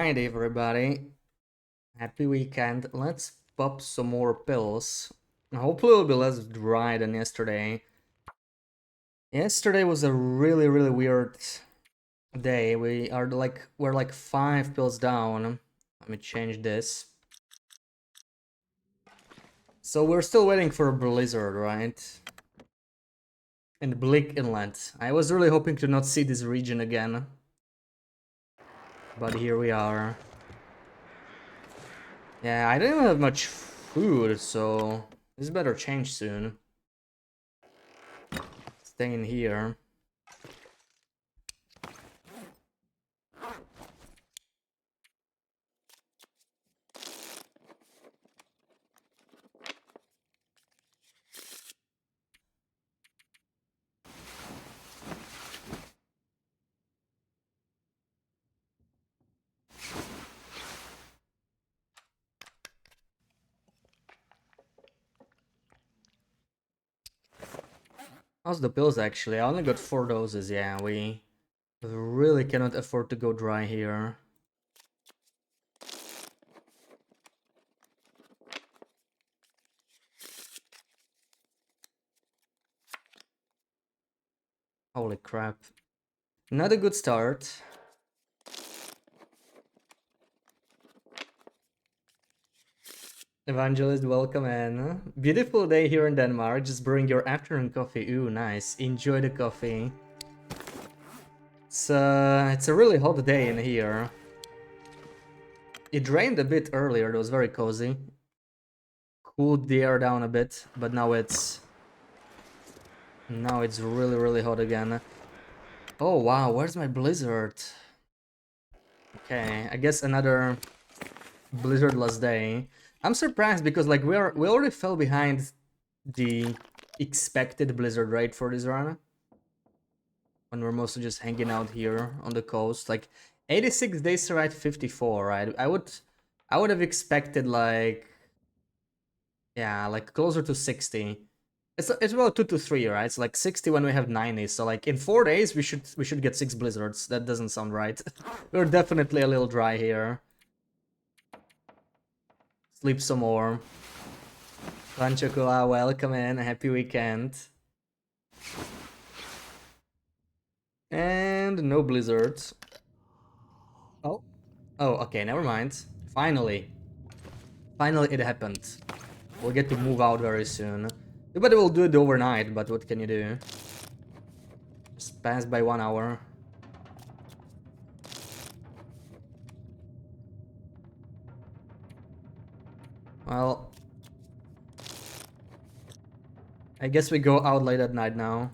Friday, everybody. Happy weekend. Let's pop some more pills. Hopefully it'll be less dry than yesterday. Yesterday was a really weird day. We're like 5 pills down. Let me change this. So we're still waiting for a blizzard, right? And Bleak Inlet. I was really hoping to not see this region again. But here we are. Yeah, I don't have much food, so this better change soon. Staying here. How's the pills actually? I only got 4 doses, yeah, we really cannot afford to go dry here. Holy crap. Not a good start. Evangelist, welcome in. Beautiful day here in Denmark. Just brewing your afternoon coffee. Ooh, nice. Enjoy the coffee. It's a really hot day in here. It rained a bit earlier. It was very cozy. Cooled the air down a bit, but now it's really hot again. Oh wow, where's my blizzard? Okay, I guess another blizzardless day. I'm surprised because like we already fell behind the expected blizzard rate for this run. When we're mostly just hanging out here on the coast. Like 86 days to ride 54, right? I would have expected like, yeah, like closer to 60. It's about 2 to 3, right? It's like 60 when we have 90. So like in 4 days we should get 6 blizzards. That doesn't sound right. We're definitely a little dry here. Sleep some more. Panchokula, welcome in. Happy weekend. And no blizzards. Oh. Oh, okay, never mind. Finally. Finally it happened. We'll get to move out very soon. Everybody will do it overnight, but what can you do? Just pass by 1 hour. Well, I guess we go out late at night now.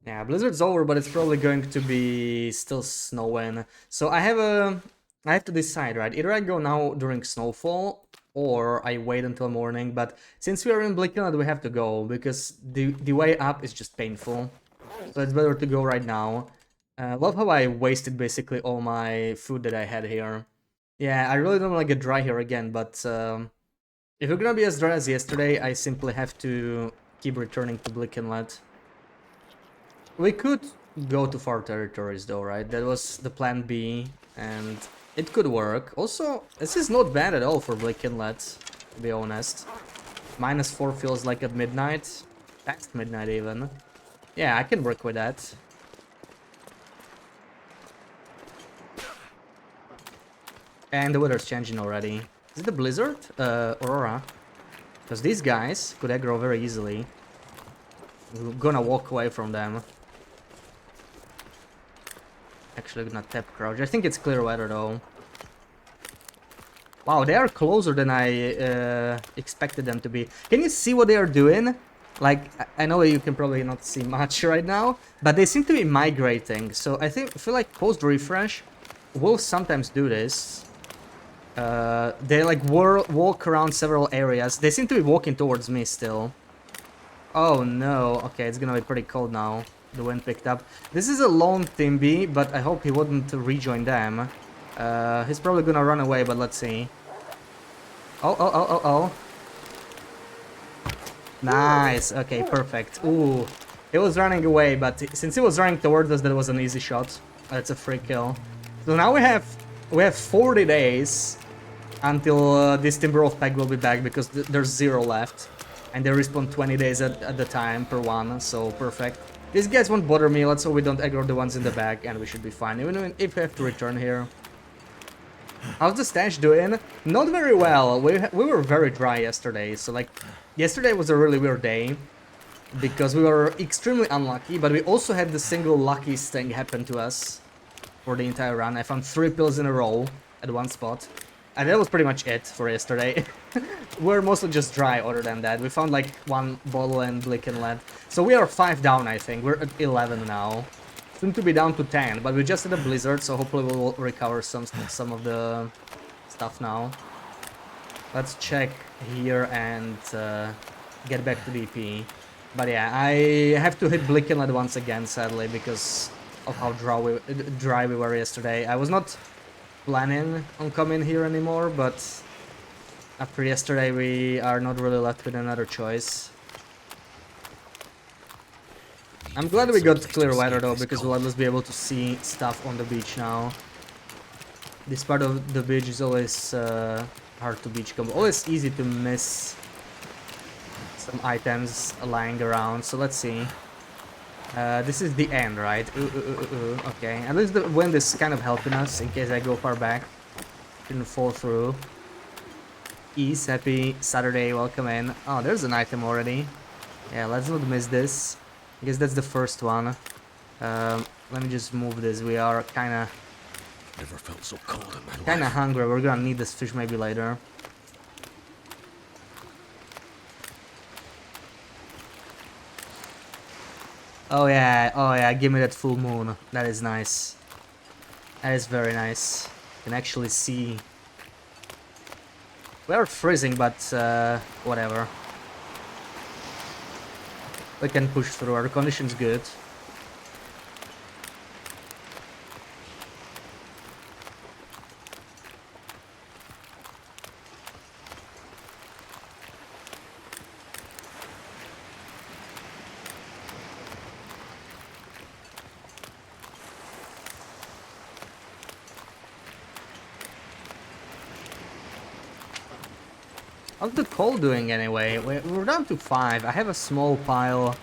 Yeah, blizzard's over, but it's probably going to be still snowing. So I have to decide, right? Either I go now during snowfall, or I wait until morning. But since we are in Bleakland, we have to go because the way up is just painful. So it's better to go right now. Love how I wasted basically all my food that I had here. Yeah, I really don't want to get dry here again, but if we're gonna be as dry as yesterday, I simply have to keep returning to Bleak Inlet. We could go to far territories though, right? That was the plan B, and it could work. Also, this is not bad at all for Bleak Inlet, to be honest. -4 feels like at midnight. Past midnight even. Yeah, I can work with that. And the weather's changing already. Is it the blizzard? Aurora. Because these guys could aggro very easily. We're gonna walk away from them. Actually gonna tap crouch. I think it's clear weather though. Wow, they are closer than I expected them to be. Can you see what they are doing? Like, I know you can probably not see much right now, but they seem to be migrating. So I feel like post refresh will sometimes do this. They like walk around several areas. They seem to be walking towards me still. Oh no, okay, it's gonna be pretty cold now. The wind picked up. This is a lone Timby, but I hope he wouldn't rejoin them. He's probably gonna run away, but let's see. Oh. Nice, okay, perfect. Ooh, He was running away, but since he was running towards us, that was an easy shot. That's a free kill. So now we have 40 days until this Timberwolf pack will be back, because there's 0 left. And they respawn 20 days at the time per one, so perfect. These guys won't bother me, let's hope we don't aggro the ones in the back, and we should be fine, even if we have to return here. How's the stash doing? Not very well. We were very dry yesterday, so like, yesterday was a really weird day, because we were extremely unlucky, but we also had the single luckiest thing happen to us for the entire run. I found 3 pills in a row at one spot. And that was pretty much it for yesterday. We're mostly just dry other than that. We found like 1 bottle and Blick and lead. So we are 5 down, I think. We're at 11 now. Soon to be down to 10, but we just had a blizzard, so hopefully we'll recover some of the stuff now. Let's check here and get back to DP. But yeah, I have to hit Blick and lead once again, sadly, because of how dry we were yesterday. I was not planning on coming here anymore, but after yesterday we are not really left with another choice. I'm glad we got clear weather though, because we'll at least be able to see stuff on the beach now. This part of the beach is always hard to beach combo, always easy to miss some items lying around, so let's see. This is the end, right? Okay, at least the wind is kind of helping us in case I go far back. Didn't fall through. Ease, happy Saturday, welcome in. Oh, there's an item already. Yeah, let's not miss this. I guess that's the first one. Let me just move this. We are kinda Never felt so cold in my life. kinda hungry. We're gonna need this fish maybe later. Oh yeah, give me that full moon. That is nice. That is very nice. You can actually see. We are freezing, but whatever. We can push through, our condition's good. How's the coal doing anyway? We're down to 5. I have a small pile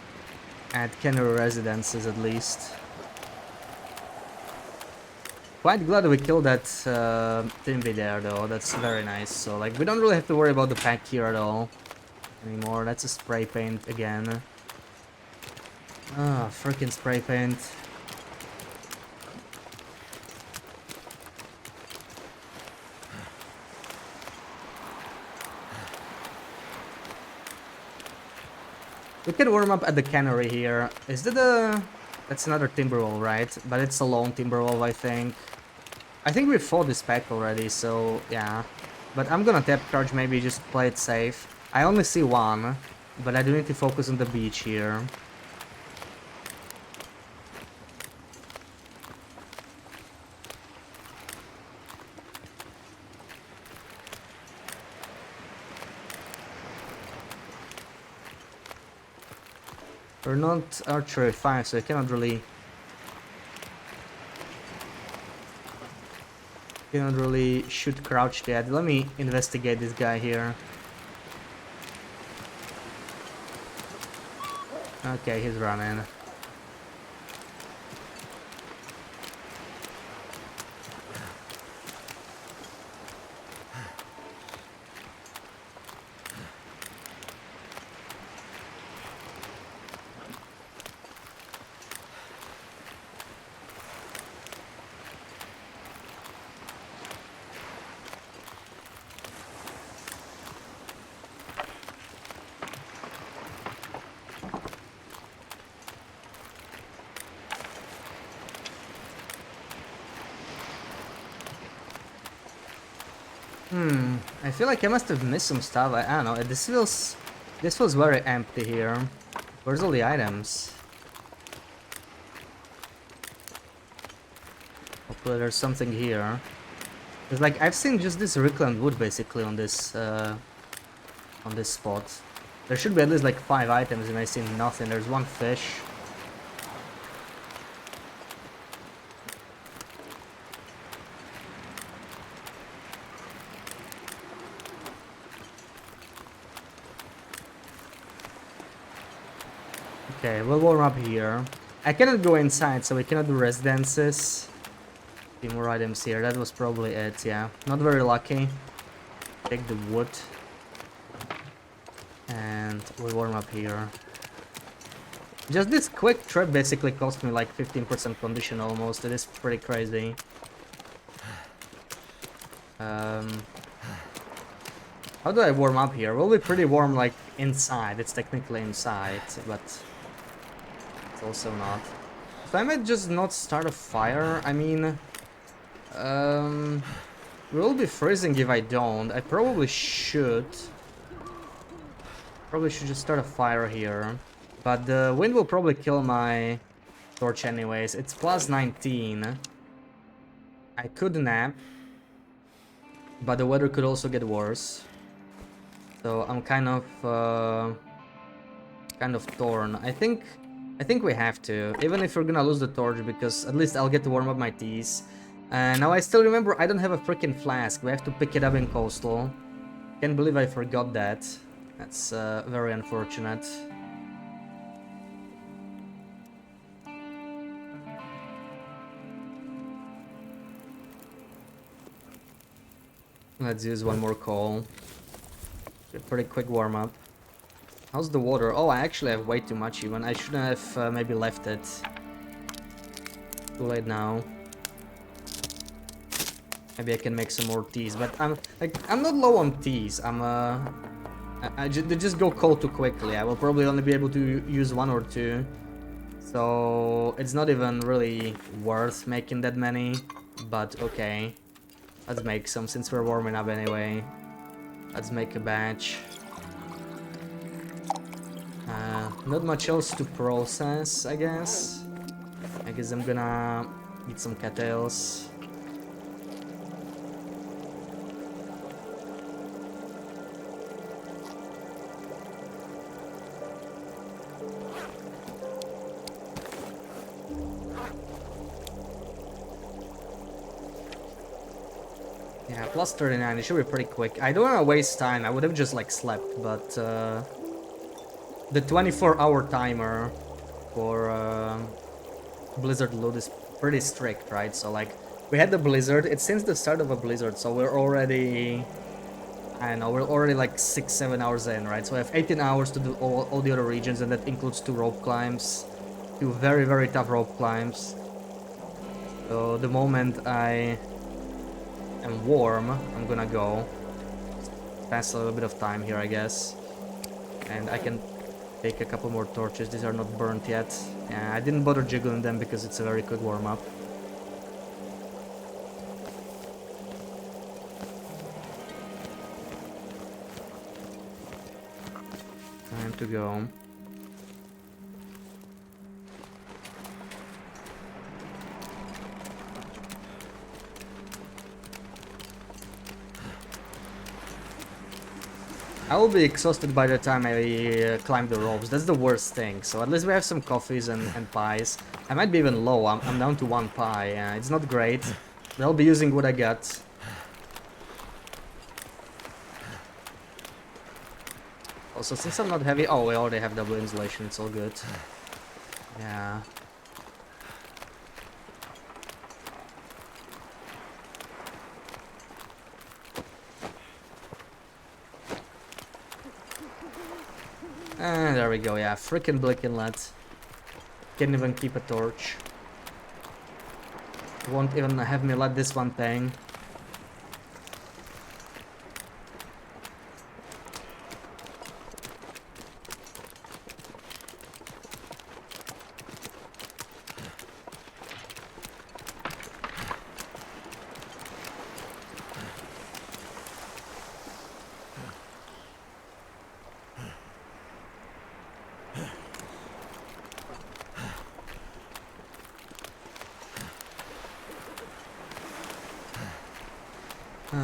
at Canary Residences at least. Quite glad we killed that Timby there though, that's very nice. So like, we don't really have to worry about the pack here at all anymore. That's a spray paint again. Ah, freaking spray paint. We can warm up at the cannery here. Is that a... That's another Timberwolf, right? But it's a lone Timberwolf, I think. I think we fought this pack already, so yeah. But I'm gonna tap charge, maybe just play it safe. I only see one, but I do need to focus on the beach here. We're not archery 5, so I cannot really shoot crouched yet. Let me investigate this guy here. Okay, he's running. I feel like I must have missed some stuff. I don't know. This feels very empty here. Where's all the items? Hopefully there's something here. Cause like I've seen just this reclaimed wood basically on this spot. There should be at least like 5 items and I see nothing. There's one fish. Okay, we'll warm up here. I cannot go inside, so we cannot do residences. Few more items here. That was probably it, yeah. Not very lucky. Take the wood. And we'll warm up here. Just this quick trip basically cost me like 15% condition almost. It is pretty crazy. How do I warm up here? We'll be pretty warm like inside. It's technically inside, but it's also not. So I might just not start a fire. I mean, we'll be freezing if I don't. I probably should. Probably should just start a fire here. But the wind will probably kill my torch anyways. It's plus 19. I could nap. But the weather could also get worse. So I'm kind of torn. I think we have to, even if we're gonna lose the torch, because at least I'll get to warm up my teas. Now I still remember I don't have a freaking flask. We have to pick it up in coastal. Can't believe I forgot that. That's very unfortunate. Let's use one more coal. A pretty quick warm up. How's the water? Oh, I actually have way too much even. I shouldn't have maybe left it. Too late now. Maybe I can make some more teas, but I'm not low on teas. They just go cold too quickly. I will probably only be able to use one or two. So it's not even really worth making that many, but okay. Let's make some since we're warming up anyway. Let's make a batch. Not much else to process, I guess. I guess I'm gonna eat some cattails. Yeah, plus 39, it should be pretty quick. I don't want to waste time, I would have just like slept, but the 24-hour timer for blizzard loot is pretty strict, right? So like, we had the blizzard, it's since the start of a blizzard, so we're already, I don't know, we're already like 6-7 hours in, right? So we have 18 hours to do all the other regions, and that includes 2 rope climbs, 2 very, very tough rope climbs. So the moment I am warm, I'm gonna go. Pass a little bit of time here, I guess. And I can take a couple more torches. These are not burnt yet. Yeah, I didn't bother jiggling them because it's a very quick warm-up. Time to go. I will be exhausted by the time I climb the ropes. That's the worst thing. So at least we have some coffees and pies. I might be even low. I'm down to 1 pie. It's not great. But I'll be using what I got. Also, since I'm not heavy... Oh, we already have double insulation. It's all good. Yeah. There we go, yeah, frickin' Blick Inlet. Can't even keep a torch. Won't even have me light this one thing.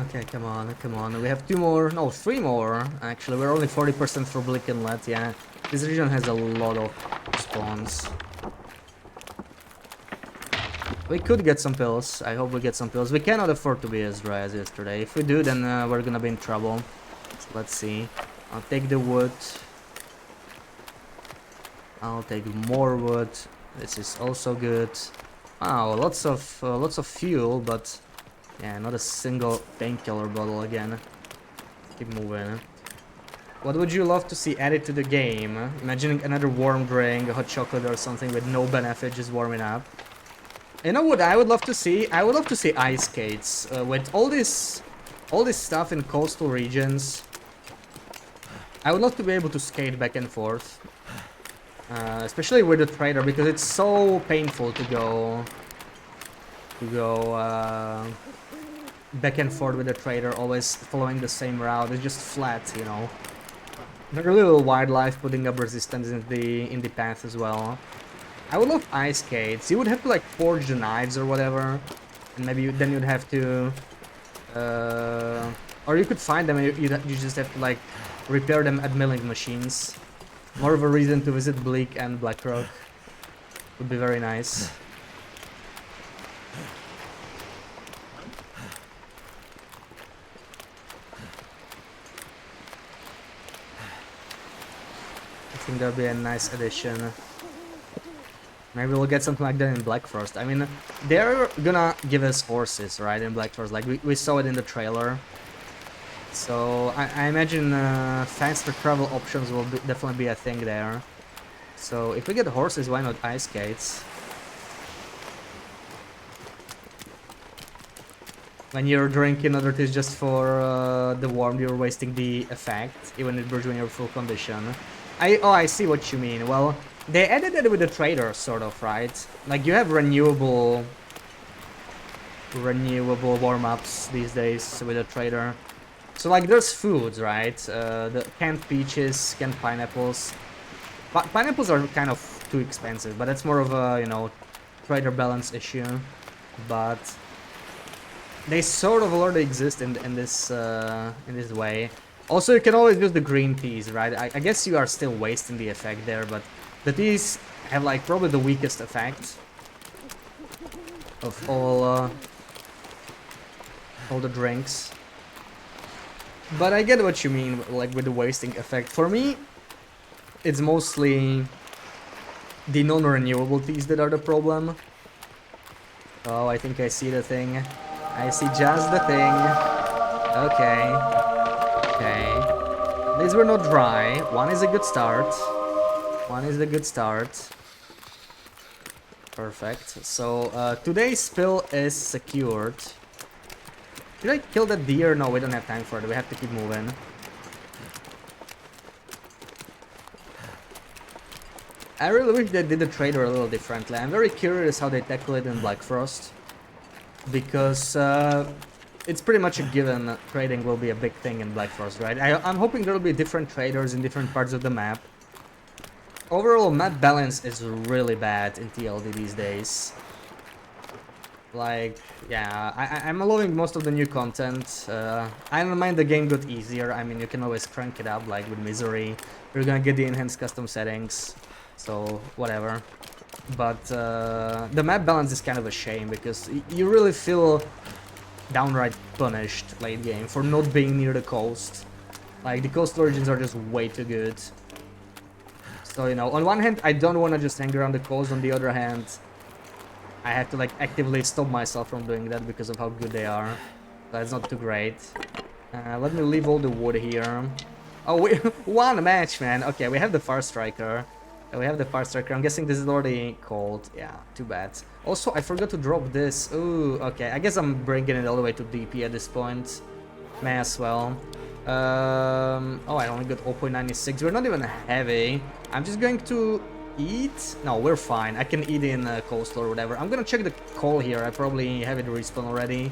Okay, come on, come on. We have 2 more, no, 3 more. Actually, we're only 40% for Blick Inlet, yeah. This region has a lot of spawns. We could get some pills. I hope we get some pills. We cannot afford to be as dry as yesterday. If we do, then we're gonna be in trouble. So let's see. I'll take the wood. I'll take more wood. This is also good. Wow, lots of fuel, but yeah, not a single painkiller bottle again. Keep moving. What would you love to see added to the game? Imagining another warm drink, a hot chocolate or something with no benefit, just warming up. You know what I would love to see? I would love to see ice skates. With all this stuff in coastal regions, I would love to be able to skate back and forth. Especially with the trader, because it's so painful to go back and forth with the trader, always following the same route. It's just flat, you know. There's a little wildlife putting up resistance in the path as well. I would love ice skates. You would have to like forge the knives or whatever, and maybe then you'd have to, or you could find them and you just have to like repair them at milling machines. More of a reason to visit Bleak and Blackrock would be very nice. I think that'll be a nice addition. Maybe we'll get something like that in Black Frost. I mean, they're gonna give us horses, right, in Black Frost. Like, we saw it in the trailer. So, I imagine faster travel options will definitely be a thing there. So, if we get horses, why not ice skates? When you're drinking other things just for the warmth, you're wasting the effect, even if when you're full condition. I see what you mean. Well, they added it with the trader, sort of, right? Like, you have renewable warm-ups these days with the trader. So, like, there's foods, right? The canned peaches, canned pineapples. Pineapples are kind of too expensive, but that's more of a, you know, trader balance issue. But they sort of already exist in this way. Also, you can always use the green teas, right? I guess you are still wasting the effect there, but the teas have like probably the weakest effect of all the drinks. But I get what you mean, like with the wasting effect. For me, it's mostly the non-renewable teas that are the problem. Oh, I think I see the thing. I see just the thing. Okay. Okay. These were not dry. One is a good start. One is a good start. Perfect. So, today's spill is secured. Should I kill that deer? No, we don't have time for it. We have to keep moving. I really wish they did the trader a little differently. I'm very curious how they tackle it in Black Frost. Because it's pretty much a given that trading will be a big thing in Black Frost, right? I'm hoping there will be different traders in different parts of the map. Overall, map balance is really bad in TLD these days. Like, yeah, I'm loving most of the new content. I don't mind the game got easier. I mean, you can always crank it up, like with Misery. You're gonna get the enhanced custom settings, so whatever. But the map balance is kind of a shame, because you really feel downright punished late game for not being near the coast. Like, the coastal regions are just way too good. So, you know, on one hand, I don't want to just hang around the coast. On the other hand, I have to, like, actively stop myself from doing that because of how good they are. That's not too great. Let me leave all the wood here. Oh, we one match, man. Okay, we have the Far Striker. We have the Far Striker. I'm guessing this is already cold. Yeah, too bad. Also, I forgot to drop this. Ooh, okay. I guess I'm bringing it all the way to DP at this point. May as well. Oh, I only got 0.96. We're not even heavy. I'm just going to eat. No, we're fine. I can eat in coastal or whatever. I'm gonna check the coal here. I probably have it respawn already.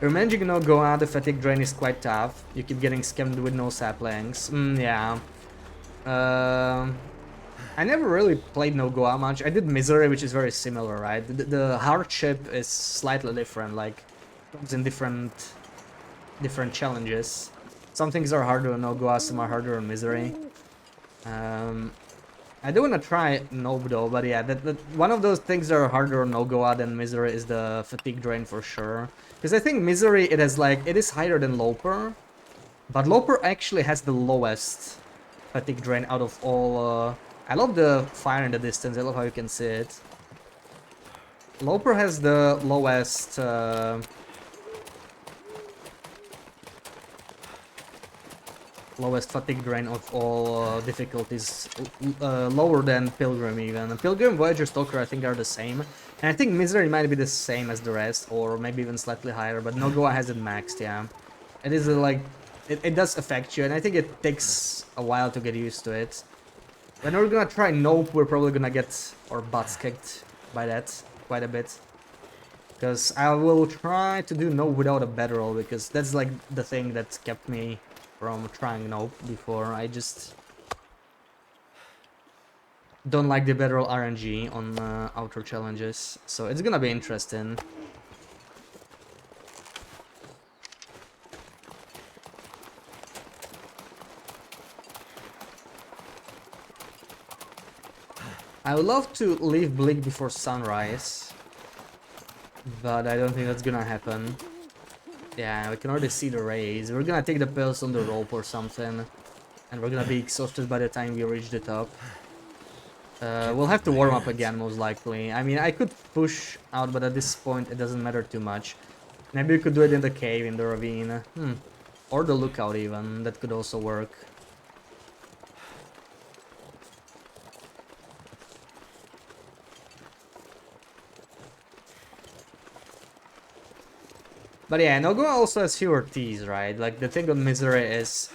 You're managing no Goa. The fatigue drain is quite tough. You keep getting scammed with no saplings. Yeah. I never really played No Goa much. I did Misery, which is very similar, right? The hardship is slightly different, like, comes in different challenges. Some things are harder on No Goa, some are harder on Misery. I do want to try Nob though, but yeah, one of those things that are harder on No Goa than Misery is the fatigue drain for sure. Because I think Misery, it is higher than Loper, but Loper actually has the lowest fatigue drain out of all I love the fire in the distance. I love how you can see it. Loper has the lowest lowest fatigue drain of all difficulties, lower than Pilgrim even. Pilgrim, Voyager, Stalker I think are the same. And I think Misery might be the same as the rest, or maybe even slightly higher, but Nogoa has it maxed, yeah. It is like, it does affect you, and I think it takes a while to get used to it. When we're gonna try Nope, we're probably gonna get our butts kicked by that quite a bit. Because I will try to do Nope without a bedroll, because that's like the thing that kept me from trying Nope before. I just don't like the bedroll RNG on outer challenges, so it's gonna be interesting. I would love to leave Bleak before sunrise, but I don't think that's gonna happen. Yeah, we can already see the rays. We're gonna take the pills on the rope or something, and we're gonna be exhausted by the time we reach the top. We'll have to warm up again, most likely. I mean, I could push out, but at this point it doesn't matter too much. Maybe we could do it in the cave, in the ravine. Or the lookout even, that could also work. But yeah, Nogoa also has fewer Ts, right? Like, the thing on Misery is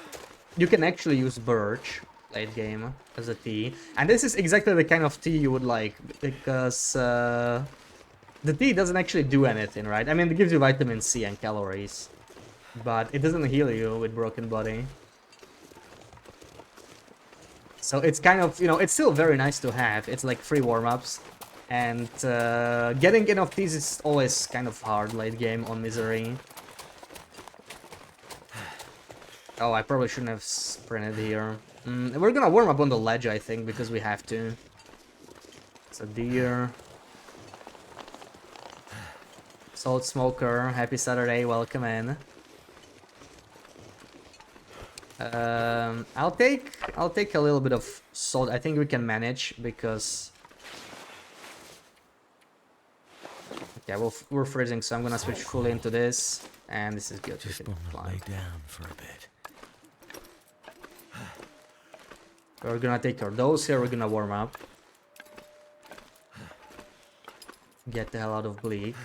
you can actually use Birch late game as a T. And this is exactly the kind of T you would like, because the tea doesn't actually do anything, right? I mean, it gives you vitamin C and calories, but it doesn't heal you with Broken Body. So it's kind of, you know, it's still very nice to have. It's like free warm-ups, and getting enough teas is always kind of hard late game on Misery. Oh, I probably shouldn't have sprinted here. We're gonna warm up on the ledge, I think, because we have to. It's a deer. Salt Smoker, happy Saturday, welcome in. I'll take a little bit of salt. I think we can manage because okay, we're freezing, so I'm gonna switch fully into this, and this is good. Just want to lay down for a bit. We're gonna take our dose here. We're gonna warm up. Get the hell out of Bleak.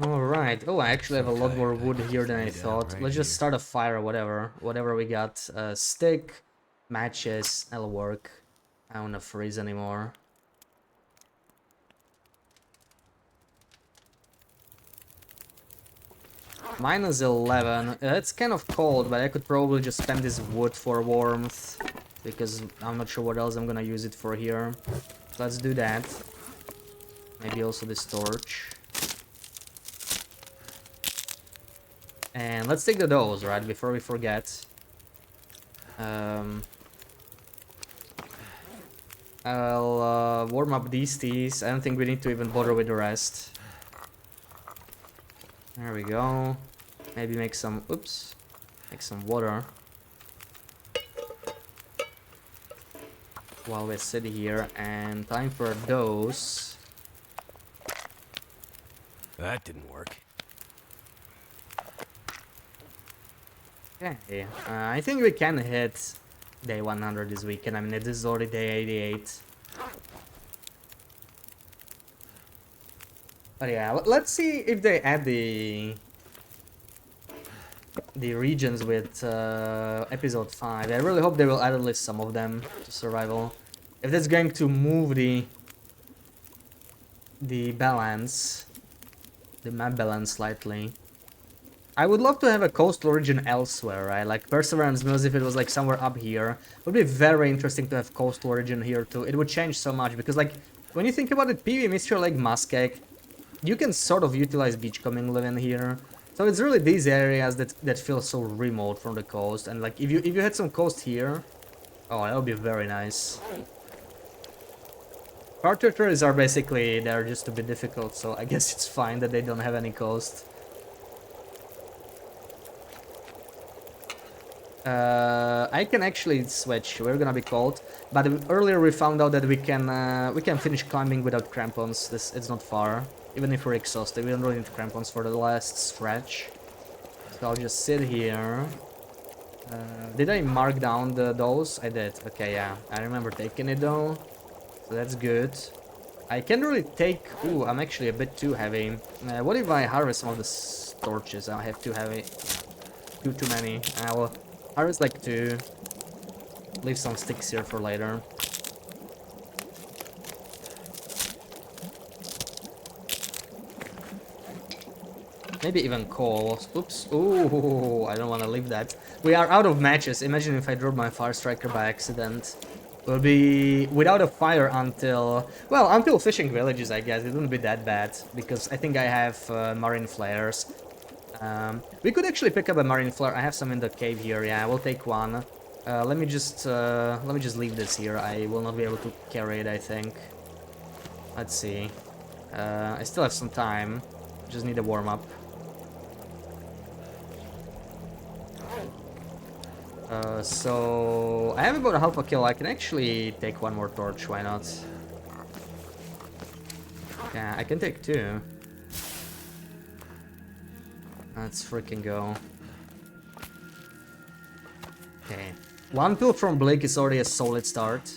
Alright, oh, I actually have a lot more wood here than I thought. Let's just start a fire or whatever. Whatever we got. Stick, matches, that'll work. I don't wanna freeze anymore. Minus 11. It's kind of cold, but I could probably just spend this wood for warmth, because I'm not sure what else I'm gonna use it for here. Let's do that. Maybe also this torch. And let's take the dose, right, before we forget. I'll warm up these teas. I don't think we need to even bother with the rest. There we go. Maybe make some, oops, make some water. While we sit here, and time for a dose. That didn't work. Okay, I think we can hit day 100 this weekend. I mean, it is already day 88. But yeah, let's see if they add the regions with episode 5. I really hope they will add at least some of them to survival. If that's going to move the balance, the map balance slightly. I would love to have a coastal region elsewhere, right? Like Perseverance Mills, if it was like somewhere up here, would be very interesting to have coastal region here too. It would change so much because like when you think about it, PV Mistral Lake Muskeg, you can sort of utilize beachcombing living here. So it's really these areas that feel so remote from the coast, and like if you had some coast here, oh, that would be very nice. Car territories are basically there just to be difficult, so I guess it's fine that they don't have any coast. I can actually switch. We're gonna be cold, but earlier we found out that we can finish climbing without crampons. It's not far, even if we're exhausted. We don't really need crampons for the last stretch. So I'll just sit here. Did I mark down those? I did. Okay, yeah, I remember taking it though, so that's good. I can't really take. Ooh, I'm actually a bit too heavy. What if I harvest some of the torches? I have too heavy. Too many. I'll harvest like two. Leave some sticks here for later. Maybe even coal. Oops. Ooh, I don't want to leave that. We are out of matches. Imagine if I drop my fire striker by accident. We'll be without a fire until... Well, until fishing villages, I guess. It wouldn't be that bad. Because I think I have marine flares. We could actually pick up a marine flare. I have some in the cave here. Yeah, we'll take one. Let me just leave this here. I will not be able to carry it, I think. Let's see. I still have some time. Just need a warm up. So I have about a half a kill. I can actually take one more torch. Why not? Yeah, I can take two. Let's freaking go. Okay. One pill from Blake is already a solid start.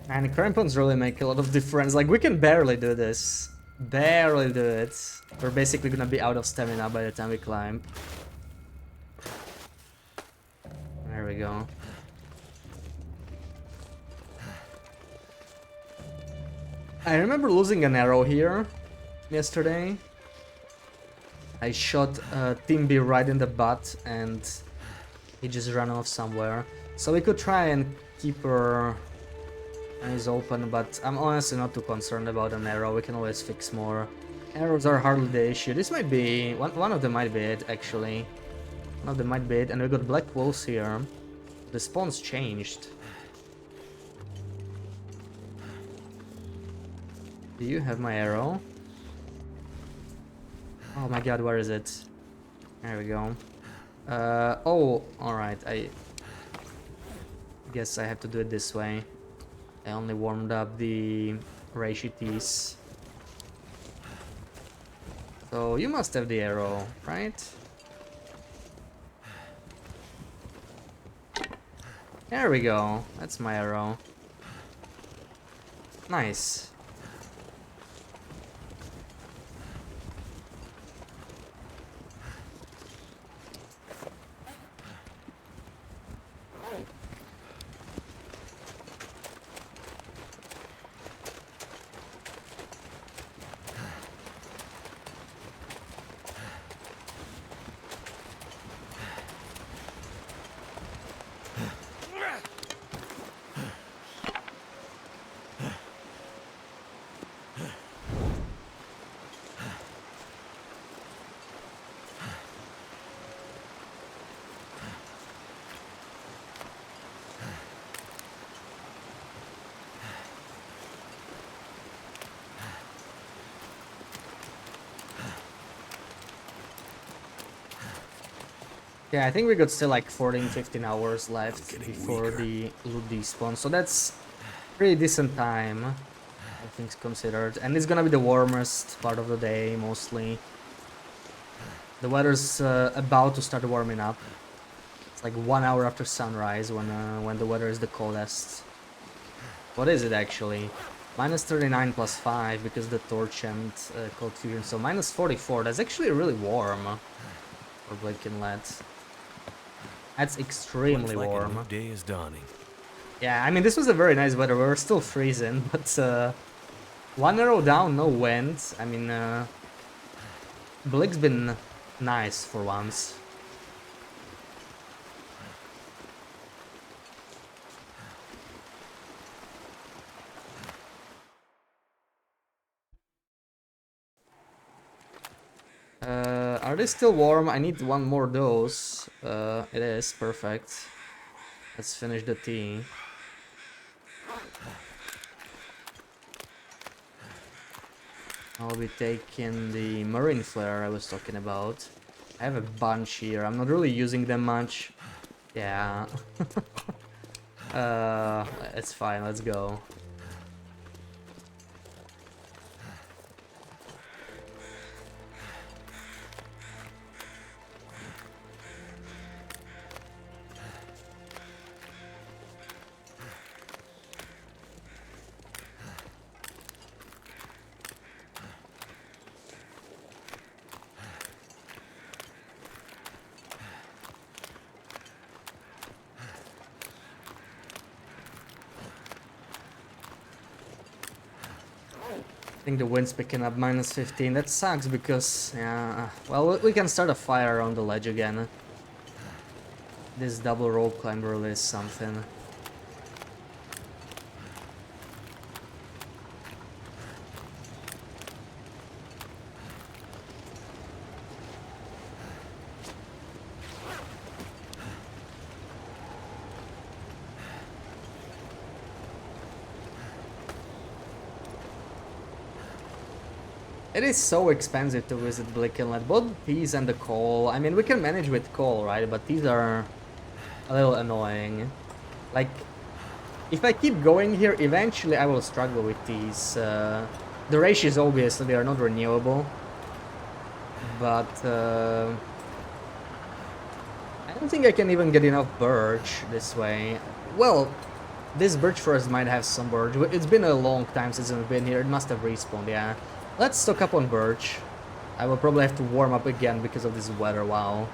And crampons really make a lot of difference. Like, we can barely do this. Barely do it. We're basically gonna be out of stamina by the time we climb. There we go. I remember losing an arrow here yesterday. I shot Timby right in the butt and he just ran off somewhere. So we could try and keep her eyes open, but I'm honestly not too concerned about an arrow. We can always fix more. Arrows are hardly the issue. This might be... One of them might be it, actually. One of them might be it. And we got black wolves here. The spawn's changed. Do you have my arrow? Oh my god, where is it? There we go. Oh, alright. I guess I have to do it this way. I only warmed up the Reishitis. So you must have the arrow, right? There we go. That's my arrow. Nice. Yeah, I think we got still like 14-15 hours left before the loot despawn, so that's pretty decent time, all things considered. And it's gonna be the warmest part of the day, mostly. The weather's about to start warming up. It's like 1 hour after sunrise when the weather is the coldest. What is it actually? Minus 39 plus 5 because the torch and cold fusion, so minus 44. That's actually really warm. for Blake Inlet. That's extremely Looks like a warm. new day is dawning. Yeah, I mean, this was a very nice weather. We were still freezing, but one arrow down, no wind. I mean, Blake's been nice for once. Are they still warm? I need one more dose. It is perfect. Let's finish the tea. I'll be taking the marine flare I was talking about. I have a bunch here. I'm not really using them much. Yeah. It's fine. Let's go. I think the wind's picking up -15. That sucks because, yeah, well, we can start a fire on the ledge again. This double rope climb really is something. It is so expensive to visit Blick Inlet, both these and the coal. I mean, we can manage with coal, right? But these are a little annoying. Like, if I keep going here, eventually I will struggle with these. The ratios, obviously, they are not renewable. But I don't think I can even get enough birch this way. Well, this birch forest might have some birch. It's been a long time since I've been here. It must have respawned, yeah. Let's stock up on birch. I will probably have to warm up again because of this weather, wow.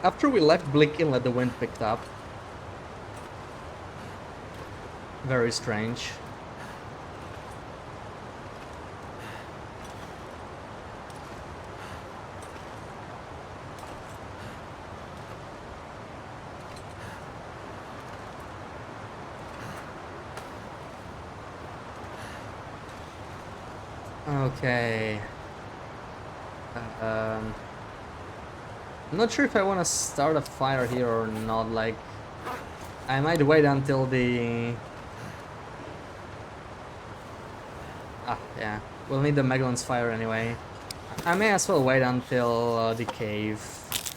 After we left Blick Inlet, the wind picked up. Very strange. Okay. I'm not sure if I want to start a fire here or not. Like, I might wait until the... yeah. We'll need the Megalon's fire anyway. I may as well wait until the cave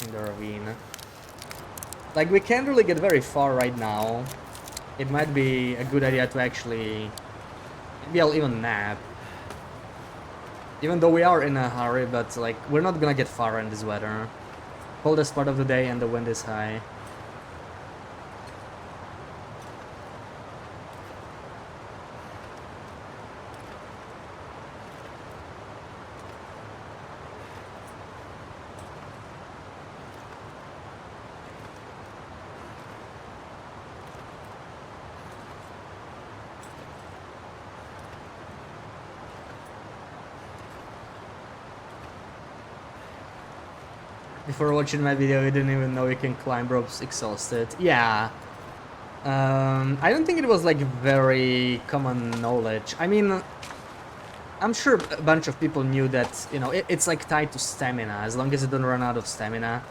in the ravine. Like, we can't really get very far right now. It might be a good idea to actually... Maybe I'll even nap. Even though we are in a hurry, but like, we're not gonna get far in this weather. Coldest part of the day and the wind is high. Before watching my video, you didn't even know you can climb ropes exhausted. Yeah. I don't think it was like very common knowledge. I mean, I'm sure a bunch of people knew that, you know, it's like tied to stamina, as long as you don't run out of stamina.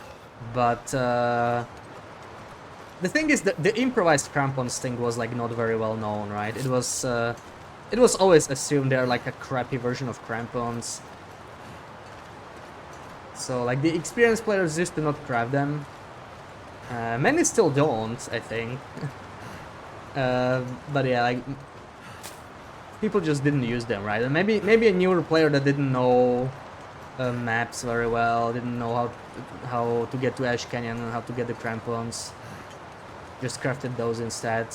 But the thing is that the improvised crampons thing was like not very well known, right? It was always assumed they're like a crappy version of crampons. So, like, the experienced players used to not craft them. Many still don't, I think. But yeah, like, people just didn't use them, right? And maybe a newer player that didn't know maps very well, didn't know how to get to Ash Canyon and how to get the crampons, just crafted those instead.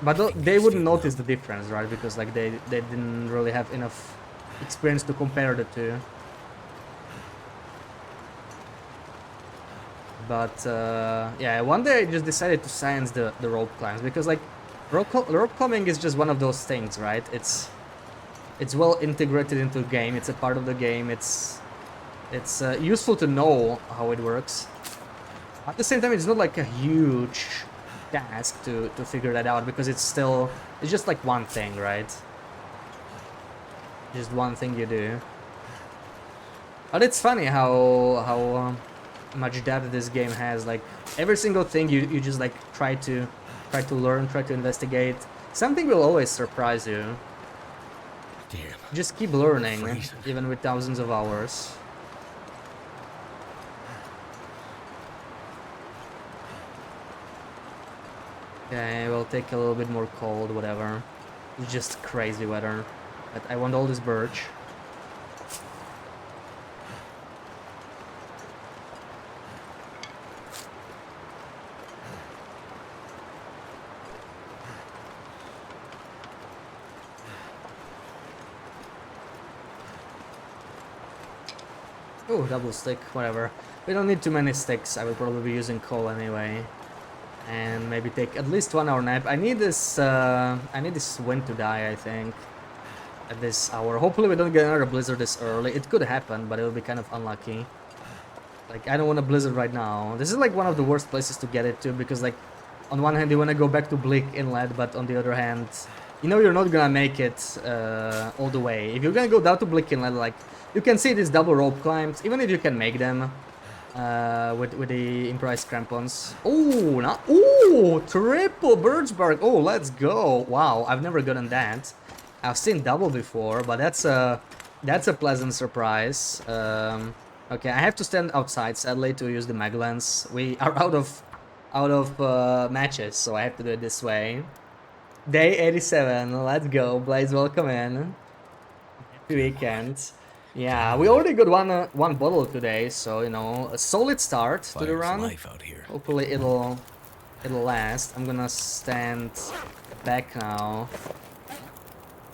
But they wouldn't notice the difference, right? Because like they didn't really have enough experience to compare the two. But yeah, one day I just decided to science the rope climbs because like rope climbing is just one of those things, right? It's well integrated into the game. It's a part of the game. It's useful to know how it works. At the same time, it's not like a huge task to figure that out because it's just like one thing, right? Just one thing you do. But it's funny how much depth this game has. Like every single thing you just like try to learn, try to investigate. Something will always surprise you. Damn. Just keep learning, Freezing. even with thousands of hours. Okay, we'll take a little bit more cold, whatever. It's just crazy weather. But I want all this birch. Oh, double stick, whatever. We don't need too many sticks. I will probably be using coal anyway. And maybe take at least 1 hour nap. I need this wind to die, I think. At this hour. Hopefully we don't get another blizzard this early. It could happen, but it'll be kind of unlucky. Like, I don't want a blizzard right now. This is like one of the worst places to get it to, because like, on one hand you want to go back to Bleak Inlet, but on the other hand, you know you're not gonna make it all the way. If you're gonna go down to Bleak Inlet, like, you can see these double rope climbs, even if you can make them with the improvised crampons. Oh, triple birch bark. Oh, let's go. Wow, I've never gotten that. I've seen double before, but that's a pleasant surprise. Okay, I have to stand outside sadly to use the mag lens. We are out of matches, so I have to do it this way. Day 87. Let's go, Blaze. Welcome in. Happy weekend. Yeah, we already got one bottle today, so you know, a solid start to the Fire's run. life out here. Hopefully it'll last. I'm gonna stand back now.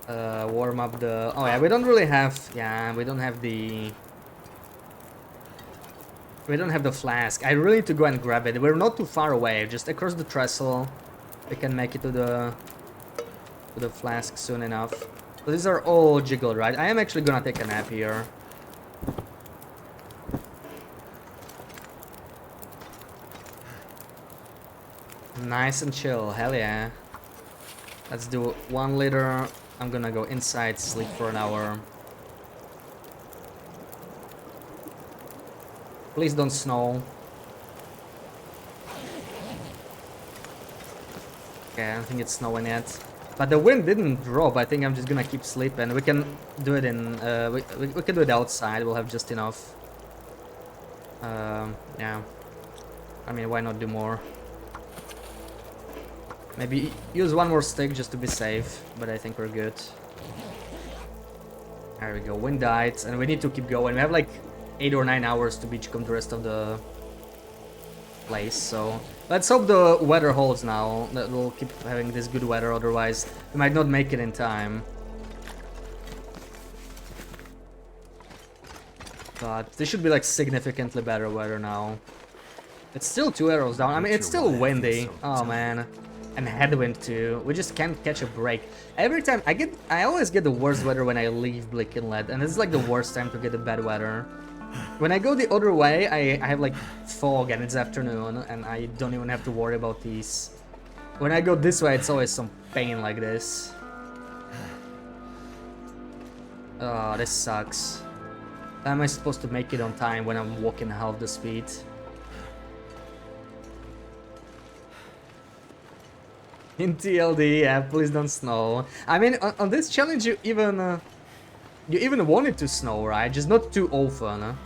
Warm up the. Oh yeah, we don't really have. Yeah, we don't have the. We don't have the flask. I really need to go and grab it. We're not too far away. Just across the trestle, we can make it to the flask soon enough. So these are all jiggled, right? I am actually gonna take a nap here. Nice and chill, hell yeah. Let's do 1 liter. I'm gonna go inside, sleep for an hour. Please don't snow. Okay, I don't think it's snowing yet. But the wind didn't drop. I think I'm just gonna keep sleeping. We can do it in. We can do it outside. We'll have just enough. Yeah. I mean, why not do more? Maybe use 1 more stick just to be safe. But I think we're good. There we go. Wind died, and we need to keep going. We have like 8 or 9 hours to beachcomb the rest of the place, so let's hope the weather holds now, that we'll keep having this good weather, otherwise we might not make it in time. But this should be like significantly better weather now. It's still 2 arrows down. I mean, it's still windy. Oh man. And headwind too. We just can't catch a break. Every time I always get the worst weather when I leave Bleak Inlet, and it's like the worst time to get the bad weather. When I go the other way, I have like fog and it's afternoon and I don't even have to worry about these. When I go this way, it's always some pain like this. Oh, this sucks. How am I supposed to make it on time when I'm walking half the speed? In TLD, yeah, please don't snow. I mean, on this challenge, you even want it to snow, right? Just not too often.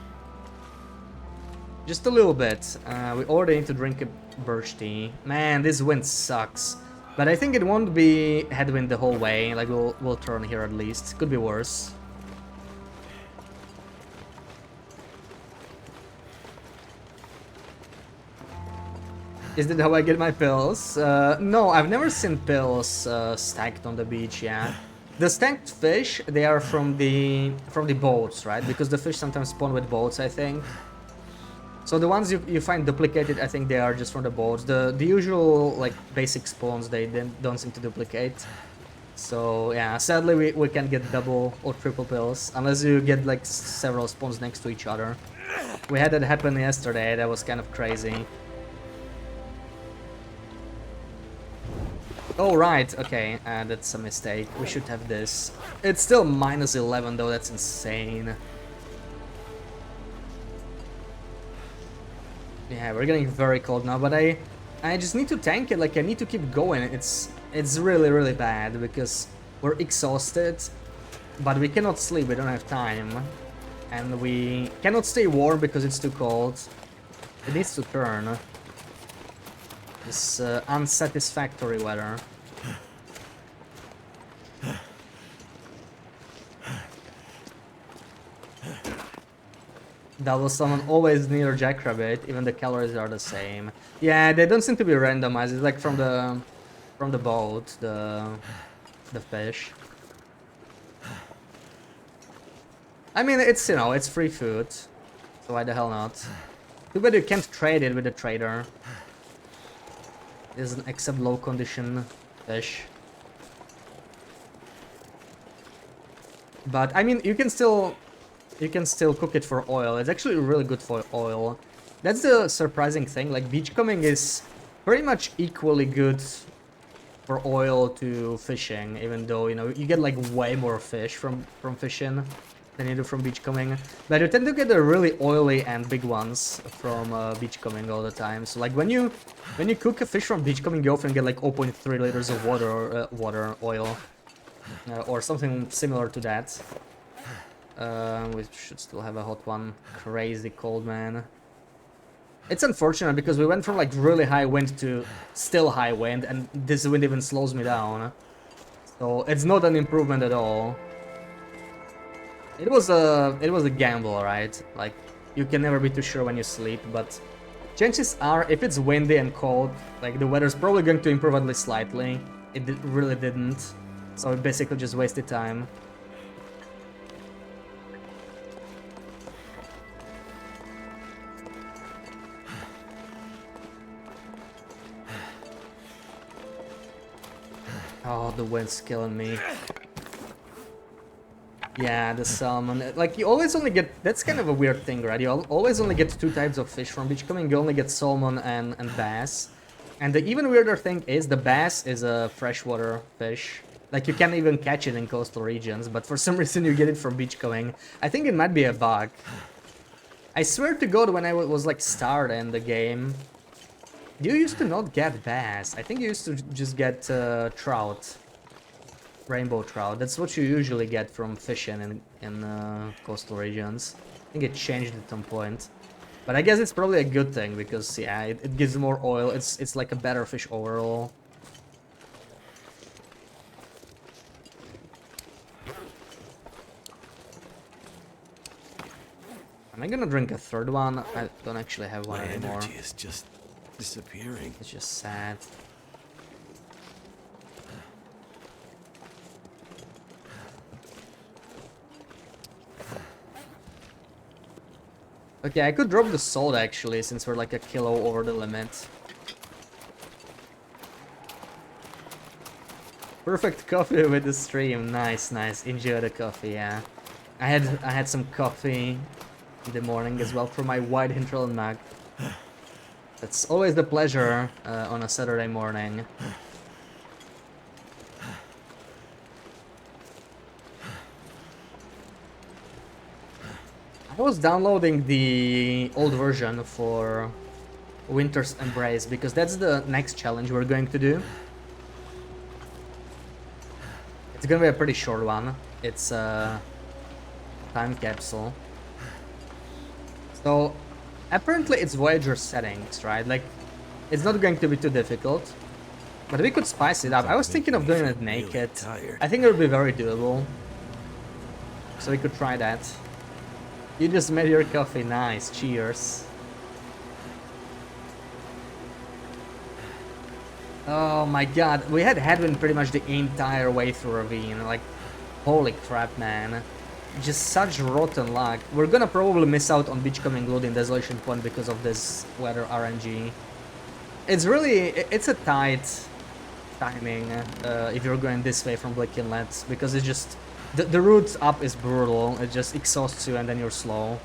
Just a little bit. We already need to drink a birch tea. Man, this wind sucks. But I think it won't be headwind the whole way. Like, we'll turn here at least. Could be worse. Is that how I get my pills? No, I've never seen pills stacked on the beach, yeah. The stacked fish, they are from the boats, right? Because the fish sometimes spawn with boats, I think. So the ones you find duplicated, I think they are just from the boats. The usual like basic spawns they don't seem to duplicate. So yeah, sadly we can't get double or triple pills unless you get like several spawns next to each other. We had that happen yesterday. That was kind of crazy. Oh, right, okay, that's a mistake. We should have this. It's still minus 11 though, that's insane. Yeah, we're getting very cold now, but I just need to tank it, like I need to keep going. It's really, really bad because we're exhausted, but we cannot sleep, we don't have time. And we cannot stay warm because it's too cold. It needs to turn. This unsatisfactory weather. Double summon always near Jackrabbit, even the calories are the same. Yeah, they don't seem to be randomized. It's like from the boat, the fish. I mean, it's, you know, it's free food, so why the hell not? Too bad you can't trade it with the trader. It doesn't accept low condition fish. But I mean, you can still cook it for oil. It's actually really good for oil. That's the surprising thing. Like beachcombing is pretty much equally good for oil to fishing, even though, you know, you get like way more fish from fishing than you do from beachcombing. But you tend to get the really oily and big ones from beachcombing all the time. So like when you cook a fish from beachcombing, you often get like 0.3 liters of water, oil, or something similar to that. We should still have a hot one. Crazy cold, man. It's unfortunate because we went from like really high wind to still high wind, and this wind even slows me down. So it's not an improvement at all. It was a gamble, right? Like you can never be too sure when you sleep, but chances are if it's windy and cold, like the weather's probably going to improve at least slightly. It really didn't. So we basically just wasted time. Oh, the wind's killing me. Yeah, the salmon. Like, you always only get... That's kind of a weird thing, right? You always only get two types of fish from beachcombing. You only get salmon and bass. And the even weirder thing is the bass is a freshwater fish. Like, you can't even catch it in coastal regions, but for some reason you get it from beachcombing. I think it might be a bug. I swear to God, when I was, like, started in the game, you used to not get bass. I think you used to just get trout. Rainbow trout. That's what you usually get from fishing in coastal regions. I think it changed at some point. But I guess it's probably a good thing because, yeah, it gives more oil. It's like a better fish overall. Am I gonna drink a third one? I don't actually have one anymore. My energy is just disappearing. It's just sad. Okay, I could drop the salt actually, since we're like a kilo over the limit. Perfect coffee with the stream. Nice, nice. Enjoy the coffee, yeah. I had some coffee in the morning as well from my white hinterland mug. That's always the pleasure on a Saturday morning. I was downloading the old version for Winter's Embrace because that's the next challenge we're going to do. It's gonna be a pretty short one. It's a time capsule. So apparently it's Voyager settings, right? Like it's not going to be too difficult. But we could spice it up. I was thinking of doing it naked. I think it would be very doable. So we could try that. You just made your coffee. Nice. Cheers. Oh my god. We had headwind pretty much the entire way through Ravine. Like, holy crap, man. Just such rotten luck. We're gonna probably miss out on Beachcombing Loading Desolation Point because of this weather RNG. It's really, it's a tight timing if you're going this way from Black Inlet, because it's just, the route up is brutal, it just exhausts you and then you're slow.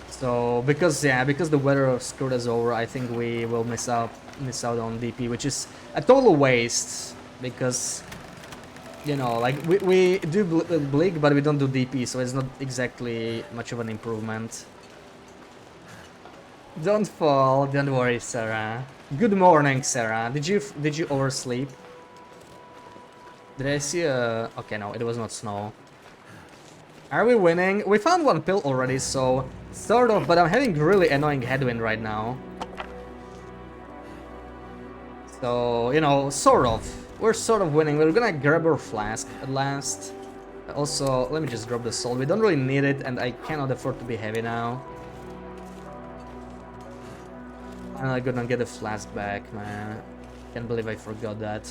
So, because the weather screwed us over, I think we will miss out on DP, which is a total waste, because, you know, like, we do Bleak, but we don't do DP, so it's not exactly much of an improvement. Don't fall, don't worry, Sarah. Good morning, Sarah. Did you oversleep? Did I see a... Okay, no, it was not snow. Are we winning? We found one pill already, so sort of, but I'm having really annoying headwind right now. So, you know, sort of. We're sort of winning. We're gonna grab our flask at last. Also, let me just drop the salt. We don't really need it, and I cannot afford to be heavy now. I'm gonna get the flask back, man. Can't believe I forgot that.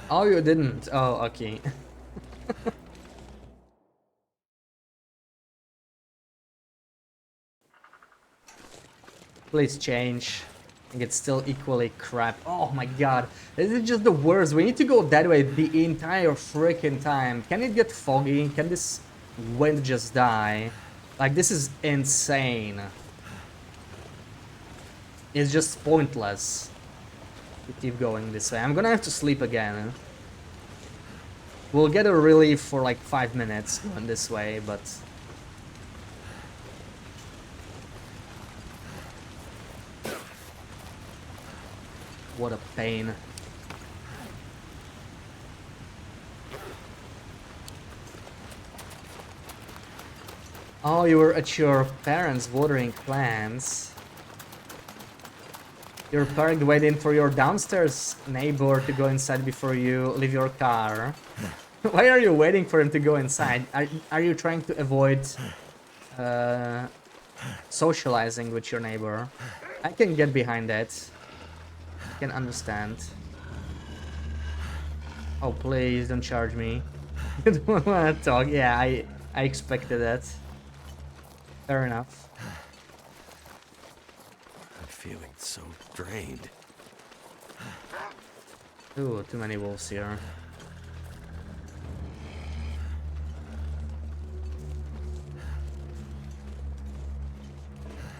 Oh, you didn't? Oh, okay. Please change. I think it's still equally crap. Oh my god. This is just the worst. We need to go that way the entire freaking time. Can it get foggy? Can this wind just die? Like, this is insane. It's just pointless to keep going this way. I'm gonna have to sleep again. We'll get a relief for like 5 minutes going this way, but... What a pain. Oh, you were at your parents' watering plants. You're parked waiting for your downstairs neighbor to go inside before you leave your car. Why are you waiting for him to go inside? Are you trying to avoid socializing with your neighbor? I can get behind that. I can understand. Oh, please don't charge me. You don't want to talk. Yeah, I expected that. Fair enough. I'm feeling so drained. Ooh, too many wolves here.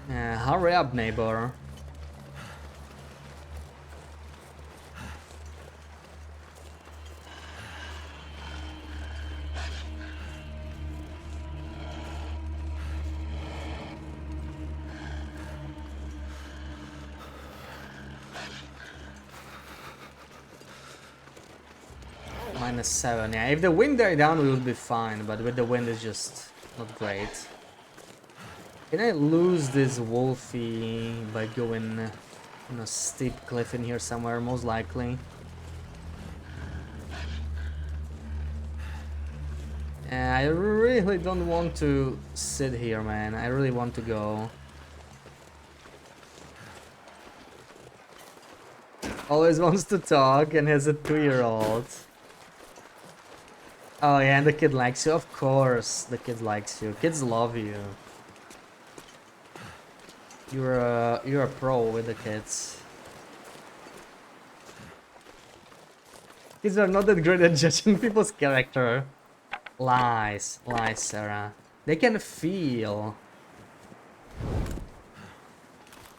Hurry up, neighbor. -7. Yeah, if the wind died down, we would be fine, but with the wind, it's just not great. Can I lose this wolfie by going on a steep cliff in here somewhere? Most likely. I really don't want to sit here, man. I really want to go. Always wants to talk and has a 2-year-old. Oh yeah, and the kid likes you. Of course, the kid likes you. Kids love you. You're a pro with the kids. Kids are not that great at judging people's character. Lies, lies, Sarah. They can feel.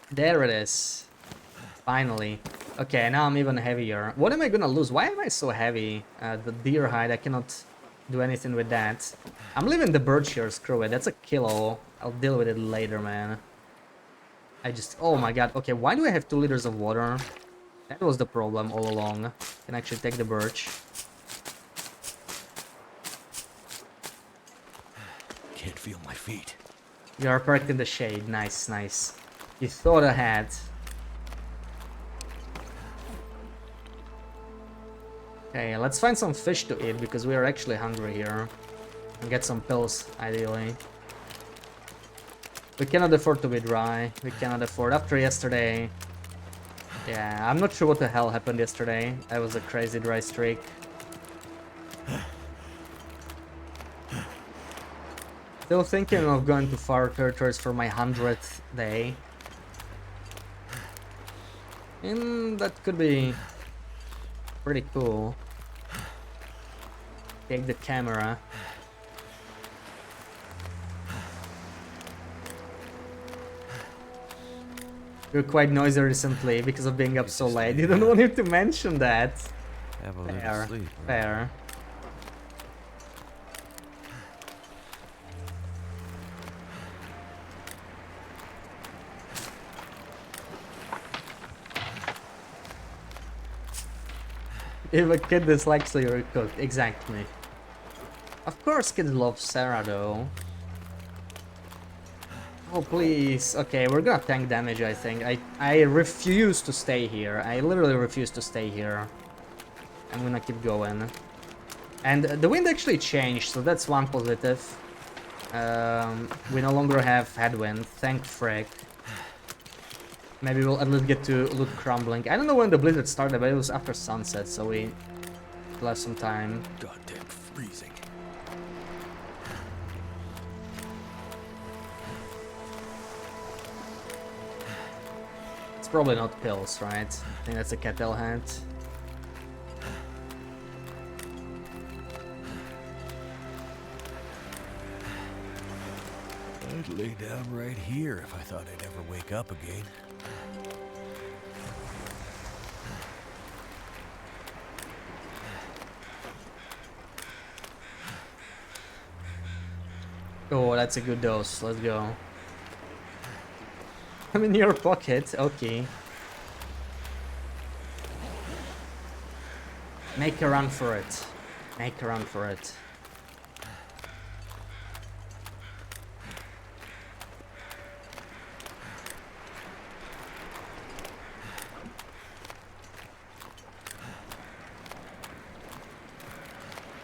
There it is. Finally. Okay, now I'm even heavier. What am I gonna lose? Why am I so heavy? The deer hide, I cannot do anything with that. I'm leaving the birch here, screw it. That's a kilo. I'll deal with it later, man. Oh my god. Okay, why do I have 2 liters of water? That was the problem all along. Can actually take the birch. Can't feel my feet. You are parked in the shade. Nice, nice. You thought ahead. Okay, let's find some fish to eat because we are actually hungry here. And get some pills, ideally. We cannot afford to be dry. We cannot afford after yesterday. Yeah, I'm not sure what the hell happened yesterday. That was a crazy dry streak. Still thinking of going to far territories for my 100th day. And that could be pretty cool. Take the camera. You're quite noisy recently because of being up so late. You don't want him to mention that. Have a little Fair. sleep. Right? Fair. If a kid dislikes you, you're cooked. Exactly. Of course kids love Sarah though. Oh please. Okay, we're gonna tank damage, I think. I refuse to stay here. I literally refuse to stay here. I'm gonna keep going. And the wind actually changed, so that's one positive. We no longer have headwind, thank frick. Maybe we'll at least get to loot crumbling. I don't know when the blizzard started, but it was after sunset, so we still have some time. Goddamn freezing. It's probably not pills, right? I think that's a kettle head. I'd lay down right here if I thought I'd ever wake up again. Oh, that's a good dose. Let's go. I'm in your pocket. Okay. Make a run for it. Make a run for it.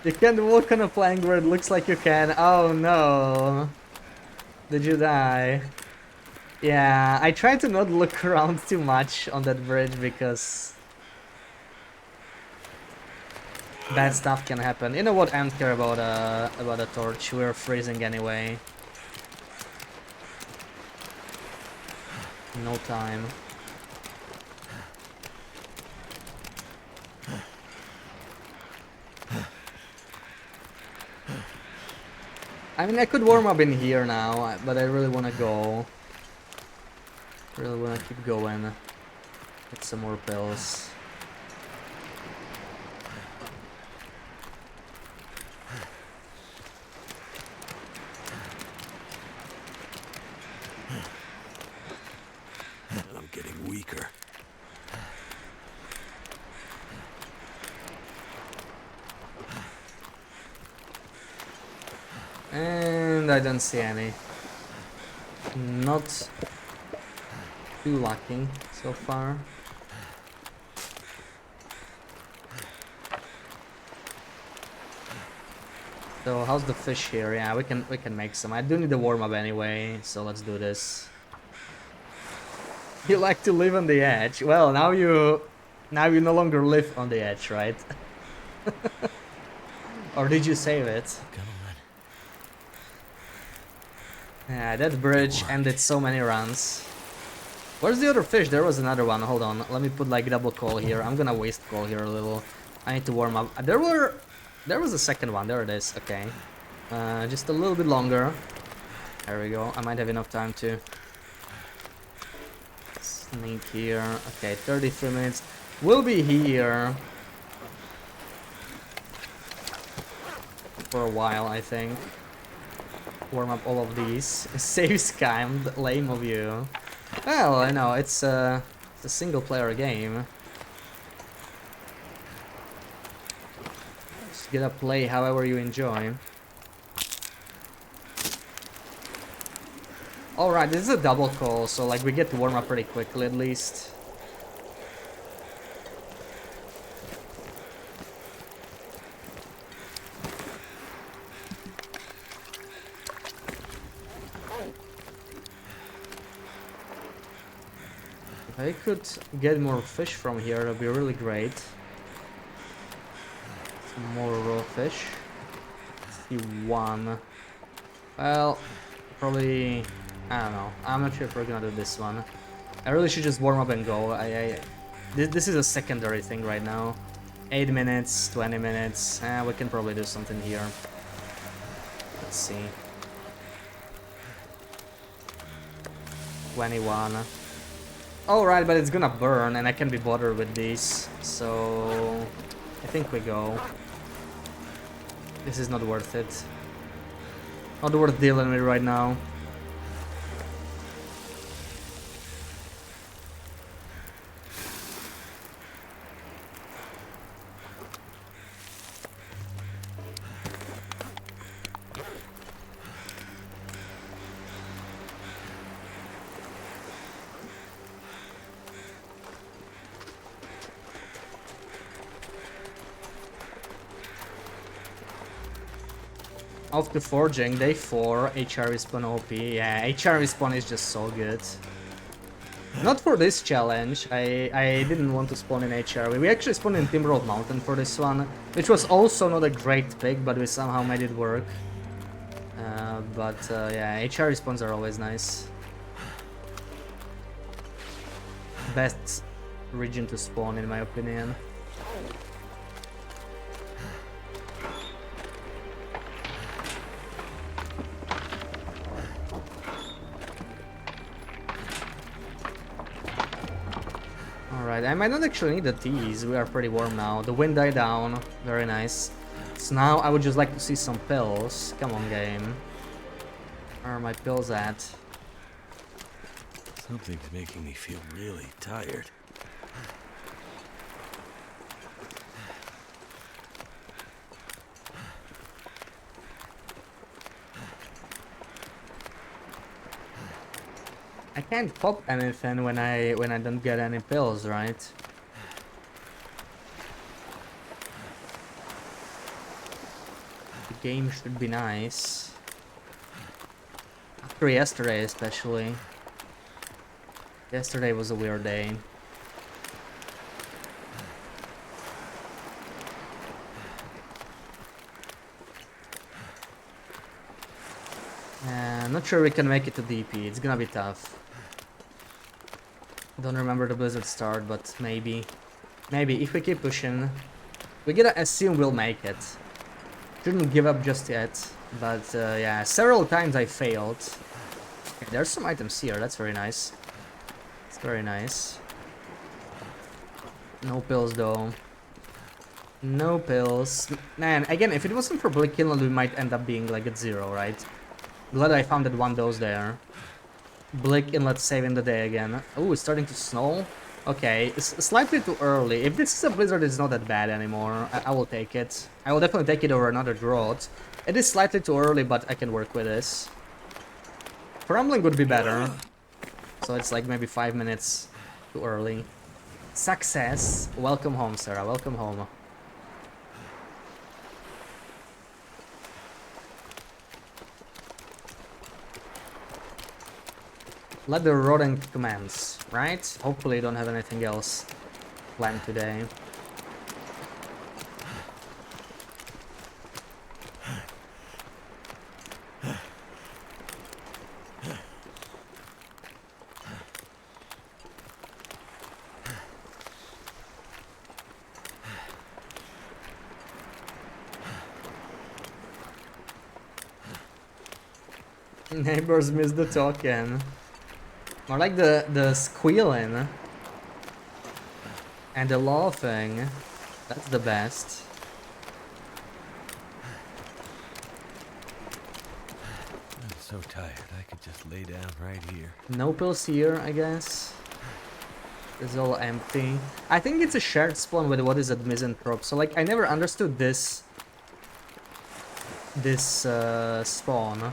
You can't walk on a plank where it looks like you can. Oh no. Did you die? Yeah, I try to not look around too much on that bridge because bad stuff can happen. You know what? I don't care about a torch. We're freezing anyway. No time. I mean, I could warm up in here now, but I really want to go. Really want to keep going. Get some more pills. I'm getting weaker. And I don't see any. Not too lucky so far. So how's the fish here? Yeah, we can make some. I do need a warm up anyway, so let's do this. You like to live on the edge. Well, now you no longer live on the edge, right? Or did you save it? Come on. Yeah, that bridge ended so many runs. Where's the other fish? There was another one. Hold on. Let me put like double coal here. I'm gonna waste coal here a little. I need to warm up. There was a second one. There it is. Okay. Just a little bit longer. There we go. I might have enough time to sneak here. Okay, 33 minutes. We'll be here for a while, I think. Warm up all of these. Save scammed. Lame of you. Well, I know, it's a single player game. Just gotta play however you enjoy. Alright, this is a double call, so like we get to warm up pretty quickly at least. If I could get more fish from here, that'd be really great. Some more raw fish. Let's see one. Well, probably... I don't know. I'm not sure if we're gonna do this one. I really should just warm up and go. This is a secondary thing right now. 8 minutes, 20 minutes. We can probably do something here. Let's see. 21. Alright, but it's gonna burn and I can't be bothered with these. So... I think we go. This is not worth it. Not worth dealing with right now. Off to forging, day 4, HR respawn OP. Yeah, HR respawn is just so good. Not for this challenge, I didn't want to spawn in HR. We actually spawned in Timberwolf Mountain for this one, which was also not a great pick, but we somehow made it work. Yeah, HR respawns are always nice. Best region to spawn in my opinion. Alright, I might not actually need the teas, we are pretty warm now. The wind died down, very nice. So now I would just like to see some pills. Come on, game. Where are my pills at? Something's making me feel really tired. I can't pop anything when I don't get any pills, right? The game should be nice. After yesterday especially. Yesterday was a weird day. I'm not sure we can make it to DP, it's gonna be tough. Don't remember the blizzard start, but maybe. Maybe, if we keep pushing. We gotta assume we'll make it. Shouldn't give up just yet. But yeah, several times I failed. Okay, there's some items here, that's very nice. It's very nice. No pills though. No pills. Man, again, if it wasn't for Blick Inlet, we might end up being like at 0, right? Glad I found that one dose there. Blick Inlet saving the day again. Oh, it's starting to snow. Okay, it's slightly too early. If this is a blizzard, it's not that bad anymore. I will take it. I will definitely take it over another drought. It is slightly too early, but I can work with this. Crumbling would be better. So it's like maybe 5 minutes too early. Success. Welcome home, Sarah. Welcome home. Let the rotting commence, right? Hopefully you don't have anything else planned today. Neighbors miss the talking. More like the squealing and the laughing. That's the best. I'm so tired, I could just lay down right here. No pills here, I guess. It's all empty. I think it's a shared spawn with what is at Misanthrope. So like I never understood this spawn.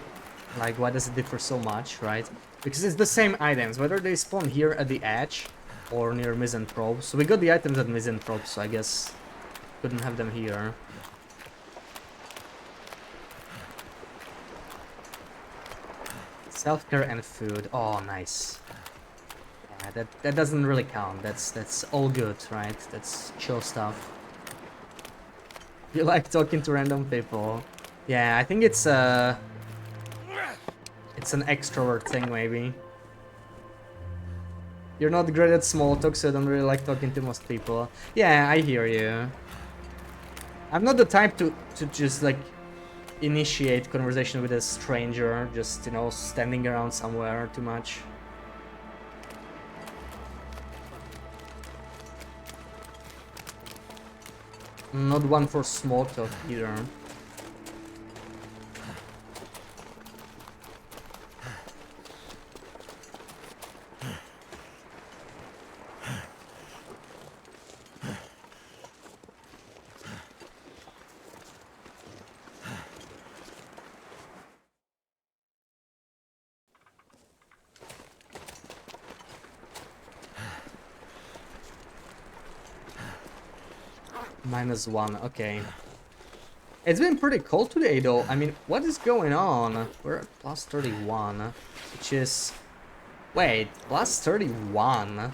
Like why does it differ so much, right? Because it's the same items, whether they spawn here at the edge or near Misanthrope. So we got the items at Misanthrope, so I guess couldn't have them here. Self-care and food. Oh, nice. Yeah, that doesn't really count. That's all good, right? That's chill stuff. You like talking to random people. Yeah, I think it's It's an extrovert thing, maybe. You're not great at small talk, so I don't really like talking to most people. Yeah, I hear you. I'm not the type to just like initiate conversation with a stranger, just, you know, standing around somewhere too much. I'm not one for small talk either. -1, okay. It's been pretty cold today though. I mean, what is going on? We're at +31, which is... Wait, +31?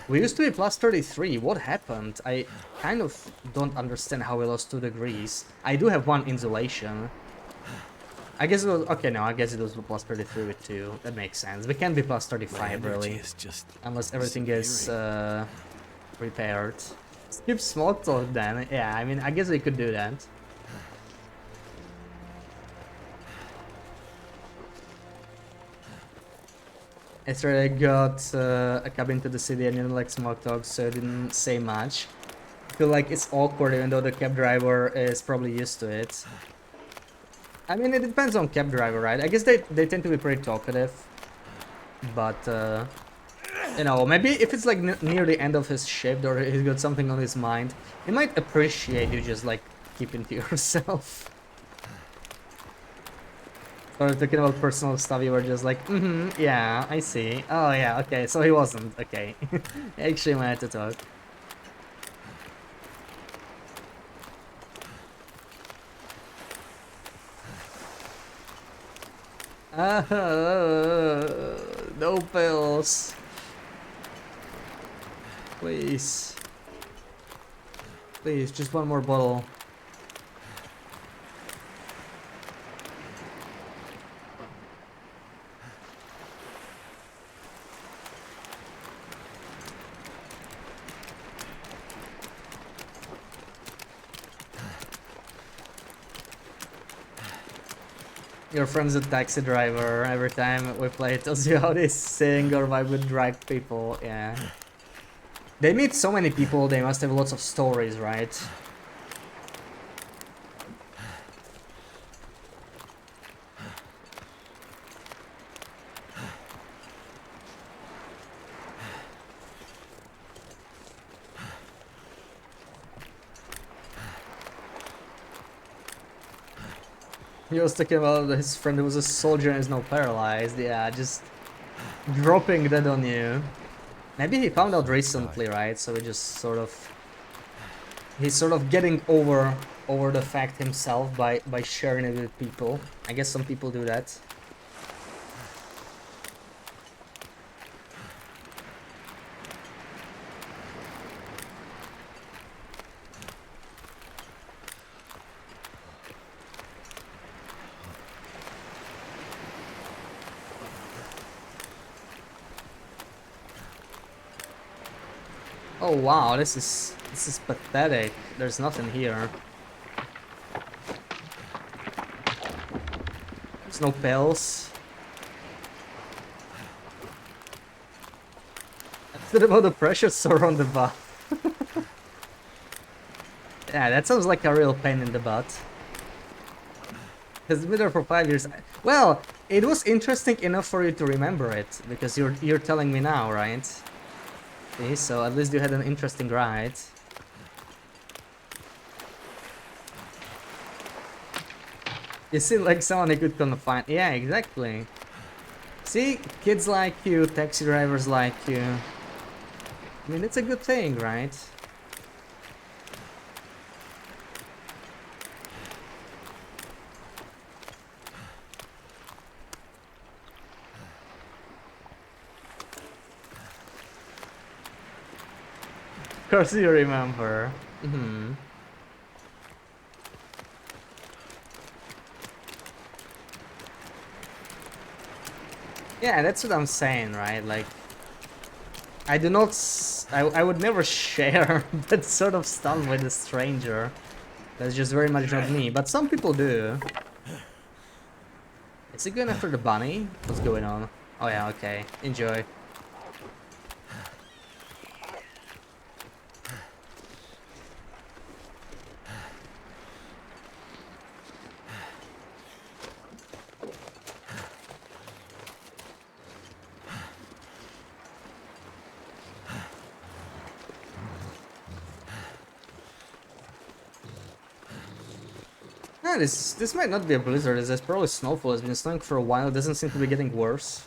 We used to be +33, what happened? I kind of don't understand how we lost 2 degrees. I do have 1 insulation. I guess it was... Okay, no, I guess it was +33 with 2. That makes sense. We can't be +35 really. Is just unless everything is repaired. Skip small talk then. Yeah, I mean, I guess we could do that. Yesterday I got a cab into the city and didn't like small talk, so I didn't say much. I feel like it's awkward even though the cab driver is probably used to it. I mean, it depends on cab driver, right? I guess they tend to be pretty talkative. But, you know, maybe if it's like near the end of his shift or he's got something on his mind, he might appreciate you just like keeping to yourself. Or talking about personal stuff, you were just like, yeah, I see. Oh yeah, okay, so he wasn't, okay. He actually wanted to talk. No pills. Please. Please, just one more bottle. Your friend's a taxi driver. Every time we play, it tells you how they sing or vibe with drag people. Yeah. They meet so many people, they must have lots of stories, right? He was talking about his friend who was a soldier and is now paralyzed. Yeah, just dropping that on you. Maybe he found out recently, right? So he just sort of... He's sort of getting over the fact himself by sharing it with people. I guess some people do that. Oh wow, this is pathetic. There's nothing here. There's no pills. What about the pressure sore on the butt? Yeah, that sounds like a real pain in the butt. Has been there for 5 years. Well, it was interesting enough for you to remember it because you're telling me now, right? See, so at least you had an interesting ride. You seem like someone who could confine. Yeah, exactly. See, kids like you, taxi drivers like you. I mean, it's a good thing, right? Of course you remember. Yeah, that's what I'm saying, right? Like, I do not. I would never share that sort of stuff with a stranger. That's just very much not me. But some people do. Is he going after the bunny? What's going on? Oh yeah, okay. Enjoy. Ah, this might not be a blizzard. This is probably snowfall. It's been snowing for a while. It doesn't seem to be getting worse.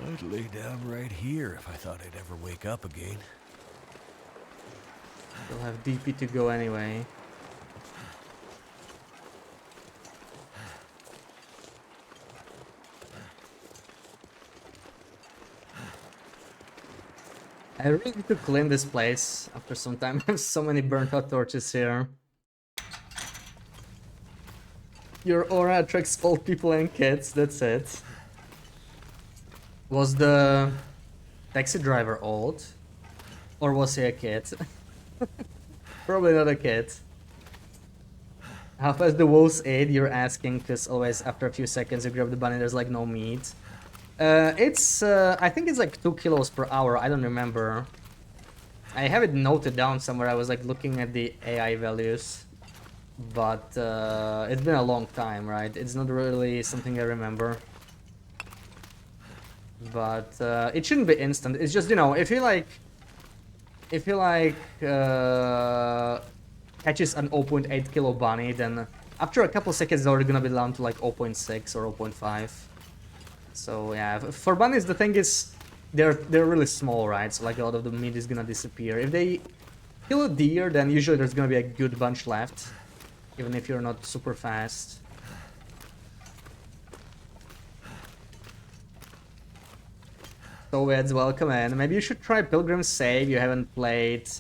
I'd lay down right here if I thought I'd ever wake up again. We'll have DP to go anyway. I really need to clean this place after some time. I have so many burnt out torches here. Your aura attracts old people and kids, that's it. Was the taxi driver old? Or was he a kid? Probably not a kid. How fast the wolves ate, you're asking, because always after a few seconds you grab the bunny, there's like no meat. I think it's like 2 kilos per hour, I don't remember. I have it noted down somewhere, I was like looking at the AI values. But it's been a long time, right? It's not really something I remember. But it shouldn't be instant, it's just, you know, if you like catches an 0.8 kilo bunny, then after a couple seconds it's already gonna be down to like 0.6 or 0.5. So yeah, for bunnies the thing is they're really small, right? So like a lot of the meat is gonna disappear. If they kill a deer, then usually there's gonna be a good bunch left, even if you're not super fast. So it's welcome in. Maybe you should try Pilgrim Save. You haven't played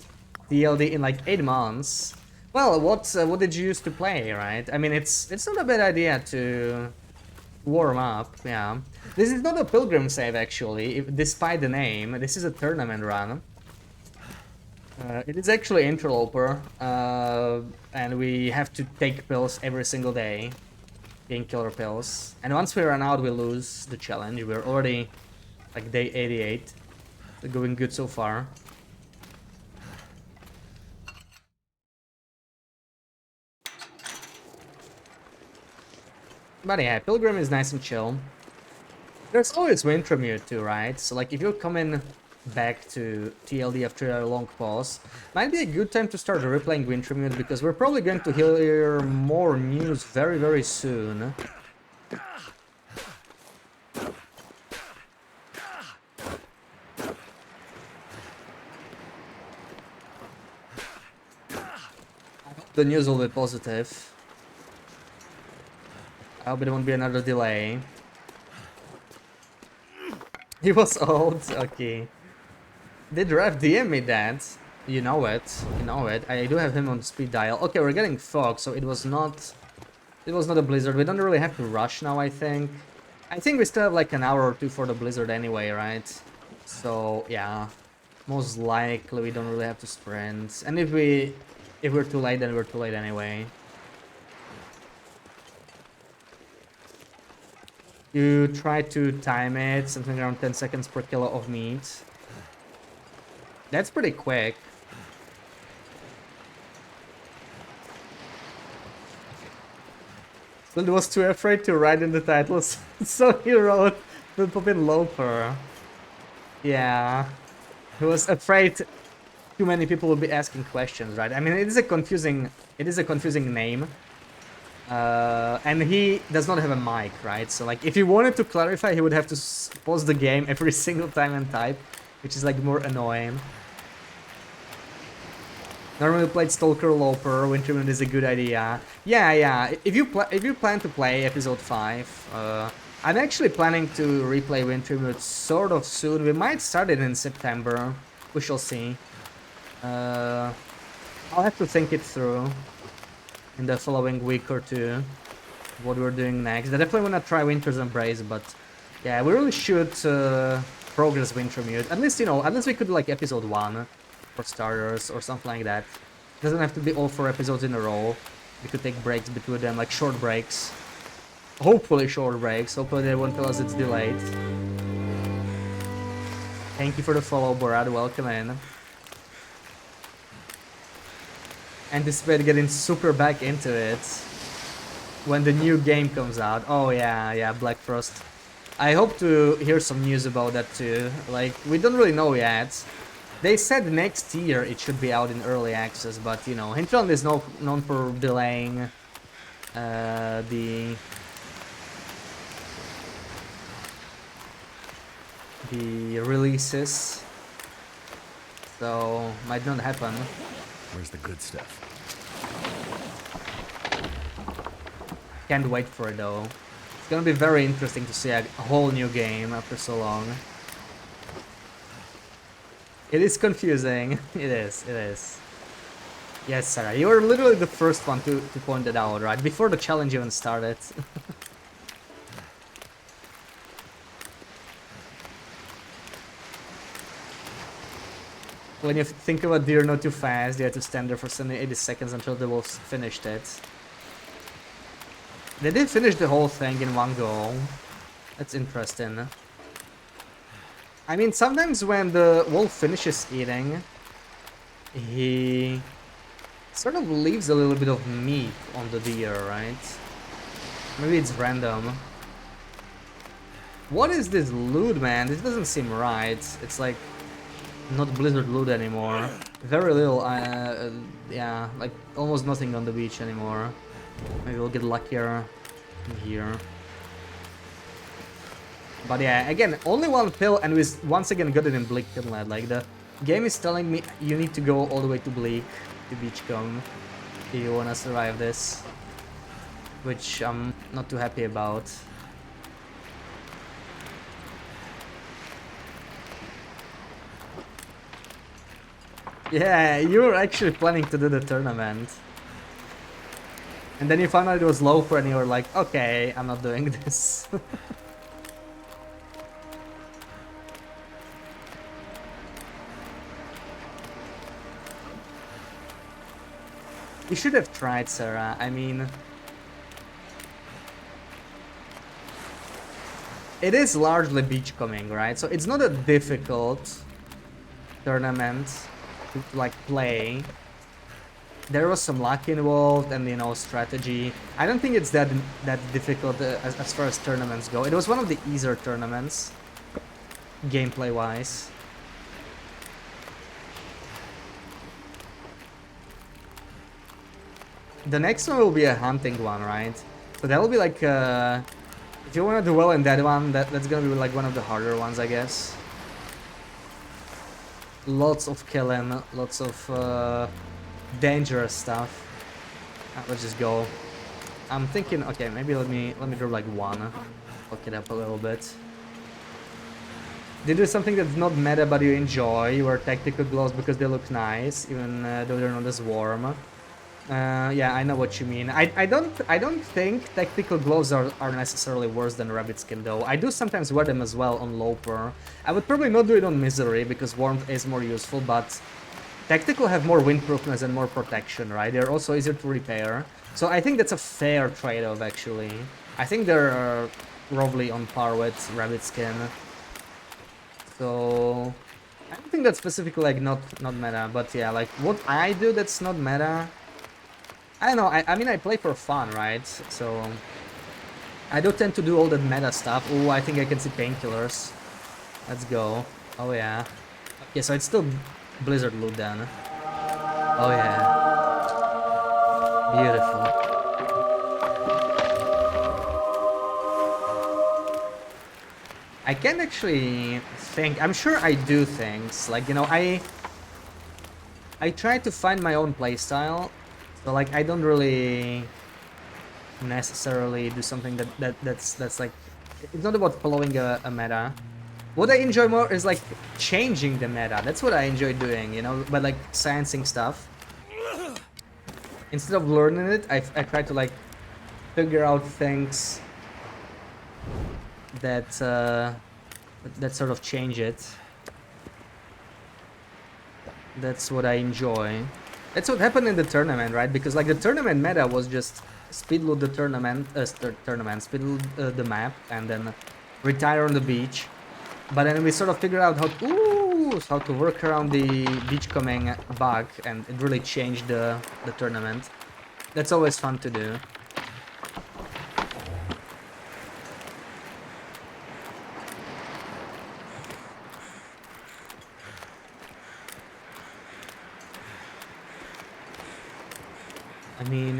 TLD in like 8 months. Well, what did you used to play, right? I mean, it's not a bad idea to warm up. Yeah, this is not a Pilgrim Save actually. Despite the name, this is a tournament run. It is actually Interloper, and we have to take pills every single day, painkiller pills. And once we run out, we lose the challenge. We're already like day 88. They're going good so far. But yeah, Pilgrim is nice and chill. There's always Wintermute too, right? So like if you're coming back to TLD after a long pause, might be a good time to start replaying Wintermute because we're probably going to hear more news very, very soon. The news will be positive. I hope there won't be another delay. He was old, okay. Did Ref DM me that? You know it, you know it. I do have him on speed dial. Okay, we're getting fog, so it was not a blizzard. We don't really have to rush now, I think. I think we still have like an hour or two for the blizzard anyway, right? So yeah, most likely we don't really have to sprint. And if we're too late, then we're too late anyway. You try to time it, something around 10 seconds per kilo of meat. That's pretty quick. Slid was too afraid to write in the titles, so he wrote the Puppin Loper. Yeah. He was afraid too many people would be asking questions, right? I mean, it is a confusing name. And he does not have a mic, right? So like if he wanted to clarify, he would have to pause the game every single time and type, which is like more annoying. Normally played Stalker Loper, Wintermute is a good idea. Yeah. If you plan to play episode 5, I'm actually planning to replay Wintermute sort of soon. We might start it in September. We shall see. I'll have to think it through in the following week or two. what we're doing next. I definitely want to try Winter's Embrace, but yeah, we really should progress Wintermute. At least, you know, at least we could do like episode 1 for starters or something like that. Doesn't have to be all 4 episodes in a row. We could take breaks between them, like short breaks. Hopefully short breaks. Hopefully they won't tell us it's delayed. Thank you for the follow, Borat. Welcome in. Anticipate getting super back into it when the new game comes out. Oh yeah, Black Frost. I hope to hear some news about that too. Like, we don't really know yet. They said next year it should be out in early access, but you know, Hinterland is known for delaying the releases, so might not happen. Where's the good stuff? Can't wait for it though. It's gonna be very interesting to see a whole new game after so long. It is confusing. It is. Yes, Sarah, you were literally the first one to point it out, right? Before the challenge even started. When you think about Deer Not Too Fast, you have to stand there for 80 seconds until the wolves finished it. They did finish the whole thing in one go. That's interesting. I mean, sometimes when the wolf finishes eating, he sort of leaves a little bit of meat on the deer, right? Maybe it's random. What is this loot, man? This doesn't seem right. It's like not Blizzard loot anymore. Very little, yeah, like almost nothing on the beach anymore. Maybe we'll get luckier in here. But yeah, again, only one pill, and we once again got it in Bleak Inlet. Like, the game is telling me you need to go all the way to Bleak, to Beachcombe, if you wanna survive this. Which I'm not too happy about. Yeah, you were actually planning to do the tournament. And then you found out it was loafer and you were like, okay, I'm not doing this. You should have tried, Sarah. I mean, it is largely beachcombing, right? So it's not a difficult tournament to like play. There was some luck involved and, you know, strategy. I don't think it's that difficult as far as tournaments go. It was one of the easier tournaments, gameplay wise. The next one will be a hunting one, right? So that will be like, if you want to do well in that one, that's gonna be like one of the harder ones, I guess. Lots of killing, lots of dangerous stuff. Let's just go. I'm thinking, okay, maybe let me draw like one. Fuck it up a little bit. They do something that's not meta but you enjoy. You wear tactical gloves because they look nice, even though they're not as warm. Yeah, I know what you mean. I don't think tactical gloves are necessarily worse than rabbit skin though. I do sometimes wear them as well on Loper. I would probably not do it on Misery because warmth is more useful, but tactical have more windproofness and more protection, right? They're also easier to repair. So I think that's a fair trade-off actually. I think they're roughly on par with rabbit skin. So I don't think that's specifically like not meta, but yeah, like what I do that's not meta, I don't know, I mean I play for fun, right? So I do tend to do all that meta stuff. Oh, I think I can see painkillers. Let's go. Oh yeah. Okay, so it's still Blizzard loot then. Oh yeah. Beautiful. I can actually think, I'm sure I do things, like, you know, I try to find my own playstyle. So like I don't really necessarily do something that's like, it's not about following a meta. What I enjoy more is like changing the meta. That's what I enjoy doing, you know, but like sciencing stuff. Instead of learning it, I try to like figure out things that that sort of change it. That's what I enjoy. That's what happened in the tournament, right? Because like the tournament meta was just speed loot the tournament, speed loot the map, and then retire on the beach. But then we sort of figured out how to work around the beachcombing bug, and it really changed the tournament. That's always fun to do. I mean,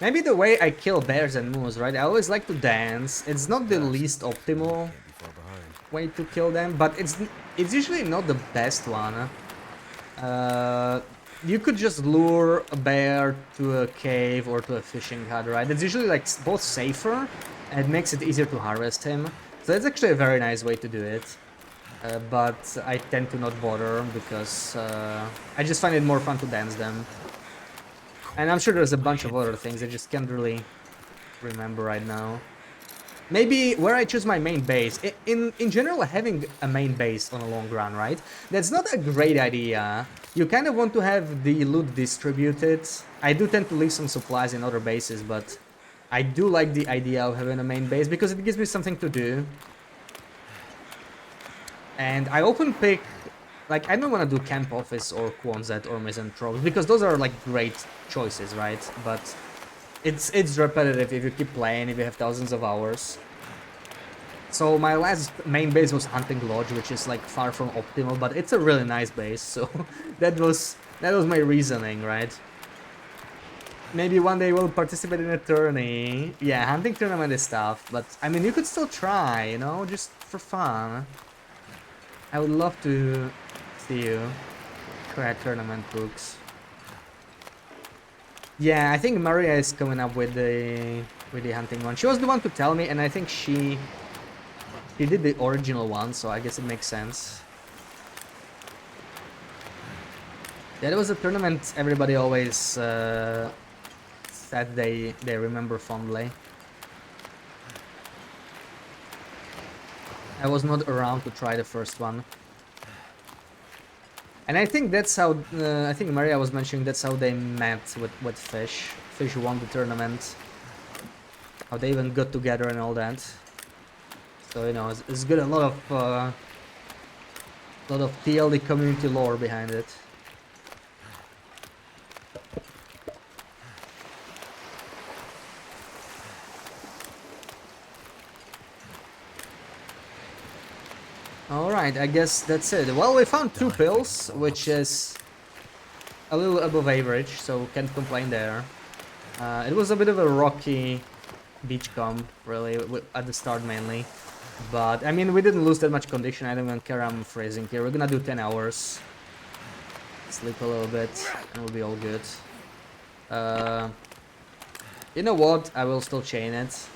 maybe the way I kill bears and moose, right? I always like to dance. It's not the least optimal Can't be far behind. way to kill them, but it's usually not the best one. You could just lure a bear to a cave or to a fishing hut, right? It's usually like both safer and it makes it easier to harvest him. So that's actually a very nice way to do it. But I tend to not bother because I just find it more fun to dance them. And I'm sure there's a bunch of other things I just can't really remember right now. Maybe where I choose my main base. In general, having a main base on a long run, right? That's not a great idea. You kind of want to have the loot distributed. I do tend to leave some supplies in other bases, but I do like the idea of having a main base because it gives me something to do. And I often pick, like, I don't want to do Camp Office or Quonset or Misanthropes because those are like great choices, right? But it's repetitive if you keep playing, if you have thousands of hours. So my last main base was Hunting Lodge, which is like far from optimal, but it's a really nice base. So that was my reasoning, right? Maybe one day we'll participate in a tourney. Yeah, hunting tournament is tough, but I mean you could still try, you know, just for fun. I would love to see you crack tournament books. Yeah, I think Maria is coming up with the hunting one. She was the one to tell me, and I think she did the original one, so I guess it makes sense. Yeah, that was a tournament everybody always said they remember fondly. I was not around to try the first one. And I think that's how, I think Maria was mentioning that's how they met with Fish. Fish won the tournament. How they even got together and all that. So, you know, it's got a lot of TLD community lore behind it. Alright, I guess that's it. Well, we found 2 pills, which is a little above average, so can't complain there. It was a bit of a rocky beachcomb, really, at the start mainly. But, I mean, we didn't lose that much condition. I don't even care, I'm freezing here. We're gonna do 10 hours. Sleep a little bit, and we'll be all good. You know what? I will still chain it.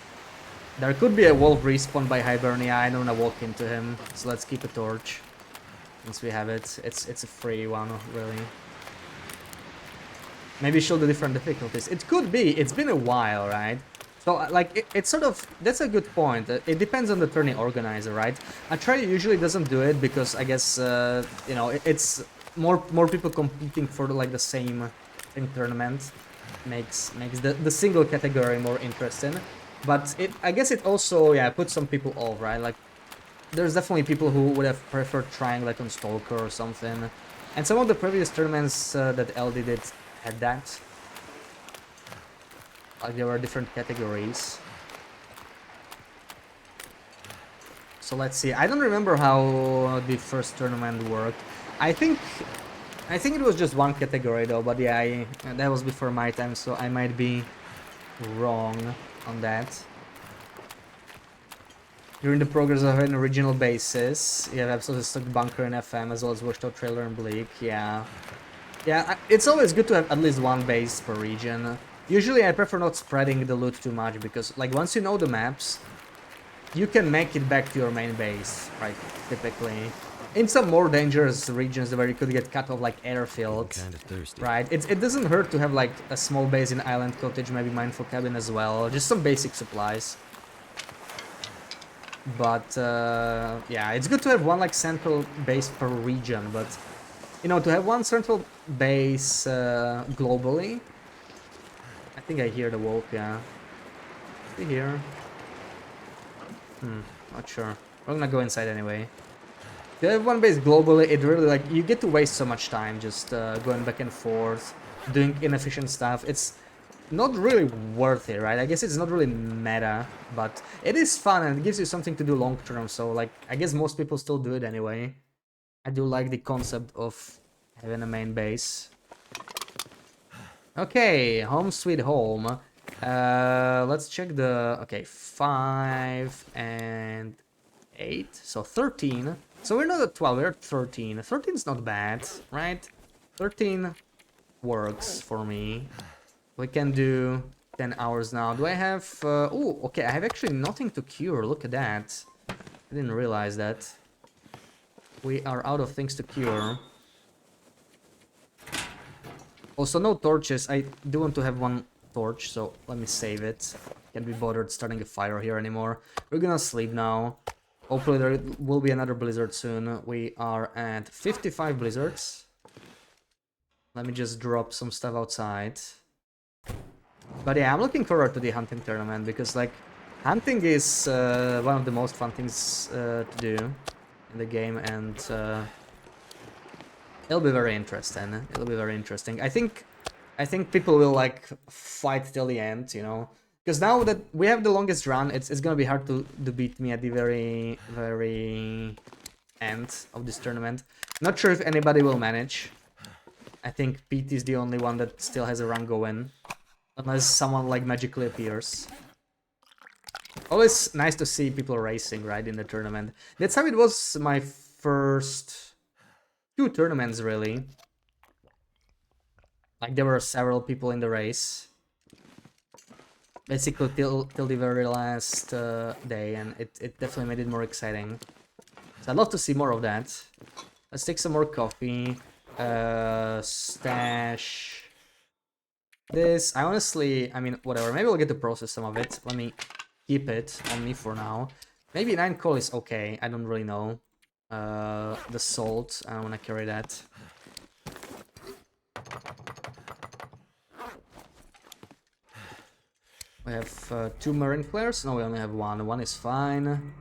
There could be a wolf respawn by Hibernia. I don't wanna walk into him, so let's keep a torch. Since we have it, it's a free one, really. Maybe show the different difficulties. It could be. It's been a while, right? So, like, it's sort of... That's a good point. It depends on the tourney organizer, right? Atreyu usually doesn't do it because, I guess, you know, it's more people competing for, like, the same tournament. Makes the single category more interesting. But I guess it also, yeah, puts some people off, right? Like, there's definitely people who would have preferred trying, like, on Stalker or something. And some of the previous tournaments that LD did had that. Like, there were different categories. So let's see. I don't remember how the first tournament worked. I think it was just one category though, but yeah, that was before my time, so I might be wrong on that. During the progress of an original basis, you have absolutely stuck bunker in FM as well as watchtower trailer and bleak. Yeah, it's always good to have at least one base per region. Usually I prefer not spreading the loot too much because, like, once you know the maps, you can make it back to your main base, right? Typically. in some more dangerous regions where you could get cut off, like airfield, Kind of thirsty. right? It doesn't hurt to have like a small base in island cottage, maybe mindful cabin as well, just some basic supplies. But yeah, it's good to have one like central base per region, but you know, to have one central base globally. I think I hear the wolf, yeah. Is he here? Not sure. We're gonna go inside anyway. To have one base globally, it really like you get to waste so much time just going back and forth, doing inefficient stuff. It's not really worth it, right? I guess it's not really meta, but it is fun and it gives you something to do long term. So like, I guess most people still do it anyway. I do like the concept of having a main base. Okay, home sweet home. Let's check the... Okay, 5 and 8, so 13. So we're not at 12, we're at 13. 13 is not bad, right? 13 works for me. We can do 10 hours now. Do I have... oh, okay, I have actually nothing to cure, look at that. I didn't realize that. We are out of things to cure. Also, no torches. I do want to have one torch, so let me save it. Can't be bothered starting a fire here anymore. We're gonna sleep now. Hopefully there will be another blizzard soon. We are at 55 blizzards. Let me just drop some stuff outside. But yeah, I'm looking forward to the hunting tournament because like hunting is one of the most fun things to do in the game, and it'll be very interesting. It'll be very interesting. I think people will like fight till the end, you know, because now that we have the longest run, it's gonna be hard to beat me at the very end of this tournament. Not sure if anybody will manage. I think Pete is the only one that still has a run going, unless someone like magically appears. Always nice to see people racing, right, in the tournament. That's how it was my first 2 tournaments, really. Like, there were several people in the race. Basically, till the very last day, and it definitely made it more exciting. So I'd love to see more of that. Let's take some more coffee. Stash this. I honestly, I mean, whatever. Maybe we'll get to process some of it. Let me keep it on me for now. Maybe 9 coal is okay. I don't really know. The salt, I don't want to carry that. We have 2 marine flares. No, we only have 1. 1 is fine.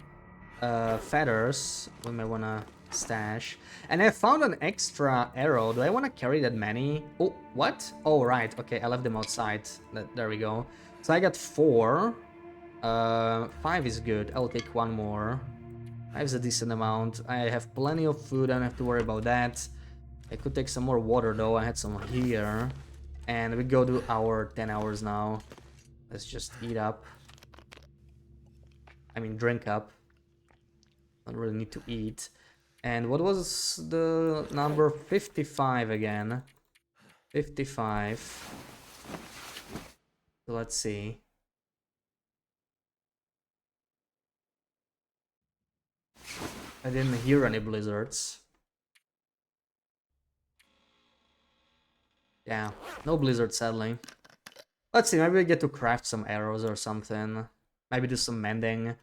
Feathers, we may want to stash. And I found an extra arrow. Do I want to carry that many? Oh, what? Oh, right. Okay, I left them outside. There we go. So I got 4. 5 is good. I'll take 1 more. 5 is a decent amount. I have plenty of food. I don't have to worry about that. I could take some more water, though. I had some here. And we go to our 10 hours now. Let's just eat up. I mean, drink up. Don't really need to eat. And what was the number? 55 again. 55. So let's see. I didn't hear any blizzards. Yeah, no blizzard sadly. Let's see, maybe we get to craft some arrows or something. Maybe do some mending.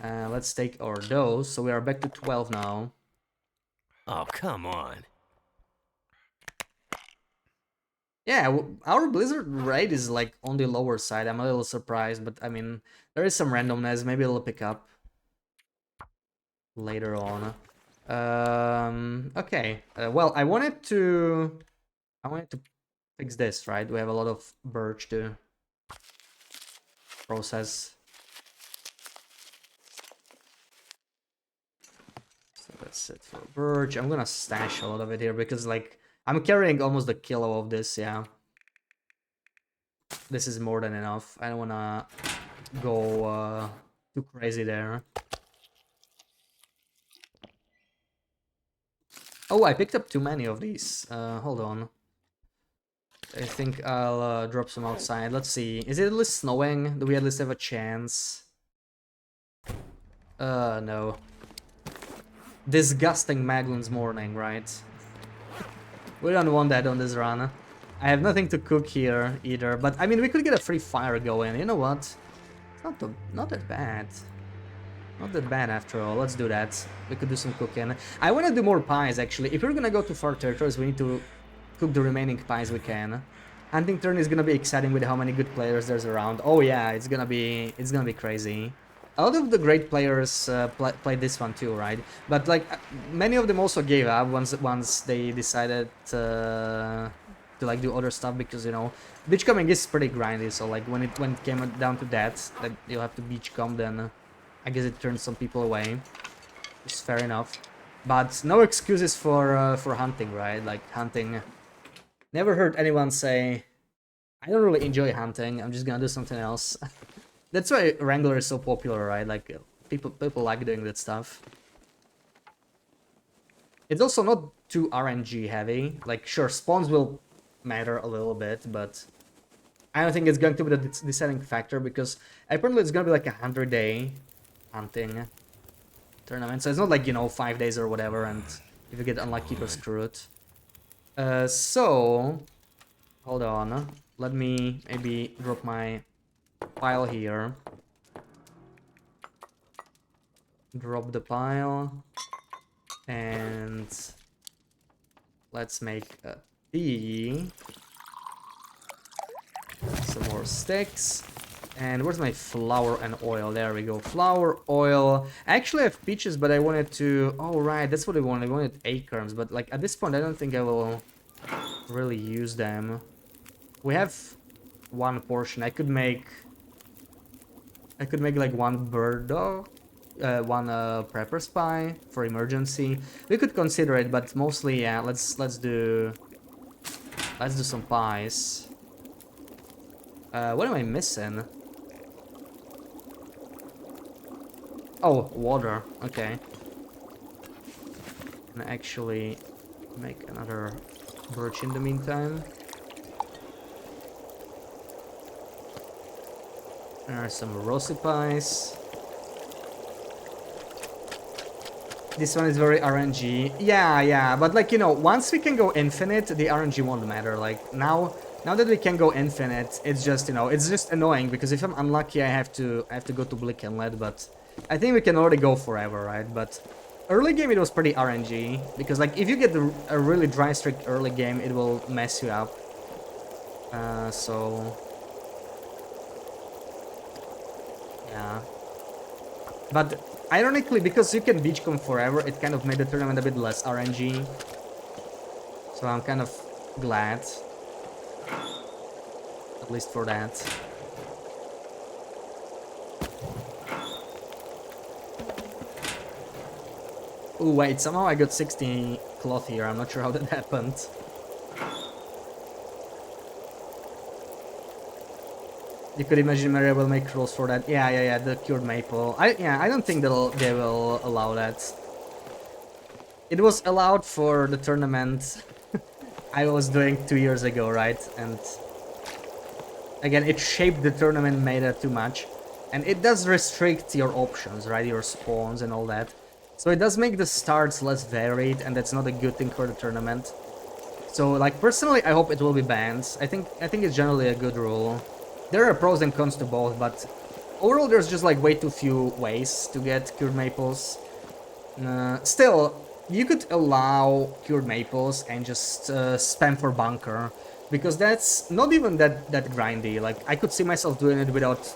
Let's take our dose. So we are back to 12 now. Oh, come on. Yeah, our blizzard rate is like on the lower side. I'm a little surprised, but I mean, there is some randomness. Maybe it'll pick up later on. Okay. Well, I wanted to fix this, right? We have a lot of birch to process. So that's it for birch. I'm gonna stash a lot of it here because, like, I'm carrying almost a kilo of this, yeah. This is more than enough. I don't wanna go too crazy there. Oh, I picked up too many of these. Hold on. I think I'll drop some outside. Let's see. Is it at least snowing? Do we at least have a chance? No. disgusting Maglun's morning, right? We don't want that on this run. I have nothing to cook here either, but I mean, we could get a free fire going. You know what? It's not that bad. Not that bad after all. Let's do that. We could do some cooking. I want to do more pies, actually. If we're gonna go to far territories, we need to cook the remaining pies we can. Hunting turn is gonna be exciting with how many good players there's around. Oh yeah, it's gonna be crazy. A lot of the great players played this one too, right? But like many of them also gave up once they decided to like do other stuff, because you know beachcombing is pretty grindy. So like when it came down to that you have to beachcomb, then I guess it turned some people away. It's fair enough. But no excuses for hunting, right? Like hunting. Never heard anyone say, I don't really enjoy hunting, I'm just gonna do something else. That's why Wrangler is so popular, right? Like people like doing that stuff. It's also not too RNG heavy. Like sure, spawns will matter a little bit, but I don't think it's going to be the deciding factor, because apparently it's gonna be like a 100-day hunting tournament. So it's not like, you know, 5 days or whatever, and if you get unlucky, you're screwed. So hold on. Let me maybe drop my pile here. Drop the pile. And let's make a tea. Some more sticks. And where's my flour and oil? There we go. Flour, oil. I actually have peaches, but I wanted to... Oh, right. That's what I wanted. I wanted acorns. But, like, at this point, I don't think I will really use them. We have one portion. I could make, like, one bird dog. One prepper's pie for emergency. We could consider it, but mostly, yeah, let's do some pies. What am I missing? Oh, water. Okay. And actually make another birch in the meantime. There are some rosy pies. This one is very RNG. Yeah, but like, you know, once we can go infinite, the RNG won't matter. Like, now that we can go infinite, it's just, you know, it's just annoying, because if I'm unlucky, I have to go to Blick Inlet, but I think we can already go forever, right? But early game, it was pretty RNG, because, like, if you get a really dry streak early game, it will mess you up. So... yeah. But... ironically, because you can beachcomb forever, it kind of made the tournament a bit less RNG. So I'm kind of glad. At least for that. Oh wait, somehow I got 60 cloth here. I'm not sure how that happened. You could imagine Maria will make rules for that. Yeah, the cured maple. I don't think they will allow that. It was allowed for the tournament I was doing 2 years ago, right? And again, it shaped the tournament meta too much, and it does restrict your options, right? Your spawns and all that. So it does make the starts less varied, and that's not a good thing for the tournament. So, like, personally, I hope it will be banned. I think it's generally a good rule. There are pros and cons to both, but overall there's just like way too few ways to get cured maples. Still, you could allow cured maples and just spam for bunker, because that's not even that grindy. Like, I could see myself doing it without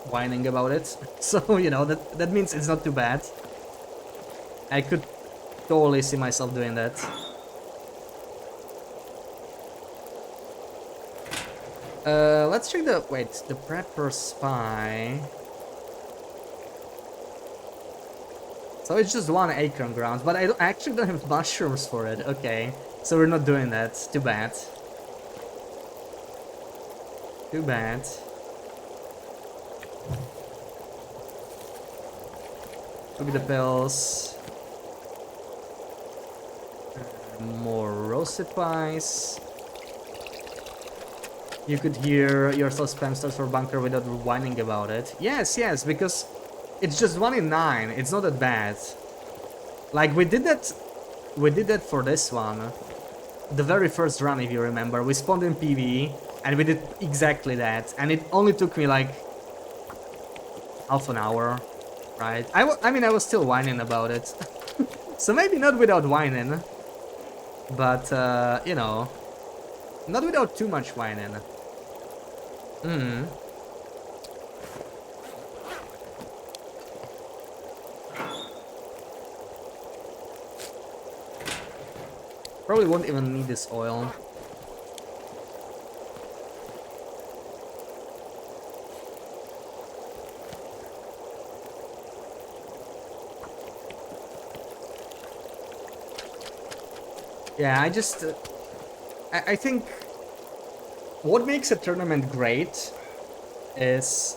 whining about it. So, you know, that means it's not too bad. I could totally see myself doing that. Let's check the... wait, the prepper spy. So it's just one acorn grounds, but I actually don't have mushrooms for it. Okay, so we're not doing that. Too bad. Too bad. Look at the pills. More roasted pies. You could hear yourself spam stars for bunker without whining about it. Yes, because it's just 1 in 9. It's not that bad. Like we did that for this one. The very first run, if you remember, we spawned in PvE and we did exactly that, and it only took me like half an hour, right? I mean, I was still whining about it. So maybe not without whining, but you know, not without too much whining. Hmm. Probably won't even need this oil. Yeah, I think what makes a tournament great is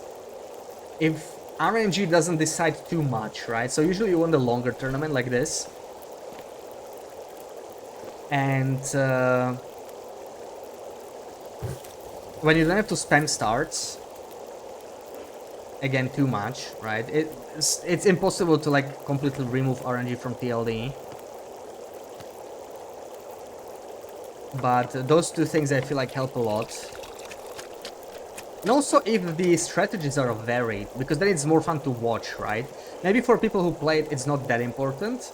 if RNG doesn't decide too much, right? So usually you want a longer tournament like this. And when you don't have to spam starts, again, too much, right? It's impossible to like completely remove RNG from TLD. But those two things I feel like help a lot. And also if the strategies are varied, because then it's more fun to watch, right? Maybe for people who play it, it's not that important.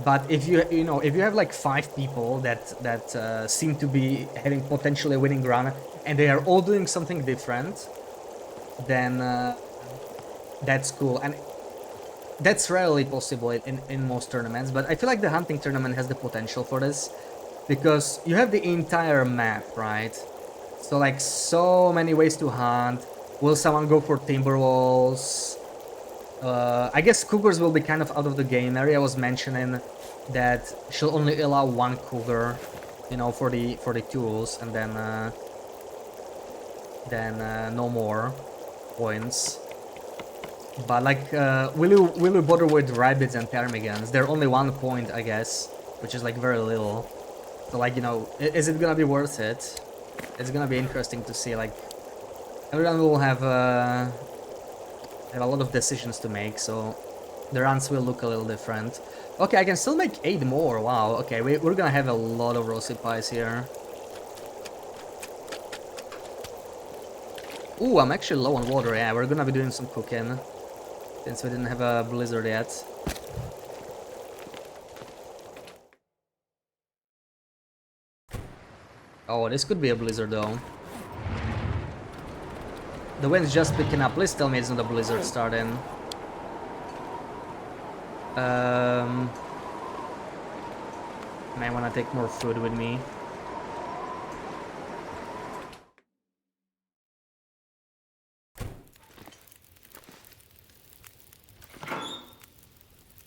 But if you know, if you have like 5 people that seem to be having potentially a winning run, and they are all doing something different, then that's cool. And that's rarely possible in most tournaments, but I feel like the hunting tournament has the potential for this, because you have the entire map, right? So like so many ways to hunt. Will someone go for timber walls? I guess cougars will be kind of out of the game. Area was mentioning that she'll only allow 1 cougar, you know, for the tools, and then no more points. But like, will you bother with rabbits and ptarmigans? They're only 1 point, I guess, which is like very little. So like, you know, is it gonna be worth it? It's gonna be interesting to see. Like, everyone will have a lot of decisions to make, so the runs will look a little different. Okay, I can still make 8 more. Wow. Okay, we're gonna have a lot of rosy pies here. Ooh, I'm actually low on water. Yeah, we're gonna be doing some cooking, since we didn't have a blizzard yet. Oh, this could be a blizzard though. The wind's just picking up. Please tell me it's not a blizzard starting. May wanna take more food with me.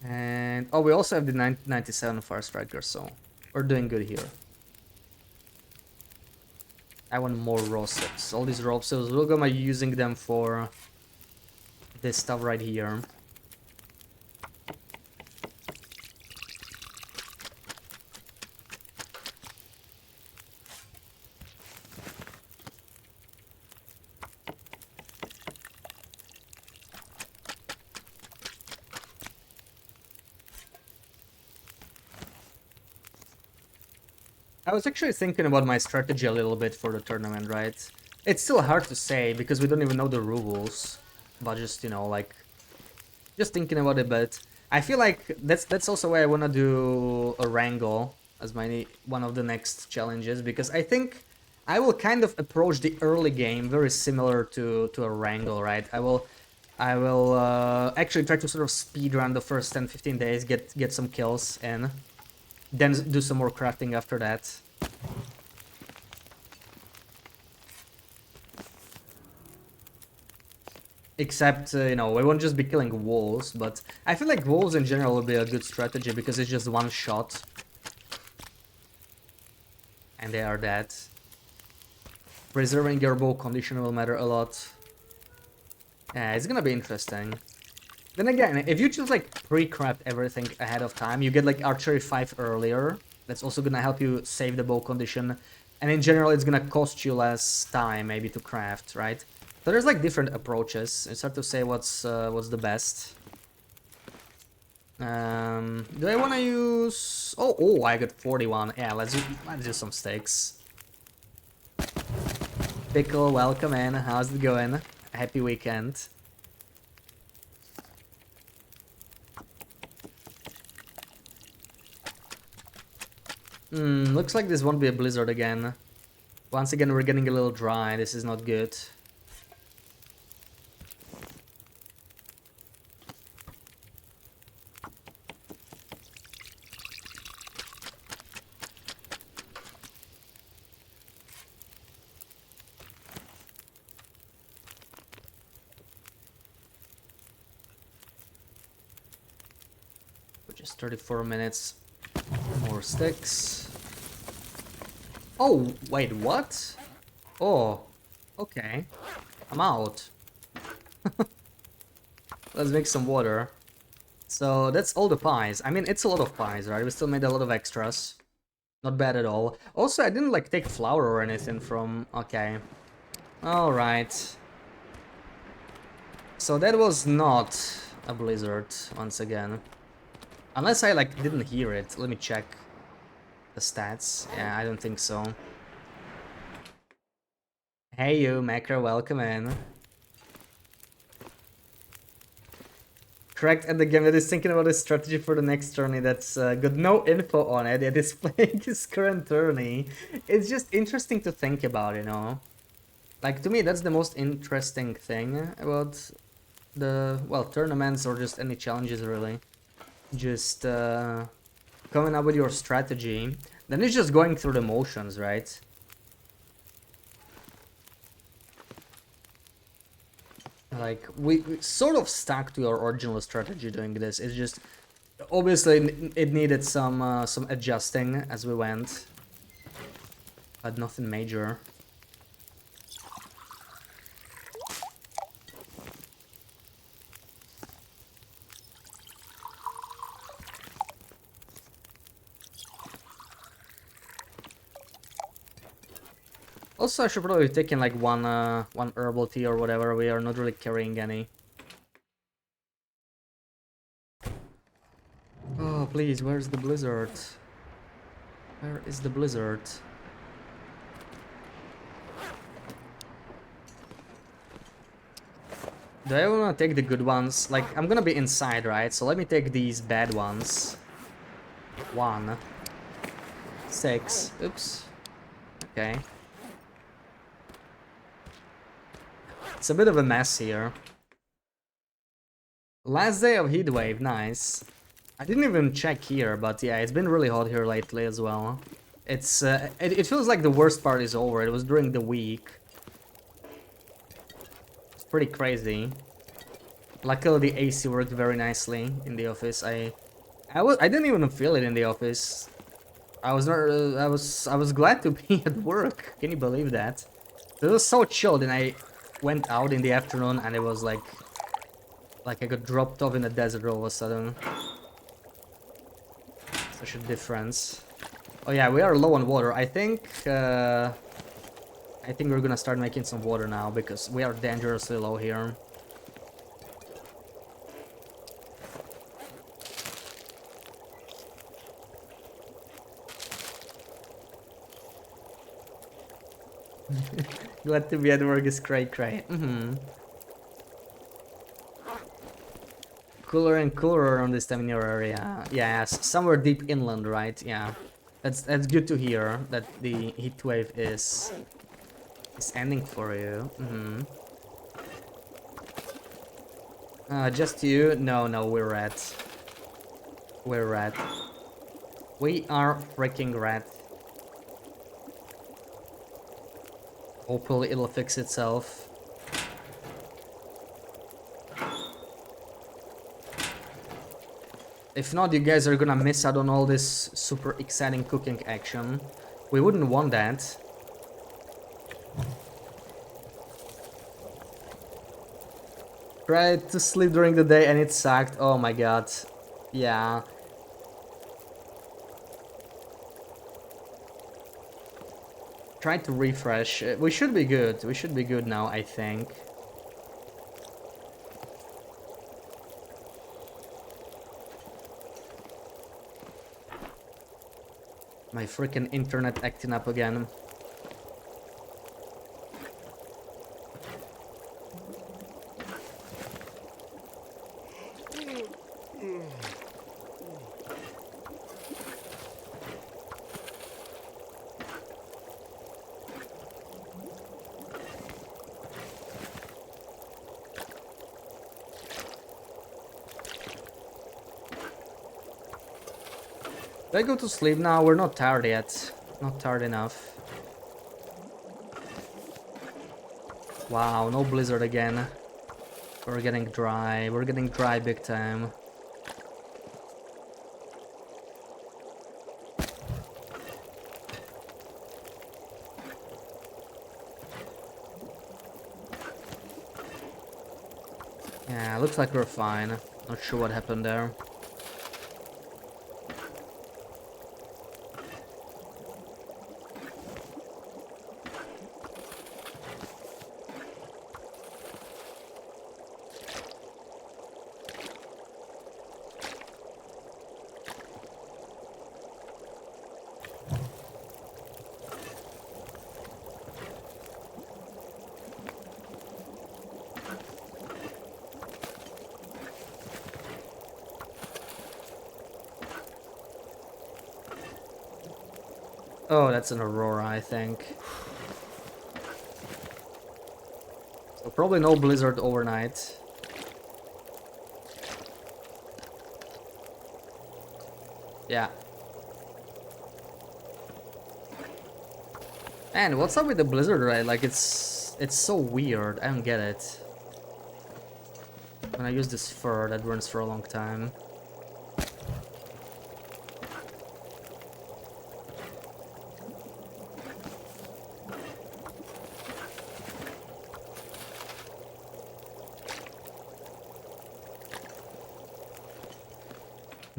And oh, we also have the 97 Fire Striker, so we're doing good here. I want more raw sips. All these raw sips, we're gonna be using them for this stuff right here. I was actually thinking about my strategy a little bit for the tournament, right? It's still hard to say because we don't even know the rules, but just, you know, like, just thinking about it. But I feel like that's also why I wanna do a wrangle as one of the next challenges, because I think I will kind of approach the early game very similar to a wrangle, right? I will actually try to sort of speed run the first 10-15 days, get some kills in. Then do some more crafting after that. Except, you know, we won't just be killing wolves, but I feel like wolves in general will be a good strategy because it's just 1 shot. And they are dead. Preserving your bow condition will matter a lot. Yeah, it's gonna be interesting. Then again, if you just like pre-craft everything ahead of time, you get like archery 5 earlier. That's also gonna help you save the bow condition. And in general, it's gonna cost you less time maybe to craft, right? So there's like different approaches. It's hard to say what's the best. Do I want to use... Oh, I got 41. Yeah, let's do some steaks. Pickle, welcome in. How's it going? Happy weekend. Looks like this won't be a blizzard again. Once again, we're getting a little dry. This is not good. Just 34 minutes. More sticks. Oh, wait, what? Oh, okay. I'm out. Let's make some water. So that's all the pies. I mean, it's a lot of pies, right? We still made a lot of extras. Not bad at all. Also, I didn't like take flour or anything from... Okay. Alright. So that was not a blizzard, once again. Unless I like didn't hear it. Let me check the stats. Yeah, I don't think so. Hey you, Macro, welcome in. Correct, and the game that is thinking about a strategy for the next tourney that's got no info on it. It is playing his current tourney. It's just interesting to think about, you know. Like, to me, that's the most interesting thing about the, well, tournaments or just any challenges, really. Just coming up with your strategy. Then it's just going through the motions, right? Like, we sort of stuck to our original strategy doing this. It's just, obviously, it needed some adjusting as we went. But nothing major. Also, I should probably take in like one herbal tea or whatever. We are not really carrying any. Oh, please, where's the blizzard? Where is the blizzard? Do I want to take the good ones? Like, I'm gonna be inside, right? So let me take these bad ones. 1. 6. Oops. Okay. It's a bit of a mess here. Last day of heatwave, nice. I didn't even check here, but yeah, it's been really hot here lately as well. It's it feels like the worst part is over. It was during the week. It's pretty crazy. Luckily, the AC worked very nicely in the office. I didn't even feel it in the office. I was not. I was glad to be at work. Can you believe that? It was so chilled, and I went out in the afternoon, and it was like I got dropped off in the desert all of a sudden. Such a difference. Oh yeah, we are low on water. I think we're gonna start making some water now because we are dangerously low here. Glad to be at work is cray. Cooler and cooler around this time in your area. Yeah, somewhere deep inland, right? Yeah. That's good to hear that the heat wave is ending for you. Just you? No, we're red. We're red. We are freaking red. Hopefully it'll fix itself. If not, you guys are gonna miss out on all this super exciting cooking action. We wouldn't want that. Tried to sleep during the day and it sucked. Oh my god. Yeah. Try to refresh. We should be good. We should be good now, I think. My freaking internet acting up again. Do I go to sleep now? We're not tired yet. Not tired enough. Wow, no blizzard again. We're getting dry. We're getting dry big time. Yeah, looks like we're fine. Not sure what happened there. Oh, that's an aurora, I think. So probably no blizzard overnight. Yeah. Man, what's up with the blizzard, right? Like, it's so weird. I don't get it. When I use this fur that runs for a long time.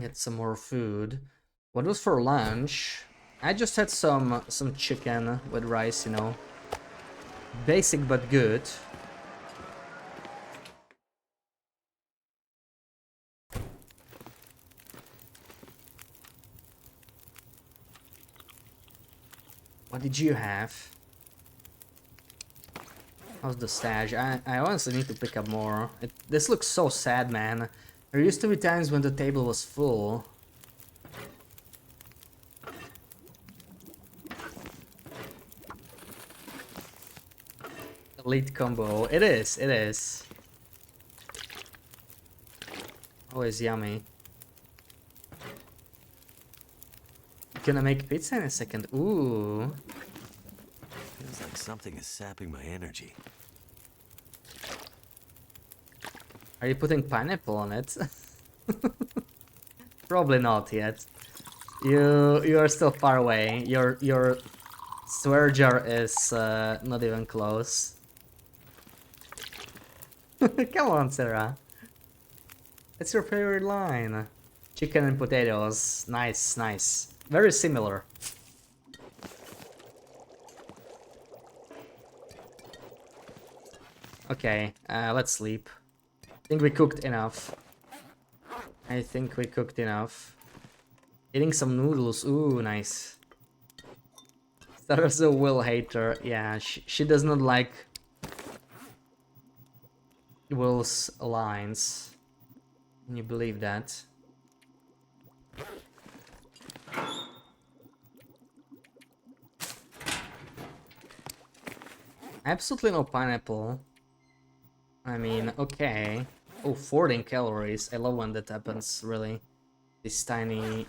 Get some more food. What was for lunch? I just had some chicken with rice, you know. Basic but good. What did you have? How's the stash? I honestly need to pick up more. This looks so sad, man. There used to be times when the table was full. Elite combo. It is, it is. Always yummy. Gonna make pizza in a second. Ooh. Feels like something is sapping my energy. Are you putting pineapple on it? Probably not yet. You are still far away. Your swear jar is not even close. Come on, Sarah. It's your favorite line. Chicken and potatoes. Nice, nice. Very similar. Okay, let's sleep. I think we cooked enough. I think we cooked enough. Eating some noodles. Ooh, nice. Sarah's a Will hater. Yeah, she does not like Will's lines. Can you believe that? Absolutely no pineapple. I mean, okay. Oh, 14 calories. I love when that happens, really. This tiny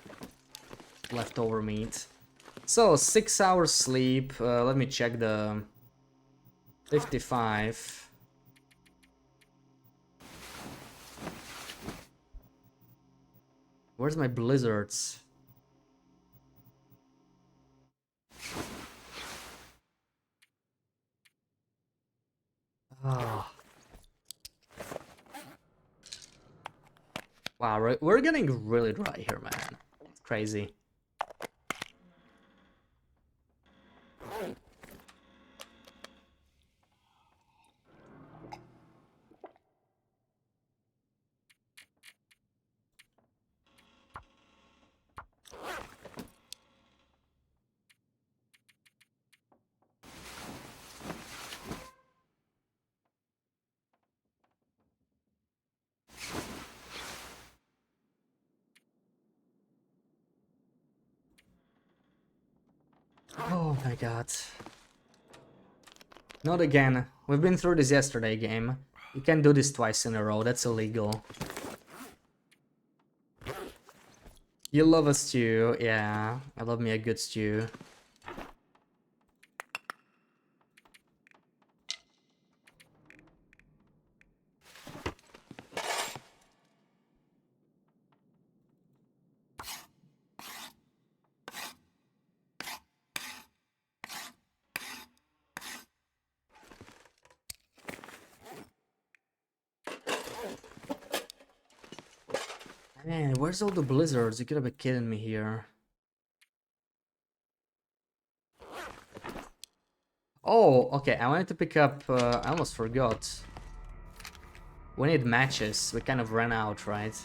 leftover meat. So, 6 hours sleep. Let me check the 55. Where's my blizzards? Oh. Wow, we're getting really dry here, man. It's crazy. my god. Not again. We've been through this yesterday, game. You can't do this twice in a row, that's illegal. You love a stew, yeah. I love me a good stew. Man, where's all the blizzards? You gotta be kidding me here. Oh, okay, I wanted to pick up, I almost forgot. We need matches, we kind of ran out, right?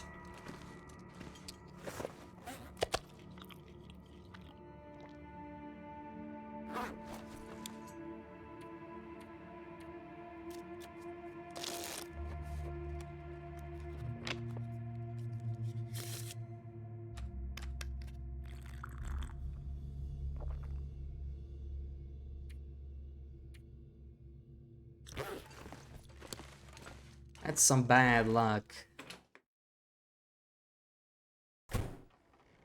That's some bad luck.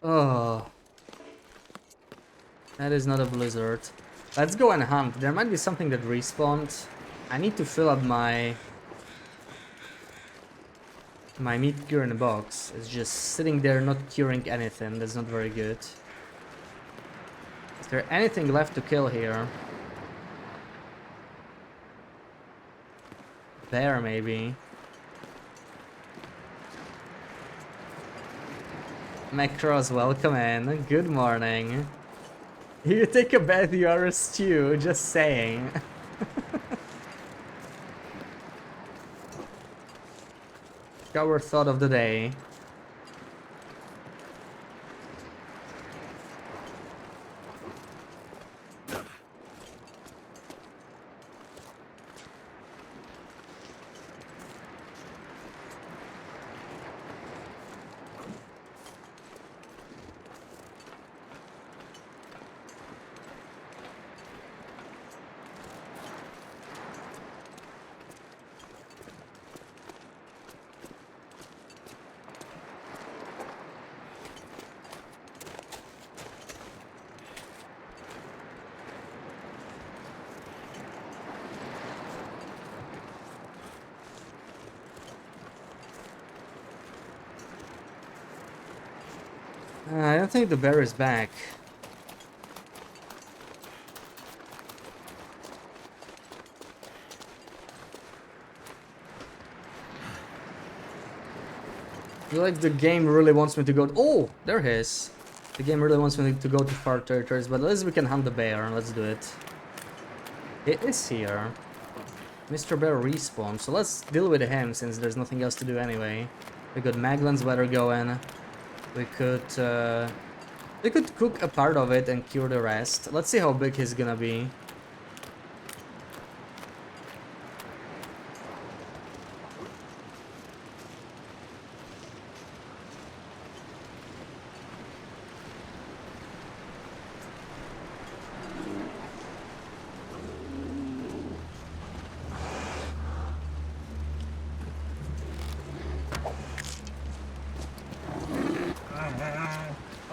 Oh. That is not a blizzard. Let's go and hunt. There might be something that respawned. I need to fill up my meat cure in the box. It's just sitting there not curing anything. That's not very good. Is there anything left to kill here? Bear, maybe. Macross, welcome in. Good morning. You take a bath, you are a stew. Just saying. Our thought of the day. I don't think the bear is back. I feel like the game really wants me to go. Oh, there he is. The game really wants me to go to far territories, but at least we can hunt the bear. Let's do it. It is here. Mr. Bear respawn, so let's deal with him since there's nothing else to do anyway. We got Maglan's weather going. We could cook a part of it and cure the rest. Let's see how big he's gonna be.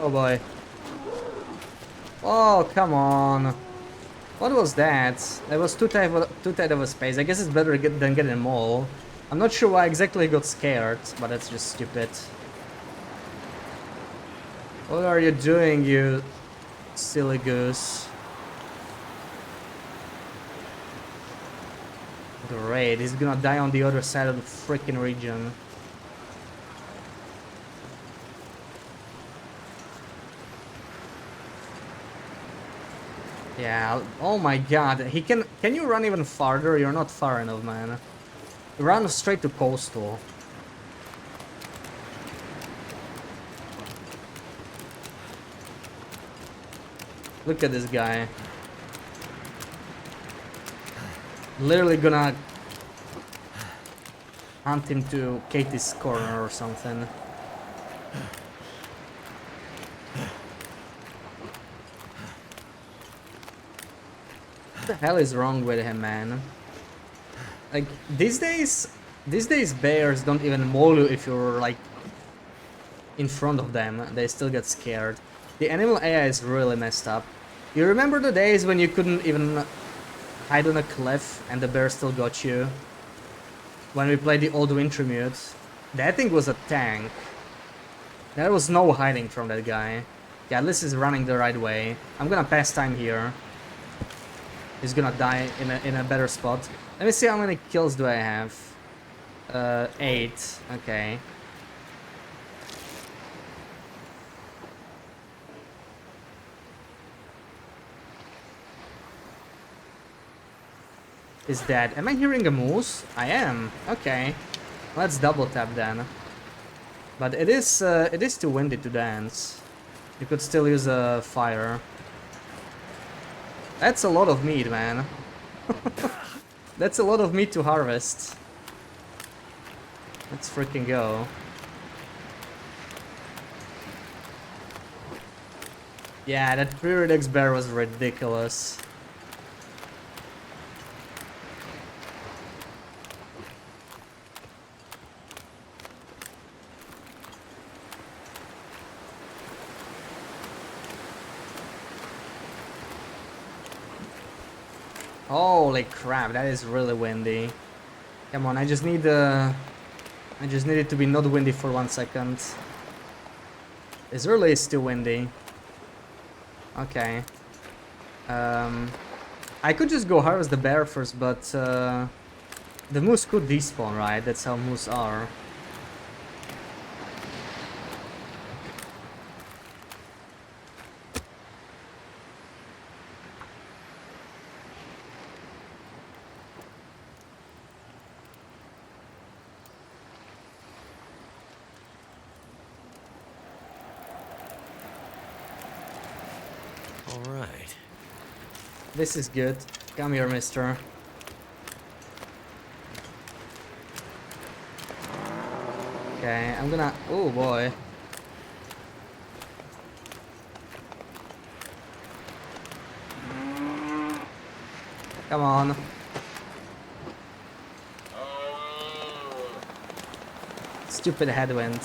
Oh boy. Oh, come on. What was that? That was too tight of a space. I guess it's better than getting a mole. I'm not sure why exactly he got scared, but that's just stupid. What are you doing, you silly goose? Great, he's gonna die on the other side of the freaking region. Yeah, oh my god, he can you run even farther? You're not far enough, man. Run straight to coastal. Look at this guy. Literally gonna hunt him to Katie's corner or something. the hell is wrong with him, man? Like, these days bears don't even maul you if you're, like, in front of them. They still get scared. The animal AI is really messed up. You remember the days when you couldn't even hide on a cliff and the bear still got you? When we played the old Wintermute? That thing was a tank. There was no hiding from that guy. Yeah, at least he's running the right way. I'm gonna pass time here. He's gonna die in a better spot. Let me see how many kills do I have. 8. Okay. Is that... Am I hearing a moose? I am. Okay. Let's double tap then. But it is too windy to dance. You could still use a fire. That's a lot of meat, man. That's a lot of meat to harvest. Let's freaking go. Yeah, that Pyridex bear was ridiculous. Holy crap, that is really windy. Come on, I just need it to be not windy for 1 second. This really is too windy. Okay. I could just go harvest the bear first, but the moose could despawn, right? That's how moose are. All right. This is good. Come here, mister. Okay, I'm gonna... Oh, boy. Come on. Stupid headwind.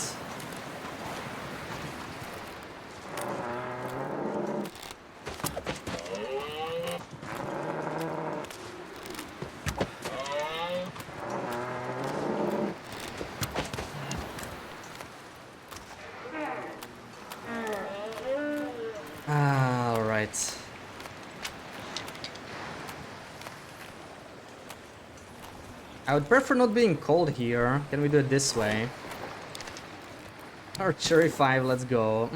Alright. I would prefer not being cold here. Can we do it this way? Archery 5, let's go.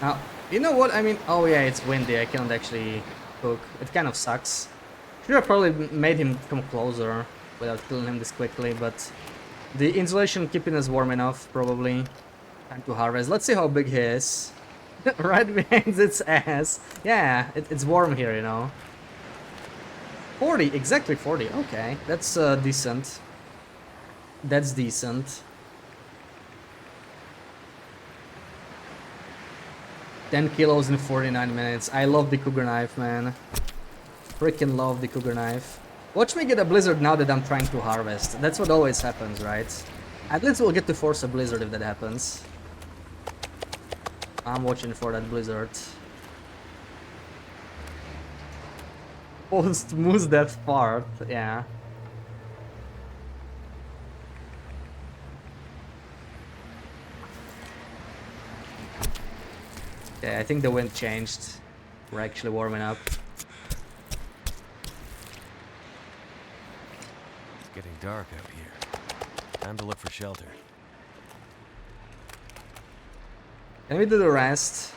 Now, you know what? I mean, oh yeah, it's windy. I cannot actually cook. It kind of sucks. Should have probably made him come closer without killing him this quickly, but the insulation keeping us warm enough, probably. Time to harvest. Let's see how big he is. Right behind its ass. Yeah, it's warm here, you know. 40, exactly 40. Okay, that's decent. That's decent. 10 kilos in 49 minutes. I love the cougar knife, man. Freaking love the cougar knife. Watch me get a blizzard now that I'm trying to harvest. That's what always happens, right? At least we'll get to force a blizzard if that happens. I'm watching for that blizzard. Post moose that fart, yeah. Okay, I think the wind changed. We're actually warming up. It's getting dark out here. Time to look for shelter. Can we do the rest?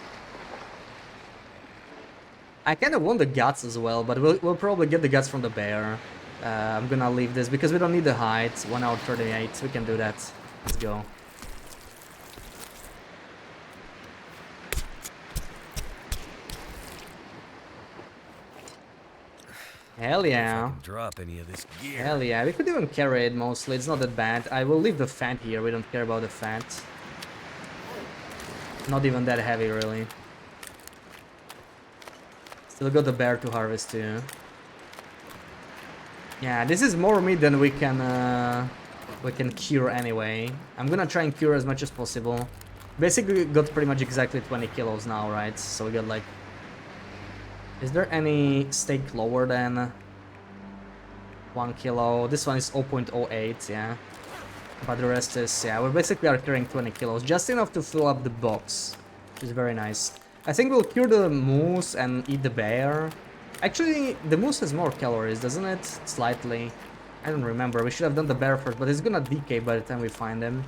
I kind of want the guts as well, but we'll probably get the guts from the bear. I'm gonna leave this because we don't need the hide. 1 hour 38. We can do that. Let's go. Hell yeah. Drop any of this gear. Hell yeah. We could even carry it mostly. It's not that bad. I will leave the fat here. We don't care about the fat. Not even that heavy, really. Still got the bear to harvest too. Yeah, this is more meat than we can cure anyway. I'm gonna try and cure as much as possible. Basically, we got pretty much exactly 20 kilos now, right? So we got like... Is there any steak lower than 1 kilo? This one is 0.08, yeah. But the rest is, yeah, we basically are carrying 20 kilos. Just enough to fill up the box, which is very nice. I think we'll cure the moose and eat the bear. Actually, the moose has more calories, doesn't it? Slightly. I don't remember. We should have done the bear first, but it's gonna decay by the time we find him.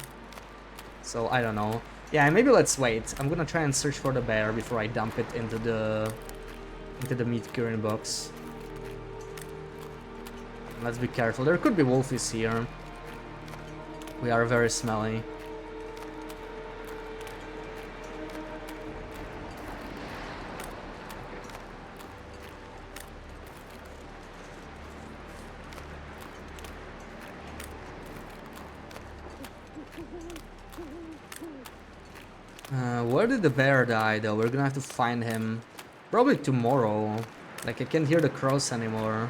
So, I don't know. Yeah, maybe let's wait. I'm gonna try and search for the bear before I dump it into the meat curing box. Let's be careful. There could be wolfies here. We are very smelly. Where did the bear die though? We're gonna have to find him probably tomorrow. Like I can't hear the crows anymore.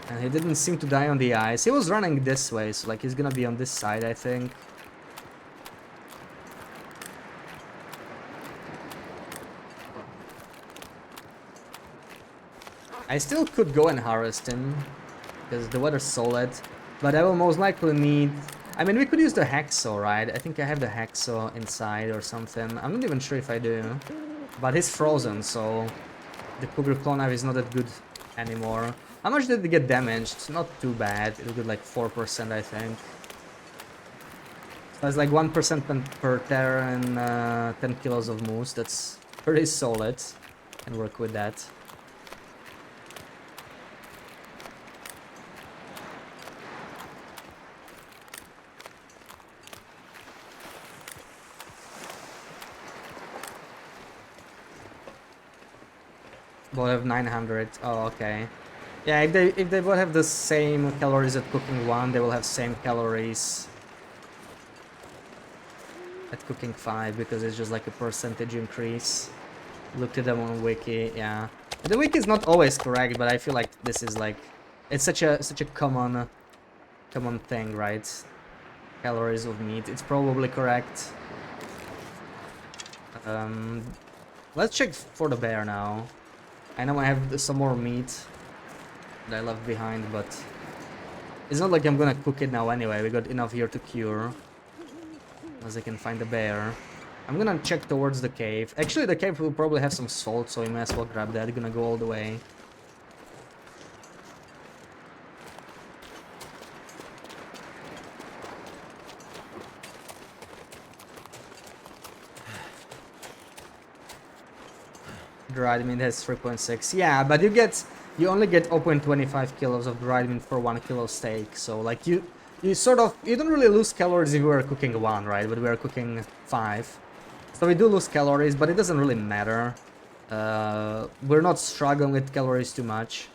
And he didn't seem to die on the ice. He was running this way, so like he's gonna be on this side, I think. I still could go and harvest him, because the weather's solid. But I will most likely need... I mean, we could use the hacksaw, right? I think I have the hacksaw inside or something. I'm not even sure if I do. But he's frozen, so the Cougar claw knife is not that good anymore. How much did it get damaged? Not too bad. It got like 4%, I think. So it's like 1% per tear and 10 kilos of moose. That's pretty solid. Can work with that. Both have 900. Oh, okay. Yeah, if they both have the same calories at cooking 1, they will have same calories at cooking 5, because it's just like a percentage increase. Looked at them on wiki, yeah. The wiki is not always correct, but I feel like this is like... It's such a common thing, right? Calories of meat. It's probably correct. Let's check for the bear now. I know I have some more meat that I left behind, but it's not like I'm gonna cook it now anyway. We got enough here to cure. Unless I can find the bear. I'm gonna check towards the cave. Actually, the cave will probably have some salt, so we may as well grab that. Gonna go all the way. Dried meat has 3.6. Yeah, but you only get 0.25 kilos of dried meat for 1 kilo steak. So like you don't really lose calories if you were cooking 1, right? But we are cooking 5. So we do lose calories, but it doesn't really matter. We're not struggling with calories too much.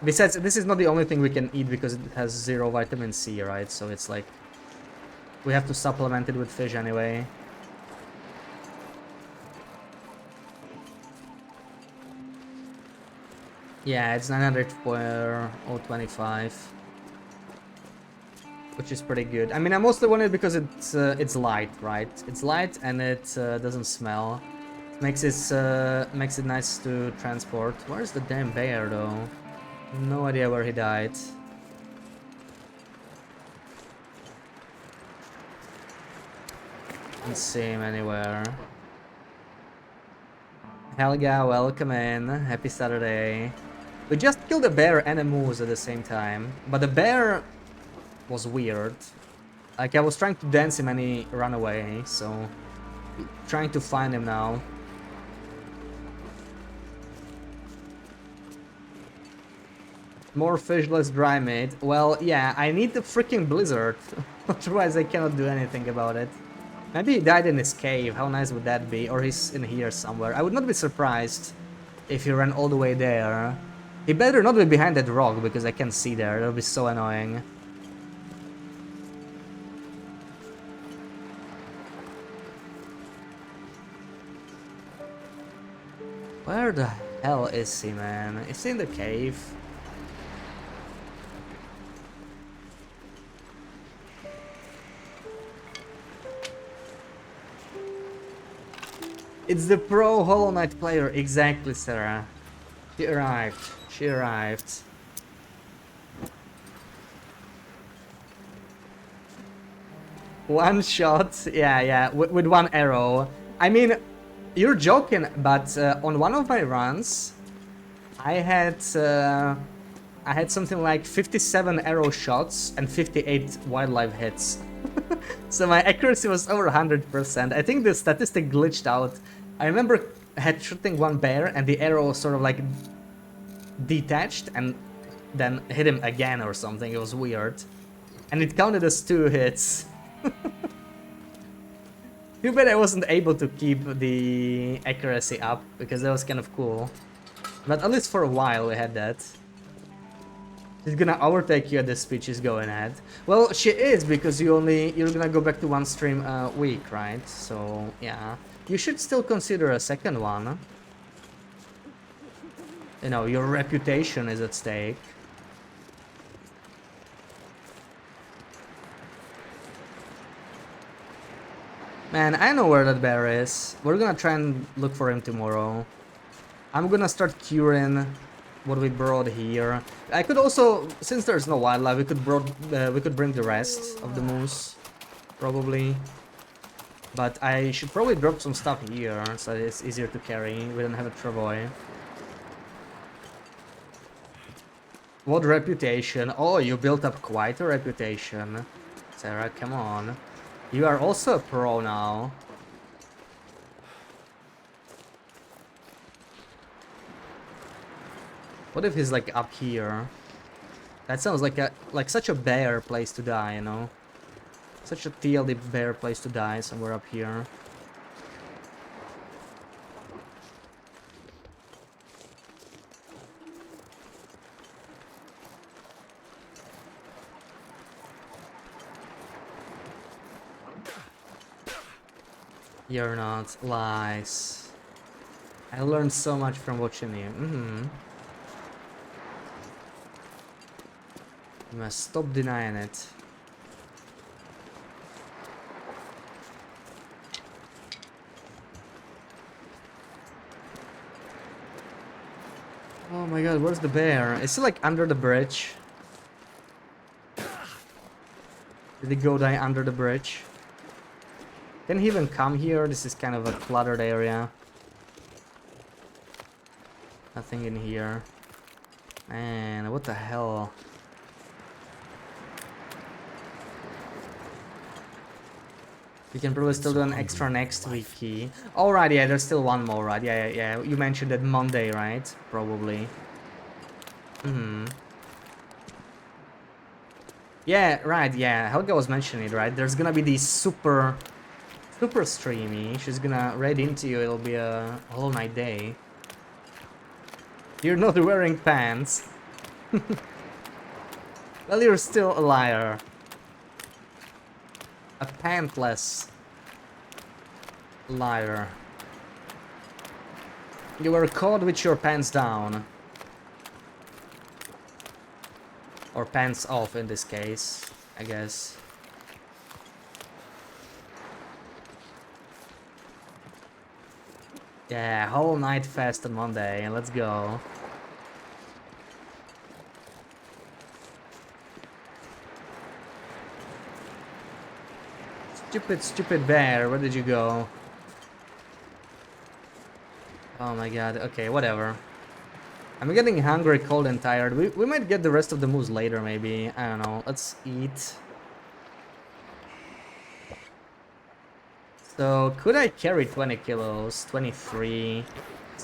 Besides, this is not the only thing we can eat because it has 0 vitamin C, right? So it's like we have to supplement it with fish anyway. Yeah, it's 900 for 0.25, which is pretty good. I mean, I mostly want it because it's light, right? It's light and it doesn't smell. Makes it nice to transport. Where's the damn bear though? No idea where he died. Can't see him anywhere. Helga, welcome in. Happy Saturday. We just killed a bear and a moose at the same time, but the bear was weird. Like I was trying to dance him and he ran away, so trying to find him now. More fish, less dry meat. Well, yeah, I need the freaking blizzard. Otherwise I cannot do anything about it. Maybe he died in his cave, how nice would that be? Or he's in here somewhere. I would not be surprised if he ran all the way there. He better not be behind that rock, because I can't see there. That'll be so annoying. Where the hell is he, man? Is he in the cave? It's the pro Hollow Knight player, exactly, Sarah. She arrived. She arrived. One shot, yeah, with one arrow. I mean, you're joking, but on one of my runs, I had something like 57 arrow shots and 58 wildlife hits. So my accuracy was over 100%. I think the statistic glitched out. I remember shooting one bear and the arrow sort of like detached and then hit him again or something. It was weird. And it counted as 2 hits. Too bad I wasn't able to keep the accuracy up, because that was kind of cool. But at least for a while we had that. She's gonna overtake you at the speed she's going at. Well, she is, because you're gonna go back to one stream a week, right? So, yeah. You should still consider a second one. You know, your reputation is at stake. Man, I know where that bear is. We're gonna try and look for him tomorrow. I'm gonna start curing what we brought here. I could also, since there's no wildlife, we could bring the rest of the moose, probably. But I should probably drop some stuff here, so it's easier to carry. We don't have a travois. What reputation? Oh, you built up quite a reputation. Sarah, come on. You are also a pro now. What if he's like up here? That sounds like such a bear place to die, you know? Such a TLD bear place to die, somewhere up here. You're not. Lies. I learned so much from watching you. You must stop denying it. Oh my god, where's the bear? Is he like under the bridge? Did he go die under the bridge? Can he even come here? This is kind of a cluttered area. Nothing in here. Man, what the hell? We can probably still do an extra next week key. Alright, yeah, there's still one more, right? Yeah. You mentioned that Monday, right? Probably. Yeah, right, yeah. Helga was mentioning it, right? There's gonna be these super streamy. She's gonna raid into you. It'll be a whole night day. You're not wearing pants. Well, you're still a liar. A pantless liar. You were caught with your pants down. Or pants off in this case, I guess. Yeah, whole night fast on Monday, let's go. Stupid bear, where did you go? Oh my god, okay, whatever. I'm getting hungry, cold and tired. We might get the rest of the moose later, maybe. I don't know, let's eat. So, could I carry 20 kilos? 23.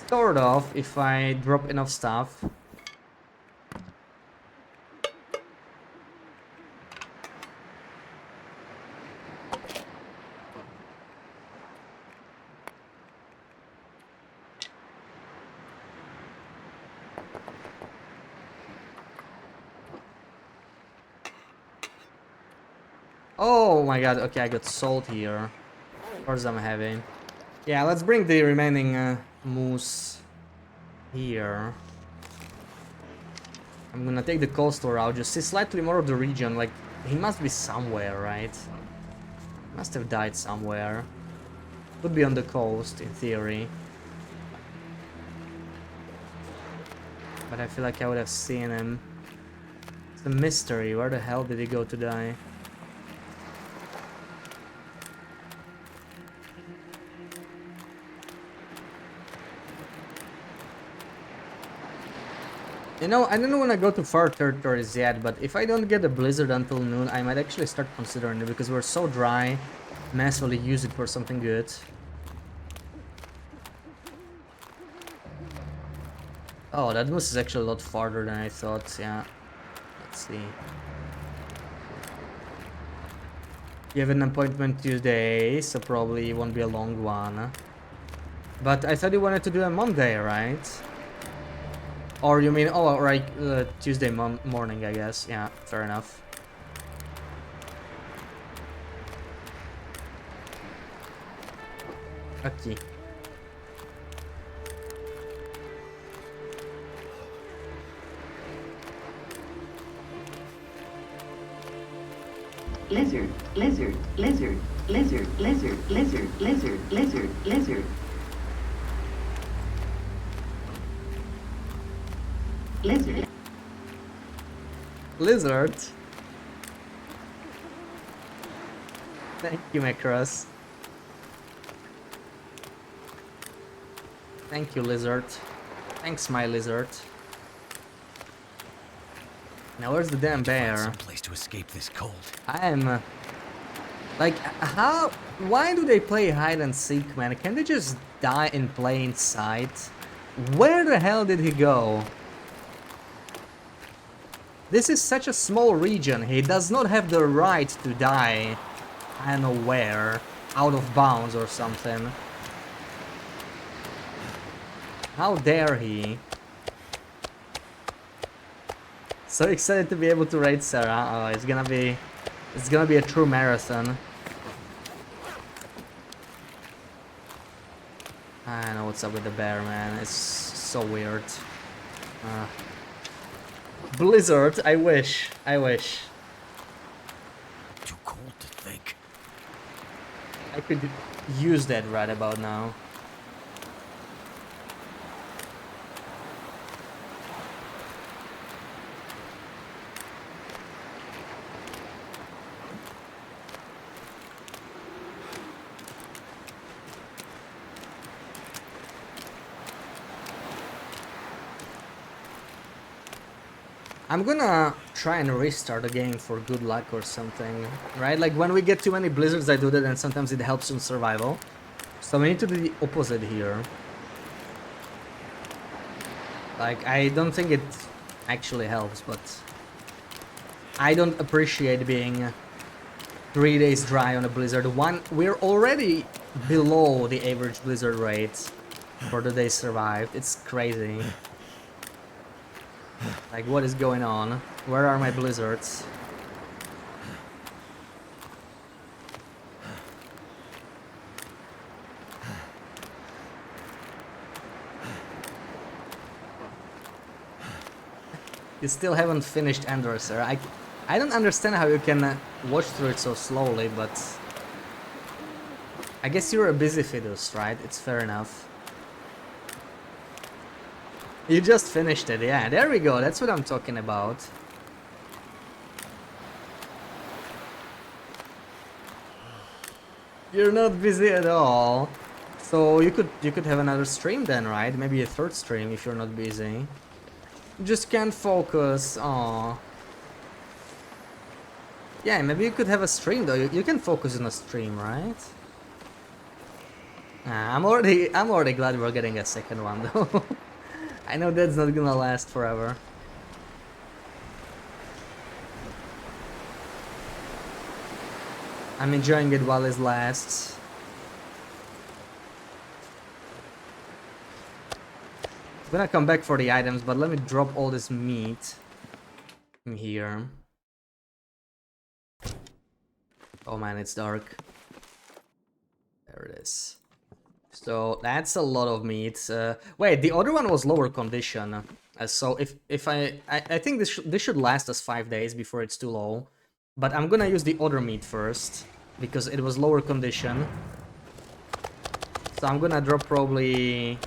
Sort of, if I drop enough stuff. Oh my god, okay, I got salt here. Of course I'm having. Yeah, let's bring the remaining moose here. I'm gonna take the coastal route, just see slightly more of the region. Like, he must be somewhere, right? Must have died somewhere. Could be on the coast, in theory. But I feel like I would have seen him. It's a mystery. Where the hell did he go to die? You know, I don't want to go to far territories yet, but if I don't get a blizzard until noon, I might actually start considering it because we're so dry. Massively use it for something good. Oh, that moose is actually a lot farther than I thought, yeah. Let's see. You have an appointment Tuesday, so probably it won't be a long one. But I thought you wanted to do a Monday, right? Or you mean, oh, right, Tuesday morning, I guess. Yeah, fair enough. Okay. Lizard, lizard, lizard, lizard, lizard, lizard, lizard, lizard, lizard. Lizard. Lizard. Thank you, Macross. Thank you, Lizard. Thanks, my Lizard. Now, where's the damn bear? Some place to escape this cold. I am... like, how... why do they play hide and seek, man? Can they just die in plain sight? Where the hell did he go? This is such a small region. He does not have the right to die. I don't know where. Out of bounds or something. How dare he? So excited to be able to raid Sarah. Oh, it's gonna be a true marathon. I don't know what's up with the bear, man. It's so weird. Blizzard, I wish. I wish. Too cold to think. I could use that right about now. I'm gonna try and restart the game for good luck or something, right? Like when we get too many blizzards, I do that, and sometimes it helps in survival. So we need to do the opposite here. Like, I don't think it actually helps, but I don't appreciate being 3 days dry on a blizzard. We're already below the average blizzard rate for the days survived. It's crazy. Like, what is going on? Where are my blizzards? You still haven't finished Ender, sir. I don't understand how you can watch through it so slowly, but I guess you're a busy fetus, right? It's fair enough. You just finished it, yeah, there we go, that's what I'm talking about. You're not busy at all. So you could have another stream then, right? Maybe a third stream if you're not busy. Just can't focus, aww. Yeah, maybe you could have a stream though, you can focus on a stream, right? I'm already glad we're getting a second one though. I know that's not gonna last forever. I'm enjoying it while it lasts. I'm gonna come back for the items, but let me drop all this meat in here. Oh man, it's dark. There it is. So that's a lot of meat. Wait, the other one was lower condition. So if I think this should last us 5 days before it's too low. But I'm gonna use the other meat first because it was lower condition. So I'm gonna drop probably.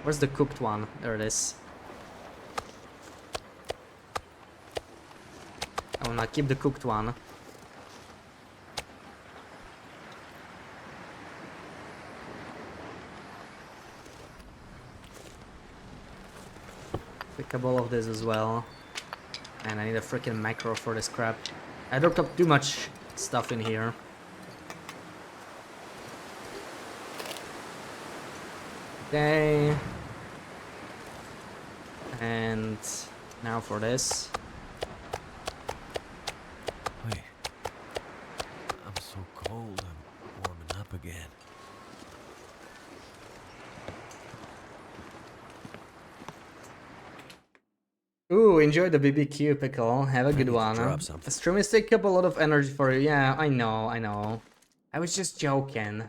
Where's the cooked one? There it is. I wanna keep the cooked one. Pick up all of this as well. And I need a freaking macro for this crap. I dropped up too much stuff in here. Okay. And now for this. Wait. I'm so cold, I'm warming up again. Ooh, enjoy the BBQ pickle. Have a good need to one. drop something. Streamers take up a lot of energy for you. Yeah, I know, I know. I was just joking.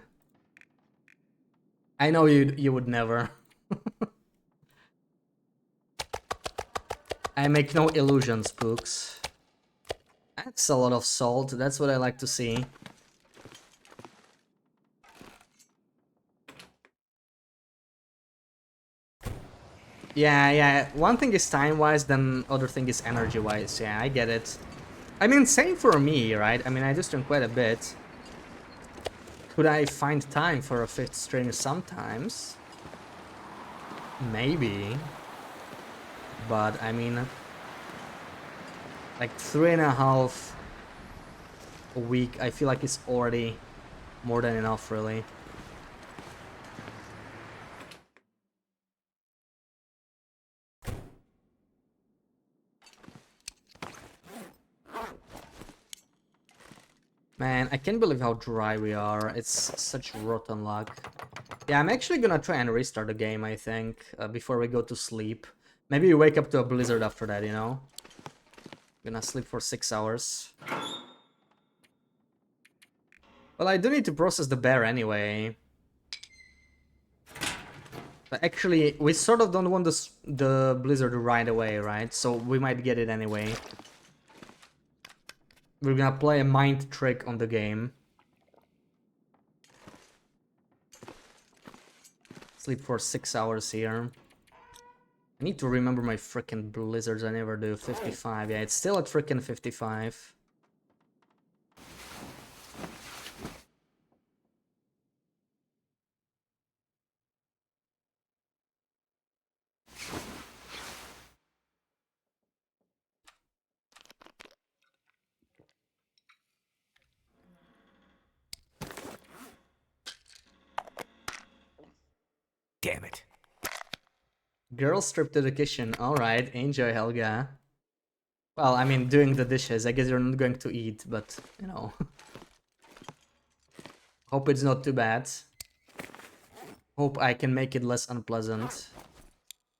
I know you would never. I make no illusions, Pooks. That's a lot of salt. That's what I like to see. Yeah. One thing is time-wise, then other thing is energy-wise. Yeah, I get it. I mean, same for me, right? I mean, I just drink quite a bit. Could I find time for a fifth stream sometimes? Maybe. But, I mean... Like 3.5 a week, I feel like it's already more than enough, really. Man, I can't believe how dry we are. It's such rotten luck. Yeah, I'm actually gonna try and restart the game, I think, before we go to sleep. Maybe we wake up to a blizzard after that, you know? Gonna sleep for 6 hours. Well, I do need to process the bear anyway. But actually, we sort of don't want the blizzard right away, right? So we might get it anyway. We're gonna play a mind trick on the game. Sleep for 6 hours here. I need to remember my freaking blizzards. I never do. 55. Yeah, it's still at freaking 55. Damn it. Girls trip to the kitchen. Alright, enjoy, Helga. Well, I mean, doing the dishes. I guess you're not going to eat, but, you know. Hope it's not too bad. Hope I can make it less unpleasant.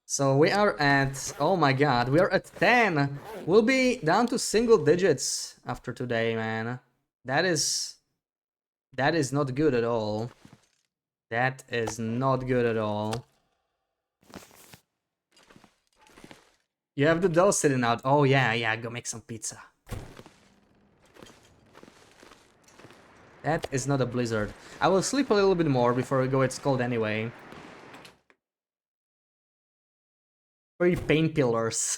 So we are at... Oh my god, we are at 10! We'll be down to single digits after today, man. That is not good at all. That is not good at all. You have the dough sitting out. Oh yeah, go make some pizza. That is not a blizzard. I will sleep a little bit more before we go. It's cold anyway. 3 painkillers.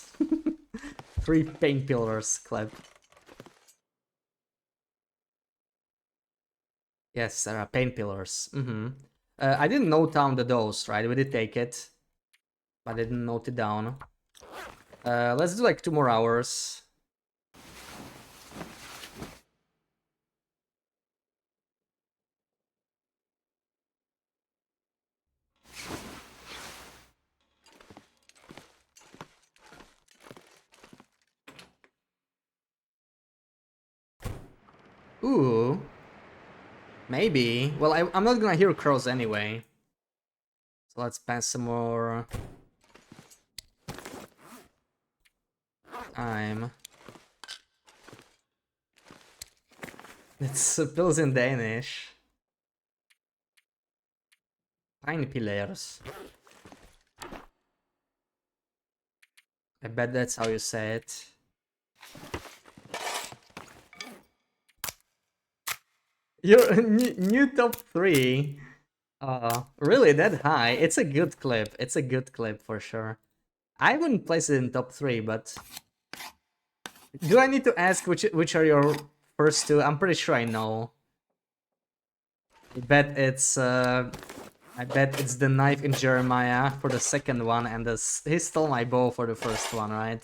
3 painkillers, Cleb. Yes, there are painkillers. I didn't note down the dose, right? We did take it, but I didn't note it down. Let's do like 2 more hours. Ooh. Maybe. Well, I'm not gonna hear crows anyway. So let's pass some more time. It's pills in Danish. Tiny pillars. I bet that's how you say it. You're new top 3. Really that high? It's a good clip. It's a good clip for sure. I wouldn't place it in top 3, but do I need to ask which are your first 2? I'm pretty sure I know. I bet it's the knife in Jeremiah for the second one, and he stole my bow for the first one, right?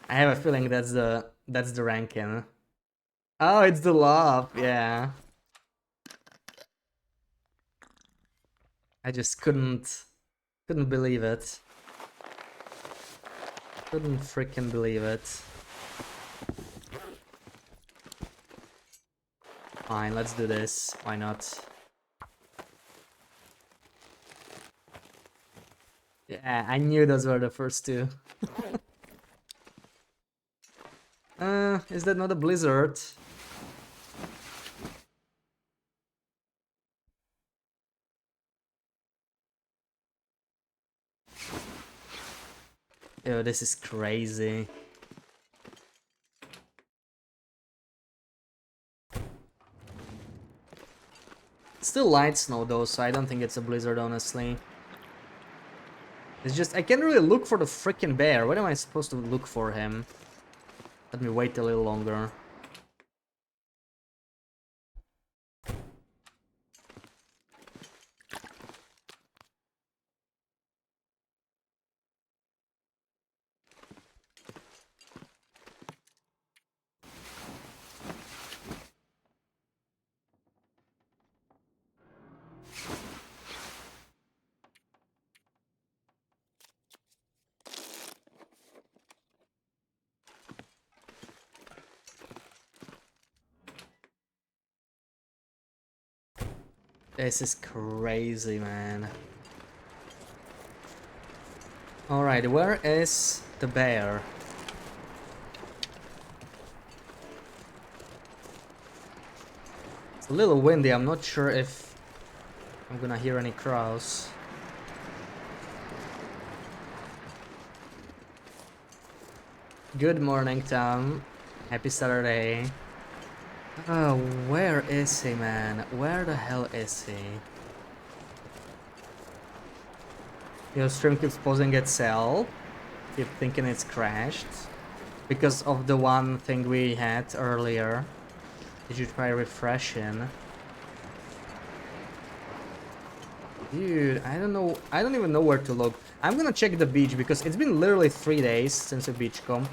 I have a feeling that's the ranking. Oh, it's the love, yeah. I just couldn't believe it. Couldn't freaking believe it. Fine, let's do this. Why not? Yeah, I knew those were the first 2. Is that not a blizzard? Yo, this is crazy. Still light snow though, so I don't think it's a blizzard, honestly. It's just, I can't really look for the freaking bear. When am I supposed to look for him? Let me wait a little longer. This is crazy, man. Alright, where is the bear? It's a little windy, I'm not sure if I'm gonna hear any crows. Good morning, Tom. Happy Saturday. Oh, where is he, man? Where the hell is he? Your stream keeps pausing itself. Keep thinking it's crashed. Because of the one thing we had earlier. Did you try refreshing? Dude, I don't know. I don't even know where to look. I'm gonna check the beach because it's been literally 3 days since the beach come.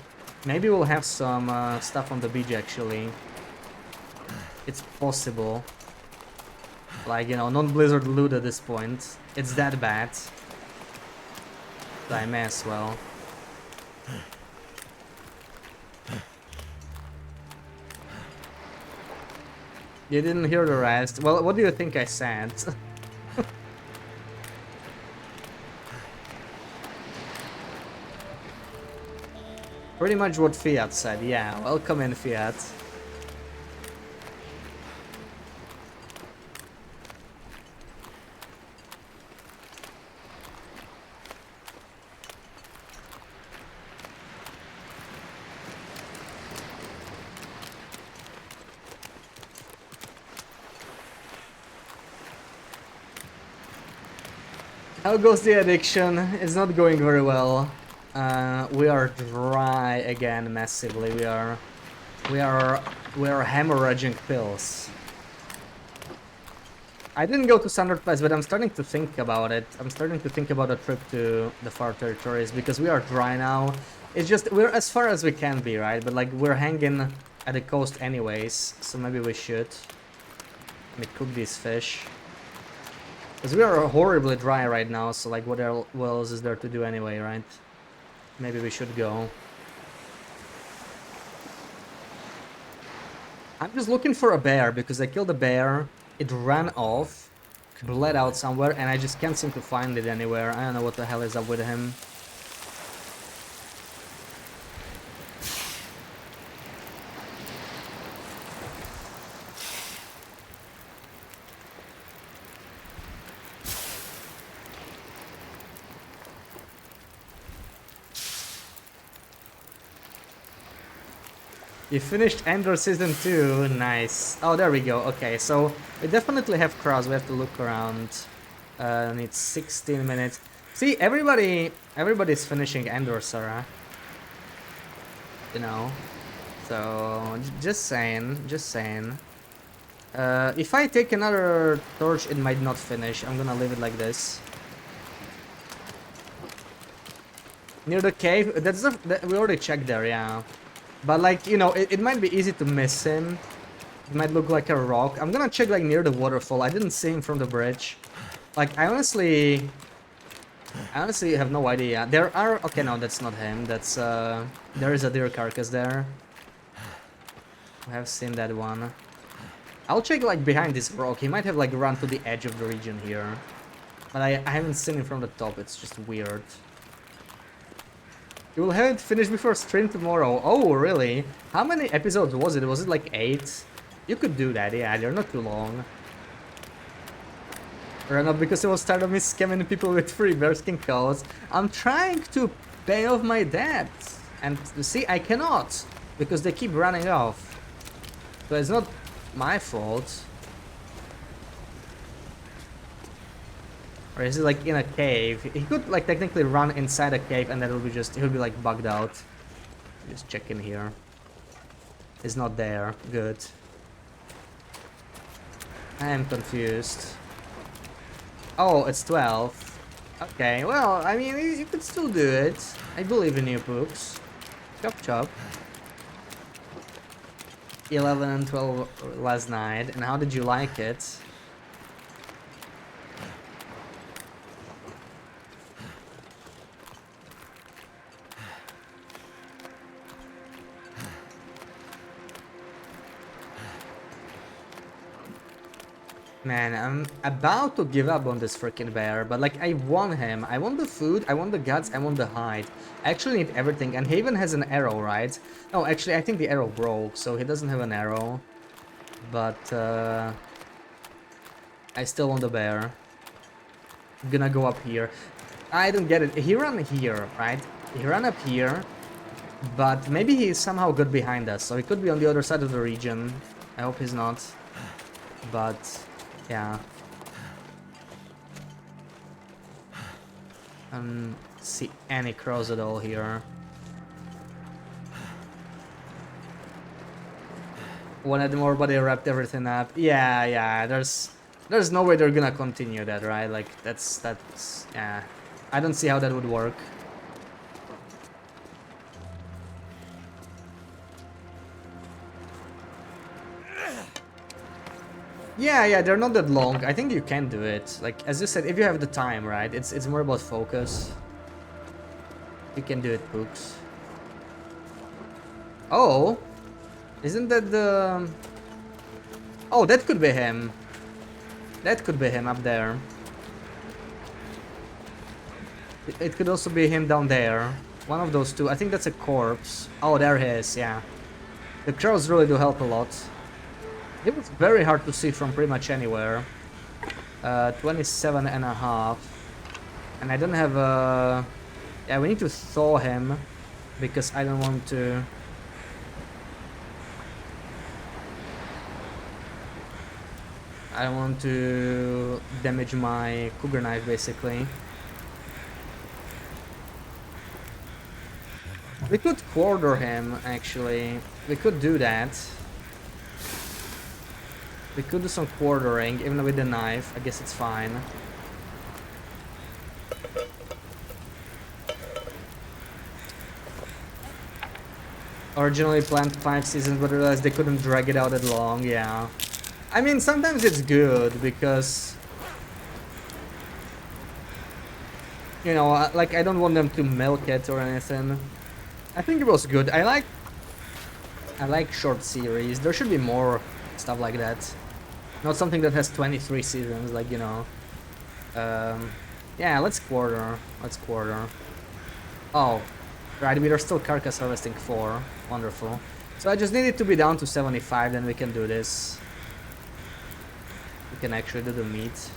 Maybe we'll have some stuff on the beach actually. It's possible. Like, you know, non-blizzard loot at this point. It's that bad. So I may as well. You didn't hear the rest. Well, what do you think I said? Pretty much what Fiat said, yeah. Welcome in, Fiat. How goes the addiction? It's not going very well. We are dry again massively. We are hemorrhaging pills. I didn't go to Standard Place, but I'm starting to think about it. I'm starting to think about a trip to the far territories because we are dry now. It's just we're as far as we can be, right? But like we're hanging at the coast anyways, so maybe we should. Let me cook these fish. Because we are horribly dry right now, so like what else is there to do anyway, right? Maybe we should go. I'm just looking for a bear because I killed a bear, it ran off, bled out somewhere, and I just can't seem to find it anywhere. I don't know what the hell is up with him. You finished Ender Season 2, nice. Oh, there we go, okay, so we definitely have cross, we have to look around. Need 16 minutes. See, everybody's finishing Ender, Sarah. You know, so just saying, just saying. If I take another torch, it might not finish. I'm gonna leave it like this. Near the cave, we already checked there, yeah. But like, you know, it might be easy to miss him. It might look like a rock. I'm gonna check like near the waterfall. I didn't see him from the bridge. Like, I honestly have no idea. There are, okay, no, that's not him. That's, there is a deer carcass there. I have seen that one. I'll check like behind this rock. He might have like run to the edge of the region here. But I haven't seen him from the top. It's just weird. You will have it finished before stream tomorrow. Oh, really? How many episodes was it? Was it like 8? You could do that, yeah. They're not too long. Or not because it was tired of me scamming people with free bearskin codes. I'm trying to pay off my debt. And see, I cannot. Because they keep running off. So it's not my fault. Or is it like in a cave? He could like technically run inside a cave and then it'll be just, he'll be like bugged out. Just check in here. It's not there. Good. I am confused. Oh, it's 12. Okay, well, I mean, you could still do it. I believe in you, Pooks. Chop chop. 11 and 12 last night. And how did you like it? Man, I'm about to give up on this freaking bear, but like I want him. I want the food, I want the guts, I want the hide. I actually need everything, and he even has an arrow, right? No, actually I think the arrow broke, so he doesn't have an arrow. But I still want the bear. I'm gonna go up here. I don't get it. He ran here, right? He ran up here, but maybe he somehow got behind us, so he could be on the other side of the region. I hope he's not. But yeah. See any crows at all here. Wanted more, but they wrapped everything up. Yeah, there's no way they're gonna continue that, right? Like that's yeah. I don't see how that would work. Yeah, they're not that long. I think you can do it. Like, as you said, if you have the time, right? It's more about focus. You can do it, Pooks. Oh! Isn't that the... Oh, that could be him. That could be him up there. It could also be him down there. One of those two. I think that's a corpse. Oh, there he is, yeah. The crows really do help a lot. It was very hard to see from pretty much anywhere. 27 and a half. And I don't have a... Yeah, we need to thaw him. Because I don't want to... I don't want to damage my cougar knife, basically. We could quarter him, actually. We could do that. We could do some quartering, even with the knife. I guess it's fine. Originally planned 5 seasons, but realized they couldn't drag it out that long, yeah. I mean, sometimes it's good, because... You know, like, I don't want them to milk it or anything. I think it was good. I like short series. There should be more stuff like that. Not something that has 23 seasons, like, you know. Yeah, let's quarter. Let's quarter. Oh, right, we are still carcass harvesting 4. Wonderful. So I just need it to be down to 75, then we can do this. We can actually do the meat.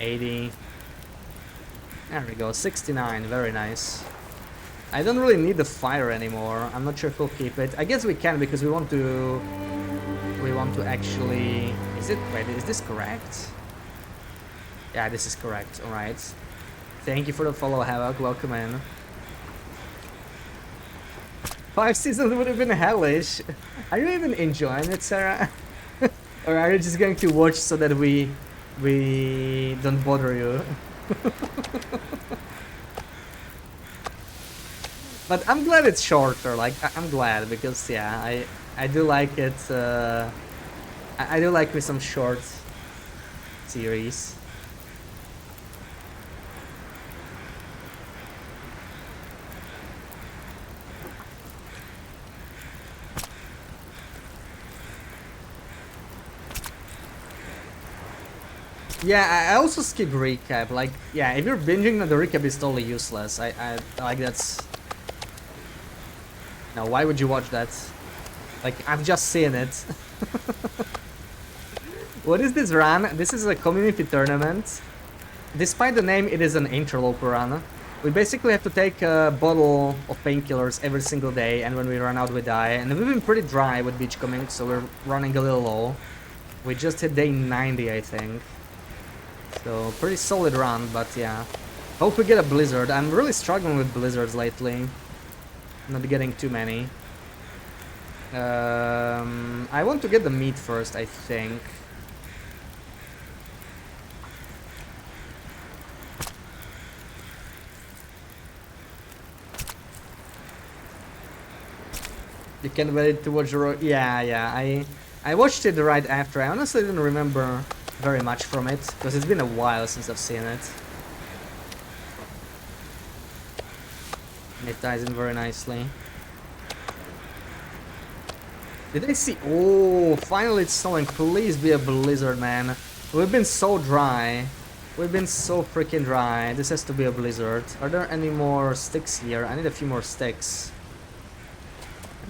80. There we go, 69, very nice. I don't really need the fire anymore. I'm not sure if we'll keep it. I guess we can because we want to... We want to actually... Is it... Wait, is this correct? Yeah, this is correct. Alright. Thank you for the follow, Havoc. Welcome in. 5 seasons would have been hellish. Are you even enjoying it, Sarah? Or are you just going to watch so that we don't bother you? But I'm glad it's shorter. Like I'm glad because yeah, I do like it. I do like me some short series. Yeah, I also skip recap. Like, yeah, if you're binging, then the recap is totally useless. I like that's. No, why would you watch that? Like, I've just seen it. What is this run? This is a community tournament. Despite the name, it is an interlope run. We basically have to take a bottle of painkillers every single day, and when we run out, we die. And we've been pretty dry with Beachcombing, so we're running a little low. We just hit day 90, I think. So, pretty solid run, but yeah. Hope we get a blizzard. I'm really struggling with blizzards lately. Not getting too many. I want to get the meat first, I think. You can't wait to watch the yeah, I watched it right after. I honestly didn't remember very much from it, because it's been a while since I've seen it. It ties in very nicely. Did I see? Oh, finally it's snowing. Please be a blizzard, man. We've been so dry. We've been so freaking dry. This has to be a blizzard. Are there any more sticks here? I need a few more sticks.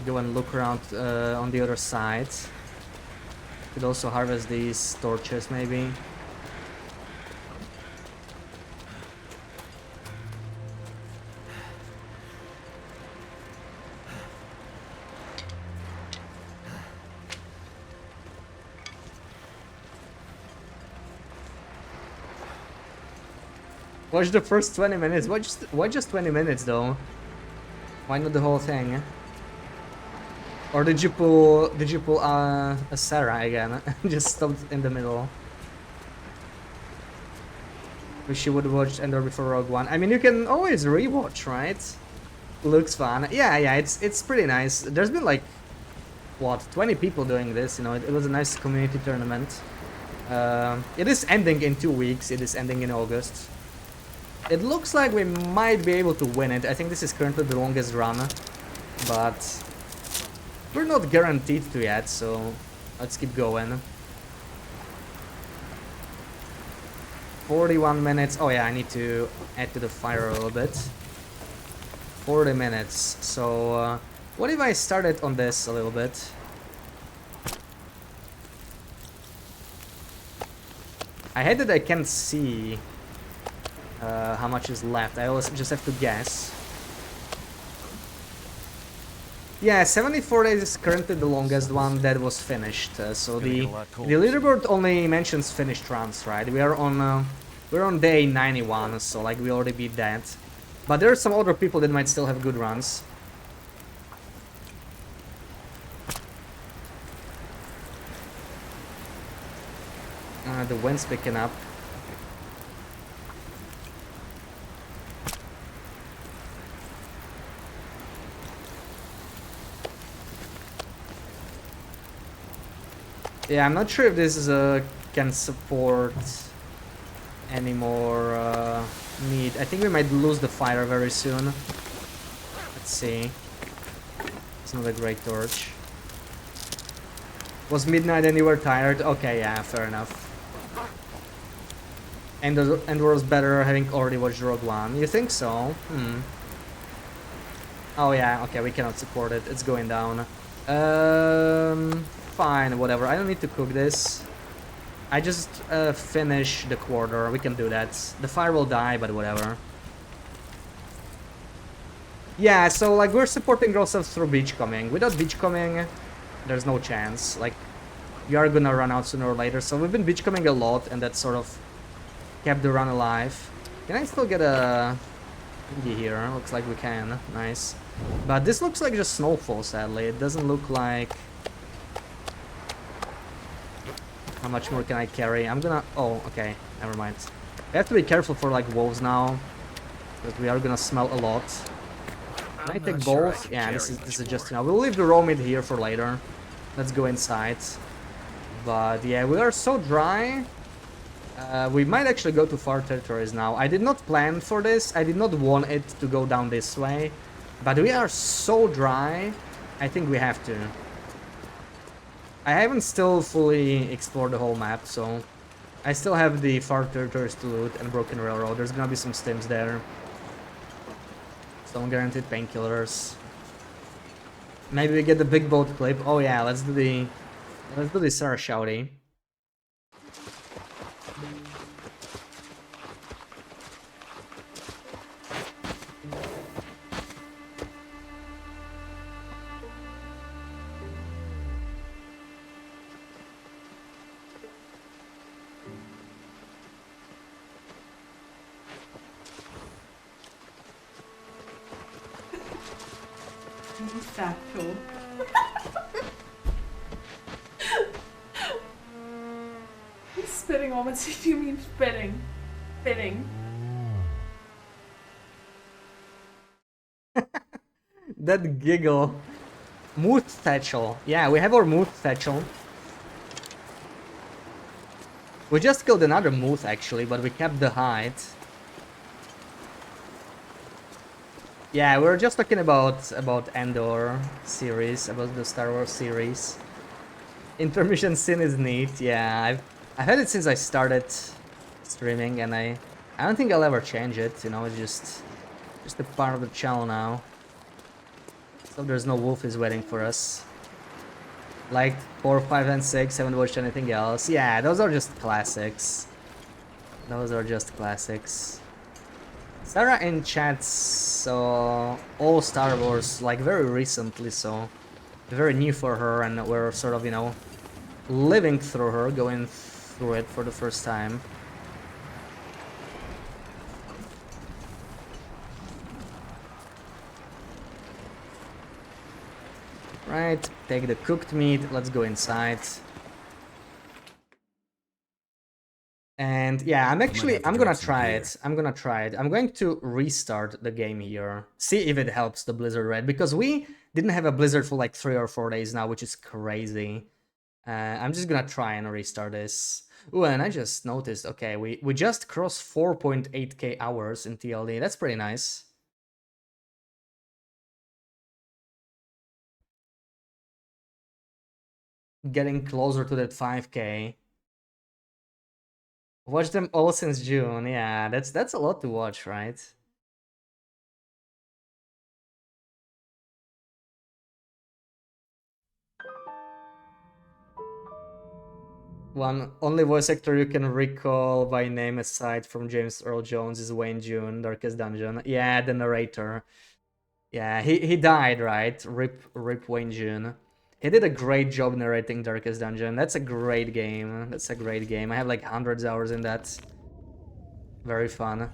Go and look around on the other side. Could also harvest these torches, maybe. Watch the first 20 minutes. Why just 20 minutes though? Why not the whole thing? Or did you pull a Sarah again? Just stopped in the middle. Wish you would watch Endor before Rogue One. I mean, you can always rewatch, right? Looks fun. Yeah, it's pretty nice. There's been like, what, 20 people doing this, you know, it was a nice community tournament. It is ending in 2 weeks, it is ending in August. It looks like we might be able to win it. I think this is currently the longest run, but we're not guaranteed to yet, so let's keep going. 41 minutes. Oh yeah, I need to add to the fire a little bit. 40 minutes. So what if I started on this a little bit? I hate that I can't see how much is left. I always just have to guess. Yeah, 74 days is currently the longest one that was finished. So the leaderboard only mentions finished runs, right? We're on day 91, so like we already beat that. But there are some other people that might still have good runs. The wind's picking up. Yeah, I'm not sure if this is can support any more meat. I think we might lose the fire very soon. Let's see. It's not a great torch. Was midnight and you were tired? Okay, yeah, fair enough. And was better having already watched Rogue One. You think so? Oh yeah, okay, we cannot support it. It's going down. Fine, whatever. I don't need to cook this. I just finish the quarter. We can do that. The fire will die, but whatever. Yeah, so like we're supporting ourselves through beachcombing. Without beachcombing, there's no chance. Like we are gonna run out sooner or later. So we've been beachcombing a lot, and that sort of kept the run alive. Can I still get a thingy here? Looks like we can. Nice. But this looks like just snowfall, sadly. It doesn't look like... How much more can I carry? I'm gonna... Oh, okay. Never mind. We have to be careful for like wolves now, because we are gonna smell a lot. Can I take both? Yeah, this is just enough. We'll leave the raw meat here for later. Let's go inside. But yeah, we are so dry. We might actually go to far territories now. I did not plan for this. I did not want it to go down this way. But we are so dry. I think we have to. I haven't still fully explored the whole map, so... I still have the far territories to loot and Broken Railroad. There's gonna be some stims there. Some guaranteed painkillers. Maybe we get the big boat clip. Oh yeah, let's do the Sarah Shouty. Factual. Spitting almost if you mean spitting. Spitting. That giggle. Mood Thatchel. Yeah, we have our Mood Thatchel. We just killed another moose actually, but we kept the hide. Yeah, we were just talking about Andor series, about the Star Wars series. Intermission scene is neat. Yeah, I've had it since I started streaming, and I don't think I'll ever change it. You know, it's just a part of the channel now. So there's no wolf is waiting for us. Like 4, 5, and 6. Haven't watched anything else. Yeah, those are just classics. Those are just classics. Sarah in chat saw all Star Wars like very recently, so very new for her, and we're sort of, you know, living through her, going through it for the first time. Right, take the cooked meat, let's go inside. And yeah, I'm gonna try it. I'm going to restart the game here. See if it helps the blizzard red, because we didn't have a blizzard for like 3 or 4 days now, which is crazy. I'm just gonna try and restart this. Ooh, and I just noticed, okay, we just crossed 4.8k hours in TLD. That's pretty nice. Getting closer to that 5k. Watch them all since June. Yeah, that's a lot to watch, right? One only voice actor you can recall by name aside from James Earl Jones is Wayne June, Darkest Dungeon. Yeah, the narrator. Yeah, he died, right? Rip Wayne June. He did a great job narrating Darkest Dungeon. That's a great game. That's a great game. I have like hundreds of hours in that. Very fun.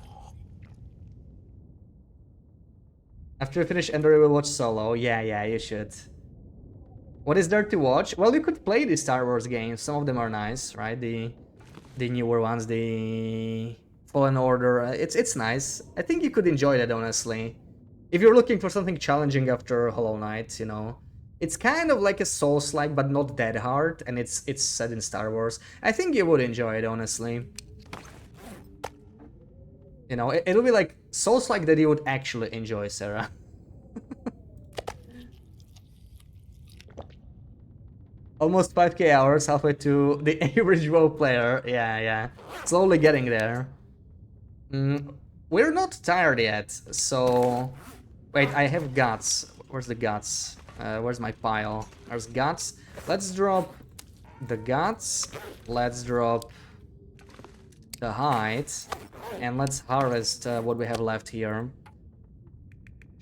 After you finish Ender, you will watch Solo. Yeah, you should. What is there to watch? Well, you could play the Star Wars games. Some of them are nice, right? The newer ones, the Fallen Order. It's nice. I think you could enjoy that, honestly. If you're looking for something challenging after Hollow Knight, you know. It's kind of like a Souls-like, but not that hard, and it's set in Star Wars. I think you would enjoy it, honestly. You know, it'll be like Souls-like that you would actually enjoy, Sarah. Almost 5k hours, halfway to the average WoW player. Yeah. Slowly getting there. We're not tired yet, so... Wait, I have guts. Where's the guts? Where's my pile? There's guts. Let's drop the guts. Let's drop the hide. And let's harvest what we have left here.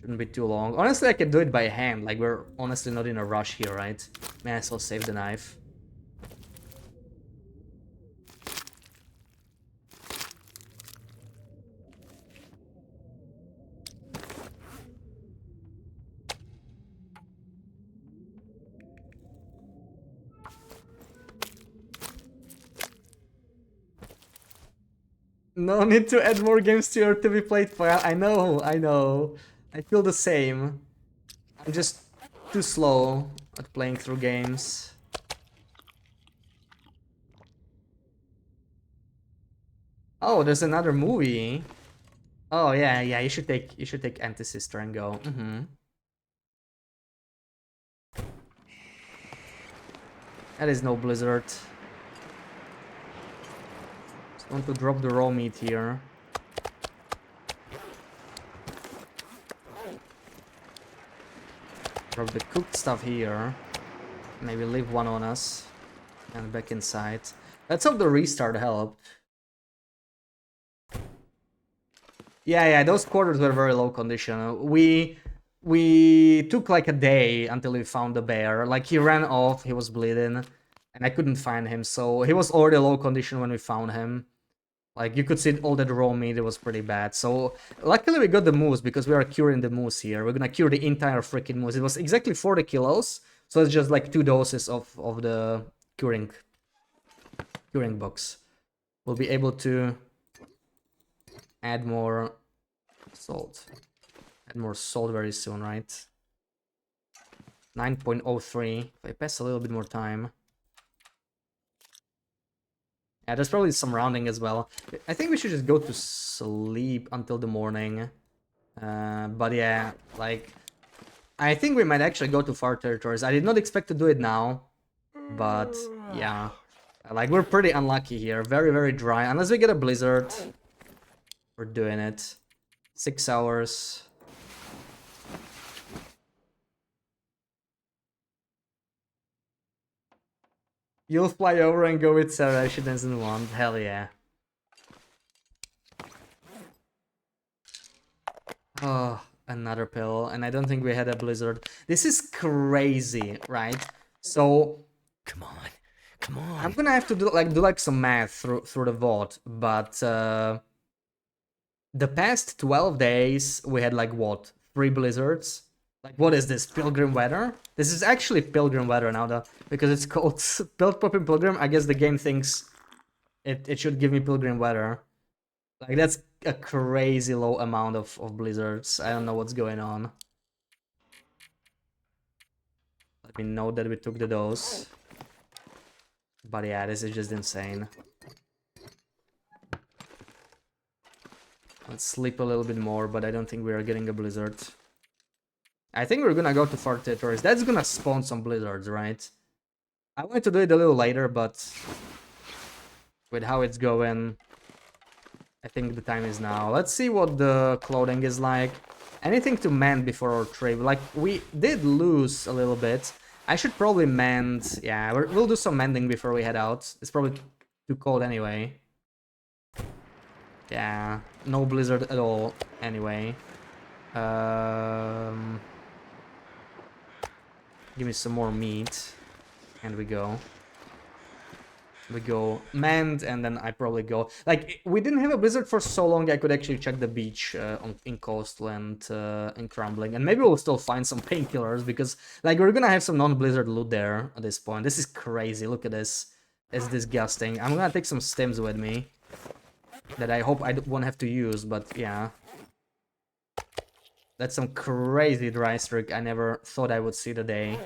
Shouldn't be too long. Honestly, I can do it by hand. Like, we're honestly not in a rush here, right? May as well save the knife. No need to add more games to your to be played file. I know, I know. I feel the same. I'm just too slow at playing through games. Oh, there's another movie. Oh yeah, yeah. You should take Anti-Sister and go. That is no Blizzard. Just want to drop the raw meat here. Drop the cooked stuff here. Maybe leave one on us. And back inside. Let's hope the restart helped. Yeah, those quarters were very low condition. We took like a day until we found the bear. Like, he ran off, he was bleeding, and I couldn't find him, so he was already low condition when we found him. Like, you could see all that raw meat, it was pretty bad. So, luckily we got the moose, because we are curing the moose here. We're gonna cure the entire freaking moose. It was exactly 40 kilos, so it's just like 2 doses of the curing box. We'll be able to add more salt. Add more salt very soon, right? 9.03. If I pass a little bit more time. Yeah, there's probably some rounding as well. I think we should just go to sleep until the morning. But yeah, like, I think we might actually go to far territories. I did not expect to do it now, but yeah. Like, we're pretty unlucky here. Very, very dry. Unless we get a blizzard, we're doing it. 6 hours. You'll fly over and go with Sarah, she doesn't want. Hell yeah. Oh, another pill. And I don't think we had a blizzard. This is crazy, right? So Come on. Come on. I'm gonna have to do like some math through the vault, but the past 12 days we had like what? 3 blizzards? Like, what is this? Pilgrim weather? This is actually Pilgrim weather now, though, because it's called Build Popping Pilgrim. I guess the game thinks it should give me Pilgrim weather. Like, that's a crazy low amount of blizzards. I don't know what's going on. Let me know that we took the dose. But yeah, this is just insane. Let's sleep a little bit more, but I don't think we are getting a blizzard. I think we're gonna go to far territories. That's gonna spawn some blizzards, right? I wanted to do it a little later, but with how it's going, I think the time is now. Let's see what the clothing is like. Anything to mend before our trip. Like, we did lose a little bit. I should probably mend. Yeah, we'll do some mending before we head out. It's probably too cold anyway. Yeah, no blizzard at all anyway. Give me some more meat. And we go. We go mend, and then I probably go. Like, we didn't have a blizzard for so long, I could actually check the beach in Coastal and in Crumbling. And maybe we'll still find some painkillers, because, like, we're gonna have some non-blizzard loot there at this point. This is crazy, look at this. It's disgusting. I'm gonna take some stims with me. That I hope I won't have to use, but yeah. That's some crazy dry streak. I never thought I would see the day.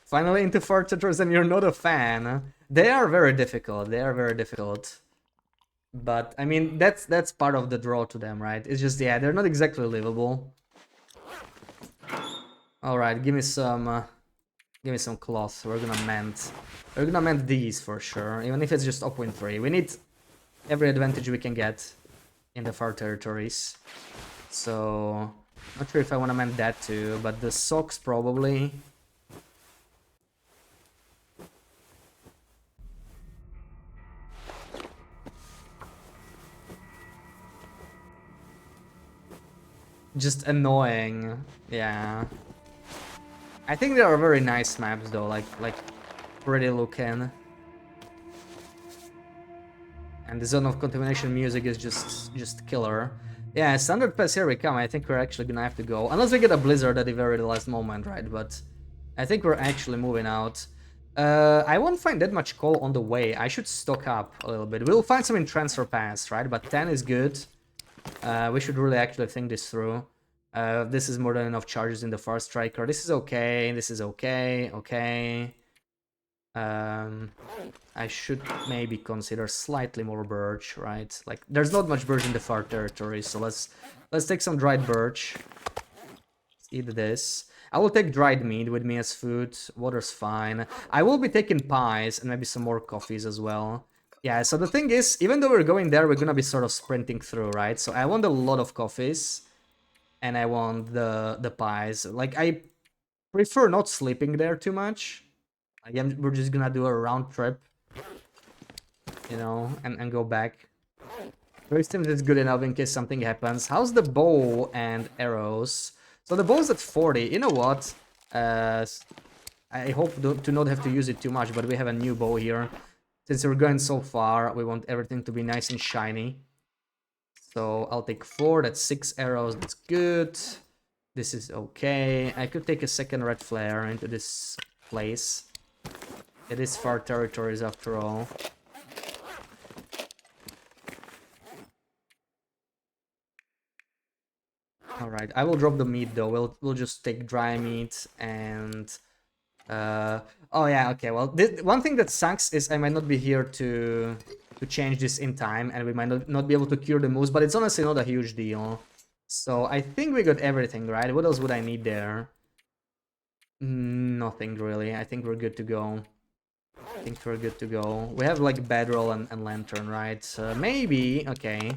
Finally into far territories, and you're not a fan. They are very difficult. They are very difficult. But I mean, that's part of the draw to them, right? It's just, yeah, they're not exactly livable. All right, give me some cloth. We're gonna mend. We're gonna mend these for sure, even if it's just upwind 3. We need every advantage we can get in the far territories. So, not sure if I want to mend that too, but the socks probably. just annoying. Yeah. I think they are very nice maps though, like pretty looking. And the zone of contamination music is just killer. Yeah, standard pass, here we come. I think we're actually gonna have to go. Unless we get a blizzard at the very last moment, right? But I think we're actually moving out. I won't find that much coal on the way. I should stock up a little bit. We'll find some in transfer pass, right? But 10 is good. We should really actually think this through. This is more than enough charges in the Far Striker. This is okay. This is okay. Okay. I should maybe consider slightly more birch, right? Like, there's not much birch in the far territory, so let's take some dried birch. Let's eat this. I will take dried meat with me as food. Water's fine. I will be taking pies and maybe some more coffees as well. Yeah, so the thing is, even though we're going there, we're gonna be sort of sprinting through, right? So I want a lot of coffees, and I want the pies. Like, I prefer not sleeping there too much. Again, we're just gonna do a round trip, you know, and go back. First time is good enough in case something happens. How's the bow and arrows? So the bow's at 40. You know what? I hope to not have to use it too much, but we have a new bow here. Since we're going so far, we want everything to be nice and shiny. So I'll take 4. That's 6 arrows. That's good. This is okay. I could take a second red flare into this place. It is far territories after all. Alright, I will drop the meat though. We'll just take dry meat and oh yeah, okay. Well, one thing that sucks is I might not be here to change this in time, and we might not be able to cure the moose, but it's honestly not a huge deal. So I think we got everything, right? What else would I need there? Nothing really. I think we're good to go. I think we're good to go. We have like bedroll and lantern, right? Maybe, okay.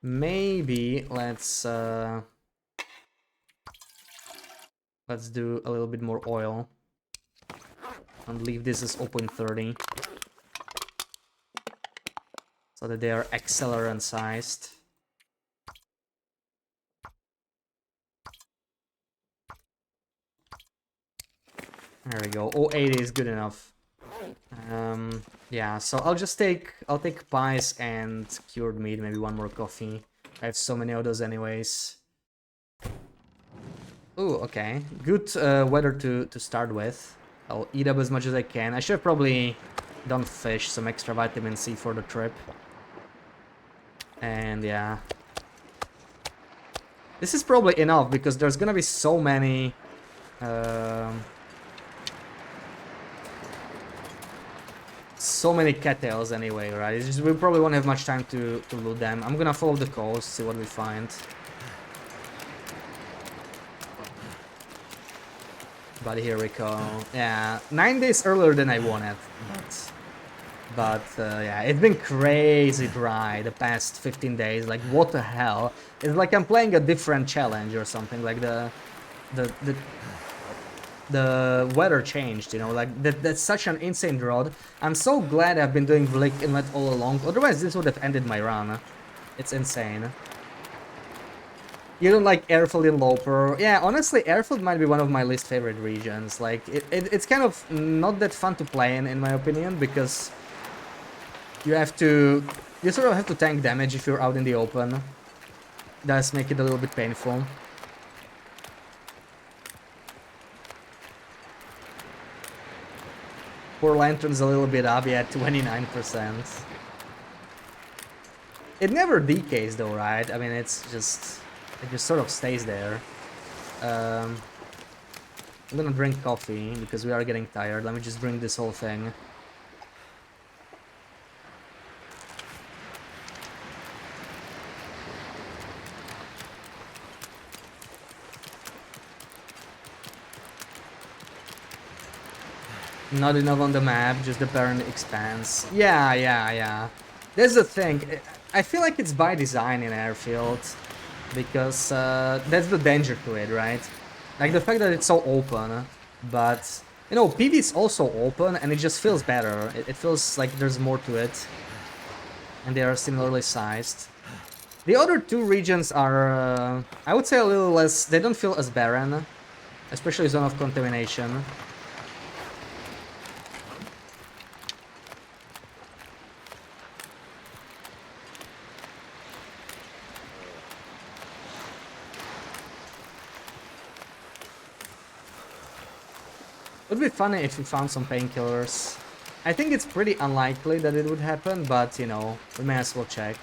Maybe let's do a little bit more oil. And leave this as 0.30. So that they are accelerant sized. There we go. 0.80 is good enough. Yeah, so I'll take pies and cured meat, maybe one more coffee. I have so many of those anyways. Ooh, okay. Good weather to start with. I'll eat up as much as I can. I should have probably done fish, some extra vitamin C for the trip. And yeah. This is probably enough because there's gonna be so many cattails anyway, right? It's just, we probably won't have much time to loot them. I'm gonna follow the coast, see what we find. But here we go. Yeah, 9 days earlier than I wanted. But yeah, it's been crazy dry the past 15 days. Like, what the hell? It's like I'm playing a different challenge or something. Like the weather changed, you know, like that's such an insane drought. I'm so glad I've been doing Lake Inlet all along, otherwise this would have ended my run. It's insane. You don't like Airfield in Loper? Yeah, honestly, Airfield might be one of my least favorite regions. Like, it's kind of not that fun to play in my opinion, because you sort of have to tank damage if you're out in the open. Does make it a little bit painful. Poor Lantern's a little bit up, yeah, 29%. It never decays though, right? I mean, it just sort of stays there. I'm gonna drink coffee because we are getting tired. Let me just drink this whole thing. Not enough on the map, just the barren expanse. Yeah. That's the thing. I feel like it's by design in Airfield. Because that's the danger to it, right? Like the fact that it's so open, but you know, PV is also open and it just feels better. It feels like there's more to it, and they are similarly sized. The other two regions are, I would say, a little less. They don't feel as barren, especially Zone of Contamination. It would be funny if we found some painkillers. I think it's pretty unlikely that it would happen, but you know, we may as well check.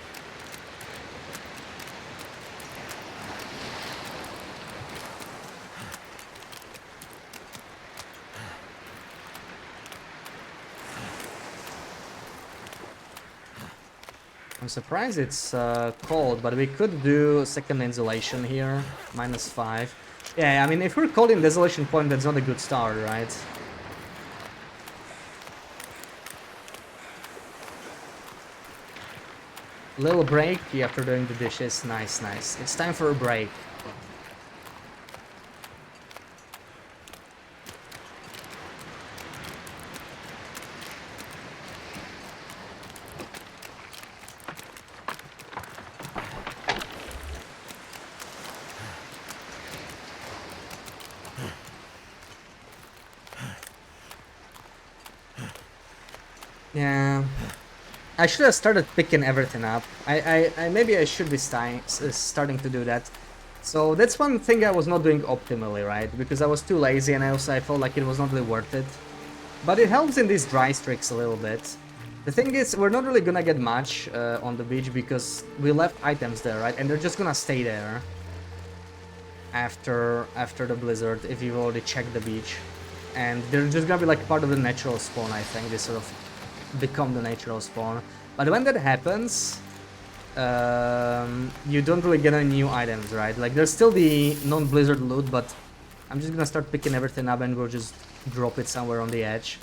I'm surprised it's cold, but we could do second insulation here, -5. Yeah, I mean, if we're cold in Desolation Point, that's not a good start, right? Little break after doing the dishes. Nice, nice. It's time for a break. Yeah, I should have started picking everything up. Maybe I should be starting to do that. So that's one thing I was not doing optimally, right? Because I was too lazy, and I felt like it was not really worth it. But it helps in these dry streaks a little bit. The thing is, we're not really gonna get much on the beach because we left items there, right? And they're just gonna stay there after the blizzard if you've already checked the beach. And they're just gonna be like part of the natural spawn, I think. They sort of become the natural spawn. But when that happens, you don't really get any new items, right? Like, there's still the non-blizzard loot, but I'm just gonna start picking everything up and we'll just drop it somewhere on the edge.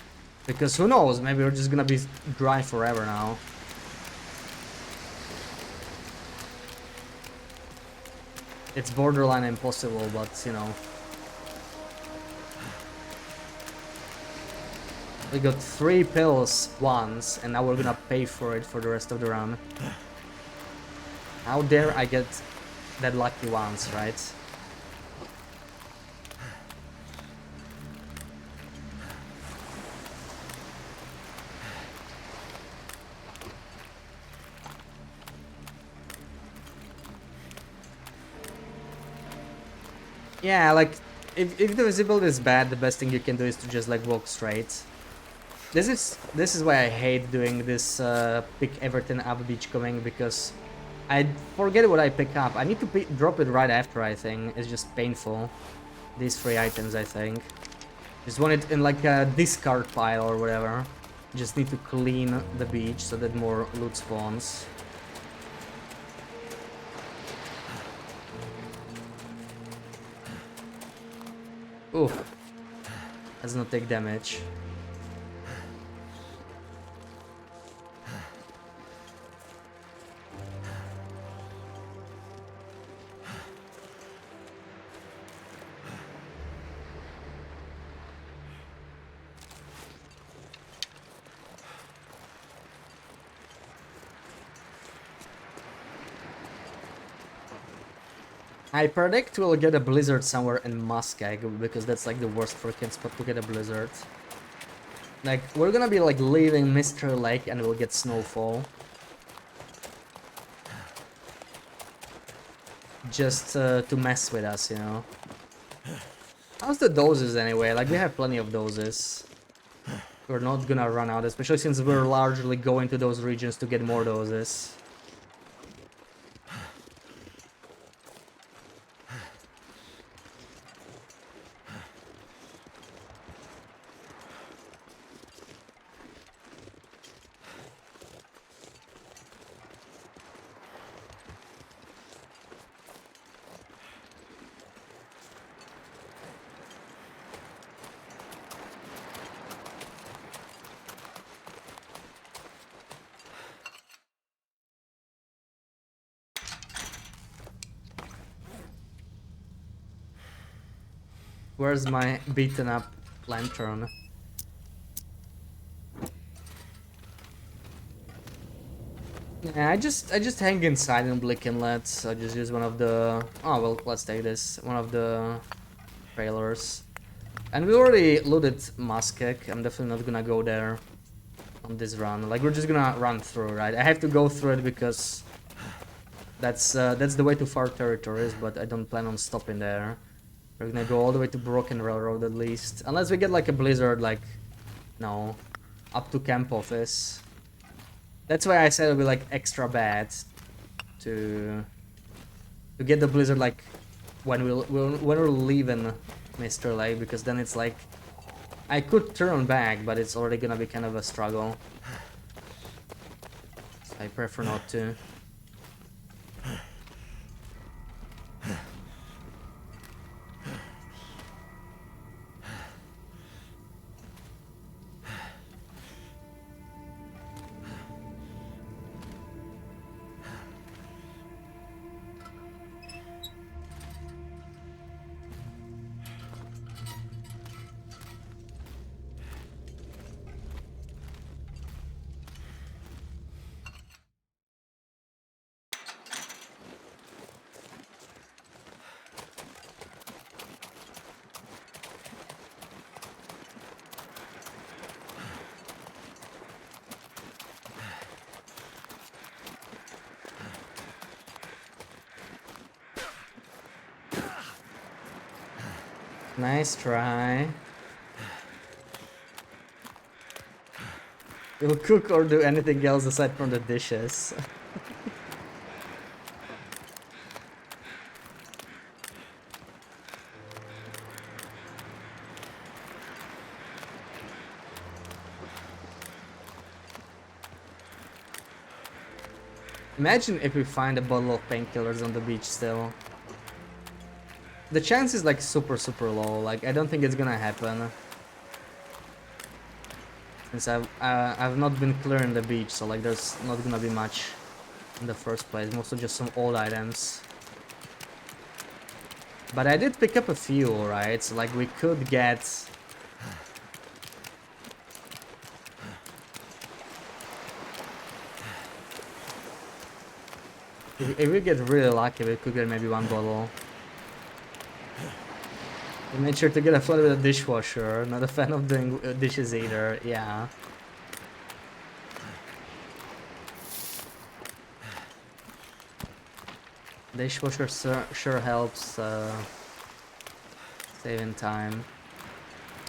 Because who knows, maybe we're just gonna be dry forever now. It's borderline impossible, but you know. We got 3 pills once, and now we're gonna pay for it for the rest of the run. How dare I get that lucky once, right? Yeah, like, if the visibility is bad, the best thing you can do is to just like walk straight. This is why I hate doing this pick everything up beachcombing, because I forget what I pick up. I need to drop it right after, I think. It's just painful. These 3 items, I think. Just want it in like a discard pile or whatever. Just need to clean the beach so that more loot spawns. Oof. Does not take damage. I predict we'll get a blizzard somewhere in Muskeg, because that's like the worst freaking spot to get a blizzard. Like, we're gonna be like leaving Mystery Lake and we'll get snowfall. Just to mess with us, you know. How's the doses anyway? Like, we have plenty of doses. We're not gonna run out, especially since we're largely going to those regions to get more doses. Where's my beaten up lantern? Yeah, I just hang inside in Blick Inlet. I just use one of the... Oh, well, let's take this. One of the trailers. And we already looted Muskeg. I'm definitely not gonna go there on this run. Like, we're just gonna run through, right? I have to go through it because that's the way to far territories, but I don't plan on stopping there. We're gonna go all the way to Broken Railroad at least. Unless we get like a blizzard, like, no, up to camp office. That's why I said it'll be like extra bad to get the blizzard like when we're leaving Mr. Lake, because then it's like I could turn back, but it's already gonna be kind of a struggle. So I prefer not to. Nice try. You'll cook or do anything else aside from the dishes. Imagine if we find a bottle of painkillers on the beach still. The chance is like super low. Like, I don't think it's gonna happen. Since I've not been clearing the beach, so like there's not gonna be much in the first place. Mostly just some old items. But I did pick up a few, right? So like we could get... If we get really lucky, we could get maybe one bottle. We made sure to get a flood with a dishwasher. Not a fan of doing dishes either, yeah. Dishwasher sure helps saving time.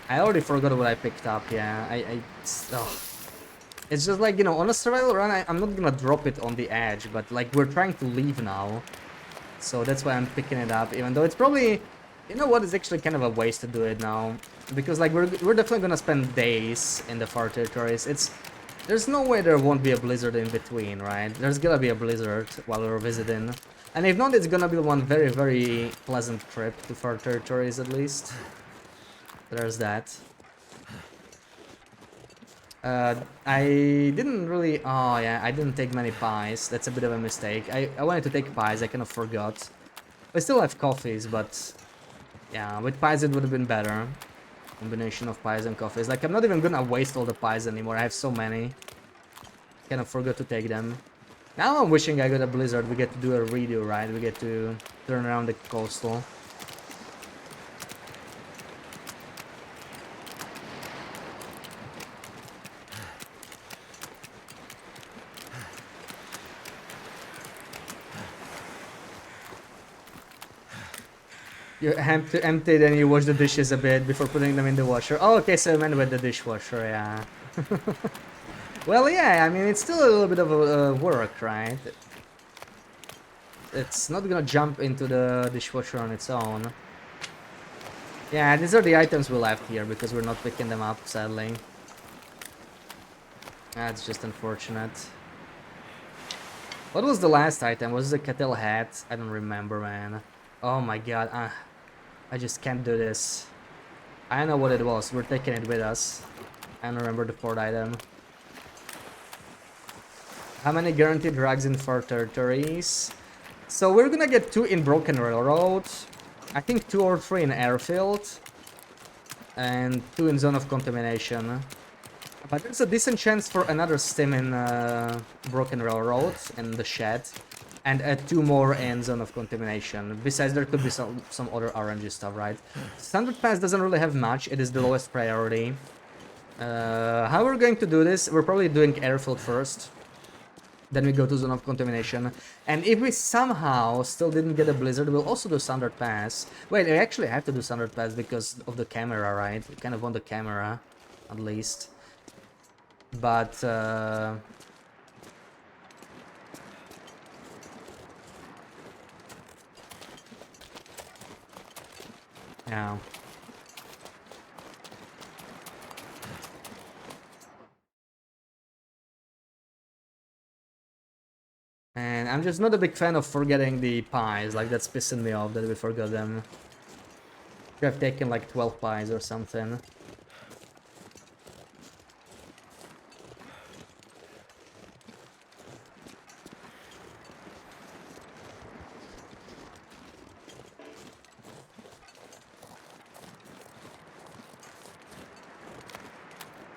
I already forgot what I picked up, yeah. Oh. It's just like, you know, on a survival run, I'm not gonna drop it on the edge, but like we're trying to leave now. So that's why I'm picking it up, even though it's probably... You know what, it's actually kind of a waste to do it now. Because like we're definitely gonna spend days in the far territories. There's no way there won't be a blizzard in between, right? There's gonna be a blizzard while we're visiting. And if not, it's gonna be one very pleasant trip to far territories at least. There's that. I didn't really... Oh yeah, I didn't take many pies. That's a bit of a mistake. I wanted to take pies, I kind of forgot. I still have coffees, but... Yeah, with pies it would have been better. Combination of pies and coffees. Like, I'm not even gonna waste all the pies anymore. I have so many. Kind of forgot to take them. Now I'm wishing I got a blizzard. We get to do a redo, right? We get to turn around the coastal. You have to empty, then you wash the dishes a bit before putting them in the washer. Oh, okay, so I meant with the dishwasher, yeah. Well, yeah, I mean, it's still a little bit of a work, right? It's not gonna jump into the dishwasher on its own. Yeah, these are the items we left here because we're not picking them up, sadly. That's just unfortunate. What was the last item? Was it a kettle hat? I don't remember, man. Oh my god, I just can't do this. I know what it was. We're taking it with us. I don't remember the fourth item. How many guaranteed drugs in far territories? So we're gonna get 2 in Broken Railroad. I think 2 or 3 in Airfield. And 2 in Zone of Contamination. But there's a decent chance for another stim in Broken Railroad in the shed, and 2 more in Zone of Contamination. Besides, there could be some other RNG stuff, right? Standard Pass doesn't really have much, it is the lowest priority. How we're going to do this, we're probably doing Airfield first. Then we go to Zone of Contamination. And if we somehow still didn't get a Blizzard, we'll also do Standard Pass. Wait, we actually have to do Standard Pass because of the camera, right? We kind of want the camera, at least. But, yeah. And I'm just not a big fan of forgetting the pies, like that's pissing me off that we forgot them. We have taken like 12 pies or something.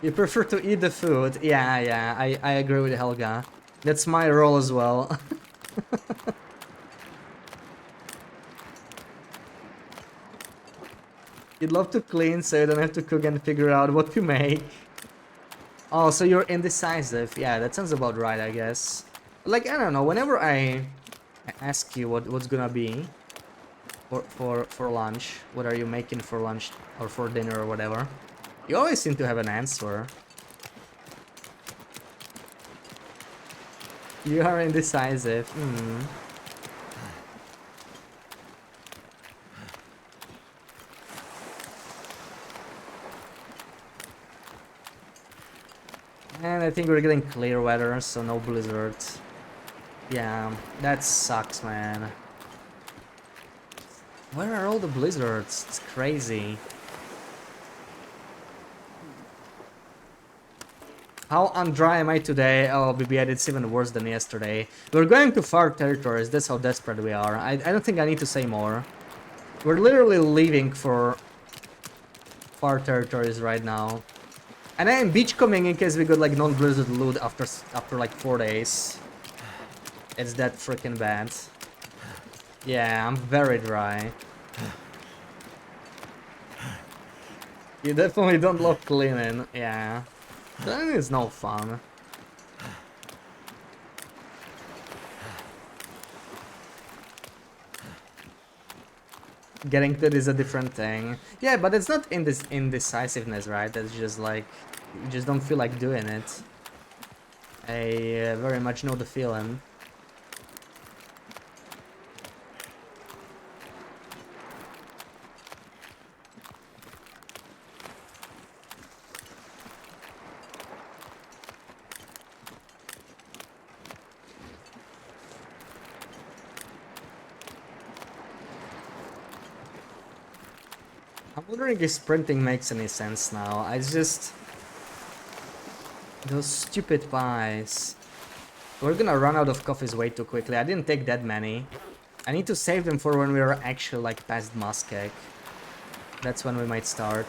You prefer to eat the food? Yeah, I agree with Helga. That's my role as well. You'd love to clean so you don't have to cook and figure out what to make. Oh, so you're indecisive. Yeah, that sounds about right, I guess. Like, I don't know, whenever I ask you what's gonna be for lunch, what are you making for lunch or for dinner or whatever, you always seem to have an answer. You are indecisive. And I think we're getting clear weather, so no blizzard. Yeah, that sucks, man. Where are all the blizzards? It's crazy. How undry am I today? Oh, BB, it's even worse than yesterday. We're going to far territories, that's how desperate we are. I don't think I need to say more. We're literally leaving for far territories right now. And I am beachcombing in case we got like non-blizzard loot after like 4 days. It's that freaking bad. Yeah, I'm very dry. You definitely don't love cleaning, yeah. That is no fun. Getting to it is a different thing. Yeah, but it's not in this indecisiveness, right? It's just like, you just don't feel like doing it. I very much know the feeling. I'm wondering if sprinting makes any sense now. I just... Those stupid pies. We're gonna run out of coffees way too quickly. I didn't take that many. I need to save them for when we are actually like past Muskeg. That's when we might start.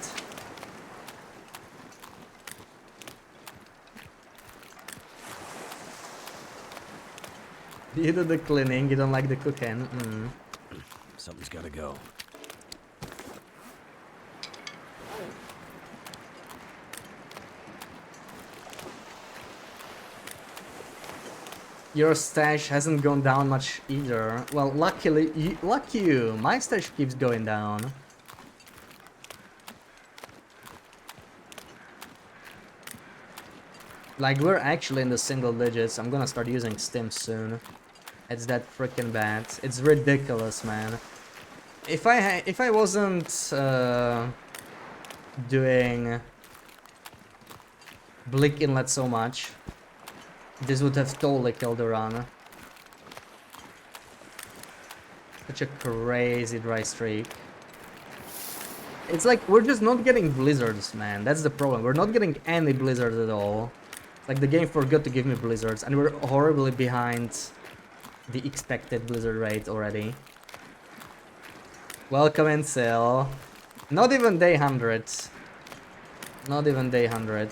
You do the cleaning, you don't like the cooking. Something's gotta go. Your stash hasn't gone down much either. Well, luckily, lucky you, my stash keeps going down. Like, we're actually in the single digits. I'm gonna start using stims soon. It's that freaking bad. It's ridiculous, man. If I wasn't doing Blick Inlet so much, this would have totally killed the run. Such a crazy dry streak. It's like we're just not getting blizzards, man. That's the problem. We're not getting any blizzards at all. Like the game forgot to give me blizzards, and we're horribly behind the expected blizzard rate already. Welcome in, Sil. Not even day 100. Not even day 100.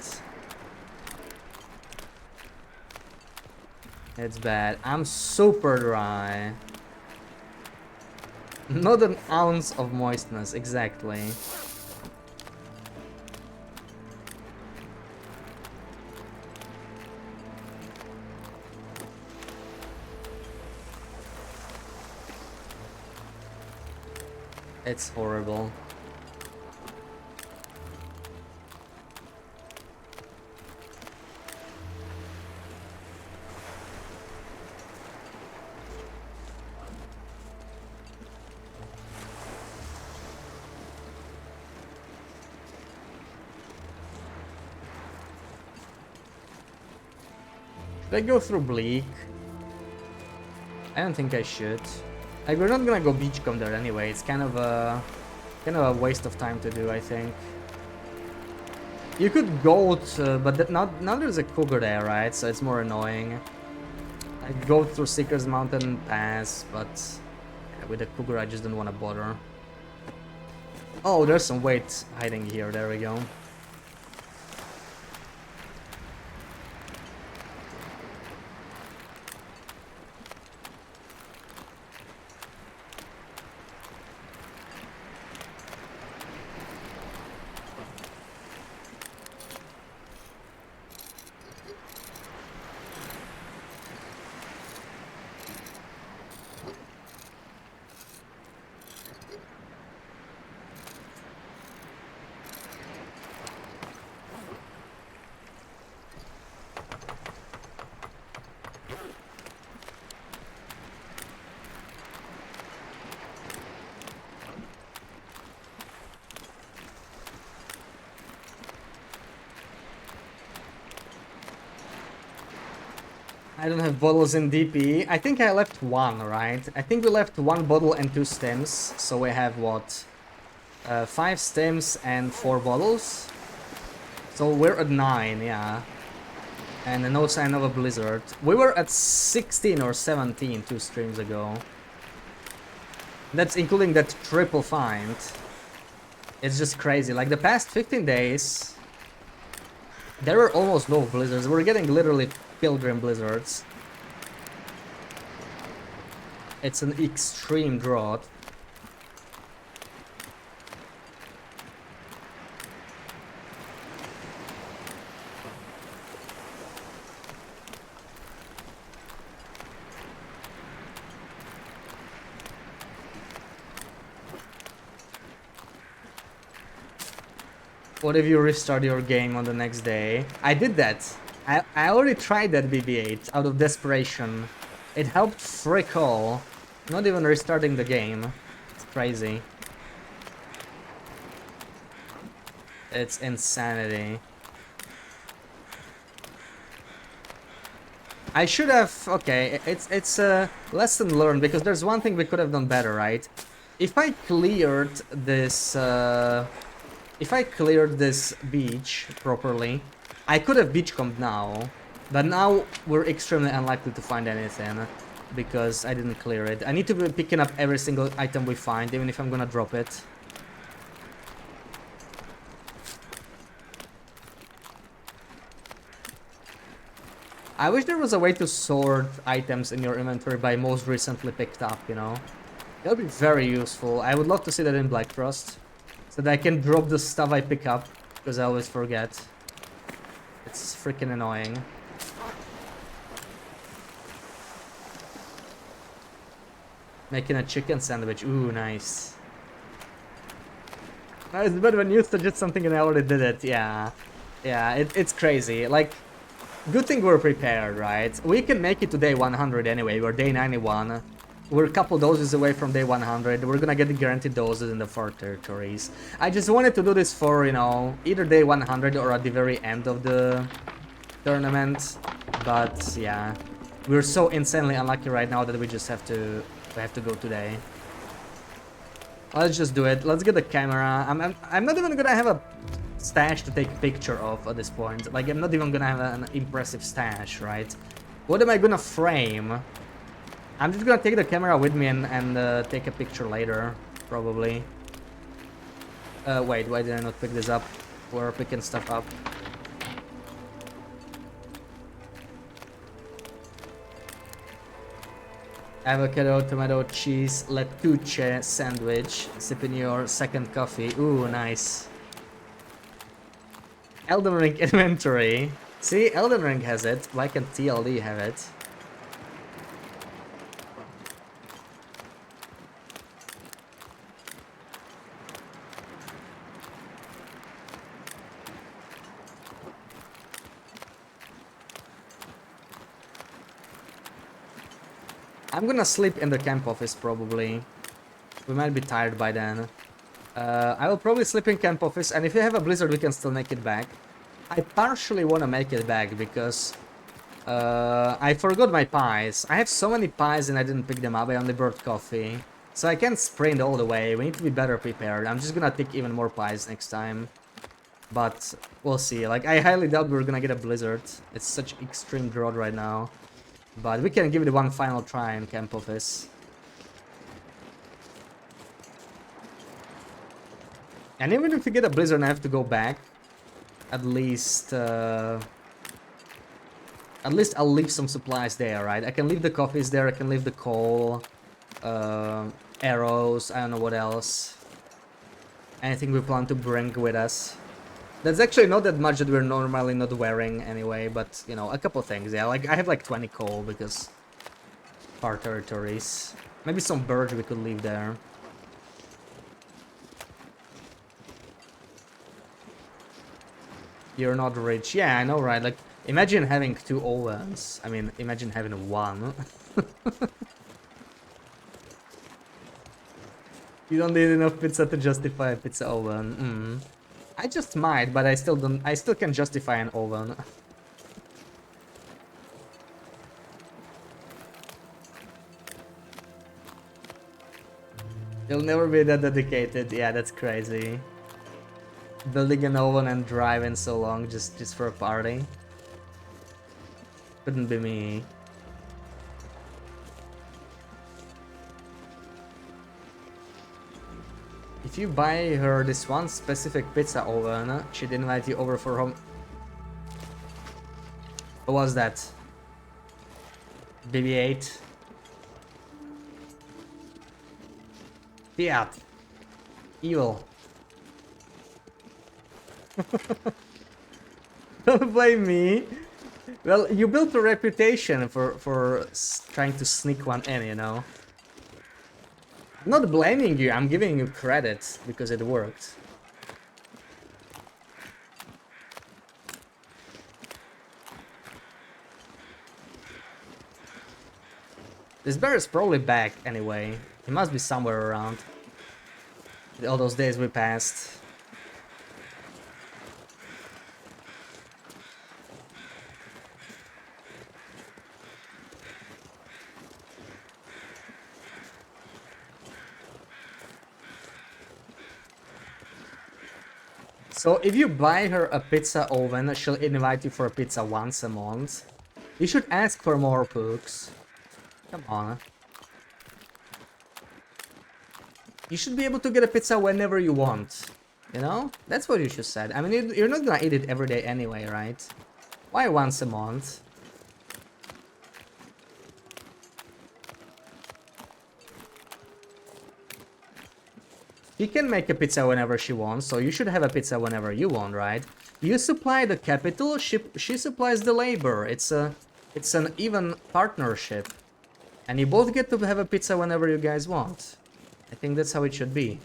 It's bad. I'm super dry. Not an ounce of moistness, exactly. It's horrible. Should I go through Bleak? I don't think I should. Like, we're not gonna go beachcomb there anyway. It's kind of a waste of time to do, I think. You could goat, but now there's a cougar there, right? So it's more annoying. I go through Seeker's Mountain Pass, but yeah, with the cougar I just don't want to bother. Oh, there's some weight hiding here. There we go. I don't have bottles in DP. I think I left one, right? I think we left one bottle and 2 stems. So we have what? 5 stems and 4 bottles. So we're at 9, yeah. And no sign of a blizzard. We were at 16 or 17 2 streams ago. That's including that triple find. It's just crazy. Like the past 15 days, there were almost no blizzards. We're getting literally Pilgrim blizzards. It's an extreme drought. What if you restart your game on the next day? I did that. I already tried that BB-8 out of desperation. It helped frick all. Not even restarting the game. It's crazy. It's insanity. I should have... Okay, it's a lesson learned, because there's one thing we could have done better, right? If I cleared this... If I cleared this beach properly, I could have beachcombed now, but now we're extremely unlikely to find anything because I didn't clear it. I need to be picking up every single item we find, even if I'm gonna drop it. I wish there was a way to sort items in your inventory by most recently picked up, you know? That would be very useful. I would love to see that in Black Frost, so that I can drop the stuff I pick up, because I always forget. It's freaking annoying. Making a chicken sandwich. Ooh, nice. It's a bit of a news to just something and I already did it. Yeah. Yeah, it's crazy. Like, good thing we're prepared, right? We can make it to day 100 anyway. We're day 91. We're a couple doses away from day 100. We're gonna get the guaranteed doses in the 4 territories. I just wanted to do this for, you know, either day 100 or at the very end of the tournament. But yeah, we're so insanely unlucky right now that we just have to go today. Let's just do it. Let's get the camera. I'm not even gonna have a stash to take a picture of at this point. Like, I'm not even gonna have an impressive stash, right? What am I gonna frame? I'm just gonna take the camera with me and take a picture later, probably. Wait, why did I not pick this up? We're picking stuff up. Avocado, tomato, cheese, lettuce sandwich. Sipping your second coffee. Ooh, nice. Elden Ring inventory. See, Elden Ring has it. Why can't TLD have it? I'm gonna sleep in the camp office probably. We might be tired by then. I will probably sleep in camp office, and if you have a blizzard we can still make it back. I partially wanna make it back because I forgot my pies. I have so many pies and I didn't pick them up, I only brought coffee. So I can't sprint all the way, we need to be better prepared. I'm just gonna take even more pies next time. But we'll see, like I highly doubt we're gonna get a blizzard. It's such extreme drought right now. But we can give it one final try in camp office. And even if we get a blizzard and I have to go back, at least I'll leave some supplies there, right? I can leave the coffees there, I can leave the coal, arrows, I don't know what else. Anything we plan to bring with us. That's actually not that much that we're normally not wearing anyway, but, you know, a couple things, yeah. Like, I have like 20 coal because far territories. Maybe some birds we could leave there. You're not rich. Yeah, I know, right? Like, imagine having 2 ovens. I mean, imagine having 1. You don't need enough pizza to justify a pizza oven. I just might, but I still don't. I still can justify an oven. You'll never be that dedicated. Yeah, that's crazy. Building an oven and driving so long just for a party. Couldn't be me. If you buy her this one specific pizza oven, she'd invite you over for home. What was that? BB-8? Fiat. Evil. Don't blame me. Well, you built a reputation for trying to sneak one in, you know. I'm not blaming you, I'm giving you credit because it worked. This bear is probably back anyway. He must be somewhere around. All those days we passed. So if you buy her a pizza oven, she'll invite you for a pizza once a month. You should ask for more Pooks. Come on. You should be able to get a pizza whenever you want. You know? That's what you should say. I mean, you're not gonna eat it every day anyway, right? Why once a month? She can make a pizza whenever she wants, so you should have a pizza whenever you want, right? You supply the capital, she supplies the labor. It's an even partnership. And you both get to have a pizza whenever you guys want. I think that's how it should be.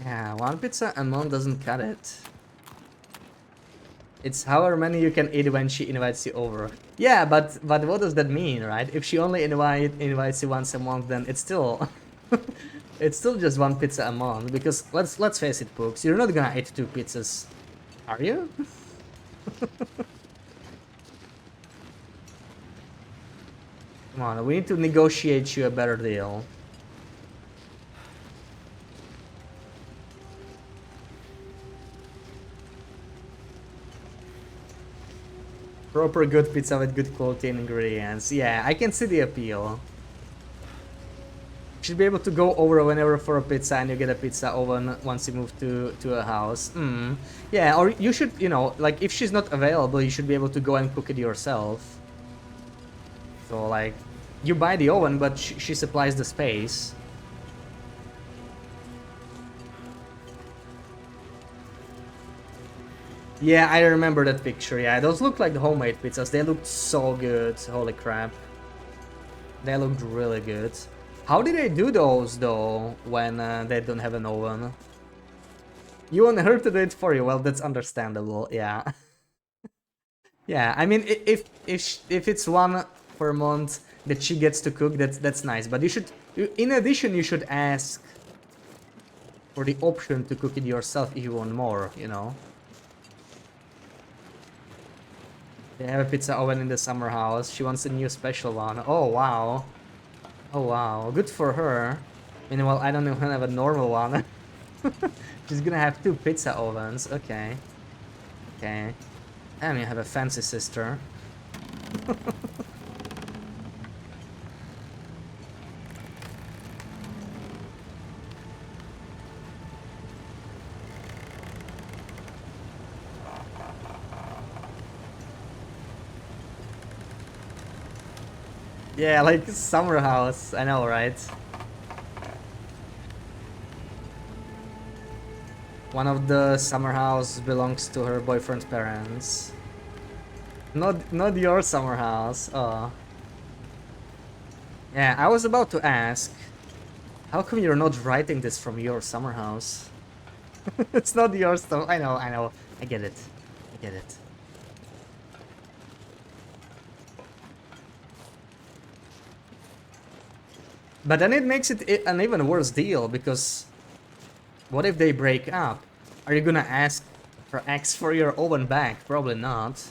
Yeah, one pizza a month doesn't cut it. It's however many you can eat when she invites you over. Yeah, but what does that mean, right? If she only invites you once a month, then it's still it's still just 1 pizza a month. Because let's face it, folks, you're not gonna eat 2 pizzas, are you? Come on, we need to negotiate you a better deal. Proper good pizza with good quality and ingredients. Yeah, I can see the appeal. Should be able to go over whenever for a pizza, and you get a pizza oven once you move to a house. Yeah, or you should, you know, like if she's not available, you should be able to go and cook it yourself. So like, you buy the oven, but she supplies the space. Yeah, I remember that picture. Yeah, those look like the homemade pizzas. They looked so good. Holy crap. They looked really good. How did they do those though when they don't have an oven? You want her to do it for you? Well, that's understandable. Yeah. Yeah. I mean, if it's one per month that she gets to cook, that's nice. But you should, in addition, you should ask for the option to cook it yourself if you want more. You know. They have a pizza oven in the summer house. She wants a new special one. Oh wow. Oh wow. Good for her. Meanwhile, I don't even have a normal one. She's gonna have 2 pizza ovens. Okay. Okay. And you have a fancy sister. Yeah, like summer house. I know, right? One of the summer house belongs to her boyfriend's parents. Not your summer house. Oh. Yeah, I was about to ask, how come you're not writing this from your summer house? It's not your stuff. I know. I get it. I get it. But then it makes it an even worse deal, because what if they break up? Are you gonna ask her ex for your oven back? Probably not.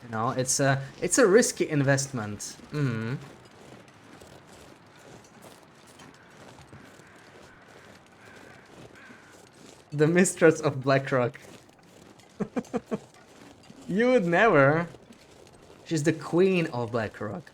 You know, it's a risky investment. The mistress of BlackRock. You would never. She's the queen of BlackRock.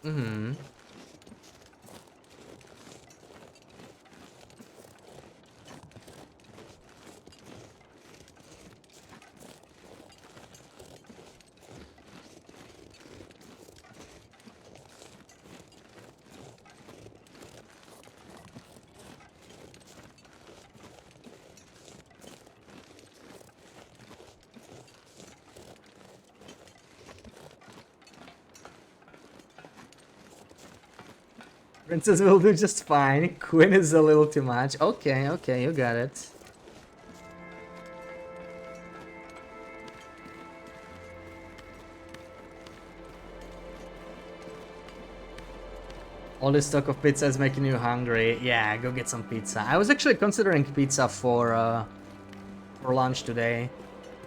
Princess will do just fine. Queen is a little too much. Okay, okay, you got it. All this talk of pizza is making you hungry. Yeah, go get some pizza. I was actually considering pizza for lunch today,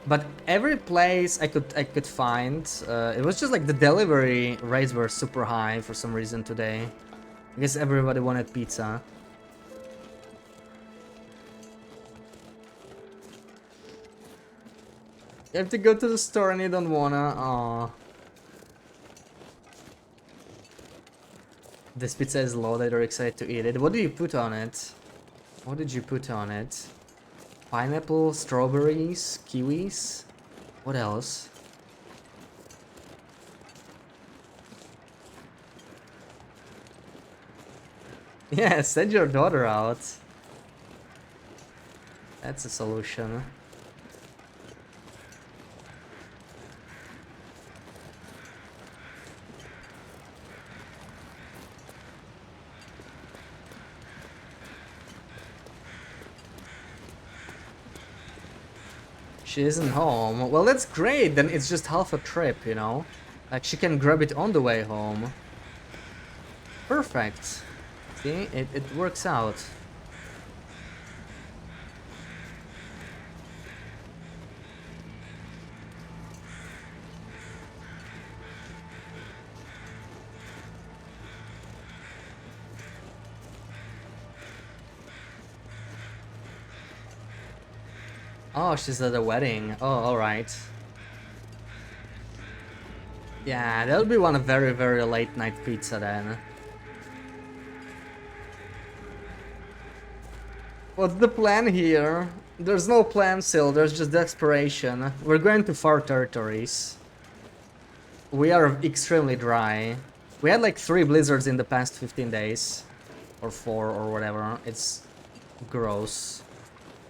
but every place I could find, it was just like the delivery rates were super high for some reason today. I guess everybody wanted pizza. You have to go to the store and you don't wanna. Aww. This pizza is loaded or excited to eat it. What do you put on it? What did you put on it? Pineapple, strawberries, kiwis? What else? Yeah, send your daughter out. That's a solution. She isn't home. Well, that's great. Then it's just half a trip, you know? Like, she can grab it on the way home. Perfect. See? It works out. Oh, she's at a wedding. Oh, alright. Yeah, that'll be one very, very late night pizza then. What's the plan here? There's no plan still, there's just desperation. We're going to far territories. We are extremely dry. We had like 3 blizzards in the past 15 days. Or 4 or whatever. It's gross.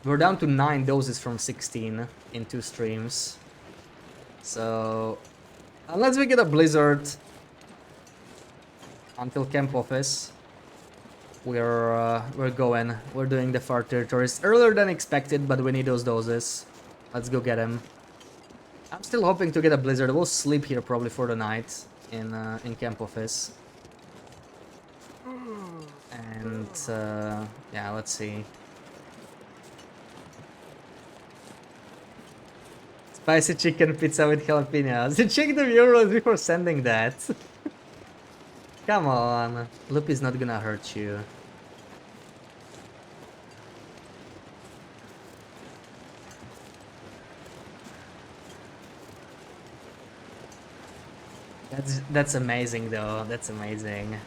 We're down to 9 doses from 16 in 2 streams. So, unless we get a blizzard until camp office, we're going. We're doing the far territories earlier than expected, but we need those doses. Let's go get them. I'm still hoping to get a blizzard. We'll sleep here probably for the night in camp office. And yeah, let's see. Spicy chicken pizza with jalapenos. Check the euros before sending that. Come on, Loopy's not gonna hurt you. That's amazing though. That's amazing.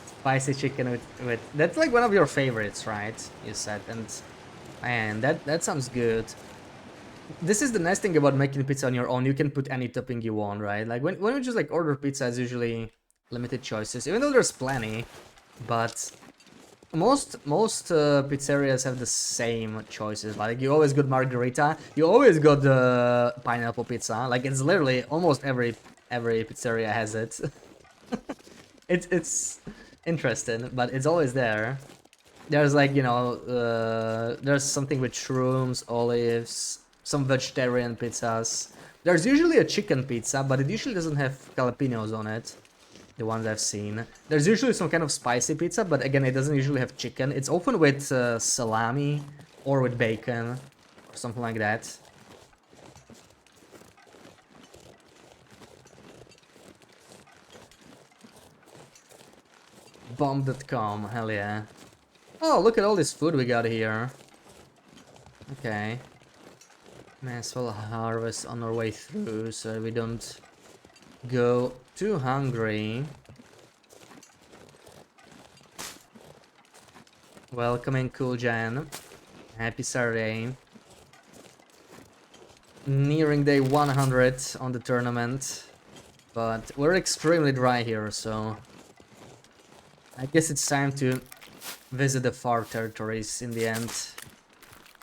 Spicy chicken with that's like one of your favorites, right? You said, and man, that sounds good. This is the nice thing about making pizza on your own. You can put any topping you want, right? Like when you just like order pizza, it's usually limited choices, even though there's plenty. But most pizzerias have the same choices. Like you always got margherita, you always got the pineapple pizza. Like it's literally almost every pizzeria has it. It's interesting, but it's always there. There's like, you know, there's something with shrooms, olives, some vegetarian pizzas. There's usually a chicken pizza, but it usually doesn't have jalapenos on it. The ones I've seen. There's usually some kind of spicy pizza, but again, it doesn't usually have chicken. It's often with salami or with bacon or something like that. Bomb.com, hell yeah. Oh, look at all this food we got here. Okay. May as well harvest on our way through so we don't go too hungry. Welcome in, Cool Jan. Happy Saturday. Nearing day 100 on the tournament. But we're extremely dry here, so I guess it's time to visit the far territories in the end.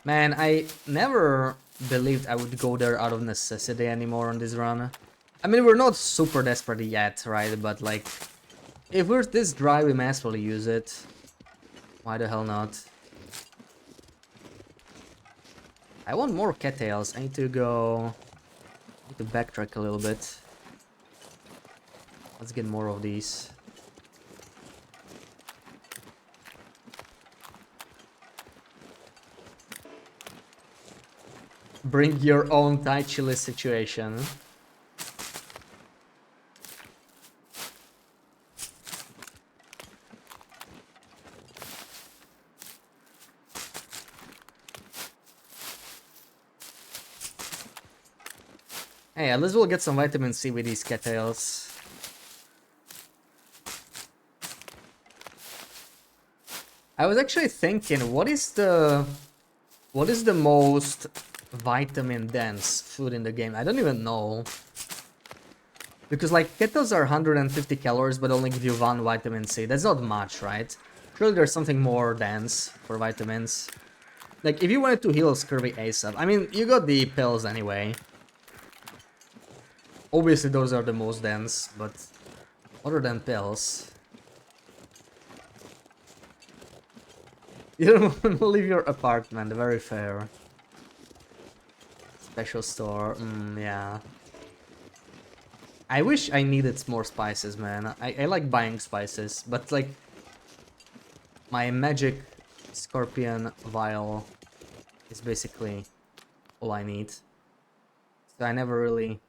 Man, I never believed I would go there out of necessity anymore on this run. I mean, we're not super desperate yet, right? But like, if we're this dry, we may as well use it. Why the hell not? I want more cattails. I need to go... I need to backtrack a little bit. Let's get more of these. Bring your own Thai chili situation. Hey, at least we'll get some vitamin C with these cattails. I was actually thinking, what is the most vitamin dense food in the game? I don't even know. Because like kettles are 150 calories but only give you 1 vitamin C. That's not much, right? Surely there's something more dense for vitamins. Like if you wanted to heal scurvy ASAP, I mean, you got the pills anyway. Obviously those are the most dense, but other than pills. You don't want to leave your apartment, very fair. Special store, yeah. I wish I needed more spices, man. I like buying spices, but like... my magic scorpion vial is basically all I need. So I never really...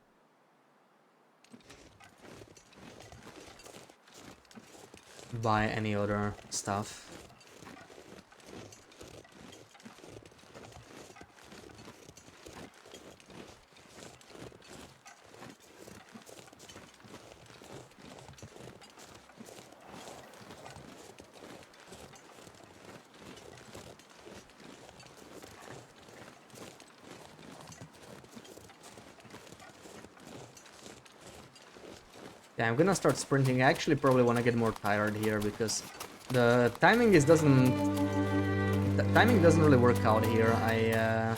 buy any other stuff. Yeah, I'm gonna start sprinting. I actually probably want to get more tired here because the timing is doesn't... The timing doesn't really work out here. I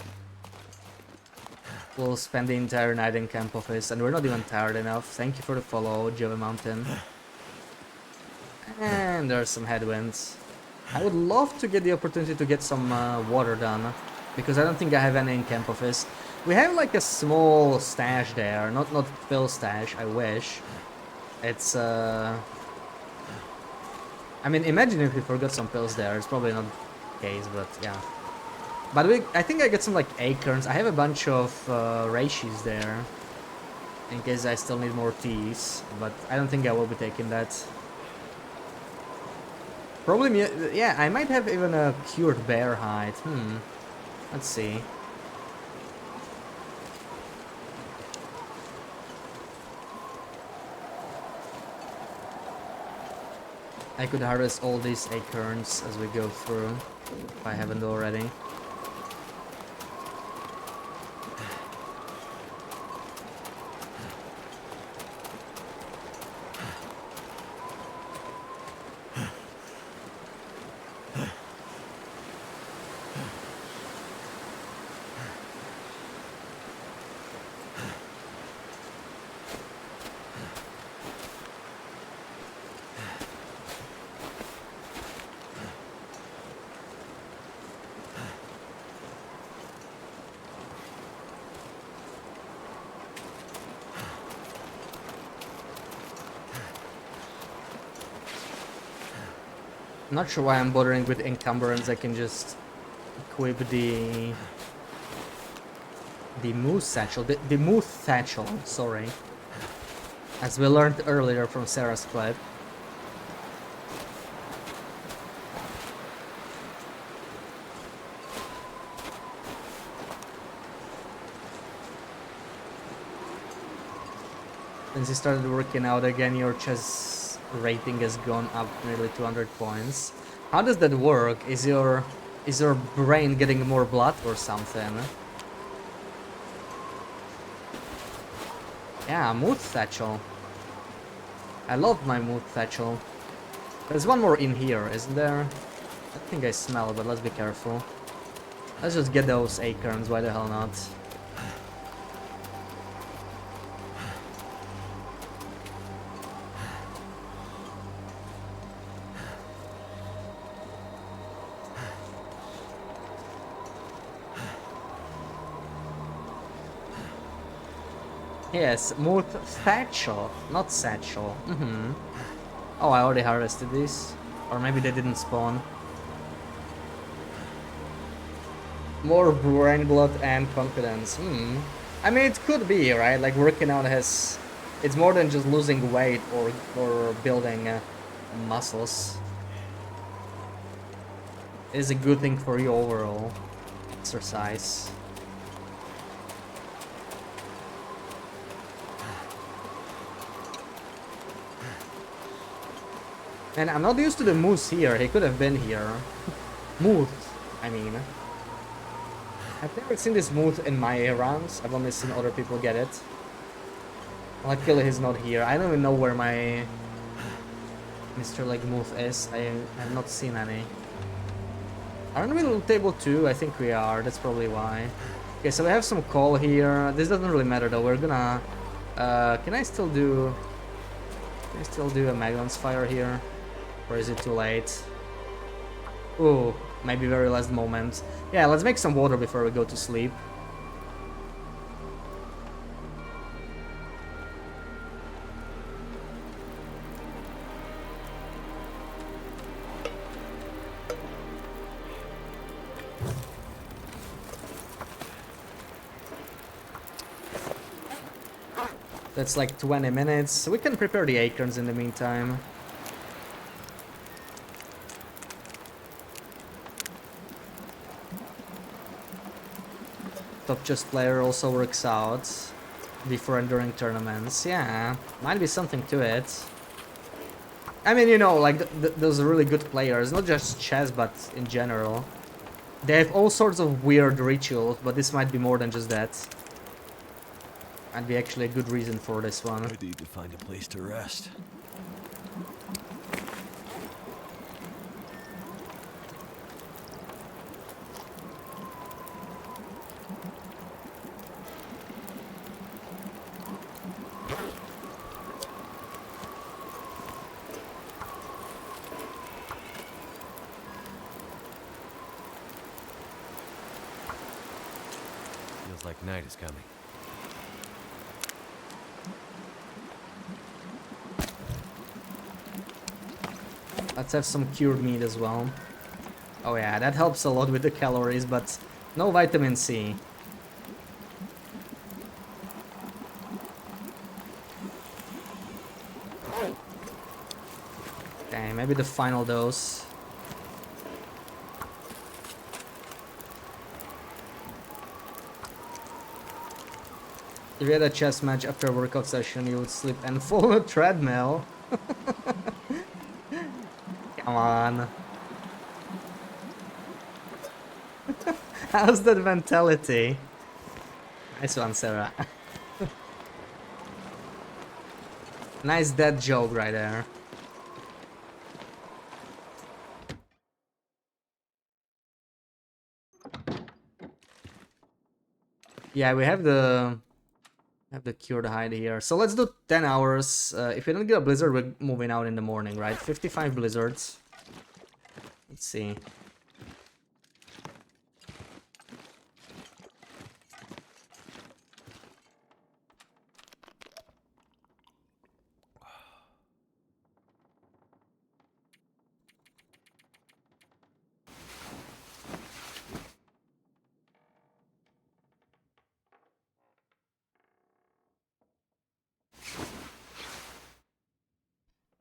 will spend the entire night in camp office and we're not even tired enough. Thank you for the follow, Java Mountain. And there's some headwinds. I would love to get the opportunity to get some water done, because I don't think I have any in camp office. We have like a small stash there, not Phil stash, I wish. It's I mean, imagine if we forgot some pills there. It's probably not the case, but yeah. But I think I get some like acorns. I have a bunch of reishi there, in case I still need more teas, but I don't think I will be taking that. Probably, yeah, I might have even a cured bear hide. Let's see. I could harvest all these acorns as we go through, if I haven't already. Not sure why I'm bothering with encumbrance. I can just equip the moose satchel, the moose satchel, sorry, as we learned earlier from Sarah's clip. Since you started working out again, your chess rating has gone up nearly 200 points. How does that work? Is your brain getting more blood or something? Yeah, mood satchel. I love my mood satchel. There's one more in here, isn't there? I think I smell, but let's be careful. Let's just get those acorns, why the hell not? Yes, mood satchel, not satchel. Oh, I already harvested these. Or maybe they didn't spawn. More brain blood and confidence. I mean, it could be, right? Like, working out has... It's more than just losing weight or building muscles. It is a good thing for your overall exercise. And I'm not used to the moose here. He could have been here. Moose, I mean. I've never seen this moose in my rounds. I've only seen other people get it. Luckily he's not here. I don't even know where my Mr. Leg Moose is. I have not seen any. Aren't we loot table 2? I think we are. That's probably why. Okay, so we have some coal here. This doesn't really matter though. We're gonna... Can I still do a Magnon's fire here? Or is it too late? Ooh, maybe very last moment. Yeah, let's make some water before we go to sleep. That's like 20 minutes. We can prepare the acorns in the meantime. Top chess player also works out before and during tournaments. Yeah, might be something to it. I mean, you know, like those really good players, not just chess, but in general. They have all sorts of weird rituals, but this might be more than just that. Might be actually a good reason for this one. I need to find a place to rest. Feels like night is coming. Let's have some cured meat as well. Oh yeah, that helps a lot with the calories, but no vitamin C. Okay, maybe the final dose. If you had a chess match after a workout session, you would sleep and fall on a treadmill. Come on. How's that mentality? Nice one, Sarah. Nice dad joke right there. Yeah, we have the cured hide here. So let's do 10 hours. If we don't get a blizzard, we're moving out in the morning, right? 55 blizzards. Let's see.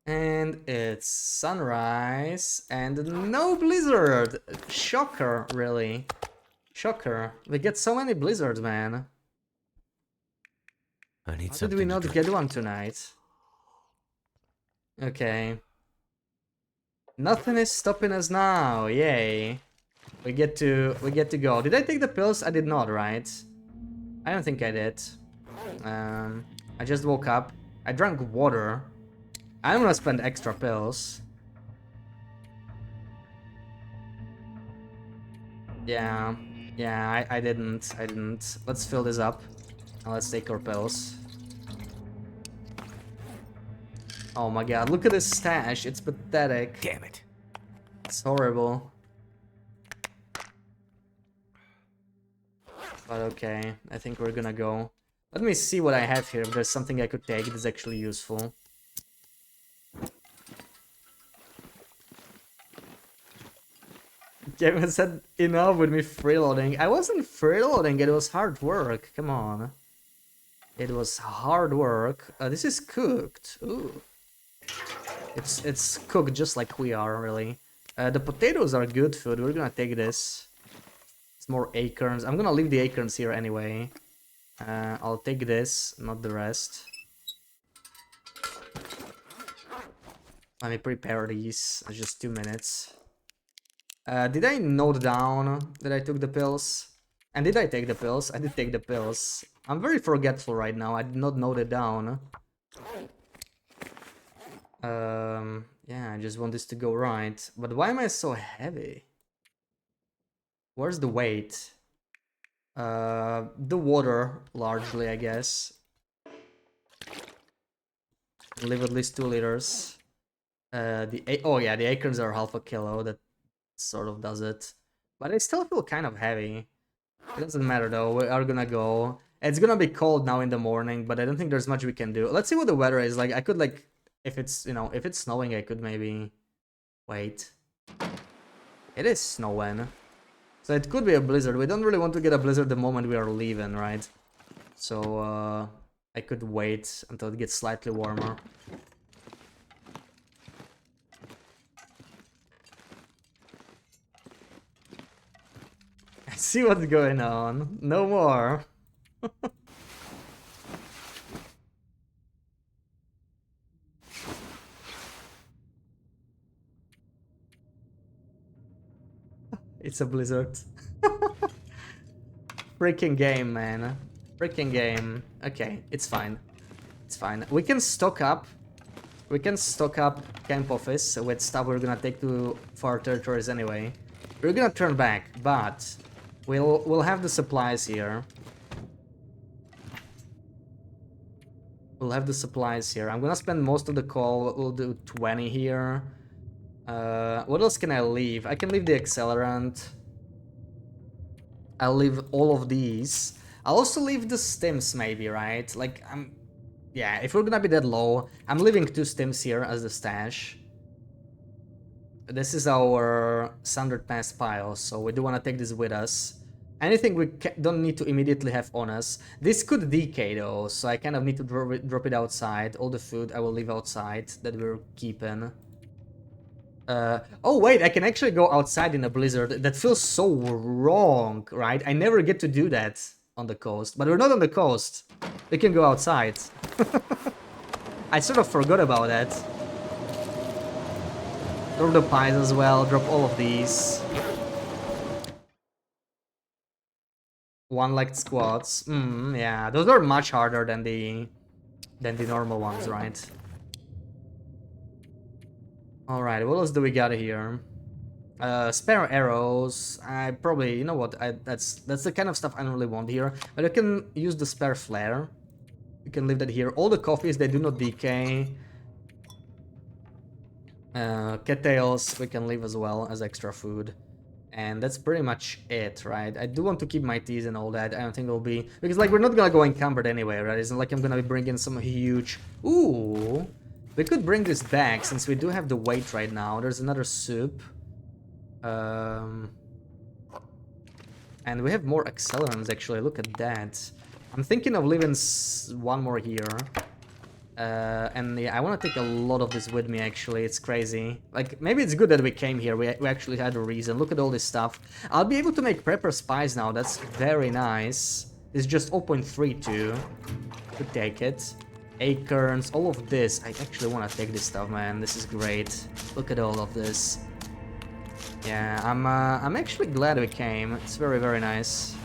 And it's sunrise and no blizzard. Shocker, really. Shocker. We get so many blizzards, man. I need How something did we to not drink. get one tonight? Okay. Nothing is stopping us now. Yay. We get to go. Did I take the pills? I did not, right? I don't think I did. I just woke up. I drank water. I'm gonna spend extra pills. Yeah, yeah, I didn't. Let's fill this up. And let's take our pills. Oh my god, look at this stash. It's pathetic. Damn it. It's horrible. But okay, I think we're gonna go. Let me see what I have here. If there's something I could take that's actually useful. Kevin said enough with me freeloading. I wasn't freeloading, it was hard work. Come on. It was hard work. This is cooked. Ooh. It's cooked just like we are, really. The potatoes are good food. We're gonna take this. It's more acorns. I'm gonna leave the acorns here anyway. I'll take this, not the rest. Let me prepare these. Just 2 minutes. Did I note down that I took the pills? And did I take the pills? I did take the pills. I'm very forgetful right now. I did not note it down. Yeah, I just want this to go right. But why am I so heavy? Where's the weight? The water, largely, I guess. Leave at least 2 liters. Oh yeah, the acorns are half a kilo. That sort of does it. But I still feel kind of heavy. It doesn't matter though, we are gonna go. It's gonna be cold now in the morning, but I don't think there's much we can do. Let's see what the weather is like. I could like, if it's, you know, if it's snowing, I could maybe wait. It is snowing. So it could be a blizzard. We don't really want to get a blizzard the moment we are leaving, right? So I could wait until it gets slightly warmer. I see what's going on. No more. It's a blizzard. Freaking game, man. Freaking game. Okay, it's fine. It's fine. We can stock up. We can stock up camp office with stuff we're gonna take to far territories anyway. We're gonna turn back, but we'll have the supplies here. We'll have the supplies here. I'm gonna spend most of the coal. We'll do 20 here. What else can I leave? I can leave the accelerant. I'll leave all of these. I'll also leave the stims maybe, right? Like, yeah, if we're gonna be that low, I'm leaving 2 stims here as the stash. This is our Sundered Past pile, so we do want to take this with us. Anything we don't need to immediately have on us. This could decay though, so I kind of need to drop it outside. All the food I will leave outside that we're keeping. Oh wait, I can actually go outside in a blizzard. That feels so wrong, right? I never get to do that on the coast, but we're not on the coast. We can go outside. I sort of forgot about that. Drop the pies as well, drop all of these. One-legged squats. Yeah, those are much harder than the normal ones, right? Alright, what else do we got here? Spare arrows. I probably, you know what, that's the kind of stuff I don't really want here. But I can use the spare flare. You can leave that here. All the coffees, they do not decay. Cattails we can leave as well as extra food. And that's pretty much it, right? I do want to keep my teas and all that. I don't think it'll be... Because, like, we're not gonna go encumbered anyway, right? It's not like I'm gonna be bringing some huge... Ooh! We could bring this back, since we do have the weight right now. There's another soup. And we have more accelerants, actually. Look at that. I'm thinking of leaving one more here. And yeah, I want to take a lot of this with me, actually. It's crazy. Like, maybe it's good that we came here. We actually had a reason. Look at all this stuff. I'll be able to make prepper spies now. That's very nice. It's just 0.32. Could take it. Acorns, all of this. I actually want to take this stuff, man. This is great. Look at all of this. Yeah, I'm actually glad we came. It's very, very nice.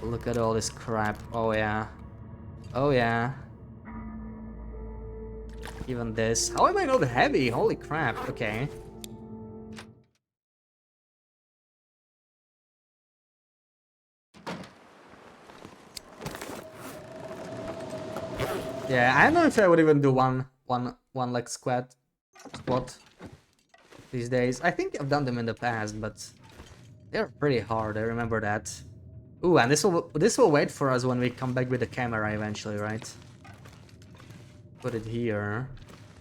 Look at all this crap. Oh, yeah. Oh, yeah. Even this. How am I not heavy? Holy crap. Okay. Yeah, I don't know if I would even do one leg squat these days. I think I've done them in the past, but they're pretty hard. I remember that. Ooh, and this will wait for us when we come back with the camera eventually, right? Put it here.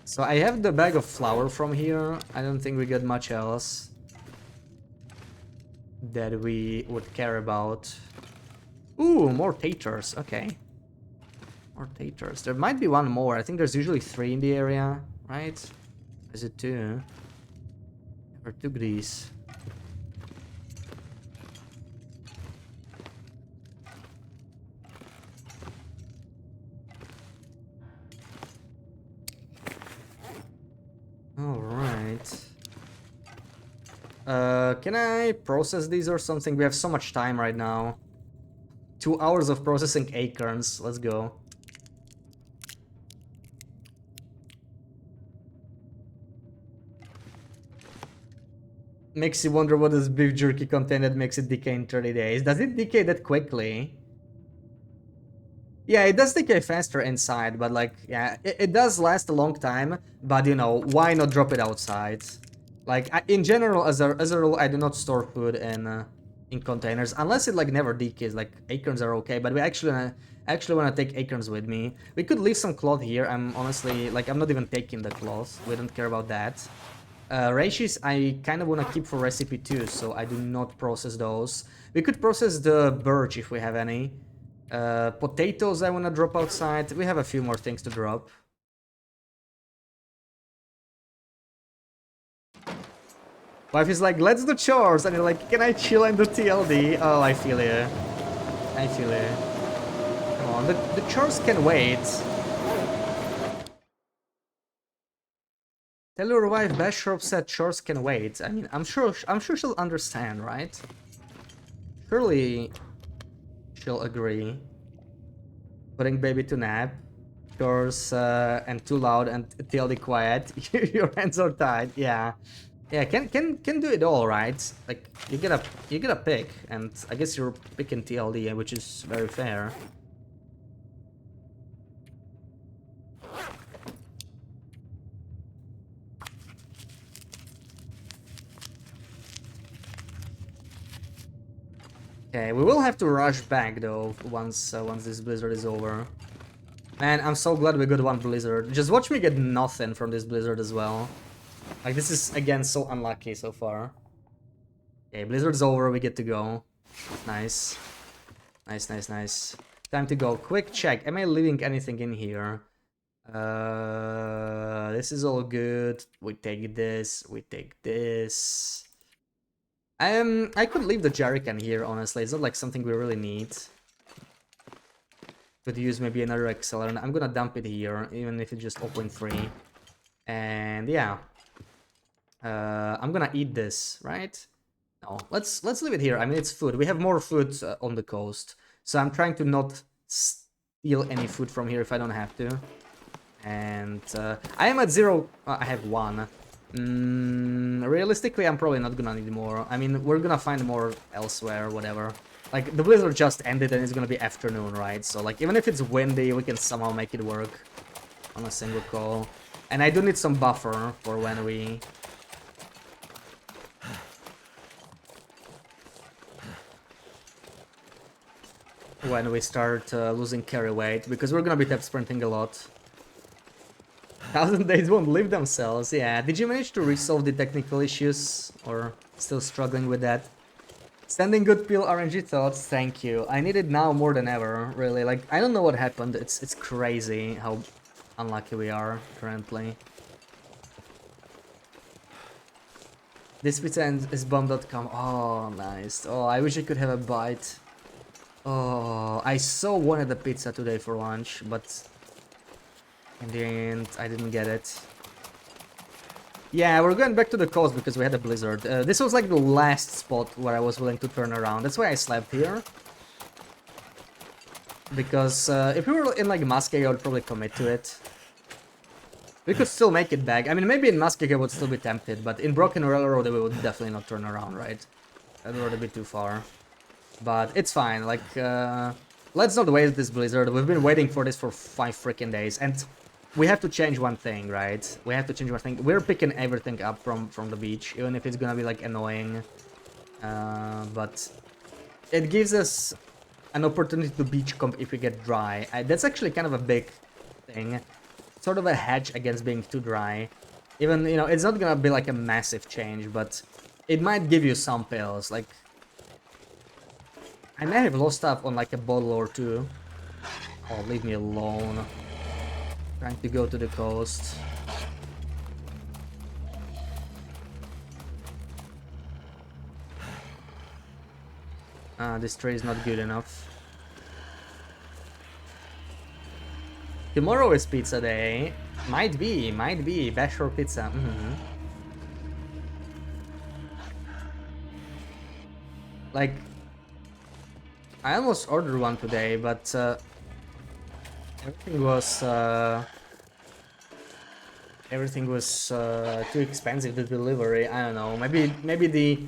So I have the bag of flour from here. I don't think we got much else that we would care about. Ooh, more taters. Okay. More taters. There might be one more. I think there's usually 3 in the area, right? Is it 2? Or 2 these. Alright. Can I process these or something? We have so much time right now. 2 hours of processing acorns. Let's go. Makes you wonder what does beef jerky contain that makes it decay in 30 days. Does it decay that quickly? Yeah, it does decay faster inside, but like, yeah, it does last a long time, but you know, why not drop it outside? Like, in general, as a rule, I do not store food in containers, unless it like never decays. Like, acorns are okay, but we actually want to take acorns with me. We could leave some cloth here. I'm honestly, like, I'm not even taking the cloth. We don't care about that. Reishi, I kind of want to keep for recipe too, so I do not process those. We could process the birch if we have any. Potatoes I want to drop outside. We have a few more things to drop. Wife is like, let's do chores, and you're like, can I chill and do TLD? Oh, I feel you. I feel you. Come on, the chores can wait. Tell your wife Bashorp said chores can wait. I mean, I'm sure she'll understand, right? She'll agree. Putting baby to nap. Course, and too loud and TLD quiet. Your hands are tied. Yeah. Yeah, can do it all, right? Like you get a pick, and I guess you're picking TLD, which is very fair. Okay, we will have to rush back though once this blizzard is over. Man, I'm so glad we got one blizzard. Just watch me get nothing from this blizzard as well. Like, this is again so unlucky so far. Okay, blizzard's over, we get to go. Nice. Nice. Time to go. Quick check. Am I leaving anything in here? This is all good. We take this. We take this. I could leave the jerrycan here, honestly. It's not like something we really need. Could use maybe another accelerant. I'm gonna dump it here, even if it's just 0.3. And yeah. I'm gonna eat this, right? No, let's leave it here. I mean, it's food. We have more food on the coast. So I'm trying to not steal any food from here if I don't have to. And I am at 0. I have 1. Realistically, I'm probably not gonna need more. I mean, we're gonna find more elsewhere, whatever. Like, the blizzard just ended and it's gonna be afternoon, right? So, like, even if it's windy, we can somehow make it work on a single call. And I do need some buffer for when we... start losing carry weight, because we're gonna be tap sprinting a lot. 1000 days won't live themselves, yeah. Did you manage to resolve the technical issues, or still struggling with that? Sending good peel RNG thoughts, thank you. I need it now more than ever, really. Like, I don't know what happened, it's crazy how unlucky we are currently. This pizza is bomb.com. Oh, nice. Oh, I wish I could have a bite. Oh, I so wanted a pizza today for lunch, but in the end, I didn't get it. Yeah, we're going back to the coast because we had a blizzard. This was like the last spot where I was willing to turn around. That's why I slept here. Because if we were in like Muskeg, I would probably commit to it. We could still make it back. I mean, maybe in Muskeg I would still be tempted, but in Broken Railroad we would definitely not turn around, right? That would be too far. But it's fine, like, let's not waste this blizzard. We've been waiting for this for 5 freaking days, and we have to change one thing, right? We have to change one thing. We're picking everything up from the beach, even if it's gonna be, like, annoying. But it gives us an opportunity to beach comp if we get dry. That's actually kind of a big thing. Sort of a hedge against being too dry. Even, you know, it's not gonna be, like, a massive change, but it might give you some pills, like... I may have lost stuff on like a bottle or two. Oh, leave me alone. Trying to go to the coast. This tree is not good enough. Tomorrow is pizza day. Might be. Bashor pizza. Like... I almost ordered one today, but everything was too expensive, the delivery. I don't know. Maybe the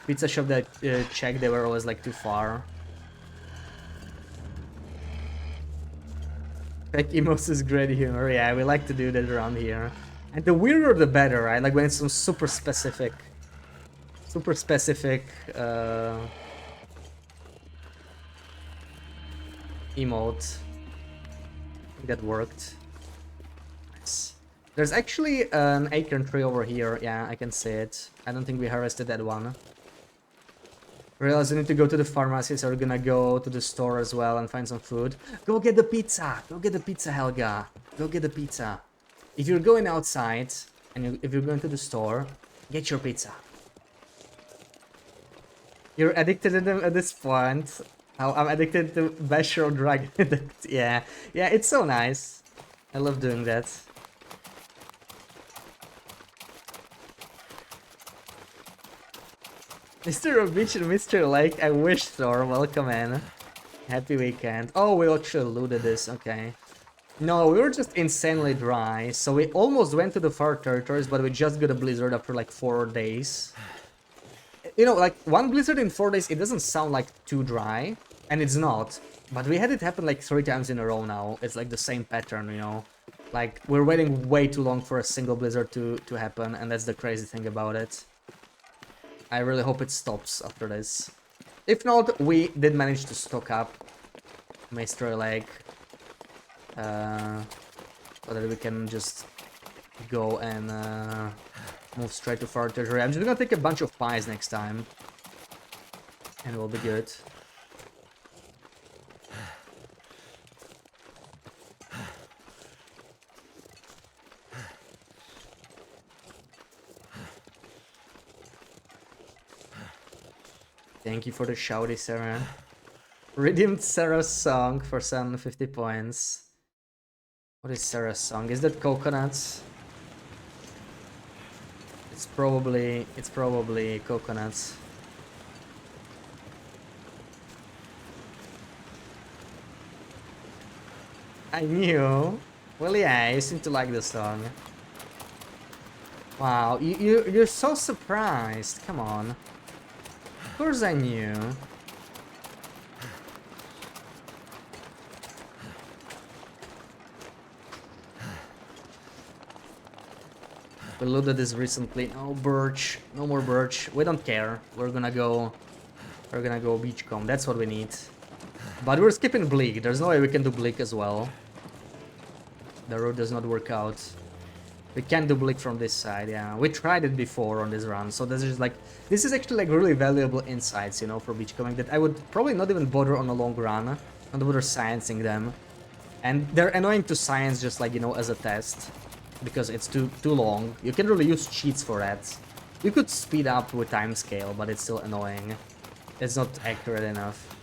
pizza shop that checked, they were always like too far. Like Emos is great humor. Yeah, we like to do that around here. And the weirder the better, right? Like when it's some super specific emote. I think that worked. Nice. There's actually an acorn tree over here. Yeah, I can see it. I don't think we harvested that one. Realize we need to go to the pharmacy, so we're gonna go to the store as well and find some food. Go get the pizza! Go get the pizza, Helga! Go get the pizza. If you're going outside, and if you're going to the store, get your pizza. You're addicted to them at this point. I'm addicted to Bashor drug. Yeah, it's so nice. I love doing that. Mr. Beach and Mr. Lake, I wish, Thor. Welcome in. Happy weekend. Oh, we actually looted this, okay. No, we were just insanely dry, so we almost went to the far territories, but we just got a blizzard after like 4 days. You know, like, one blizzard in 4 days, it doesn't sound like too dry, and it's not. But we had it happen like 3 times in a row now. It's like the same pattern, you know. Like, we're waiting way too long for a single blizzard to happen, and that's the crazy thing about it. I really hope it stops after this. If not, we did manage to stock up Mystery Lake. So that we can just go and move straight to far territory. I'm just gonna take a bunch of pies next time. And we'll be good. Thank you for the shouty, Sarah. Redeemed Sarah's song for 750 points. What is Sarah's song? Is that coconuts? It's probably coconuts. I knew. Well, yeah, you seem to like the song. Wow, you're so surprised. Come on. Of course I knew. We looted this recently. No birch, no more birch. We don't care. We're gonna go beachcomb. That's what we need. But we're skipping bleak. There's no way we can do bleak as well. The road does not work out. We can't do bleak from this side. Yeah, we tried it before on this run. So this is actually like really valuable insights, you know, for beachcombing that I would probably not even bother on a long run. Not bother sciencing them. And they're annoying to science just like, you know, as a test. Because it's too long. You can really use cheats for that. You could speed up with timescale, but it's still annoying. It's not accurate enough.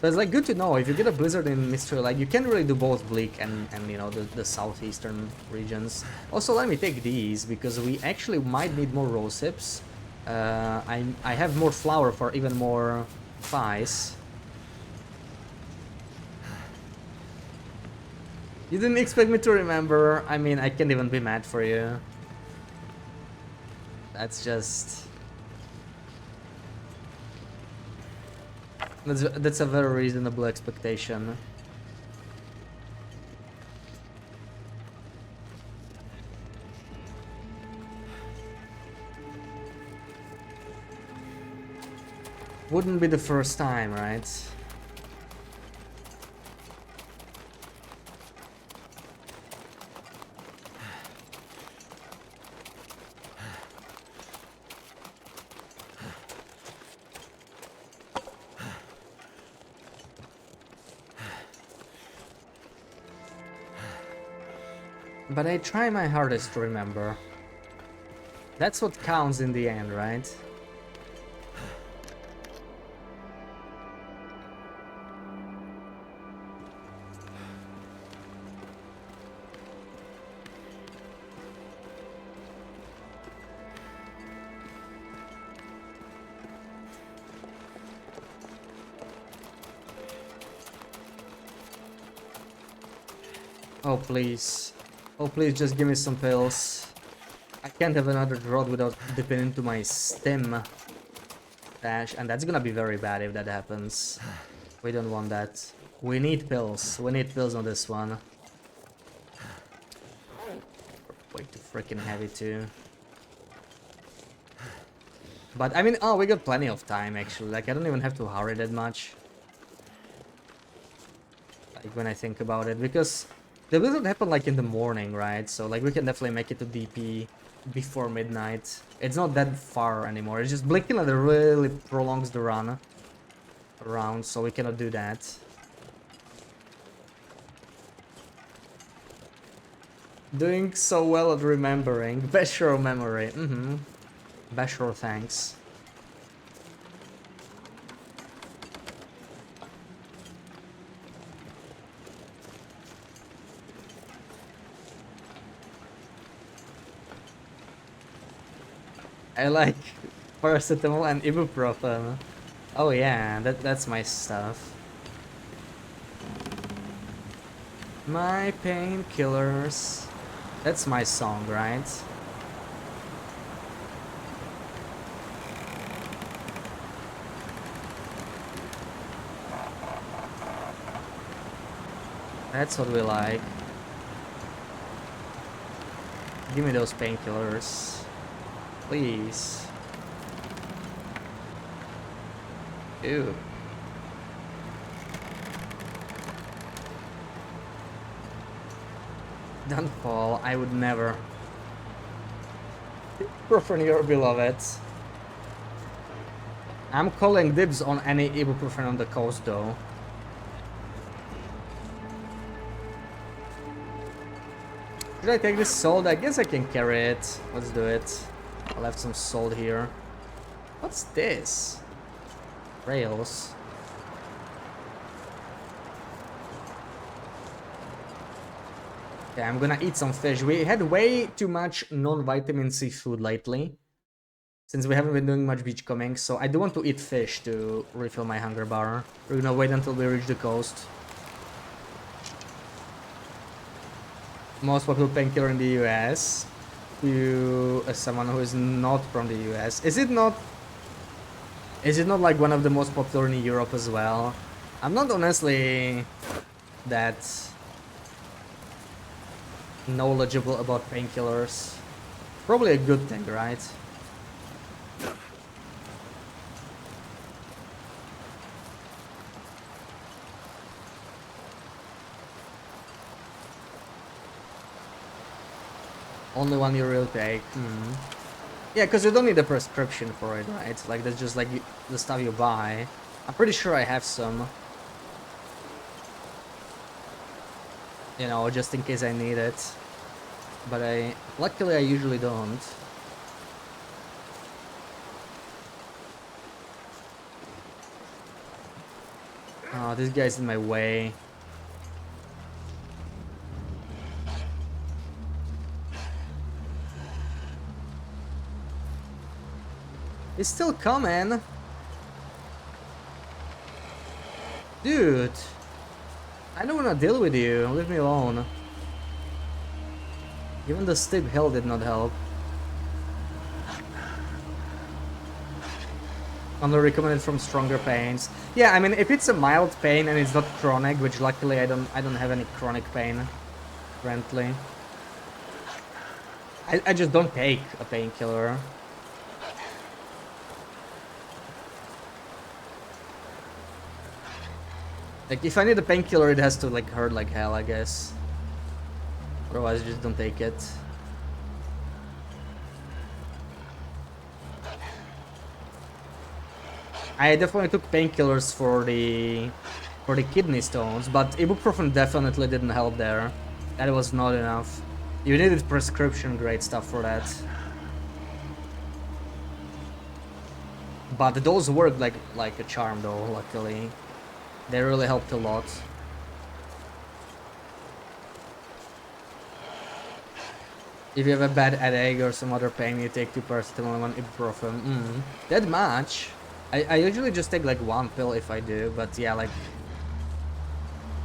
But it's like good to know, if you get a blizzard in Mystery Lake, you can really do both bleak and you know, the southeastern regions. Also, let me take these, because we actually might need more rose hips. I have more flour for even more pies. You didn't expect me to remember. I mean, I can't even be mad for you. That's just... That's a very reasonable expectation. Wouldn't be the first time, right? But I try my hardest to remember. That's what counts in the end, right? Oh, please. Oh, please just give me some pills. I can't have another drought without dipping into my stem dash, and that's gonna be very bad if that happens. We don't want that. We need pills. We need pills on this one. Way too freaking heavy too. But I mean, oh, we got plenty of time actually. Like, I don't even have to hurry that much. Like, when I think about it, because the blizzard happened like in the morning, right? So like we can definitely make it to DP before midnight. It's not that far anymore. It's just blinking and it really prolongs the run around, so we cannot do that. Doing so well at remembering. Bashor memory. Bashor, thanks. I like paracetamol and ibuprofen. Oh yeah, that's my stuff. My painkillers. That's my song, right? That's what we like. Give me those painkillers. Please. Ew. Don't fall, I would never. Ibuprofen, your beloved. I'm calling dibs on any ibuprofen on the coast though. Should I take this salt? I guess I can carry it. Let's do it. I'll have some salt here. What's this? Rails. Okay, I'm gonna eat some fish. We had way too much non-vitamin C food lately, since we haven't been doing much beachcombing, so I do want to eat fish to refill my hunger bar. We're gonna wait until we reach the coast. Most popular painkiller in the US. You, as someone who is not from the US, is it not like one of the most popular in Europe as well? I'm not honestly that knowledgeable about painkillers. Probably a good thing, right? Only one you will take. Yeah, because you don't need a prescription for it, right? Like, that's just like the stuff you buy. I'm pretty sure I have some. You know, just in case I need it. But luckily I usually don't. Oh, this guy's in my way. He's still coming. Dude. I don't wanna deal with you. Leave me alone. Even the steep hill did not help. Only recommended from stronger pains. Yeah, I mean, if it's a mild pain and it's not chronic, which luckily I don't have any chronic pain currently. I just don't take a painkiller. Like, if I need a painkiller, it has to like hurt like hell, I guess. Otherwise, just don't take it. I definitely took painkillers for the kidney stones, but ibuprofen definitely didn't help there. That was not enough. You needed prescription grade stuff for that. But those worked like a charm though, luckily. They really helped a lot. If you have a bad headache or some other pain, you take 2 paracetamol and 1 ibuprofen. That much? I usually just take like 1 pill if I do, but yeah, like...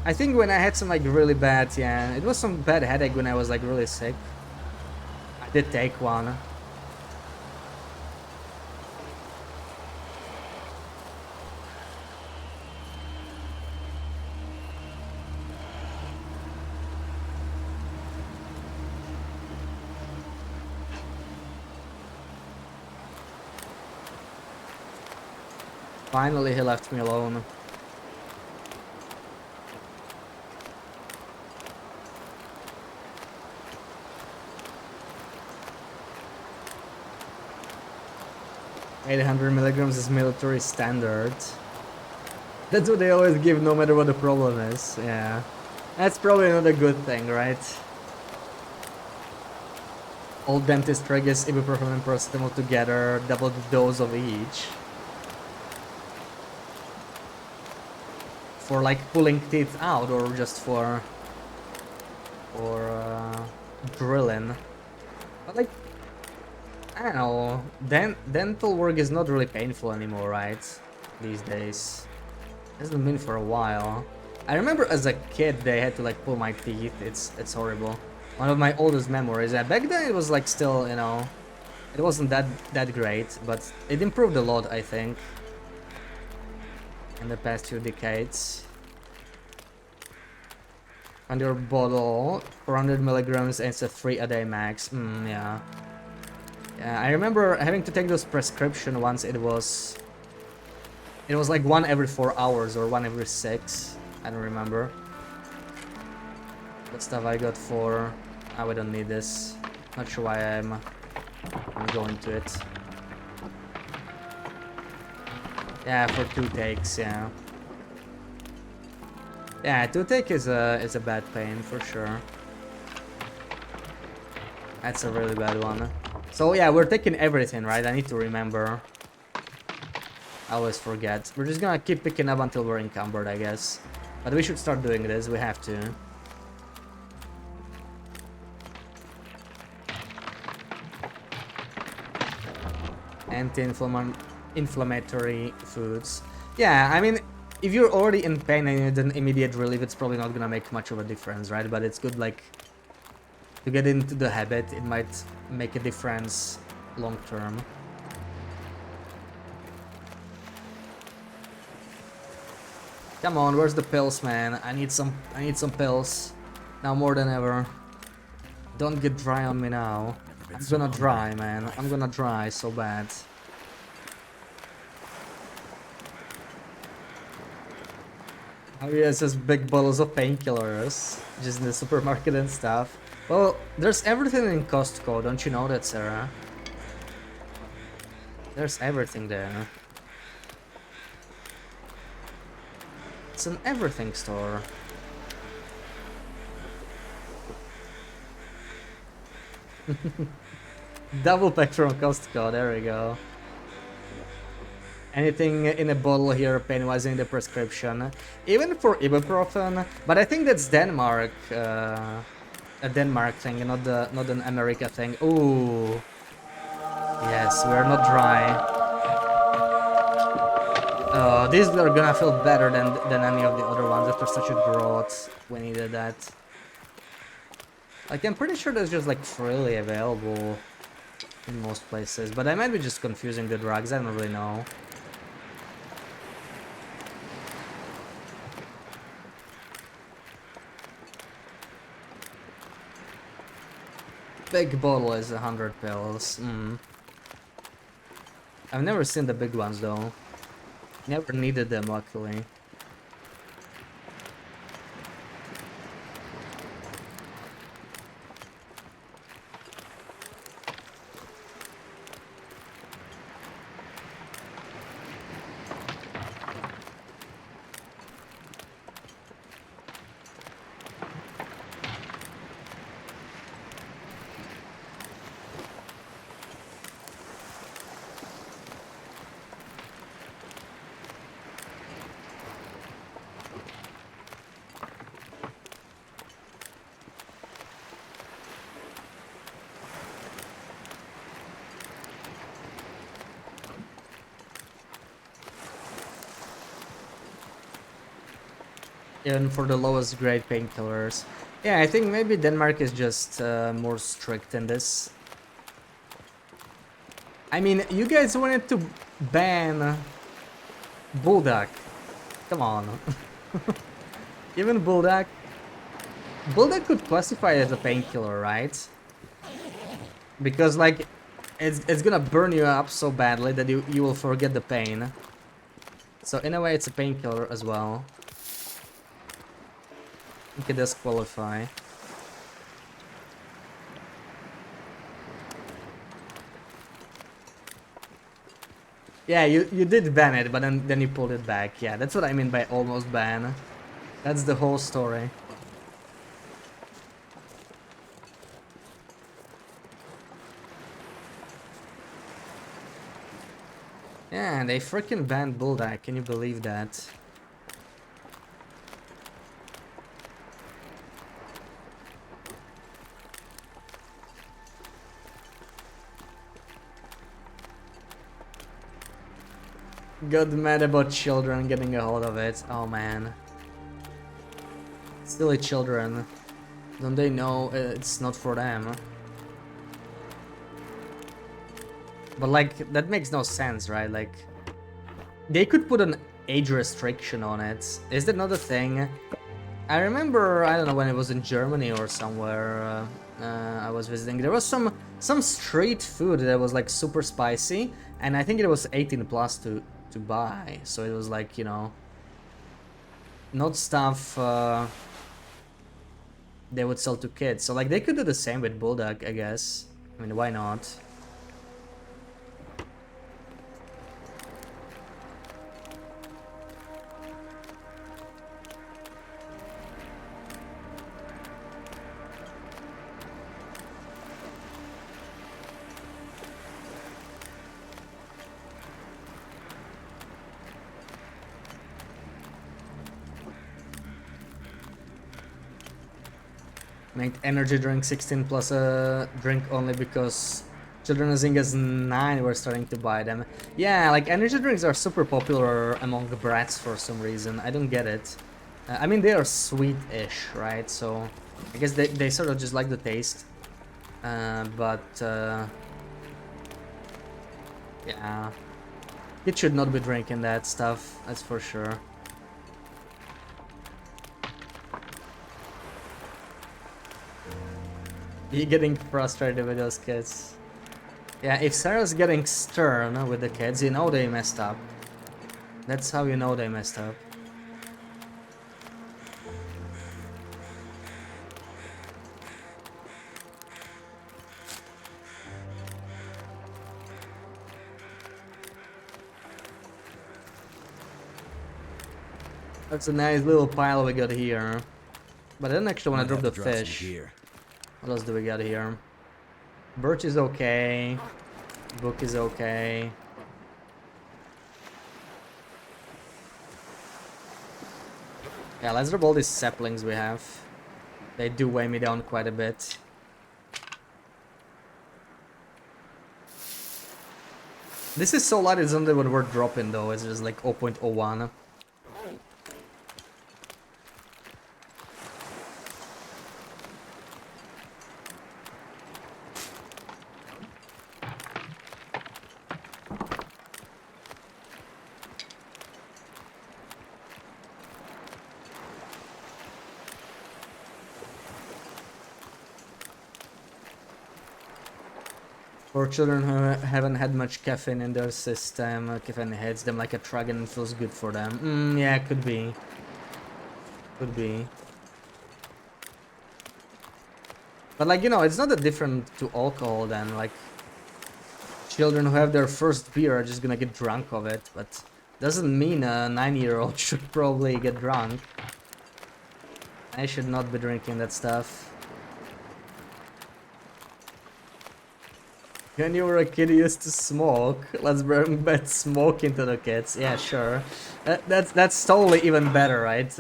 I think when I had some like really bad, yeah, it was some bad headache when I was like really sick. I did take 1. Finally, he left me alone. $800 milligrams is military standard. That's what they always give, no matter what the problem is. Yeah, that's probably not a good thing, right? All dentists guess ibuprofen and paracetamol together, double the dose of each. For like pulling teeth out, or just for drilling. But like, I don't know, dental work is not really painful anymore, right? These days. Hasn't been for a while. I remember as a kid they had to like pull my teeth. It's horrible. One of my oldest memories. Back then it was like still, you know, it wasn't that great, but it improved a lot, I think, in the past few decades. On your bottle, 400 milligrams and it's a 3 a day max. Yeah. Yeah, I remember having to take those prescription once. It was like 1 every 4 hours or 1 every 6. I don't remember. What stuff I got for... we don't need this. Not sure why I'm going to it. Yeah, for 2 takes, yeah. Yeah, 2 take is a bad pain for sure. That's a really bad one. So yeah, we're taking everything, right? I need to remember. I always forget. We're just gonna keep picking up until we're encumbered, I guess. But we should start doing this, we have to. Anti-inflammatory foods. Yeah, I mean, if you're already in pain and you need an immediate relief, it's probably not gonna make much of a difference, right? But it's good, like, to get into the habit. It might make a difference long term. Come on, where's the pills, man? I need some pills. Now more than ever. Don't get dry on me now. I'm gonna dry, man. I'm gonna dry so bad. Oh yes, there's big bottles of painkillers. Just in the supermarket and stuff. Well, there's everything in Costco, don't you know that, Sarah? There's everything there. It's an everything store. Double pack from Costco, there we go. Anything in a bottle here, pain-wise in the prescription. Even for ibuprofen, but I think that's Denmark, a Denmark thing, not an America thing. Ooh. Yes, we are not dry. These are gonna feel better than any of the other ones after such a drought. We needed that. Like, I'm pretty sure that's just like freely available in most places, but I might be just confusing the drugs, I don't really know. Big bottle is 100 pills. I've never seen the big ones though. Never needed them, luckily. Even for the lowest grade painkillers. Yeah, I think maybe Denmark is just more strict in this. I mean, you guys wanted to ban Bulldog. Come on. Even Bulldog could classify as a painkiller, right? Because like it's gonna burn you up so badly that you will forget the pain. So in a way it's a painkiller as well. I think it does qualify. Yeah, you did ban it, but then you pulled it back. Yeah, that's what I mean by almost ban. That's the whole story. Yeah, they freaking banned Bulldog. Can you believe that? Got mad about children getting a hold of it. Oh man. Silly children. Don't they know it's not for them? But like, that makes no sense, right? Like, they could put an age restriction on it. Is that not a thing? I remember, I don't know, when it was in Germany or somewhere I was visiting, there was some street food that was like super spicy, and I think it was 18 plus to buy. So it was like, you know, not stuff they would sell to kids. So like, they could do the same with Bulldog, I guess. I mean, why not? Made energy drink 16 plus a drink only because children as young as 9 were starting to buy them. Yeah, like energy drinks are super popular among the brats for some reason. I don't get it. I mean, they are sweet-ish, right? So I guess they sort of just like the taste. Yeah, it should not be drinking that stuff, that's for sure. You're getting frustrated with those kids. Yeah, if Sarah's getting stern with the kids, you know they messed up. That's how you know they messed up. That's a nice little pile we got here. But I don't actually want to drop the fish. What else do we got here? Birch is okay. Book is okay. Yeah, let's drop all these saplings we have. They do weigh me down quite a bit. This is so light, it's not even worth dropping though, it's just like 0.01. For children who haven't had much caffeine in their system, caffeine hits them like a drug and feels good for them. Yeah, could be. Could be. But like, you know, it's not that different to alcohol then, like... Children who have their first beer are just gonna get drunk of it, but... Doesn't mean a 9-year-old should probably get drunk. I should not be drinking that stuff. When you were a kid, you used to smoke. Let's bring back smoke into the kids. Yeah, sure. That's totally even better, right?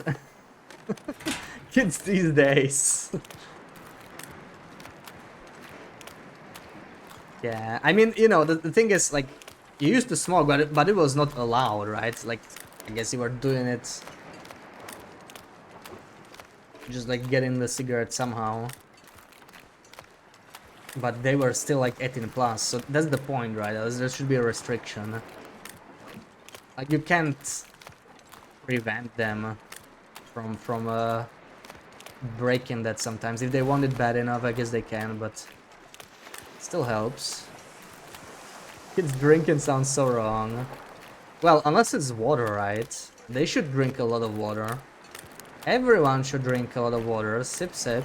Kids these days. Yeah, I mean, you know, the thing is, like, you used to smoke, but it was not allowed, right? Like, I guess you were doing it... just, like, getting the cigarette somehow. But they were still like 18 plus, so that's the point, right? There should be a restriction. Like, you can't prevent them from breaking that sometimes. If they want it bad enough, I guess they can, but it still helps. Kids drinking sounds so wrong. Well, unless it's water, right? They should drink a lot of water. Everyone should drink a lot of water. Sip, sip.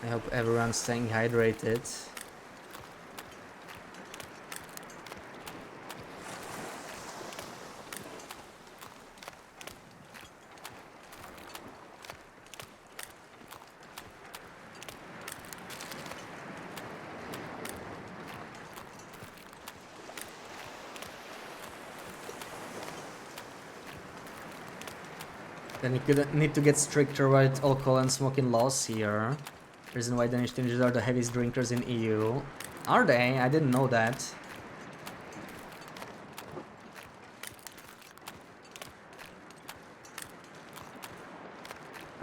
I hope everyone's staying hydrated. Then you could need to get stricter with alcohol and smoking laws here. Reason why Danish teenagers are the heaviest drinkers in EU. Are they? I didn't know that.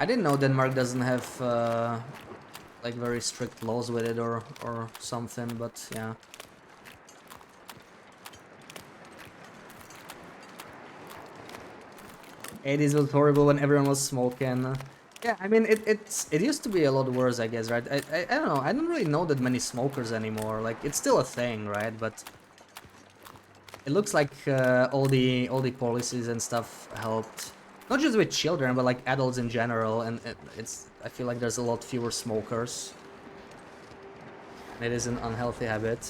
I didn't know Denmark doesn't have like very strict laws with it or something, but yeah. '80s was horrible when everyone was smoking. Yeah, I mean it used to be a lot worse, I guess, right? I don't know. I don't really know that many smokers anymore. Like it's still a thing, right? But it looks like all the policies and stuff helped, not just with children, but like adults in general. And it's I feel like there's a lot fewer smokers. It is an unhealthy habit.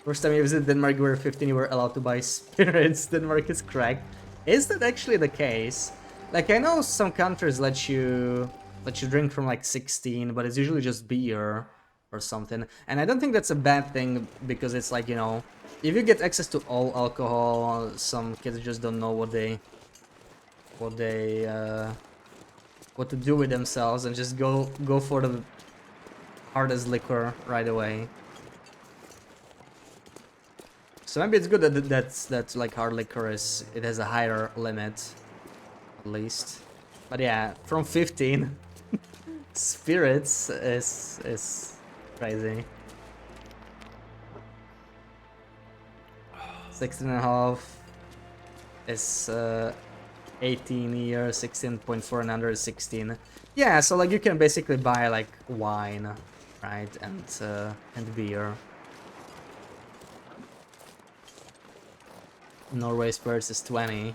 First time you visited Denmark, you were 15, you were allowed to buy spirits. Denmark is cracked. Is that actually the case? Like, I know some countries let you drink from like 16, but it's usually just beer or something. And I don't think that's a bad thing because it's like, you know, if you get access to all alcohol, some kids just don't know what to do with themselves and just go for the hardest liquor right away. So maybe it's good that that's like hard liquor it has a higher limit, at least. But yeah, from 15, spirits is crazy. 16 and a half is 18 years, 16.4 and under is 16. Yeah, so like you can basically buy like wine, right, and beer. Norway Spurs is 20.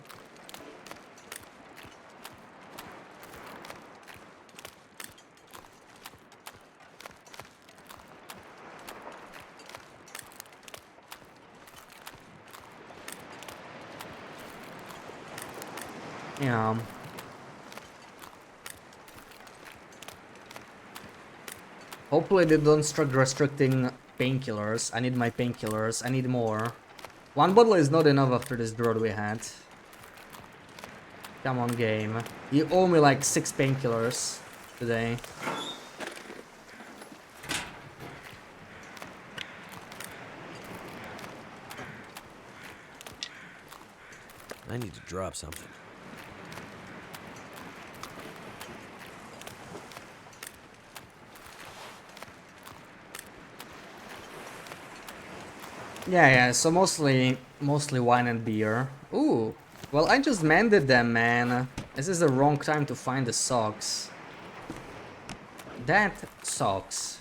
Yeah. Hopefully they don't start restricting painkillers. I need my painkillers. I need more. One bottle is not enough after this drought we had. Come on, game. You owe me like 6 painkillers today. I need to drop something. Yeah, so mostly wine and beer. Ooh, well I just mended them, man. This is the wrong time to find the socks. That sucks.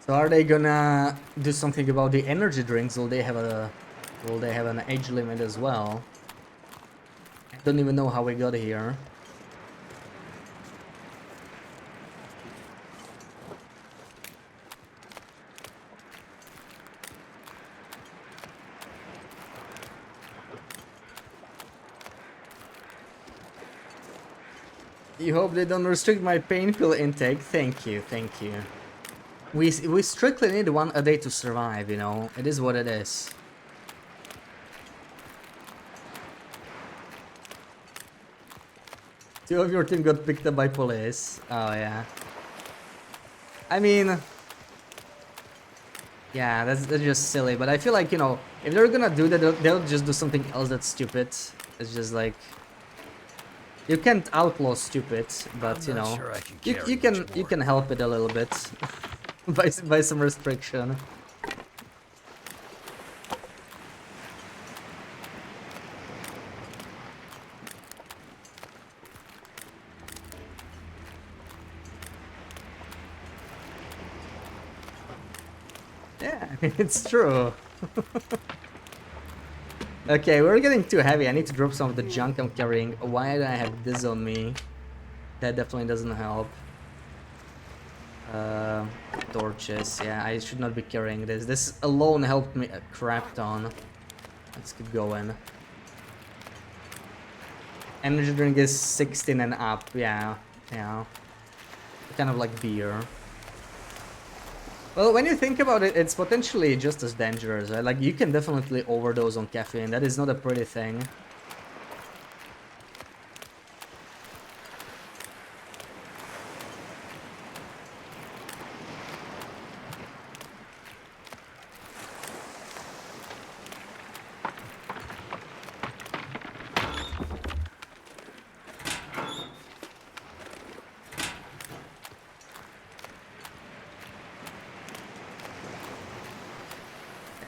So are they gonna do something about the energy drinks? Will they have an age limit as well? I don't even know how we got here. You hope they don't restrict my pain pill intake. Thank you, thank you. We strictly need one a day to survive, you know. It is what it is. Two of your team got picked up by police. Oh yeah. I mean, yeah, that's just silly. But I feel like, you know, if they're gonna do that, they'll just do something else that's stupid. It's just like, you can't outlaw stupid, but you know, Sure you can help it a little bit by some restriction. Yeah, it's true. Okay, we're getting too heavy. I need to drop some of the junk I'm carrying. Why do I have this on me? That definitely doesn't help. Uh, Torches. Yeah, I should not be carrying this. This alone helped me a crap ton. Let's keep going. Energy drink is 16 and up. Yeah, yeah. Kind of like beer. Well, when you think about it, it's potentially just as dangerous, right? Like, you can definitely overdose on caffeine. That is not a pretty thing.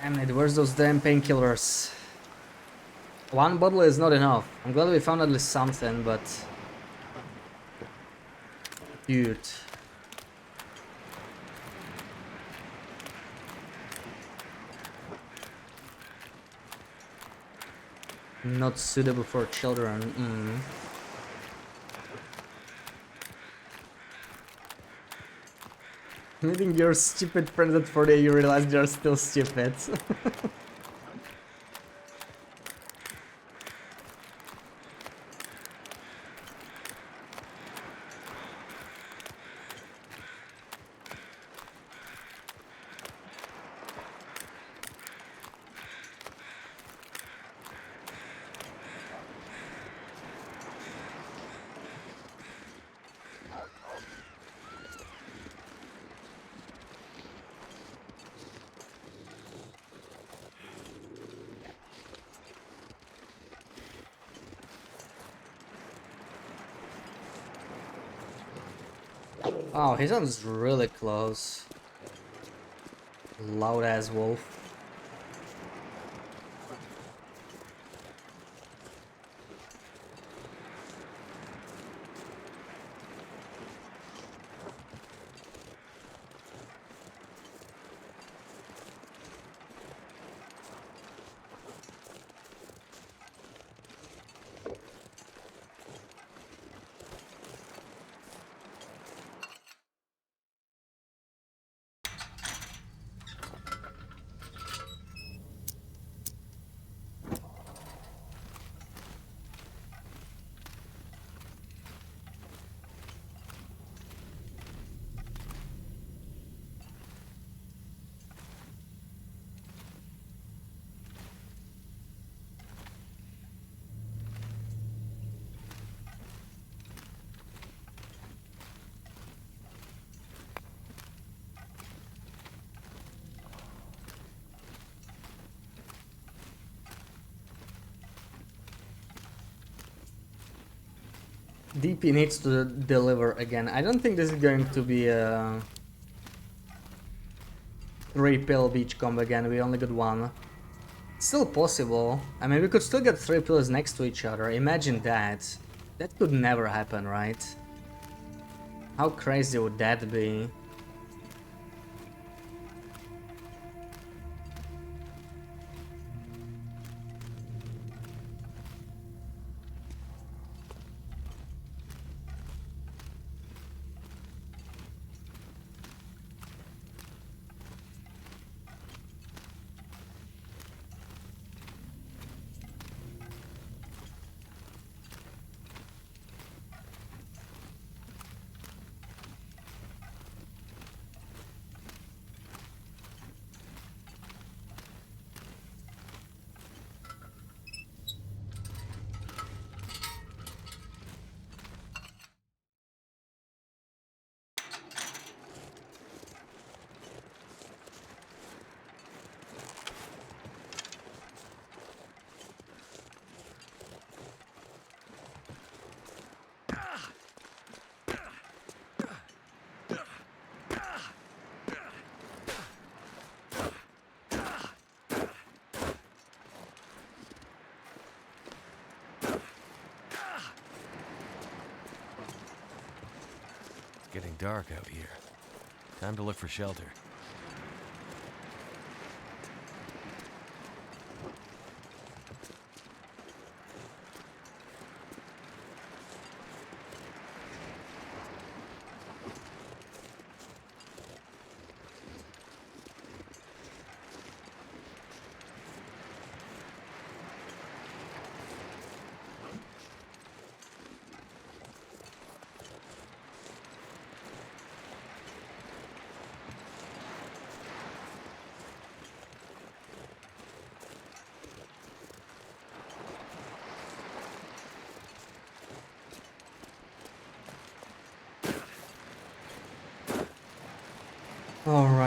Damn it, where's those damn painkillers? One bottle is not enough. I'm glad we found at least something, but... Dude. Not suitable for children. Meeting your stupid friends at 40, you realize they're still stupid. Oh, he sounds really close. Loud ass wolf. DP needs to deliver again. I don't think this is going to be a 3-pill beach combo again. We only got one. Still possible. I mean, we could still get 3 pills next to each other. Imagine that. That could never happen, right? How crazy would that be? Getting dark out here. Time to look for shelter.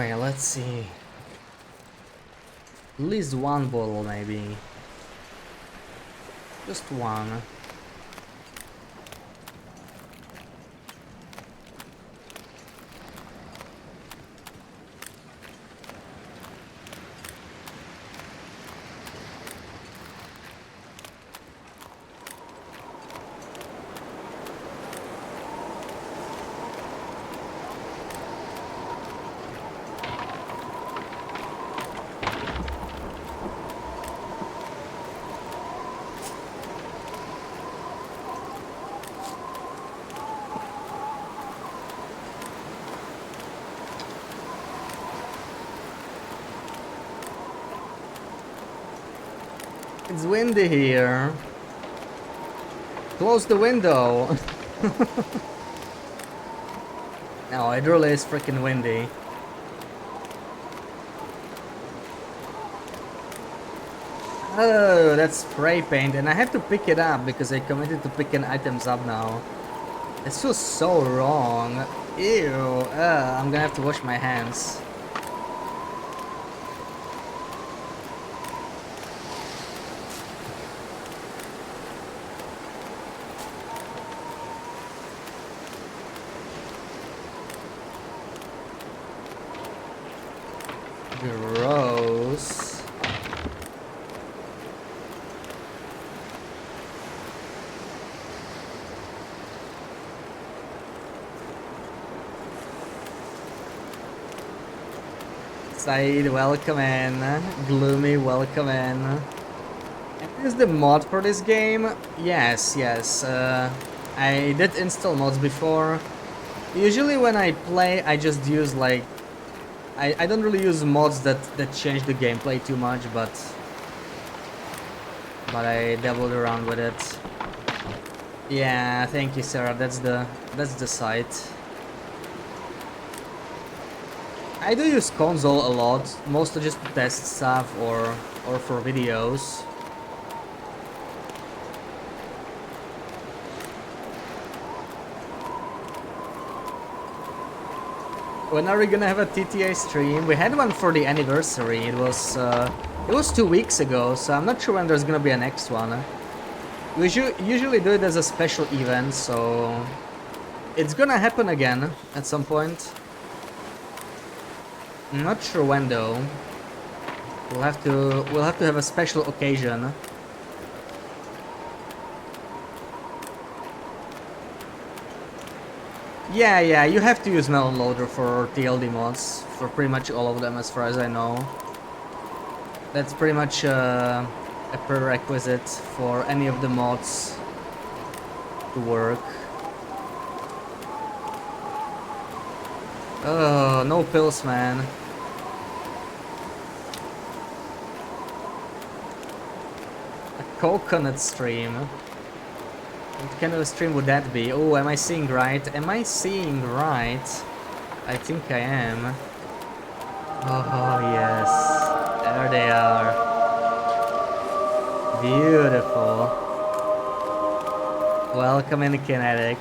Okay, let's see. At least one bottle, maybe. Just one. It's windy here. Close the window. No, it really is freaking windy. Oh, that's spray paint, and I have to pick it up because I committed to picking items up now. This feels so wrong. Ew. I'm gonna have to wash my hands. Gross. Said, welcome in. Gloomy, welcome in. Is the mod for this game? Yes, yes. I did install mods before. Usually when I play, I just use like... I don't really use mods that change the gameplay too much, but I dabbled around with it. Yeah, thank you, Sarah. That's the site. I do use console a lot, mostly just to test stuff or for videos. When are we gonna have a TTA stream? We had one for the anniversary. It was 2 weeks ago, so I'm not sure when there's gonna be a next one. We usually do it as a special event, so it's gonna happen again at some point. I'm not sure when though. We'll have to have a special occasion. Yeah, you have to use Melon Loader for TLD mods, for pretty much all of them as far as I know. That's pretty much a prerequisite for any of the mods to work. Oh, no pills, man. A coconut stream. What kind of a stream would that be? Oh, am I seeing right? Am I seeing right? I think I am. Oh, yes. There they are. Beautiful. Welcome in, Kinetic.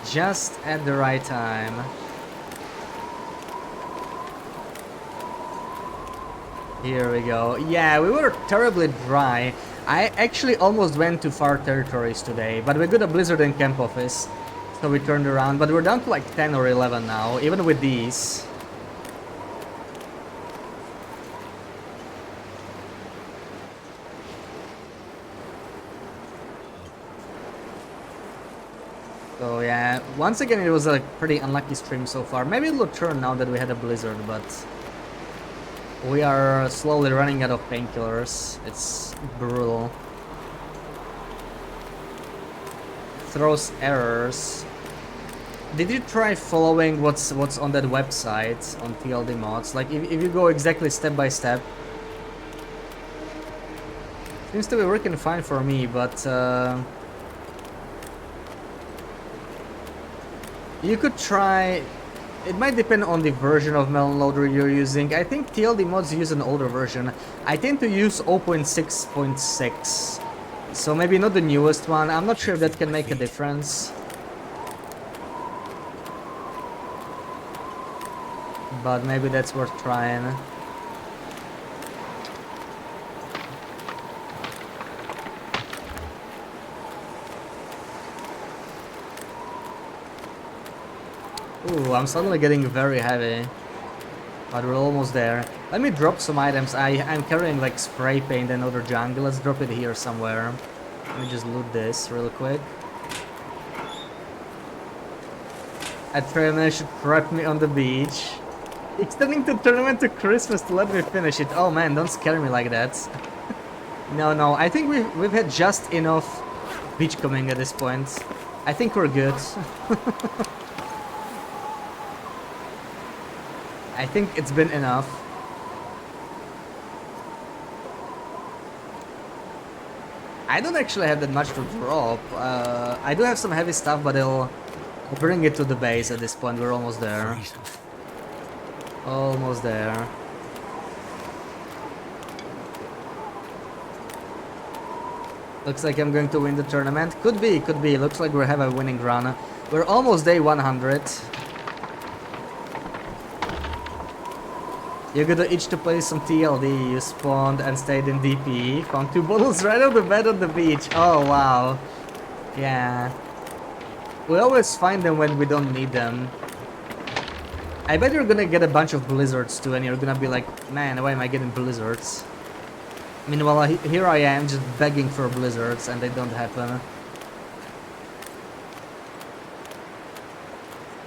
Just at the right time. Here we go. Yeah, we were terribly dry. I actually almost went to far territories today, but we got a blizzard in camp office, so we turned around. But we're down to like 10 or 11 now, even with these. So yeah, once again it was a pretty unlucky stream so far. Maybe it'll turn now that we had a blizzard, but we are slowly running out of painkillers. It's brutal. Throws errors. Did you try following what's on that website on TLD mods? Like if you go exactly step by step. Seems to be working fine for me, but you could try. It might depend on the version of Melon Loader you're using. I think TLD mods use an older version. I tend to use 0.6.6. So maybe not the newest one. I'm not sure if that can make a difference. but maybe that's worth trying. Ooh, I'm suddenly getting very heavy. But we're almost there. Let me drop some items. I'm carrying like spray paint and other jungle. Let's drop it here somewhere. Let me just loot this real quick. A trainer should trap me on the beach. Extending the tournament to Christmas to let me finish it. Oh man, don't scare me like that. No, I think we've had just enough beachcombing at this point. I think we're good. I think it's been enough. I don't actually have that much to drop. I do have some heavy stuff, but I'll bring it to the base at this point. We're almost there. Freezing. Almost there. Looks like I'm going to win the tournament. Could be, could be. Looks like we have a winning run. We're almost day 100. You got to itch to play some TLD. You spawned and stayed in DP. Found 2 bottles right on the bed on the beach. Oh wow. Yeah. We always find them when we don't need them. I bet you're gonna get a bunch of blizzards too, and you're gonna be like, man, why am I getting blizzards? Meanwhile, here I am just begging for blizzards and they don't happen.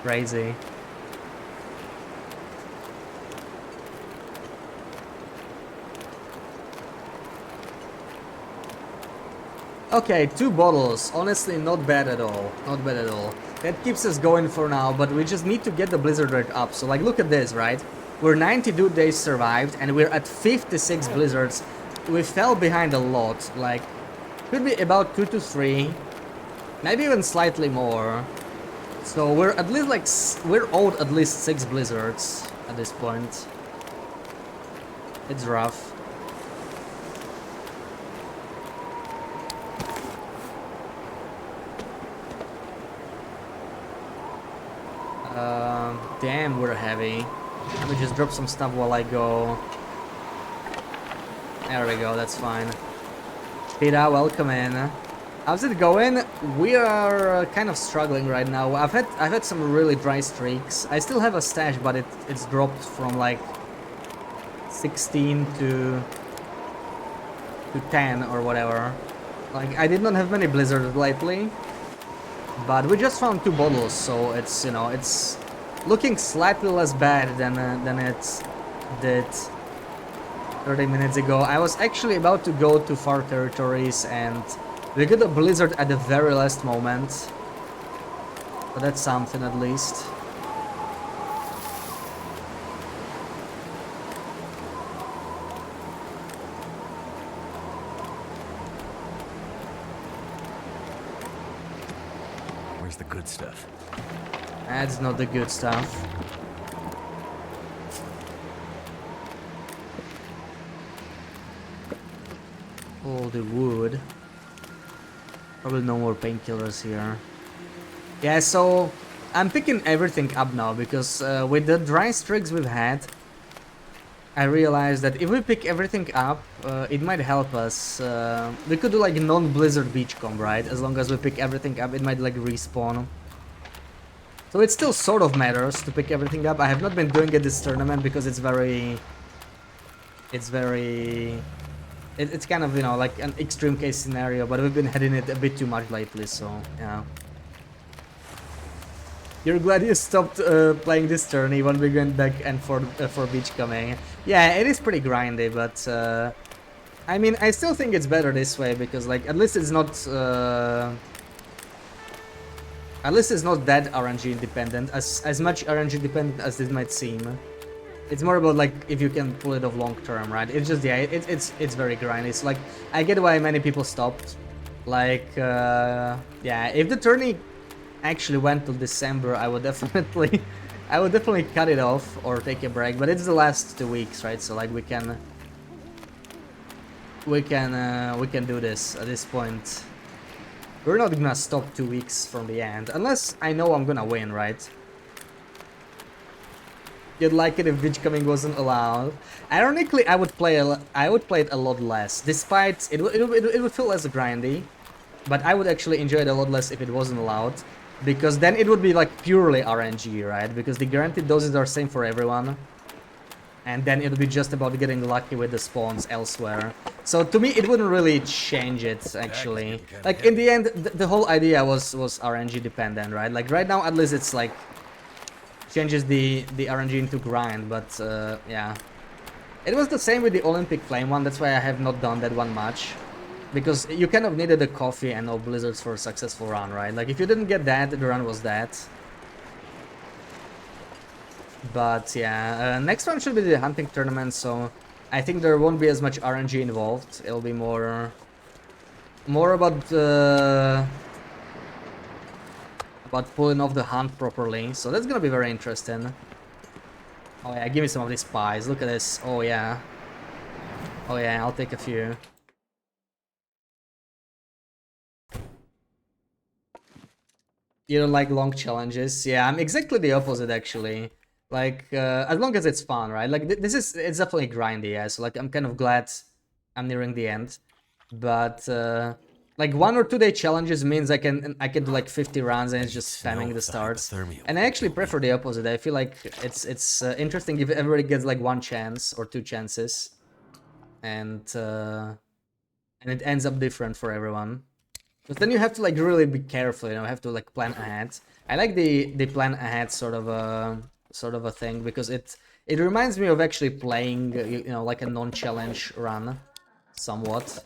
Crazy. Okay, 2 bottles. Honestly, not bad at all. Not bad at all. That keeps us going for now, but we just need to get the blizzard rate up. So, like, look at this, right? We're 92 days survived, and we're at 56 blizzards. We fell behind a lot. Like, could be about 2 to 3. Maybe even slightly more. So, we're at least, like, we're owed at least 6 blizzards at this point. It's rough. Damn, we're heavy. Let me just drop some stuff while I go. There we go, that's fine. Peter, welcome in. How's it going? We are kind of struggling right now. I've had some really dry streaks. I still have a stash, but it's dropped from like 16 to 10 or whatever. Like, I did not have many blizzards lately. But we just found 2 bottles, so it's, you know, it's looking slightly less bad than it did 30 minutes ago. I was actually about to go to far territories and we got a blizzard at the very last moment. But that's something at least. Where's the good stuff? That's not the good stuff. All the wood. Probably no more painkillers here. Yeah, so I'm picking everything up now because with the dry streaks we've had, I realized that if we pick everything up, it might help us. We could do like non-blizzard beachcomb, right? As long as we pick everything up, it might like respawn. So it still sort of matters to pick everything up. I have not been doing it this tournament because it's kind of, you know, like an extreme case scenario, but we've been heading it a bit too much lately, so yeah. You're glad you stopped playing this tourney when we went back and for beachcombing. Yeah, it is pretty grindy, but I mean, I still think it's better this way because, like, at least it's not that RNG independent, as much RNG dependent as it might seem. It's more about like if you can pull it off long term, right? It's just, yeah, it's very grindy. It's like, I get why many people stopped. Like, yeah, if the tourney actually went till December, I would definitely cut it off or take a break. But it's the last 2 weeks, right? So like we can do this at this point. We're not gonna stop 2 weeks from the end, unless I know I'm gonna win, right? You'd like it if Beachcombing wasn't allowed. Ironically, I would play it a lot less. Despite it would feel less grindy, but I would actually enjoy it a lot less if it wasn't allowed, because then it would be like purely RNG, right? Because the guaranteed doses are same for everyone, and then it would be just about getting lucky with the spawns elsewhere. So to me, it wouldn't really change it actually. Like in the end, the whole idea was RNG dependent, right? Like right now, at least it's like changes the RNG into grind, but yeah. It was the same with the Olympic Flame one, that's why I have not done that one much. Because you kind of needed a coffee and no blizzards for a successful run, right? Like if you didn't get that, the run was dead. But yeah, next one should be the hunting tournament, so I think there won't be as much RNG involved. It'll be more about pulling off the hunt properly. So that's gonna be very interesting. Oh yeah, give me some of these pies. Look at this. Oh yeah. Oh yeah, I'll take a few. You don't like long challenges? Yeah, I'm exactly the opposite actually. Like, as long as it's fun, right? Like, it's definitely grindy, yeah. So, like, I'm kind of glad I'm nearing the end. But, like, 1 or 2 day challenges means I can do like 50 runs and it's just spamming the starts. And I actually prefer the opposite. I feel like it's interesting if everybody gets like 1 chance or 2 chances. And it ends up different for everyone. But then you have to like really be careful, you know, have to like plan ahead. I like the plan ahead sort of a thing because it reminds me of actually playing, you know, like a non-challenge run, somewhat.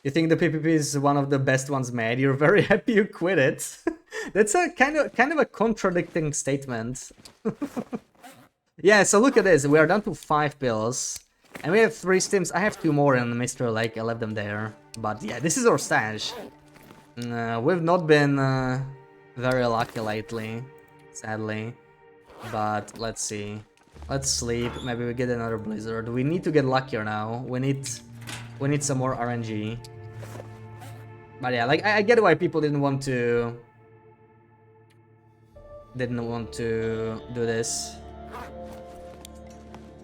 You think the PvP is one of the best ones made? You're very happy you quit it. That's a kind of a contradicting statement. Yeah, so look at this. We are down to 5 pills. And we have 3 stims. I have 2 more in Mr. Lake. I left them there. But yeah, this is our stash. We've not been very lucky lately, sadly. But let's see. Let's sleep. Maybe we get another blizzard. We need to get luckier now. We need some more RNG. But yeah, like I get why people didn't want to do this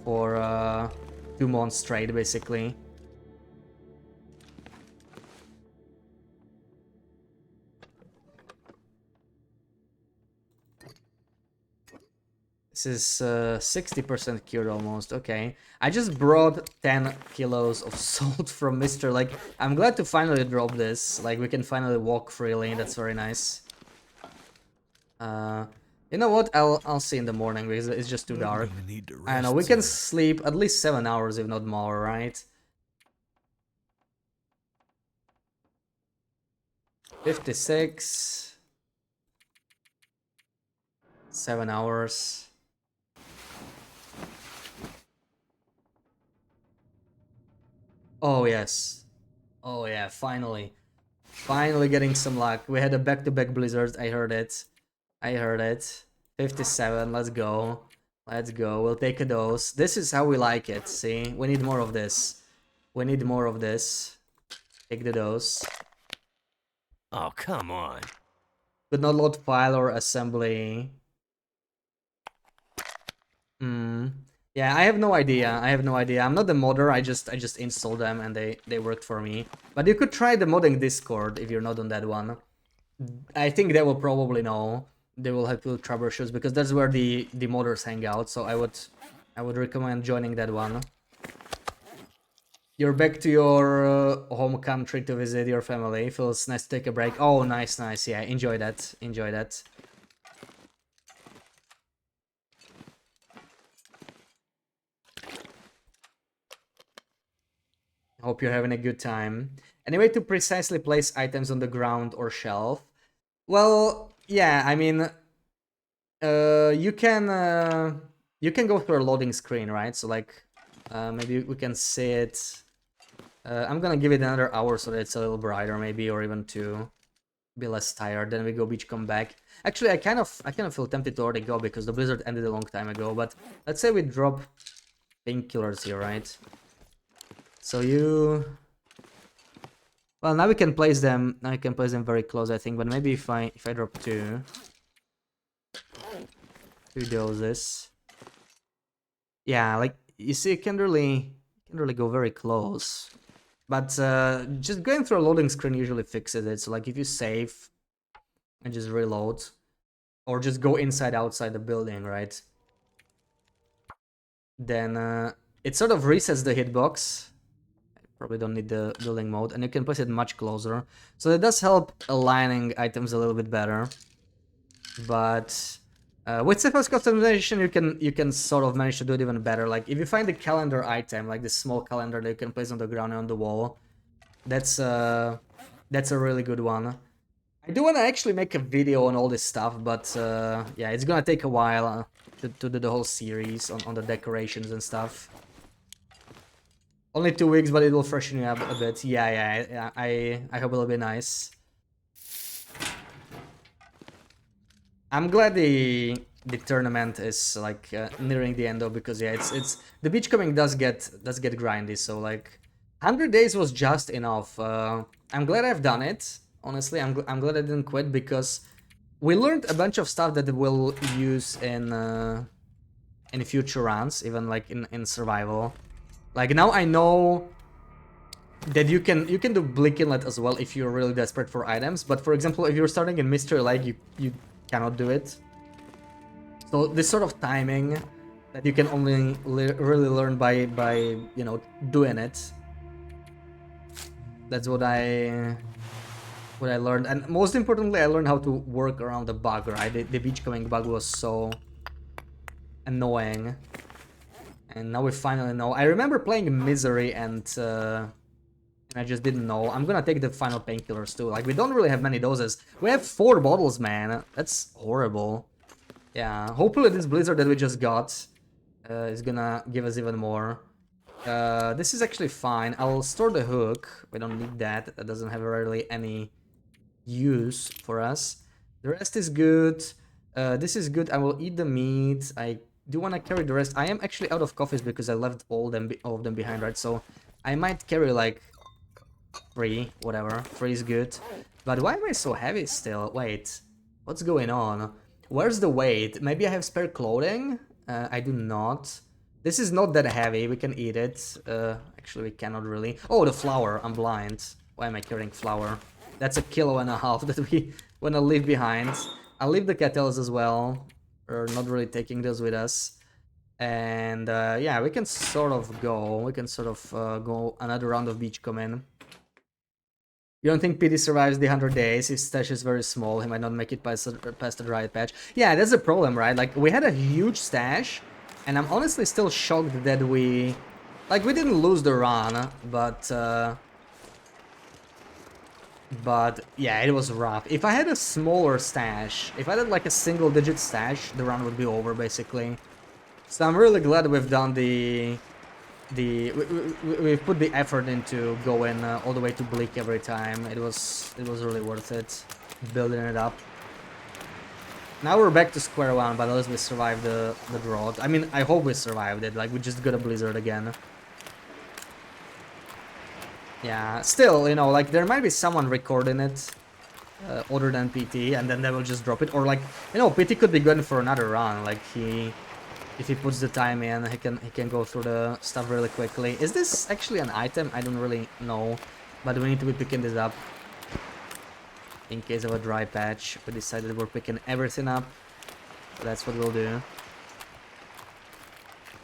for 2 months straight, basically. This is 60% cured almost. Okay, I just brought 10 kilos of salt from Mr. Like, I'm glad to finally drop this. Like, we can finally walk freely. That's very nice. You know what? I'll see in the morning because it's just too dark. I know we can sleep at least 7 hours, if not more, right? 56. 7 hours. Oh yes. Oh yeah, finally. Finally getting some luck. We had a back-to-back blizzard, I heard it. 57, let's go. Let's go, we'll take a dose. This is how we like it, see? We need more of this. We need more of this. Take the dose. Oh, come on. Could not load file or assembly. Yeah, I have no idea. I'm not the modder. I just installed them and they worked for me. But you could try the modding Discord if you're not on that one. I think they will probably know. They will have to troubleshoot because that's where the modders hang out. So I would recommend joining that one. You're back to your home country to visit your family. Feels nice to take a break. Oh, nice. Yeah, enjoy that. Hope you're having a good time. Any way to precisely place items on the ground or shelf? Well, yeah, I mean, you can go through a loading screen, right? So like, maybe we can see it. I'm gonna give it another hour so that it's a little brighter, maybe, or even 2. Be less tired. Then we go beach, come back. Actually, I kind of feel tempted to already go because the blizzard ended a long time ago. But let's say we drop painkillers here, right? So well, now we can place them. Now I can place them very close, I think. But maybe if I drop 2. 2 doses. Yeah, like you see, you can really go very close. But just going through a loading screen usually fixes it. So like if you save and just reload, or just go inside outside the building, right? Then it sort of resets the hitbox. Probably don't need the building mode, and you can place it much closer. So it does help aligning items a little bit better. But with surface customization, you can sort of manage to do it even better. Like if you find a calendar item, like this small calendar that you can place on the ground and on the wall, that's a really good one. I do want to actually make a video on all this stuff, but yeah, it's gonna take a while to do the whole series on the decorations and stuff. Only 2 weeks, but it will freshen you up a bit. Yeah, I hope it'll be nice. I'm glad the tournament is like nearing the end though, because yeah, it's the beachcombing does get grindy. So like 100 days was just enough. I'm glad I've done it. Honestly, I'm glad I didn't quit, because we learned a bunch of stuff that we'll use in future runs, even like in survival. Like now I know that you can do Bleak Inlet as well if you're really desperate for items. But for example, if you're starting in Mystery Lake, you cannot do it. So this sort of timing that you can only really learn by you know, doing it. That's what I learned, and most importantly, I learned how to work around the bug. Right, the beachcombing bug was so annoying, and now we finally know. I remember playing Misery and I just didn't know. I'm gonna take the final painkillers too. Like we don't really have many doses. We have 4 bottles, man. That's horrible. Yeah, hopefully this blizzard that we just got is gonna give us even more. This is actually fine. I'll store the hook. We don't need that. That doesn't have really any use for us. The rest is good. This is good. I will eat the meat. I do want to carry the rest. I am actually out of coffees because I left all of them behind, right? So I might carry like 3, whatever. 3 is good. But why am I so heavy still? Wait, what's going on? Where's the weight? Maybe I have spare clothing? I do not. This is not that heavy. We can eat it. Actually, we cannot really. Oh, the flour. I'm blind. Why am I carrying flour? That's 1.5 kilos that we want to leave behind. I'll leave the kettles as well. We're not really taking those with us. And yeah, we can sort of go. We can sort of go another round of beachcombing. You don't think PD survives the 100 days? His stash is very small. He might not make it past the dry patch. Yeah, that's a problem, right? Like, we had a huge stash, and I'm honestly still shocked that we... Like, we didn't lose the run, but yeah, it was rough. If I had a smaller stash, if I had like a single-digit stash, the run would be over, basically. So I'm really glad we've done we've put the effort into going all the way to Bleak every time. It was really worth it, building it up. Now we're back to square one, but at least we survived the drought. I mean, I hope we survived it. Like, we just got a blizzard again. Yeah, still, you know, like, there might be someone recording it other than PT, and then they will just drop it. Or like, you know, PT could be going for another run. Like, if he puts the time in, he can go through the stuff really quickly. Is this actually an item? I don't really know, but we need to be picking this up in case of a dry patch. We decided we're picking everything up. So that's what we'll do.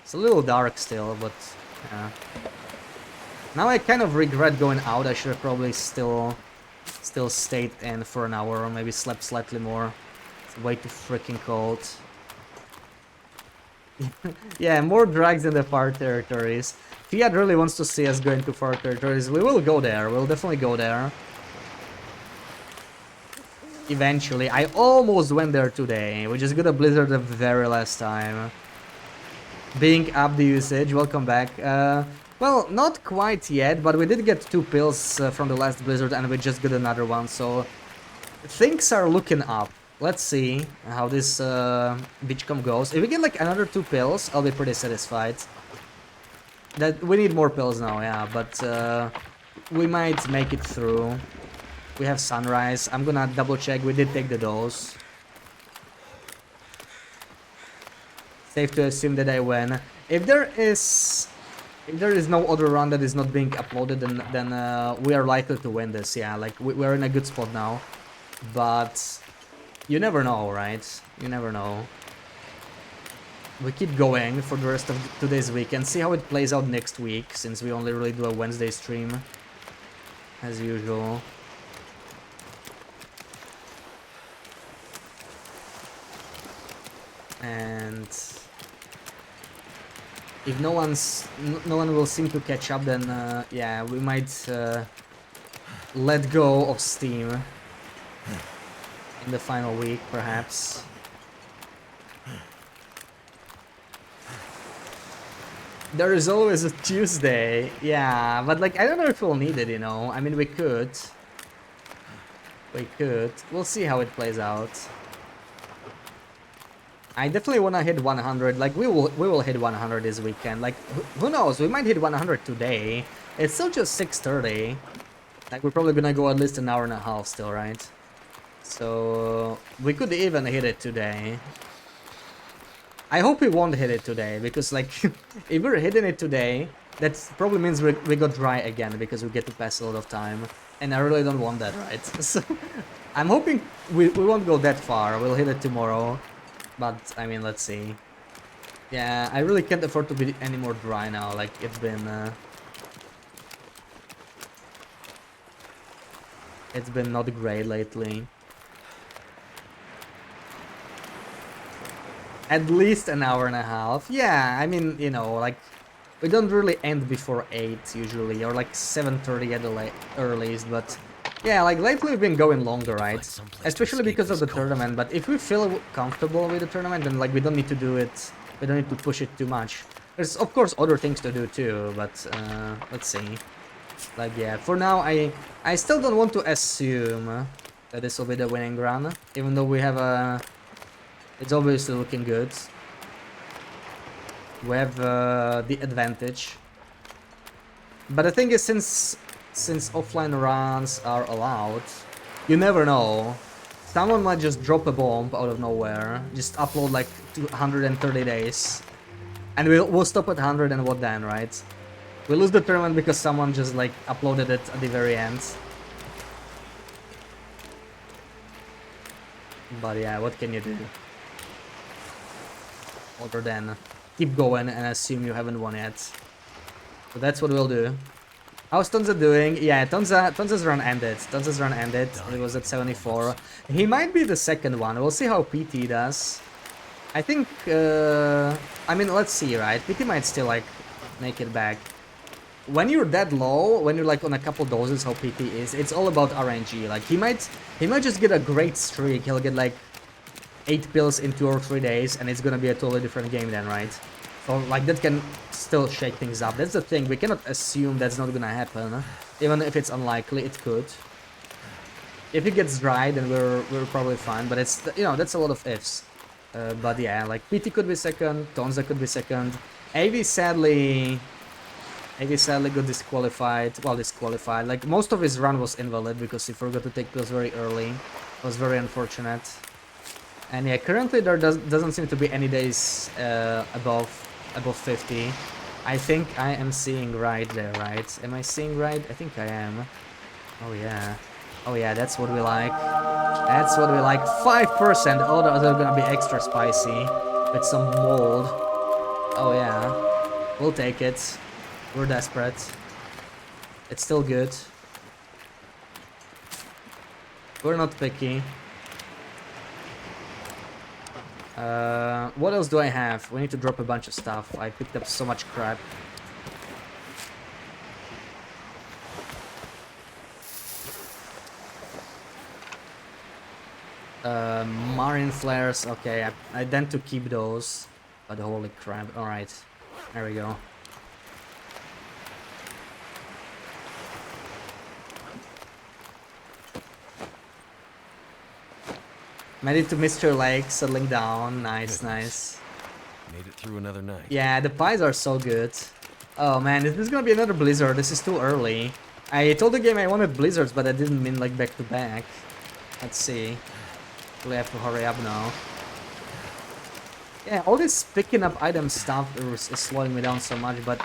It's a little dark still, but yeah. Now I kind of regret going out. I should have probably still stayed in for an hour, or maybe slept slightly more. It's way too freaking cold. Yeah, more drags in the far territories. Fiat really wants to see us going to far territories. We will go there. We'll definitely go there. Eventually. I almost went there today. We just got a blizzard the very last time. Being up the usage. Welcome back. Well, not quite yet, but we did get 2 pills from the last blizzard, and we just got another one, so things are looking up. Let's see how this beachcomb goes. If we get like another 2 pills, I'll be pretty satisfied. That we need more pills now, yeah, but we might make it through. We have sunrise. I'm gonna double check. We did take the dose. safe to assume that I win. If there is no other run that is not being uploaded, then we are likely to win this. Yeah, like we're in a good spot now, but you never know, right? You never know. We keep going for the rest of today's week and see how it plays out next week, since we only really do a Wednesday stream, as usual. And if no one will seem to catch up, then yeah, we might let go of Steam in the final week, perhaps. There is always a Tuesday, yeah, but like I don't know if we'll need it, you know. I mean, we could. We'll see how it plays out. I definitely want to hit 100. Like we will hit 100 this weekend. Like who knows? We might hit 100 today. It's still just 6:30. Like we're probably gonna go at least an hour and a half still, right? So we could even hit it today. I hope we won't hit it today, because like if we're hitting it today, that probably means we got dry again, because we get to pass a lot of time, and I really don't want that, right? So I'm hoping we won't go that far. We'll hit it tomorrow, but I mean, let's see. Yeah, I really can't afford to be any more dry now. Like it's been not great lately. At least an hour and a half. Yeah, I mean, you know, like we don't really end before 8 usually, or like 7:30 at the earliest, but yeah, like lately we've been going longer, right? Especially because of the tournament, but if we feel comfortable with the tournament, then like we don't need to do it, we don't need to push it too much. There's of course other things to do too, but let's see. Like yeah, for now I still don't want to assume that this will be the winning run, even though we have a... It's obviously looking good. We have the advantage. But the thing is, since offline runs are allowed, you never know. Someone might just drop a bomb out of nowhere, just upload like 230 days, and we'll stop at 100, and what then, right? We lose the tournament because someone just like uploaded it at the very end. But yeah, what can you do? Other than keep going and assume you haven't won yet. So that's what we'll do. How's Tonza doing? Yeah, Tonza's run ended. It was at 74. He might be the second one. We'll see how PT does. I think, I mean, let's see, right? PT might still like make it back. When you're that low, when you're like on a couple doses, how PT is, it's all about RNG. Like he might just get a great streak. He'll get like 8 pills in 2 or 3 days, and it's gonna be a totally different game then, right? So like that can still shake things up. That's the thing. We cannot assume that's not gonna happen, even if it's unlikely. It could. If it gets dry, then we're probably fine. But it's, you know, that's a lot of ifs. But yeah, like PT could be second, Tonza could be second. AV sadly got disqualified. Well, disqualified. Like most of his run was invalid because he forgot to take pills very early. It was very unfortunate. And yeah, currently there doesn't seem to be any days above 50. I think I am seeing right there, right? Am I seeing right? I think I am. Oh yeah. Oh yeah, that's what we like. That's what we like. 5%. Oh, those are gonna be extra spicy with some mold. Oh yeah. We'll take it. We're desperate. It's still good. We're not picky. What else do I have? We need to drop a bunch of stuff. I picked up so much crap. Marine flares. Okay, I tend to keep those. But holy crap. Alright. There we go. Made it to Mr. Lake, settling down. Nice, nice. Made it through another night. Yeah, the pies are so good. Oh man, this is gonna be another blizzard. This is too early. I told the game I wanted blizzards, but I didn't mean like back to back. Let's see. We have to hurry up now. Yeah, all this picking up item stuff is slowing me down so much, but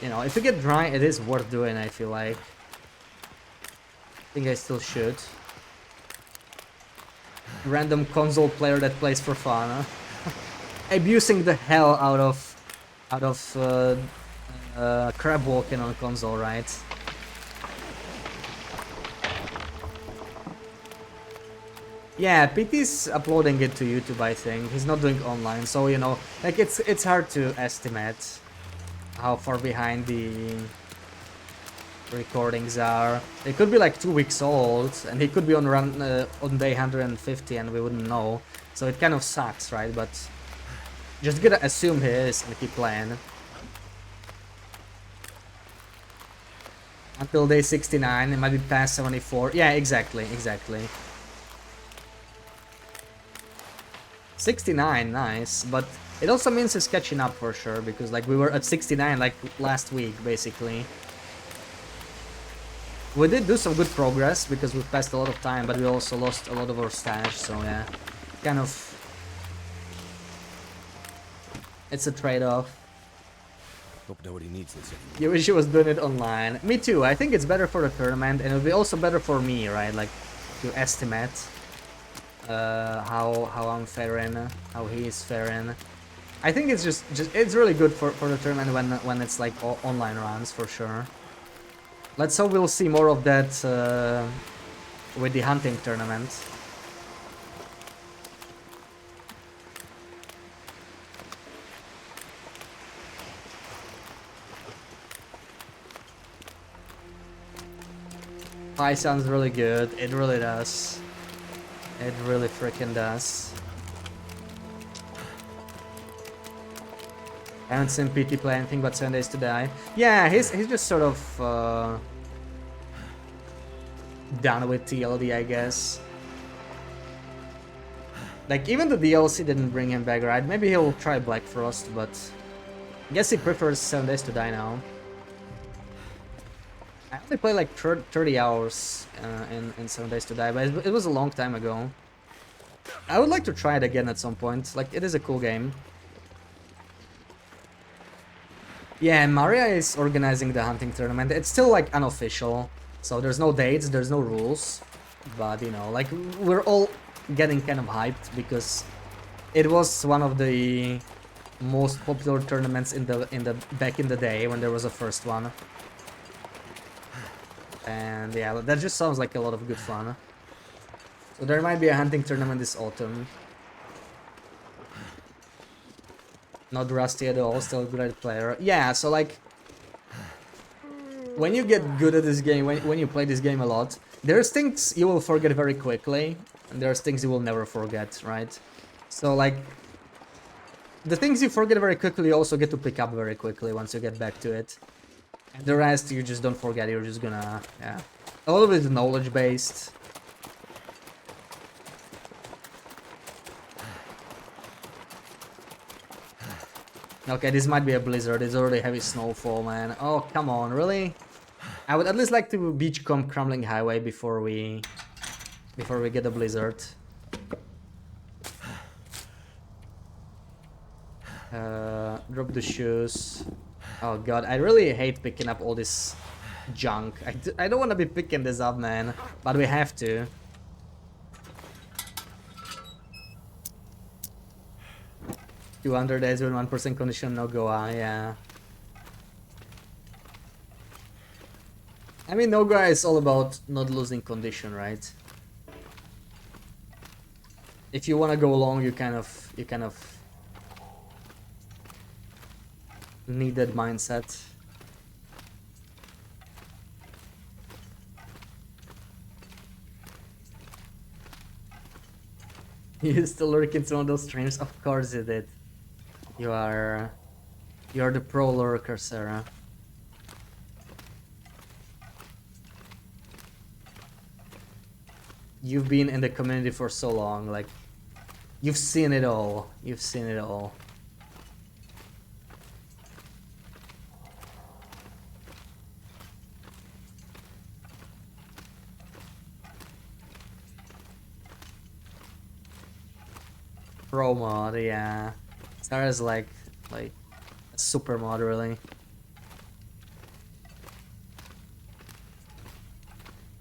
you know, if you get dry, it is worth doing, I feel like. I think I still should. Random console player that plays for fun, huh? Abusing the hell out of crab walking on console, right? Yeah, PT's uploading it to YouTube, I think. He's not doing online, so you know, like it's hard to estimate how far behind the recordings are. They could be like 2 weeks old, and he could be on day 150, and we wouldn't know. So it kind of sucks, right? But just gonna assume he is and keep playing until day 69. It might be past 74. Yeah, exactly. 69, nice, but it also means he's catching up for sure, because like we were at 69 like last week, basically. We did do some good progress because we passed a lot of time, but we also lost a lot of our stash, so yeah, kind of, it's a trade-off. Hope nobody needs this anymore. You wish he was doing it online. Me too, I think it's better for the tournament, and it'll be also better for me, right, like, to estimate how I'm faring, how he is faring. I think it's just it's really good for the tournament when it's like online runs, for sure. Let's hope we'll see more of that with the hunting tournament. Pie sounds really good. It really does. It really freaking does. I haven't seen PT play anything but 7 Days to Die. Yeah, he's just sort of done with TLD, I guess. Like, even the DLC didn't bring him back, right? Maybe he'll try Black Frost, but I guess he prefers 7 Days to Die now. I only played like 30 hours in 7 Days to Die, but it was a long time ago. I would like to try it again at some point. Like, it is a cool game. Yeah, Maria is organizing the hunting tournament. It's still like unofficial, so there's no dates, there's no rules. But you know, like, we're all getting kind of hyped because it was one of the most popular tournaments in the back in the day when there was a first one. And yeah, that just sounds like a lot of good fun. So there might be a hunting tournament this autumn. Not rusty at all, still a great player. Yeah, so like, when you get good at this game, when you play this game a lot, there's things you will forget very quickly, and there's things you will never forget, right? So like, the things you forget very quickly you also get to pick up very quickly once you get back to it. And the rest you just don't forget, you're just gonna, yeah. A lot of it is knowledge based. Okay, this might be a blizzard. It's already heavy snowfall, man. Oh, come on, really? I would at least like to beachcomb Crumbling Highway before we get a blizzard. Drop the shoes. Oh god, I really hate picking up all this junk. I don't want to be picking this up, man, but we have to. $200 days with 1% condition, no Goa, yeah. I mean, no Goa is all about not losing condition, right? If you want to go long, you kind of need that mindset. You still lurk in some of those streams? Of course you did. You're the pro lurker, Sarah. You've been in the community for so long, like, you've seen it all. You've seen it all. Pro mod, yeah. Star is like a super mod, really.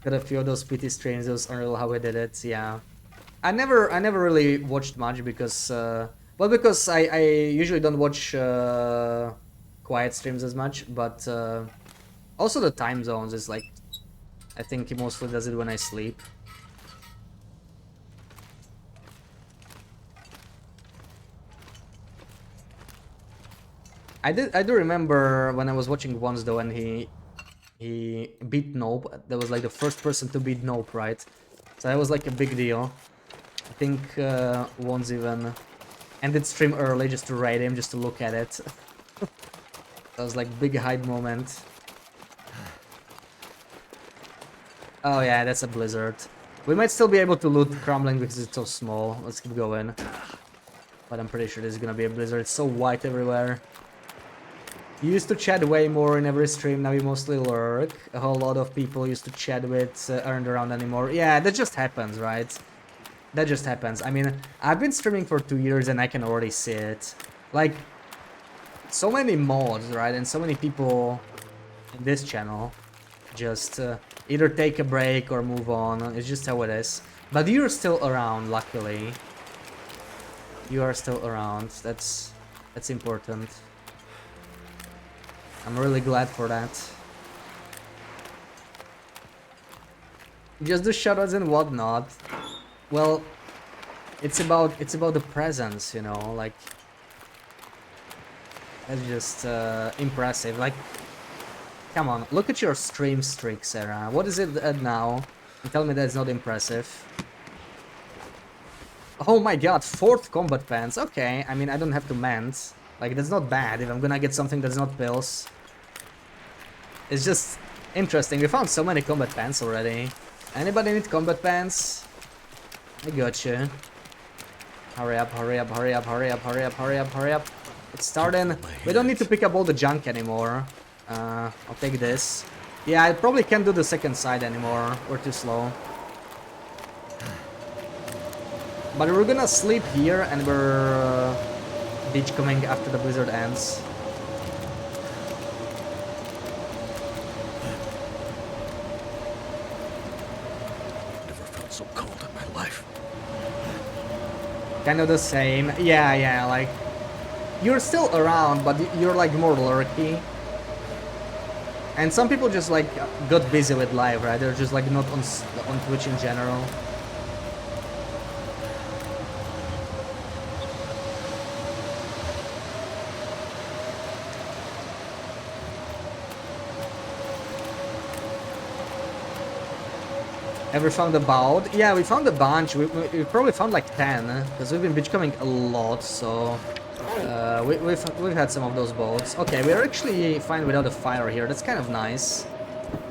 Got a few of those PT streams, those Unreal how we did it, yeah. I never really watched much because well, because I usually don't watch quiet streams as much, but also the time zones is like, I think he mostly does it when I sleep. I do remember when I was watching once though, and he beat Nope. That was like the first person to beat Nope, right? So that was like a big deal. I think once even ended stream early just to raid him, just to look at it. That was like big hype moment. Oh yeah, that's a blizzard. We might still be able to loot Crumbling because it's so small. Let's keep going. But I'm pretty sure this is gonna be a blizzard. It's so white everywhere. You used to chat way more in every stream, now you mostly lurk. A whole lot of people used to chat with aren't around anymore. Yeah, that just happens, right? That just happens. I mean, I've been streaming for 2 years and I can already see it. Like, so many mods, right? And so many people in this channel just either take a break or move on. It's just how it is. But you're still around, luckily. You are still around. That's important. I'm really glad for that. Just the shoutouts and whatnot. Well, it's about the presence, you know, like that's just impressive. Like, come on, look at your stream streak, Sarah. What is it at now? And tell me that's not impressive. Oh my god, 4th combat pants. Okay, I mean, I don't have to mend. Like, that's not bad if I'm gonna get something that's not pills. It's just interesting. We found so many combat pants already. Anybody need combat pants? I got you. Hurry up, hurry up, hurry up, hurry up, hurry up, hurry up, hurry up. It's starting. We don't need to pick up all the junk anymore. I'll take this. Yeah, I probably can't do the second side anymore. We're too slow. But we're gonna sleep here and we're beach coming after the blizzard ends. So cold in my life. Kind of the same. Yeah, like you're still around, but you're like more lurky. And some people just like got busy with life, right? They're just like not on Twitch in general. Ever found a boat? Yeah, we found a bunch. We probably found like 10, because we've been beachcombing a lot, so we've had some of those boats. Okay, we're actually fine without a fire here. That's kind of nice.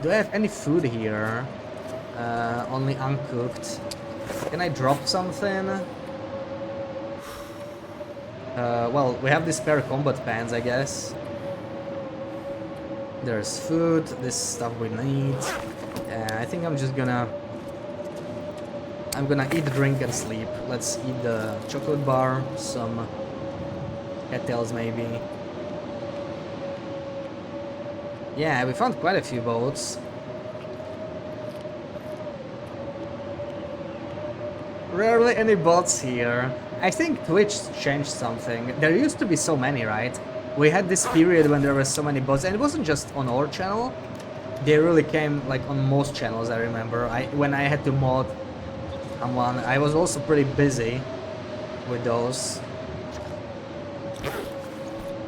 Do I have any food here? Only uncooked. Can I drop something? Well, we have the spare combat pants, I guess. There's food, this stuff we need. I think I'm just gonna eat, drink, and sleep. Let's eat the chocolate bar, some cattails maybe. Yeah, we found quite a few boats. Rarely any bots here. I think Twitch changed something. There used to be so many, right? We had this period when there were so many bots, and it wasn't just on our channel. They really came like on most channels, I remember. When I had to mod someone, I was also pretty busy with those.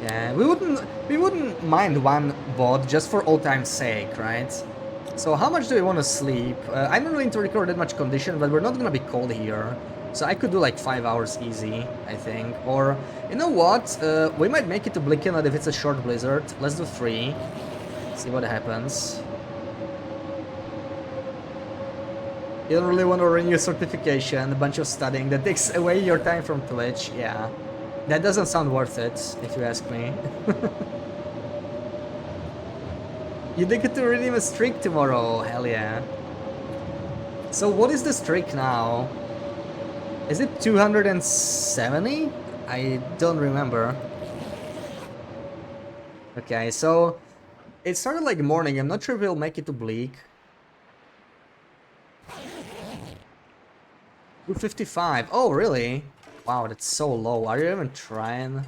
Yeah, we wouldn't mind one bot just for old time's sake, right? So how much do we want to sleep? I don't really need to record that much condition, but we're not gonna be cold here. So I could do like 5 hours easy, I think. Or, you know what? We might make it to Blickenwood if it's a short blizzard. Let's do 3. See what happens. You don't really want to renew certification, a bunch of studying, that takes away your time from Twitch, yeah. That doesn't sound worth it, if you ask me. You get to redeem a streak tomorrow, hell yeah. So what is the streak now? Is it 270? I don't remember. Okay, so it started like morning. I'm not sure if we'll make it to Bleak. 255. Oh, really? Wow, that's so low. Are you even trying?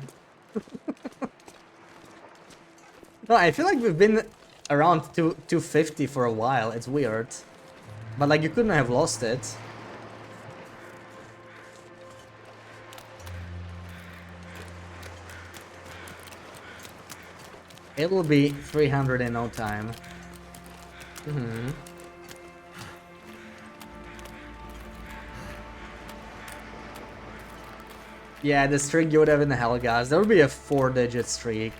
No, I feel like we've been around 250 for a while. It's weird. But like you couldn't have lost it. It will be 300 in no time. Yeah, the streak you would have in the Helgas. There would be a 4-digit streak.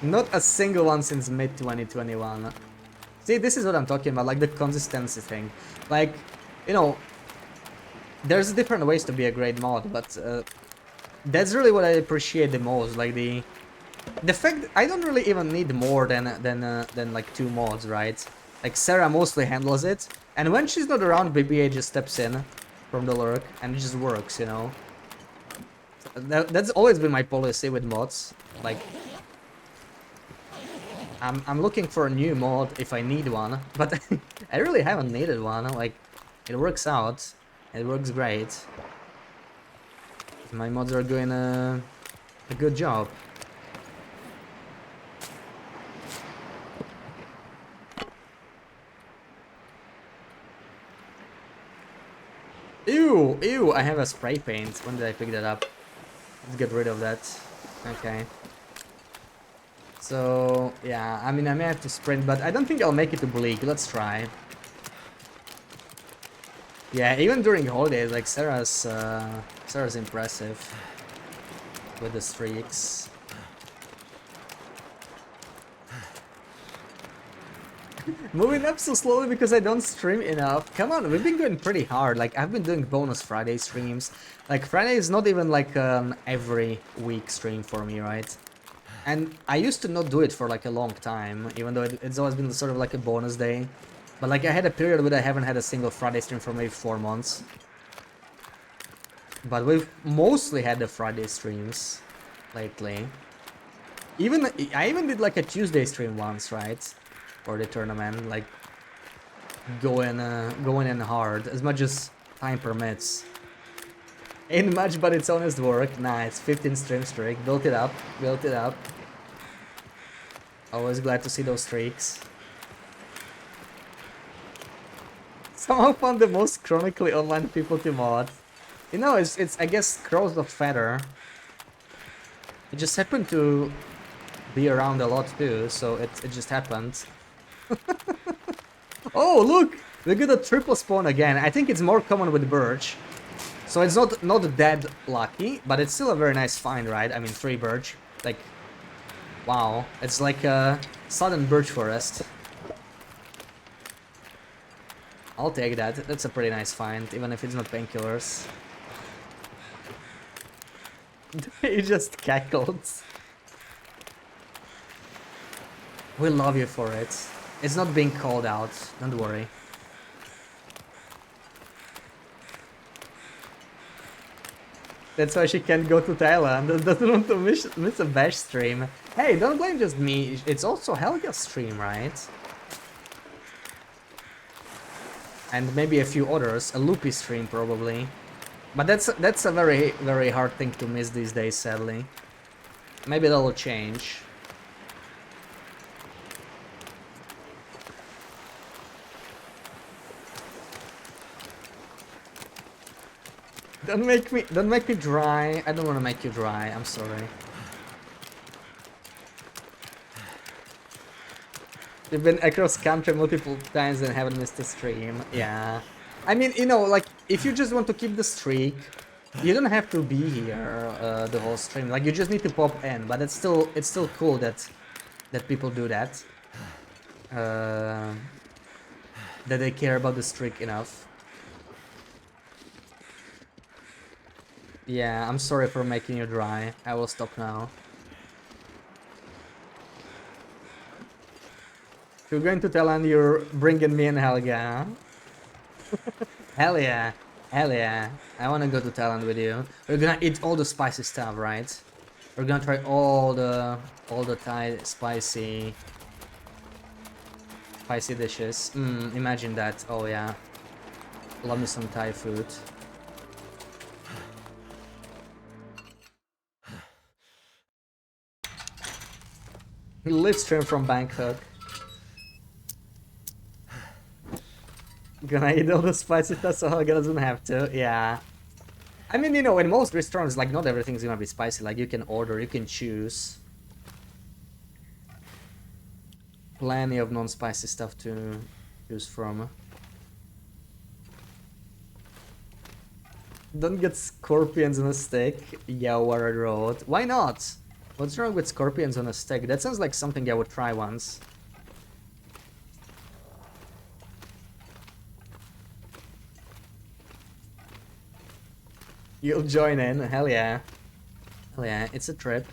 Not a single one since mid-2021. See, this is what I'm talking about, like the consistency thing. Like, you know, there's different ways to be a great mod, but that's really what I appreciate the most. Like the fact I don't really even need more than like 2 mods, right? Like Sarah mostly handles it, and when she's not around, BBA just steps in from the lurk and it just works, you know. That's always been my policy with mods. Like, I'm looking for a new mod if I need one, but I really haven't needed one. Like, it works out. It works great. My mods are doing a good job. Ew, ew, I have a spray paint. When did I pick that up? Let's get rid of that. Okay. So, yeah, I mean, I may have to sprint, but I don't think I'll make it to Bleak. Let's try. Yeah, even during holidays, like, Sarah's impressive with the streaks. Moving up so slowly because I don't stream enough. Come on, we've been going pretty hard. Like, I've been doing bonus Friday streams. Like, Friday is not even like every week stream for me, right? And I used to not do it for like a long time, even though it's always been sort of like a bonus day. But like I had a period where I haven't had a single Friday stream for maybe 4 months. But we've mostly had the Friday streams lately. I even did like a Tuesday stream once, right? For the tournament, like going in hard as much as time permits. Ain't much, but it's honest work. Nah, it's 15 stream streak. Built it up, built it up. Always glad to see those streaks. Somehow found the most chronically online people to mod. You know, it's I guess Crows of Feather. It just happened to be around a lot too, so it just happened. Oh, look! We got a triple spawn again. I think it's more common with birch. So it's not that lucky, but it's still a very nice find, right? I mean, 3 birch. Like, wow. It's like a sudden birch forest. I'll take that. That's a pretty nice find, even if it's not painkillers. He just cackled. We love you for it. It's not being called out, don't worry. That's why she can't go to Thailand and doesn't want to miss a bash stream. Hey, don't blame just me, it's also Helga's stream, right? And maybe a few others, a loopy stream probably. But that's a very, very hard thing to miss these days, sadly. Maybe that'll change. Don't make me dry. I don't want to make you dry. I'm sorry. You've been across country multiple times and haven't missed a stream. Yeah. I mean, you know, like, if you just want to keep the streak, you don't have to be here the whole stream. Like, you just need to pop in. But it's still cool that people do that. That they care about the streak enough. Yeah, I'm sorry for making you dry. I will stop now. If you're going to Thailand, you're bringing me and Helga. Hell yeah. Hell yeah. I wanna go to Thailand with you. We're gonna eat all the spicy stuff, right? We're gonna try all the Thai spicy dishes. Imagine that. Oh yeah. Love me some Thai food. Live stream from Bangkok. Gonna eat all the spicy stuff so Helga doesn't have to. Yeah. I mean, you know, in most restaurants, like, not everything's gonna be spicy. Like, you can order, you can choose. Plenty of non-spicy stuff to choose from. Don't get scorpions on a steak. Yawara Road. Why not? What's wrong with scorpions on a steak? That sounds like something I would try once. You'll join in. Hell yeah. Hell yeah, it's a trip.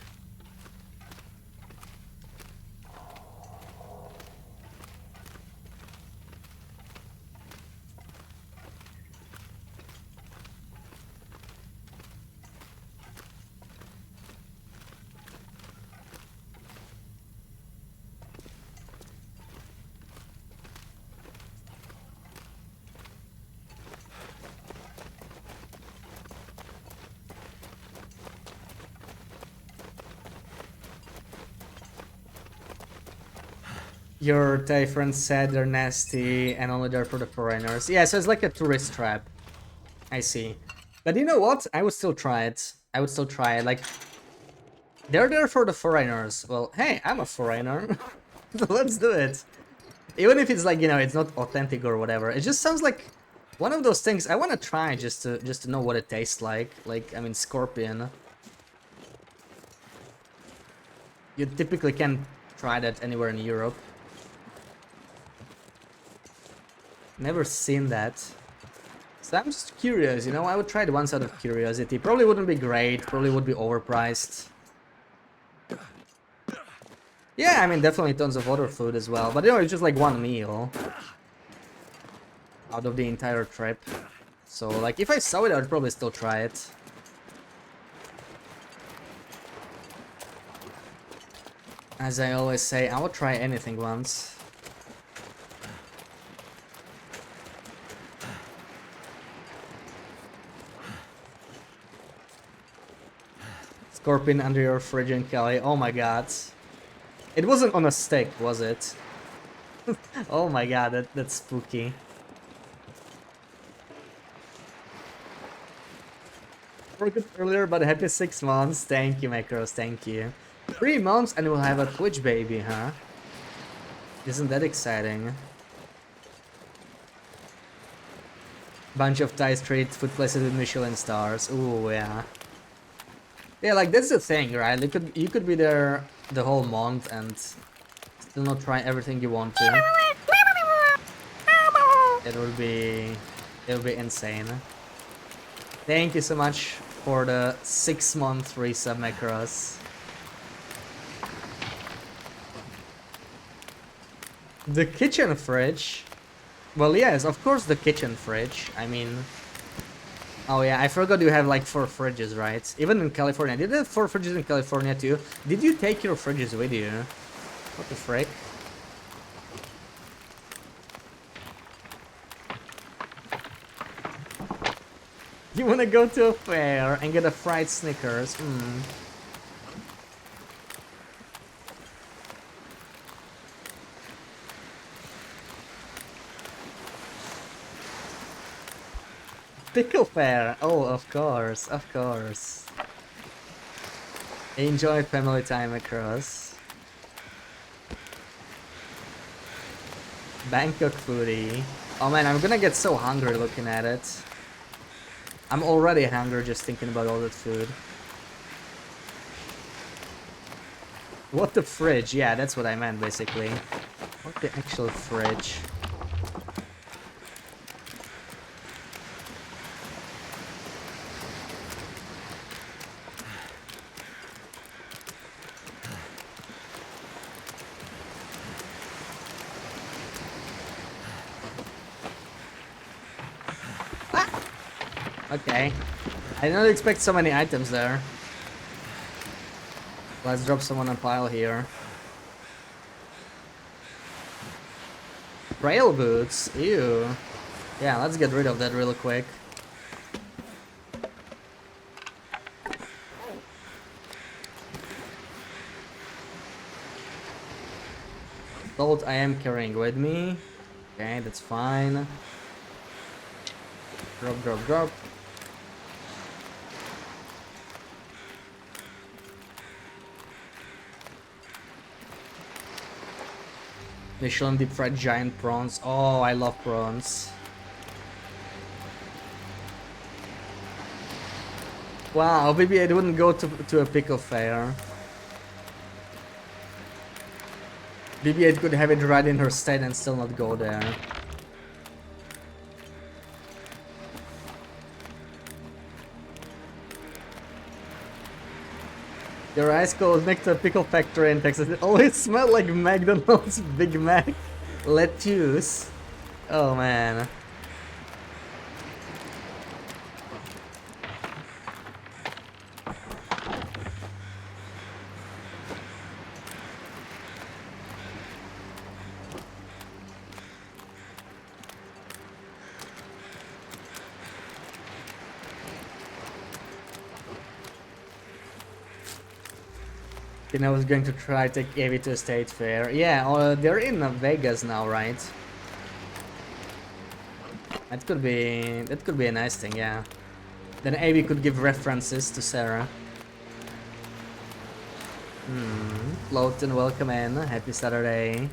Your Thai friends said they're nasty and only there for the foreigners. Yeah, so it's like a tourist trap. I see. But you know what? I would still try it. I would still try it. Like, they're there for the foreigners. Well, hey, I'm a foreigner. Let's do it. Even if it's like, you know, it's not authentic or whatever. It just sounds like one of those things I want to try just to know what it tastes like. Like, I mean, scorpion. You typically can't try that anywhere in Europe. Never seen that. So I'm just curious, you know, I would try it once out of curiosity. Probably wouldn't be great, probably would be overpriced. Yeah, I mean, definitely tons of other food as well, but you know, it's just like one meal out of the entire trip. So, like, if I saw it, I would probably still try it. As I always say, I would try anything once. Scorpion under your fridge in Cali. Oh my god. It wasn't on a stick, was it? Oh my god, that's spooky. Forgot earlier, but happy 6 months. Thank you, Macros, thank you. 3 months and we'll have a Twitch baby, huh? Isn't that exciting? Bunch of Thai street food places with Michelin stars. Ooh, yeah. Yeah, like, that's the thing, right? You could be there the whole month and still not try everything you want to. It'll be insane. Thank you so much for the 6-month resub, Macros. The kitchen fridge? Well, yes, of course the kitchen fridge. I mean... Oh yeah, I forgot you have like 4 fridges, right? Even in California. Did you have 4 fridges in California too? Did you take your fridges with you? What the frick? You wanna go to a fair and get a fried Snickers? Pickle fair! Oh, of course, of course. Enjoy family time across. Bangkok foodie. Oh man, I'm gonna get so hungry looking at it. I'm already hungry just thinking about all that food. What the fridge? Yeah, that's what I meant basically. What the actual fridge? Okay. I did not expect so many items there. Let's drop some on a pile here. Trail boots, ew. Yeah, let's get rid of that real quick. Salt I am carrying with me. Okay, that's fine. Drop, drop, drop. Michelin deep fried giant prawns. Oh, I love prawns. Wow, maybe I wouldn't go to a pickle fair. Maybe I could have it right in her state and still not go there. Your eyes closed next to a pickle factory in Texas. It always smelled like McDonald's Big Mac lettuce. Oh man. I was going to try to take Avi to a state fair. Yeah, they're in Vegas now, right? That could be a nice thing, yeah. Then Avi could give references to Sarah. Lowton, welcome in. Happy Saturday.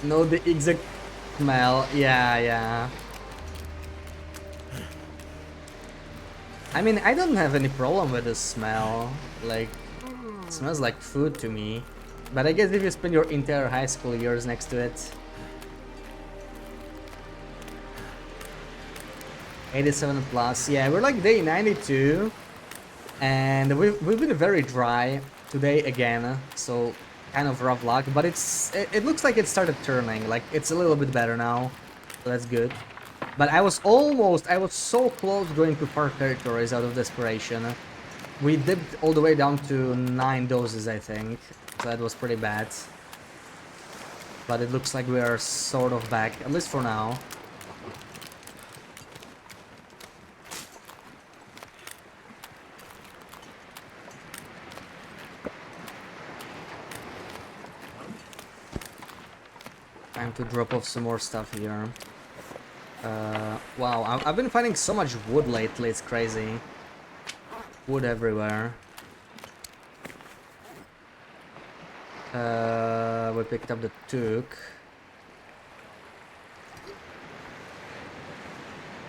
No, the exact smell. Yeah. I mean, I don't have any problem with the smell. Like, it smells like food to me. But I guess if you spend your entire high school years next to it. 87 plus. Yeah, we're like day 92. And we've been very dry today again. So kind of rough luck, but it looks like it started turning, like it's a little bit better now, so that's good. But I was so close going to park territories out of desperation. We dipped all the way down to 9 doses, I think, so that was pretty bad. But it looks like we are sort of back, at least for now. Time to drop off some more stuff here. Wow, I've been finding so much wood lately, it's crazy. Wood everywhere. We picked up the toque.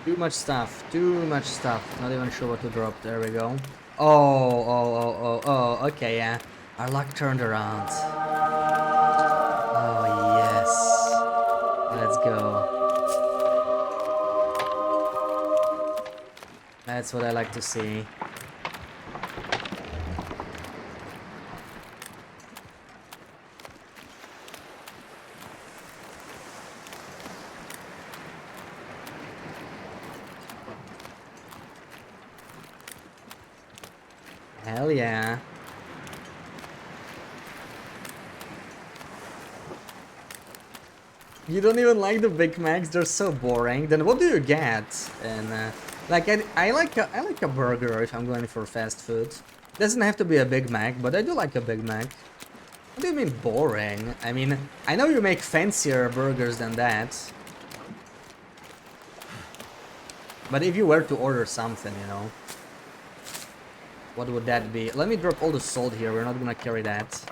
Too much stuff, Not even sure what to drop. There we go. Oh, okay, yeah. Our luck turned around. Oh, yes. Let's go. That's what I like to see. Hell yeah. You don't even like the Big Macs? They're so boring. Then what do you get? And like I like a burger if I'm going for fast food. Doesn't have to be a Big Mac, but I do like a Big Mac. What do you mean boring? I mean, I know you make fancier burgers than that. But if you were to order something, you know, what would that be? Let me drop all the salt here. We're not gonna carry that.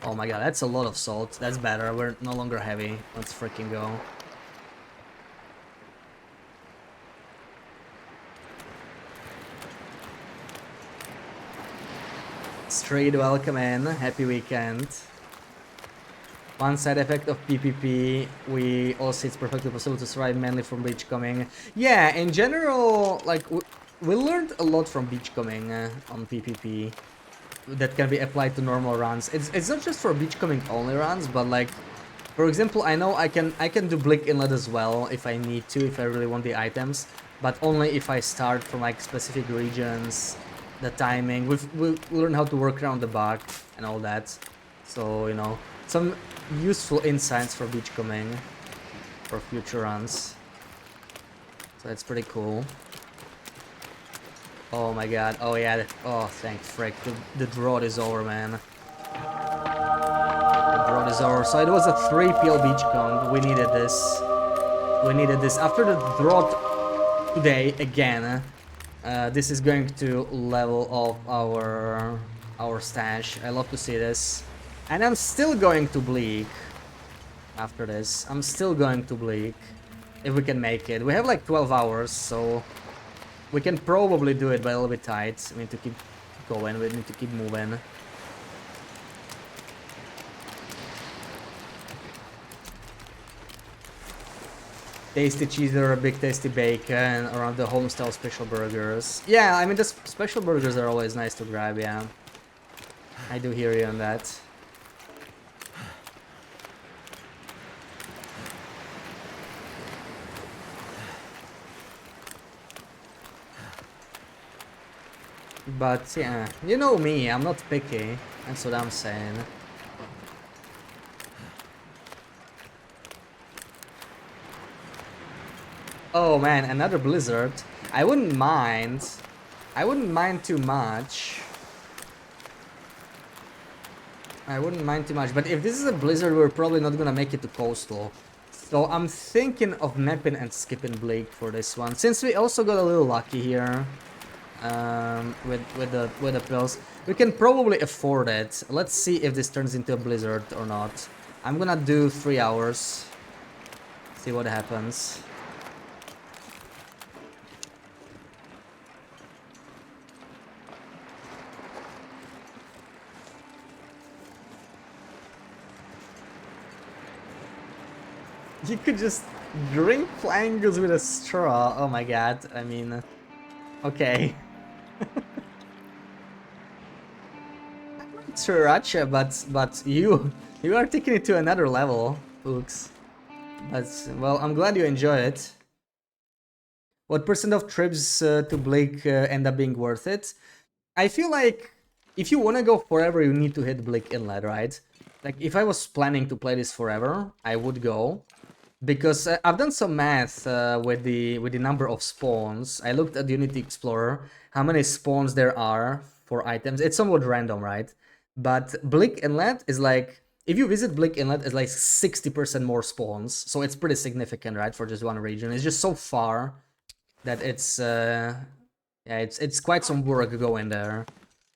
Oh my god, that's a lot of salt. That's better. We're no longer heavy. Let's freaking go. Street, welcome in. Happy weekend. One side effect of PPP, we all say it's perfectly possible to survive mainly from beachcombing. Yeah, in general, like, we learned a lot from beachcombing on PPP. that can be applied to normal runs. It's not just for beachcombing only runs, but like, for example, I know I can do Blick Inlet as well if I need to, if I really want the items, but only if I start from like specific regions, the timing. We'll learn how to work around the bug and all that. So, you know, some useful insights for beachcombing for future runs. So that's pretty cool. Oh my god, oh yeah, oh thank frick, the drought is over, man. The drought is over, so it was a 3 PL beachcomb, we needed this. We needed this. After the drought today, again, this is going to level up our stash. I love to see this. And I'm still going to Bleak after this. I'm still going to Bleak if we can make it. We have like 12 hours, so we can probably do it, but a little bit tight. We need to keep going, we need to keep moving. Tasty cheeser, big tasty bacon, around the homestyle special burgers. Yeah, I mean the special burgers are always nice to grab, yeah. I do hear you on that. But yeah, you know me, I'm not picky. That's what I'm saying. Oh man, another blizzard. I wouldn't mind. I wouldn't mind too much. I wouldn't mind too much, but if this is a blizzard, we're probably not gonna make it to coastal. So I'm thinking of napping and skipping Blake for this one, since we also got a little lucky here with the pills. We can probably afford it. Let's see if this turns into a blizzard or not. I'm gonna do 3 hours. See what happens. You could just drink flying goose with a straw. Oh my god, I mean, okay. Sriracha, but you are taking it to another level, Ooks. But well, I'm glad you enjoy it. What percent of trips to Blake end up being worth it? I feel like if you want to go forever, you need to hit Blake Inlet, right? Like if I was planning to play this forever, I would go. Because I've done some math with the number of spawns. I looked at Unity Explorer, how many spawns there are for items. It's somewhat random, right? But Blick Inlet is like, if you visit Blick Inlet, it's like 60% more spawns. So it's pretty significant, right, for just one region. It's just so far that it's yeah, it's quite some work going there.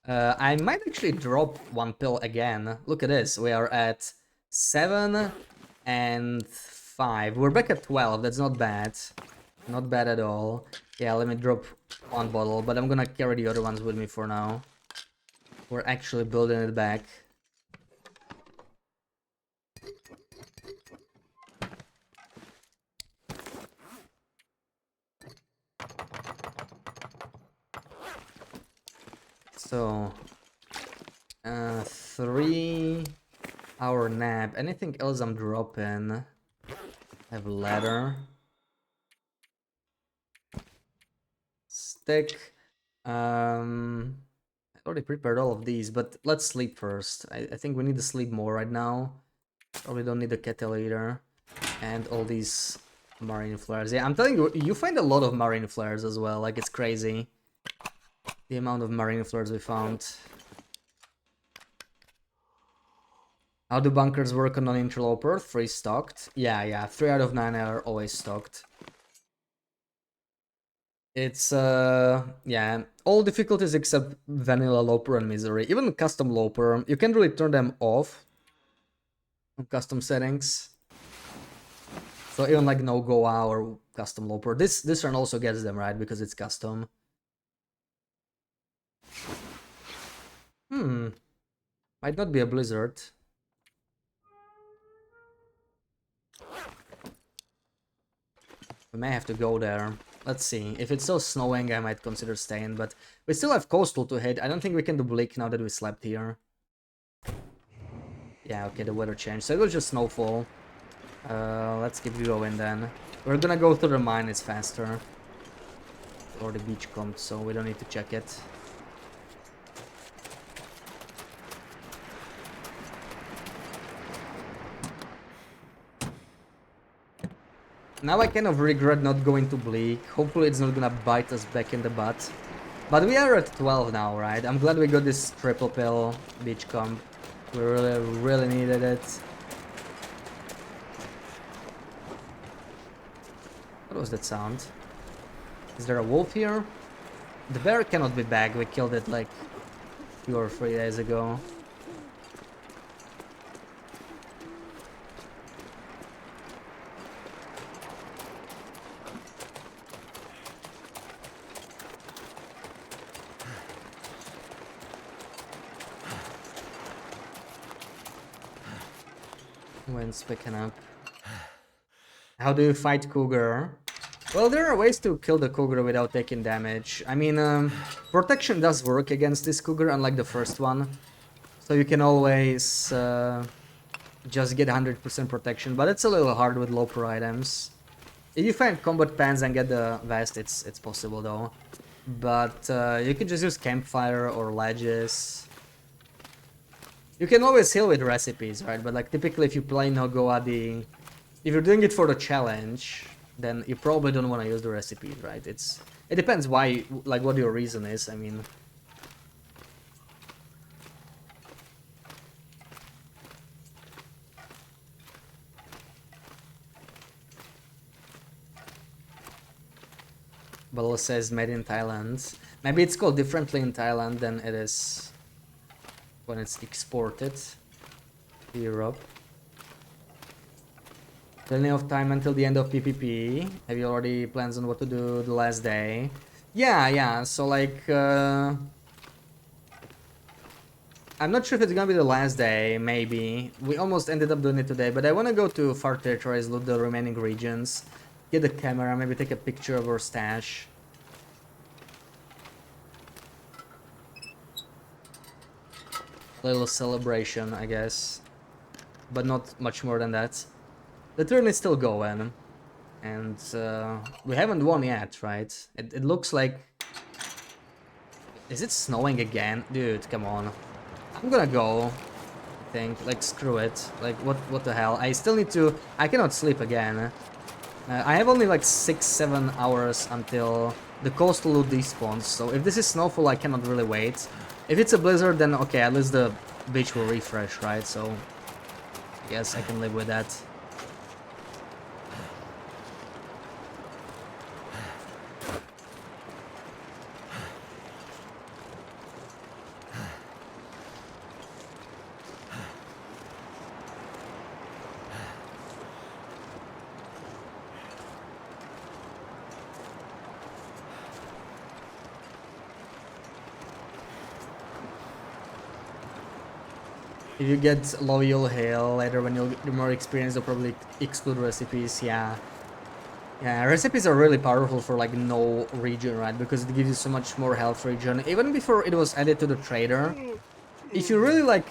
I might actually drop one pill again. Look at this. We are at 7 and 5. We're back at 12. That's not bad. Not bad at all. Yeah, let me drop one bottle, but I'm gonna carry the other ones with me for now. We're actually building it back. So, 3-hour nap. Anything else I'm dropping? Have ladder. Stick. I already prepared all of these, but let's sleep first. I think we need to sleep more right now. Probably don't need the kettle either. And all these marine flares. Yeah, I'm telling you, you find a lot of marine flares as well. Like, it's crazy. The amount of marine flares we found. How do bunkers work on non-interloper? 3 stocked. Yeah, 3 out of 9 are always stocked. It's, yeah, all difficulties except vanilla loper and misery. Even custom loper, you can't really turn them off on custom settings. So even like no Goa or custom loper. This run also gets them, right? Because it's custom. Might not be a blizzard. We may have to go there. Let's see. If it's still snowing, I might consider staying, but we still have coastal to hit. I don't think we can do bleak now that we slept here. Yeah, okay, the weather changed. So it was just snowfall. Let's keep going then. We're gonna go through the mine, it's faster. Or the beach comp, so we don't need to check it. Now I kind of regret not going to bleak. Hopefully it's not gonna bite us back in the butt. But we are at 12 now, right? I'm glad we got this triple pill beach comp. We really needed it. What was that sound? Is there a wolf here? The bear cannot be back. We killed it like 2 or 3 days ago. Wind's picking up. How do you fight cougar? Well, there are ways to kill the cougar without taking damage. I mean, protection does work against this cougar, unlike the first one. So you can always just get 100% protection, but it's a little hard with low pro items. If you find combat pants and get the vest, it's possible though. But you can just use campfire or ledges. You can always heal with recipes, right? But like typically if you play no go at the... If you're doing it for the challenge, then you probably don't want to use the recipes, right? It depends why, like what your reason is, I mean. Balo says made in Thailand. Maybe it's called differently in Thailand than it is when it's exported to Europe. Plenty of time until the end of PPP. Have you already plans on what to do the last day? Yeah, so like... I'm not sure if it's gonna be the last day, maybe. We almost ended up doing it today, but I wanna go to far territories, loot the remaining regions, get the camera, maybe take a picture of our stash. Little celebration, I guess. But not much more than that. The turn is still going, and we haven't won yet, right? It looks like... Is it snowing again? Dude, come on. I'm gonna go, I think. Like, screw it. Like, what the hell? I still need to... I cannot sleep again. I have only like 6-7 hours until the coastal loot despawns, so if this is snowfall, I cannot really wait. If it's a blizzard, then okay, at least the beach will refresh, right? So, I guess I can live with that. If you get low, you'll hail. Later, when you're more experienced, you'll probably exclude recipes. Yeah. Yeah, recipes are really powerful for like no region, right? Because it gives you so much more health region. Even before it was added to the trader, if you really like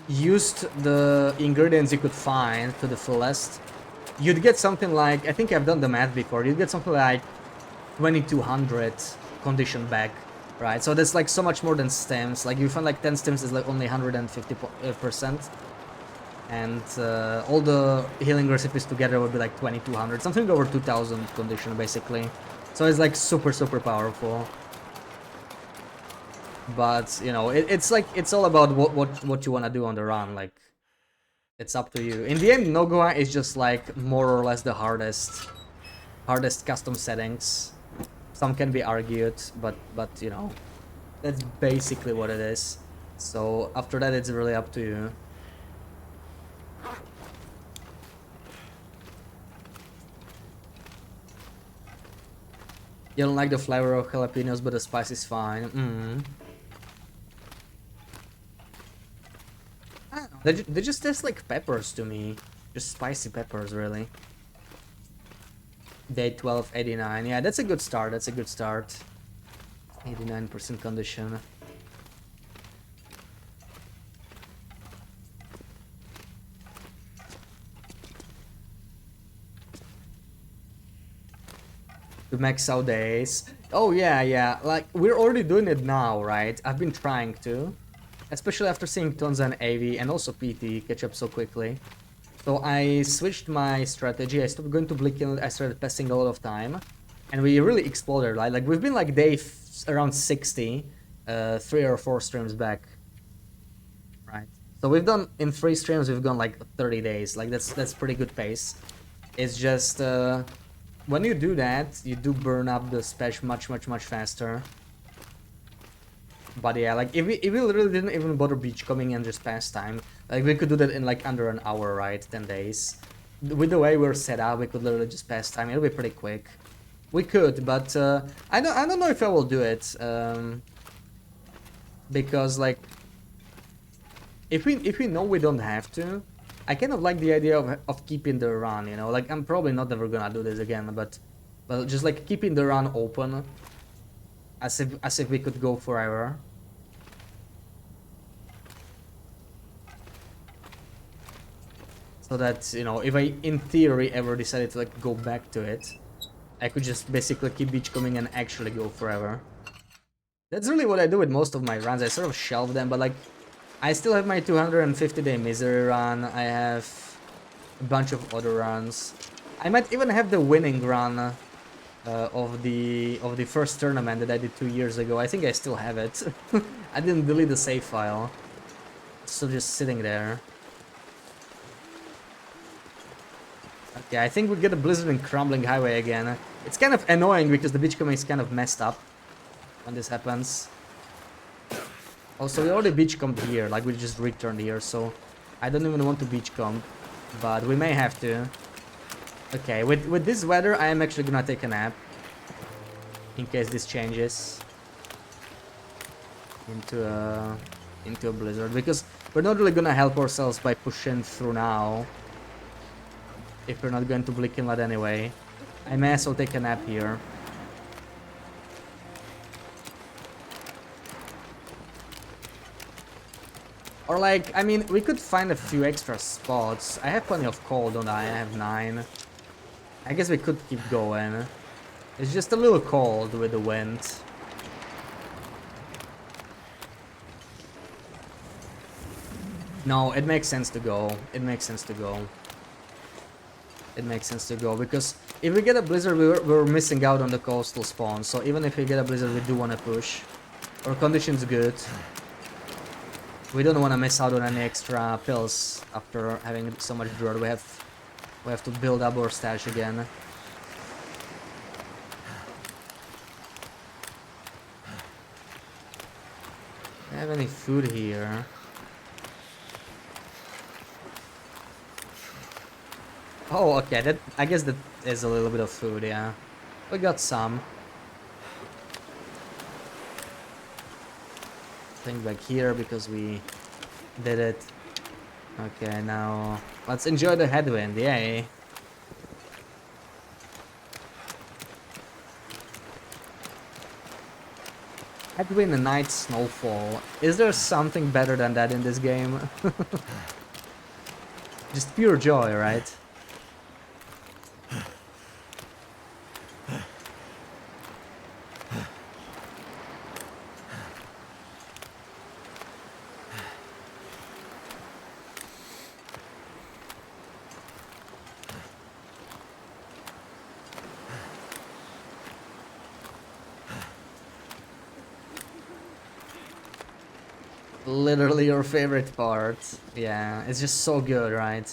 used the ingredients you could find to the fullest, you'd get something like, I think I've done the math before, you'd get something like 2200 condition back. Right, so that's like so much more than stems. Like you find like 10 stems is like only 150%. And all the healing recipes together would be like 2200, something over 2000 condition basically. So it's like super powerful. But you know, it's like it's all about what you want to do on the run. Like it's up to you. In the end, Nogoa is just like more or less the hardest custom settings. Some can be argued, but you know, that's basically what it is. So after that, it's really up to you. You don't like the flavor of jalapenos, but the spice is fine. I don't know. They just taste like peppers to me. Just spicy peppers, really. Day 12, 89. Yeah, that's a good start. That's a good start. 89% condition. To max out days. Oh yeah, yeah. Like we're already doing it now, right? I've been trying to, especially after seeing Tons and AV and also PT catch up so quickly. So I switched my strategy. I stopped going to Blicken. I started passing a lot of time, and we really exploded. Right? Like we've been like around 60, 3 or 4 streams back. Right. So we've done in 3 streams. We've gone like 30 days. Like that's pretty good pace. It's just when you do that, you do burn up the spec much faster. But yeah, like if we literally didn't even bother beachcombing and just pass time, like we could do that in like under an hour, right? 10 days. With the way we're set up, we could literally just pass time. It'll be pretty quick. We could, but I don't know if I will do it. Because like if we know we don't have to, I kind of like the idea of keeping the run, you know. Like I'm probably not ever gonna do this again, but just like keeping the run open. As if we could go forever. So that, you know, if I in theory ever decided to like go back to it, I could just basically keep beachcombing and actually go forever. That's really what I do with most of my runs. I sort of shelve them, but like I still have my 250-day misery run. I have a bunch of other runs. I might even have the winning run of the first tournament that I did 2 years ago. I think I still have it. I didn't delete the save file. It's still just sitting there. Okay, I think we get a blizzard and crumbling highway again. It's kind of annoying because the beachcombing is kind of messed up when this happens. Also, we already beachcombed here, like we just returned here, so I don't even want to beachcomb, but we may have to. Okay, with this weather, I am actually gonna take a nap. In case this changes into a blizzard, because we're not really gonna help ourselves by pushing through now. If we're not going to Blick Inlet anyway. I may as well take a nap here. Or like, I mean, we could find a few extra spots. I have plenty of coal, don't I? I have 9. I guess we could keep going. It's just a little cold with the wind. No, it makes sense to go. It makes sense to go. It makes sense to go, because if we get a blizzard, we're missing out on the coastal spawn. So even if we get a blizzard, we do want to push. Our condition's good. We don't want to miss out on any extra pills after having so much dirt. We have to build up our stash again. Do I have any food here? Oh, okay, that I guess that is a little bit of food, yeah. We got some. Thing back here because we did it. Okay, now let's enjoy the headwind, yay. Headwind and night snowfall. Is there something better than that in this game? Just pure joy, right? Literally your favorite part. Yeah, it's just so good, right?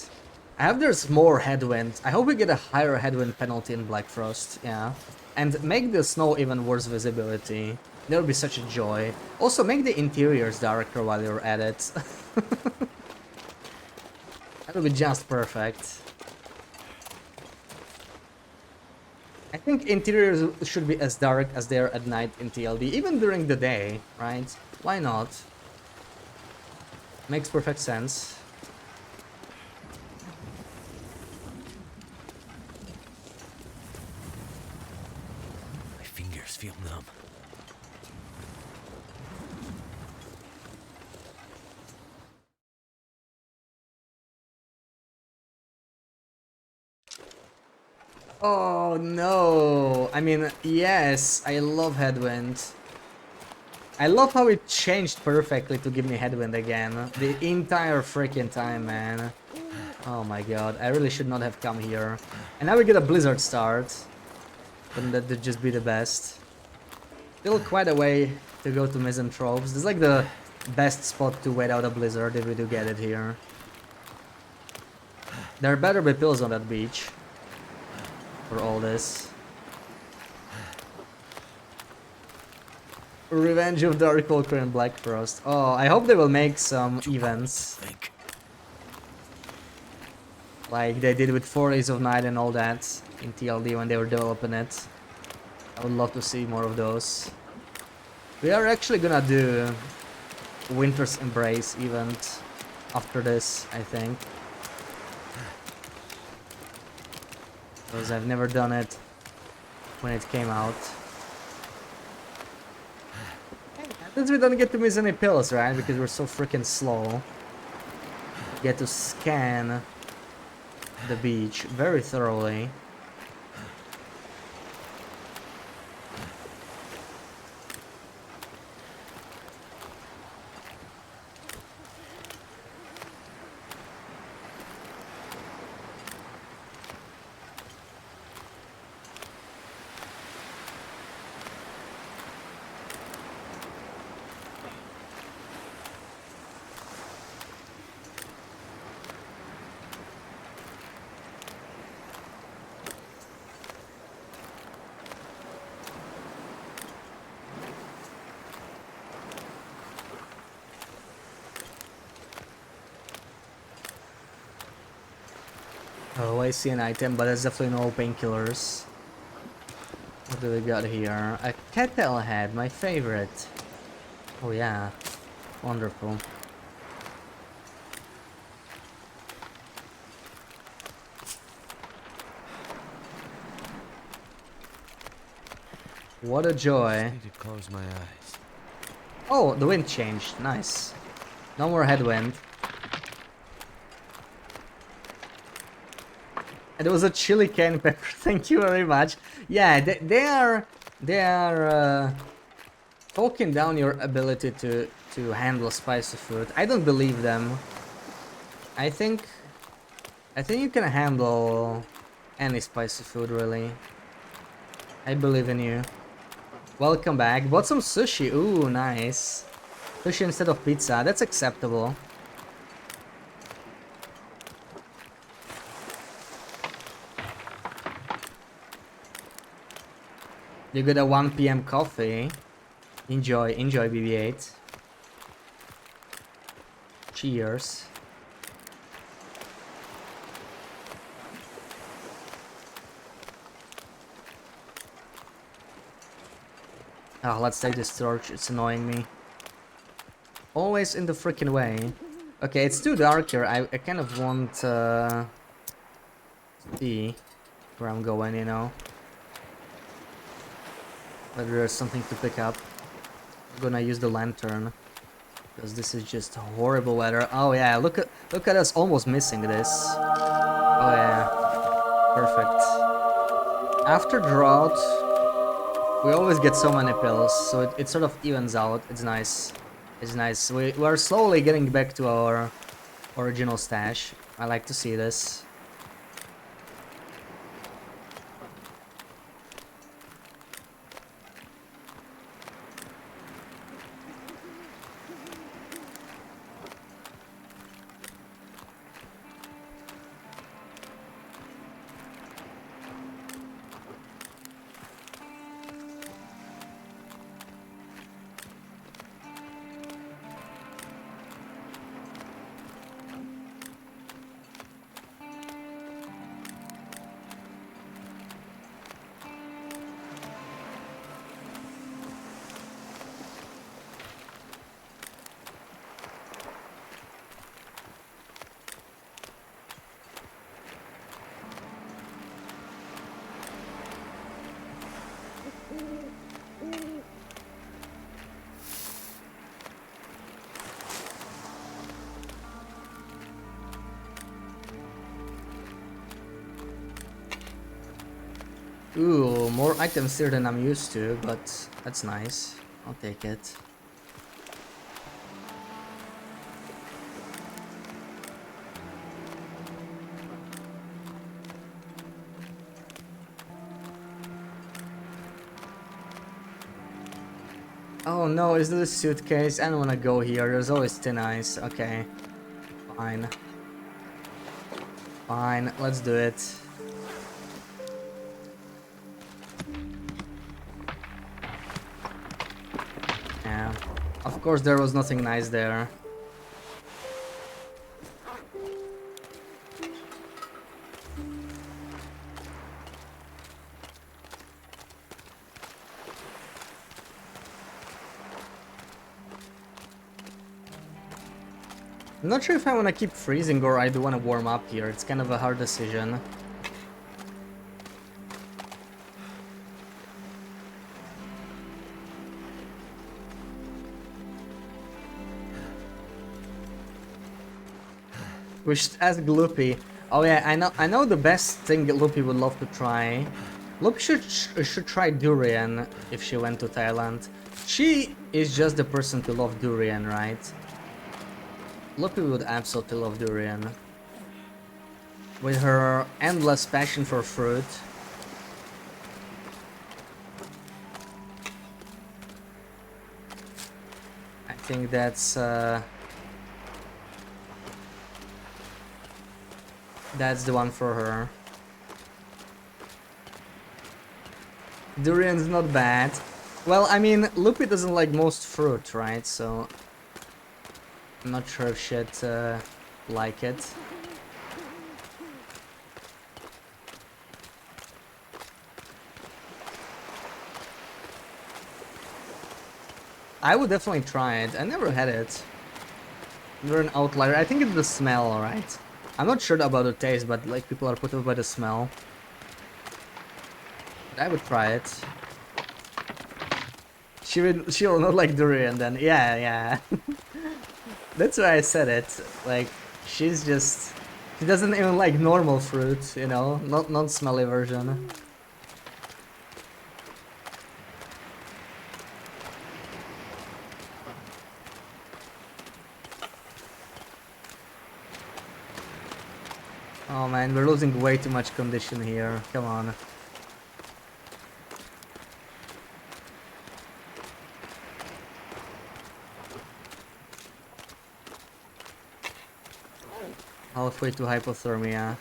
I hope there's more headwind. I hope we get a higher headwind penalty in Black Frost, yeah. And make the snow even worse visibility. That would be such a joy. Also, make the interiors darker while you're at it. That would be just perfect. I think interiors should be as dark as they are at night in TLD, even during the day, right? Why not? Makes perfect sense. fingers feel numb. Oh no! I mean, yes, I love Headwind. I love how it changed perfectly to give me Headwind again. The entire freaking time, man. Oh my god, I really should not have come here. And now we get a Blizzard start. Wouldn't that just be the best? Still quite a way to go to Misanthropes. This is like the best spot to wait out a Blizzard if we do get it here. There better be pills on that beach. For all this. Revenge of Darkwalker and Black Frost. Oh, I hope they will make some events. Think. Like they did with 4 Days of Night and all that in TLD when they were developing it. I would love to see more of those. We are actually gonna do Winter's Embrace event after this, I think. Because I've never done it when it came out. Since we don't get to miss any pills, right? Because we're so freaking slow. We get to scan the beach very thoroughly. Oh, I see an item, but there's definitely no painkillers. What do we got here? A kettle head, my favorite. Oh yeah, wonderful. What a joy. I need to close my eyes. Oh, the wind changed. Nice. No more headwind. And it was a chili cayenne pepper. Thank you very much. Yeah, they are talking down your ability to handle spicy food. I don't believe them. I think you can handle any spicy food really. I believe in you. Welcome back. Bought some sushi. Ooh, nice. Sushi instead of pizza. That's acceptable. You got a 1 PM coffee. Enjoy, BB-8. Cheers. Oh, let's take this torch. It's annoying me. Always in the freaking way. Okay, it's too dark here. I kind of want to see where I'm going, you know. Whether there's something to pick up. I'm gonna use the lantern because this is just horrible weather. Oh yeah, look at us almost missing this. Oh yeah, perfect. After drought, we always get so many pills, so it sort of evens out. It's nice. It's nice. We are slowly getting back to our original stash. I like to see this. Ooh, more items here than I'm used to, but that's nice. I'll take it. Oh no, is this a suitcase? I don't wanna go here, there's always thin ice. Okay. Fine. Fine, let's do it. Yeah. Of course there was nothing nice there. I'm not sure if I want to keep freezing or I do want to warm up here. It's kind of a hard decision. We should ask Loopy. Oh yeah, I know the best thing Loopy would love to try. Loopy should try durian if she went to Thailand. She is just the person to love durian, right? Loopy would absolutely love durian. With her endless passion for fruit. I think that's the one for her. Durian's not bad. Well, I mean, Loopy doesn't like most fruit, right? So I'm not sure if she'd like it. I would definitely try it. I never had it. You're an outlier. I think it's the smell, right? I'm not sure about the taste, but like people are put off by the smell. But I would try it. She will not like durian then. Yeah, yeah. That's why I said it. Like, she doesn't even like normal fruit, you know, not non-smelly version. Oh man, we're losing way too much condition here. Come on. Halfway to hypothermia.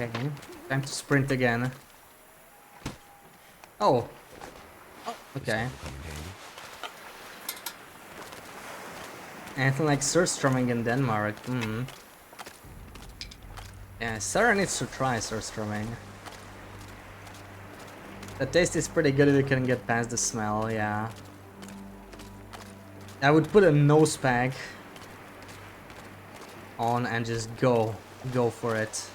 Okay, time to sprint again. Oh. Okay. Anything like surströmming in Denmark? Hmm. Yeah, Sarah needs to try surströmming. The taste is pretty good if you can get past the smell, yeah. I would put a nose pack on and just go for it.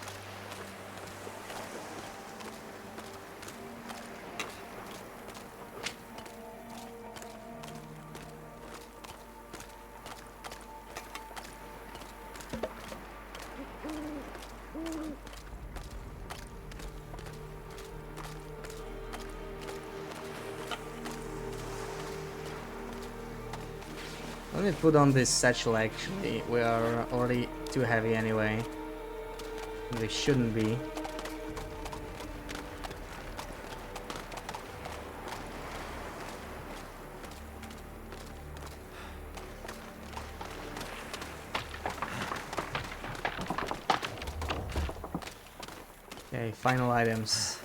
Let me put on this satchel actually, we are already too heavy anyway. We shouldn't be. Okay, final items.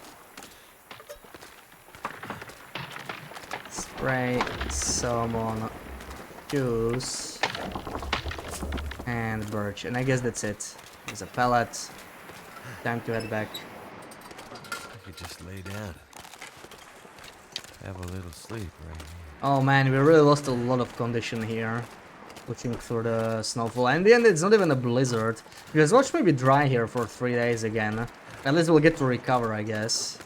Spray, salmon, juice, and birch, and I guess that's it. There's a pallet. Time to head back. I could just lay down. Have a little sleep right here. Oh man, we really lost a lot of condition here. Pushing through the snowfall. And in the end, it's not even a blizzard. Because watch me be dry here for 3 days again. At least we'll get to recover, I guess.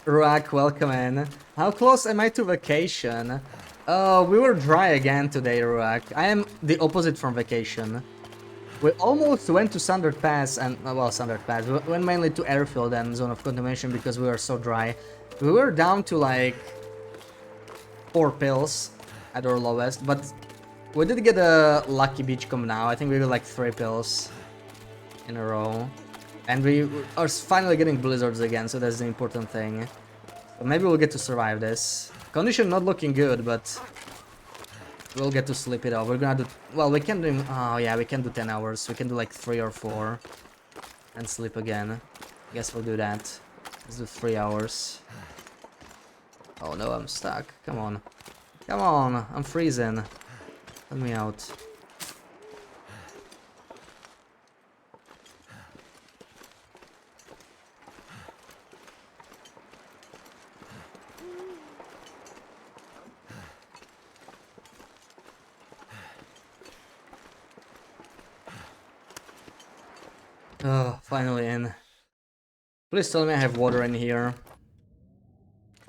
Ruak, welcome in. How close am I to vacation? We were dry again today, Ruak. I am the opposite from vacation. We almost went to Sandard Pass and, well, Sandard Pass. We went mainly to Airfield and Zone of Contamination because we were so dry. We were down to like 4 pills at our lowest, but we did get a lucky beachcomb now. I think we got like 3 pills in a row. And we are finally getting blizzards again, so that's the important thing. But maybe we'll get to survive this. Condition not looking good, but we'll get to sleep it off. We're gonna do... Well, we can do... Oh, yeah, we can do 10 hours. We can do like 3 or 4. And sleep again. Guess we'll do that. Let's do 3 hours. Oh, no, I'm stuck. Come on. Come on, I'm freezing. Let me out. Oh, finally in. Please tell me I have water in here.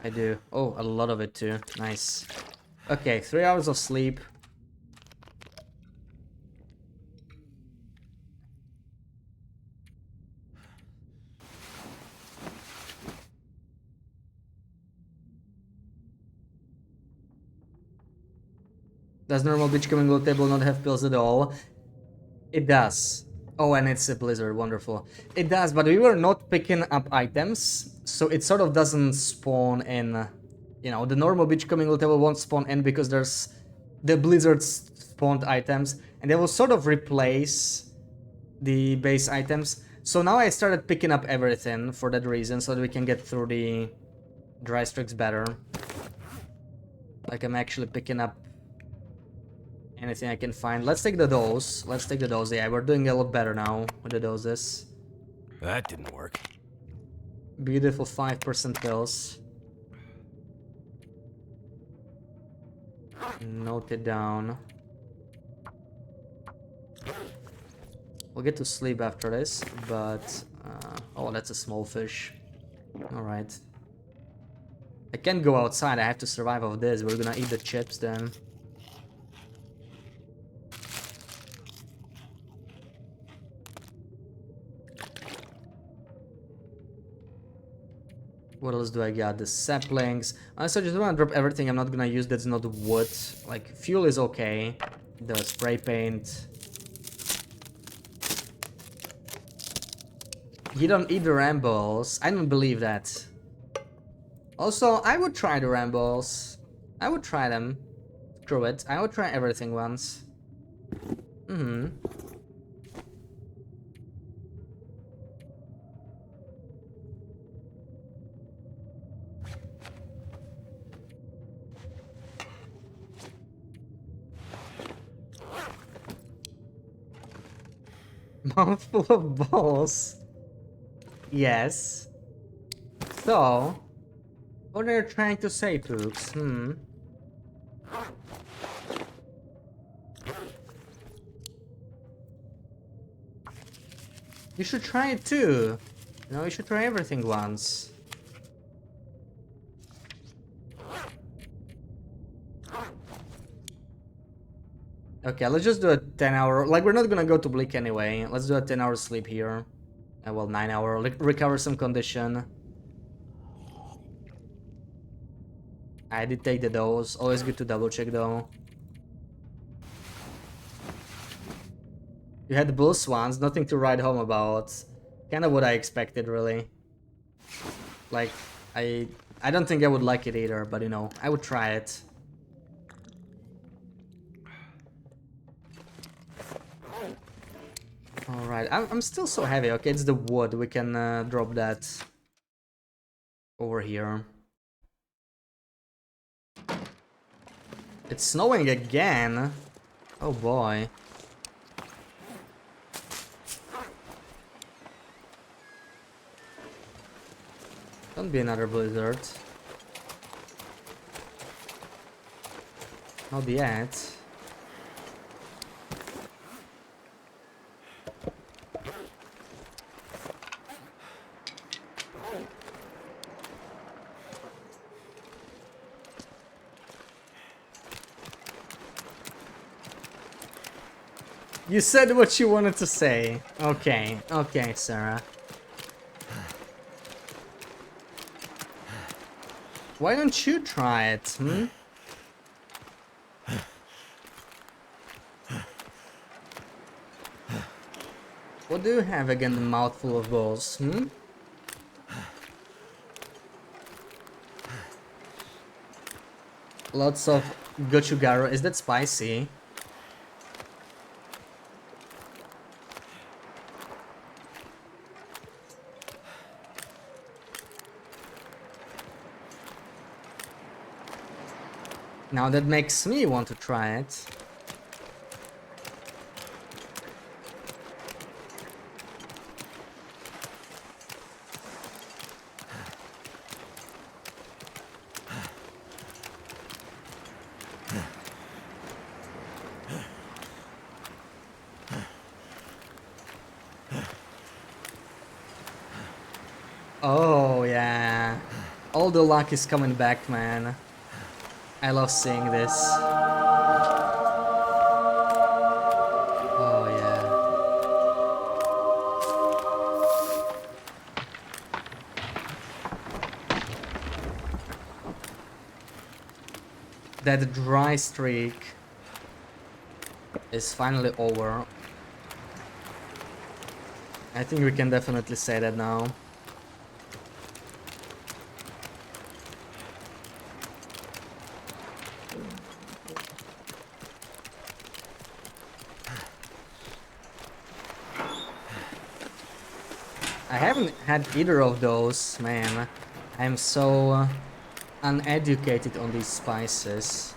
I do. Oh, a lot of it too. Nice. Okay, 3 hours of sleep. Does normal beachcombing low table not have pills at all? It does. Oh, and it's a blizzard, wonderful. It does, but we were not picking up items, so it sort of doesn't spawn in. You know, the normal beachcombing low table won't spawn in because there's the blizzard spawned items, and they will sort of replace the base items. So now I started picking up everything for that reason, so that we can get through the dry streaks better. Like I'm actually picking up anything I can find. Let's take the dose. Let's take the dose. Yeah, we're doing a lot better now with the doses. That didn't work. Beautiful 5% pills. Note it down. We'll get to sleep after this, but... oh, that's a small fish. Alright. I can't go outside, I have to survive off this. We're gonna eat the chips then. What else do I got? The saplings. So I just want to drop everything I'm not gonna use that's not wood. Like, fuel is okay. The spray paint. You don't eat the rambles. I don't believe that. Also, I would try the rambles. I would try them. Screw it. I would try everything once. Mouthful of balls. Yes. So, what are you trying to say, Pooks? You should try it too. You know, you should try everything once. Okay, let's just do a 10-hour... Like, we're not gonna go to Bleak anyway. Let's do a 10-hour sleep here. Well, 9-hour. Recover some condition. I did take the dose. Always good to double check though. You had the bull swans, nothing to write home about. Kind of what I expected, really. Like, I don't think I would like it either, but you know, I would try it. Alright, I'm still so heavy. Okay, it's the wood. We can drop that over here. It's snowing again. Oh boy. Don't be another blizzard. Not yet. You said what you wanted to say. Okay, okay, Sarah. Why don't you try it, hmm? What do you have against a mouthful of balls, hmm? Lots of gochujaro. Is that spicy? Now that makes me want to try it. Oh yeah. All the luck is coming back, man. I love seeing this. Oh yeah. That dry streak is finally over. I think we can definitely say that now. I haven't had either of those, man. I'm so uneducated on these spices.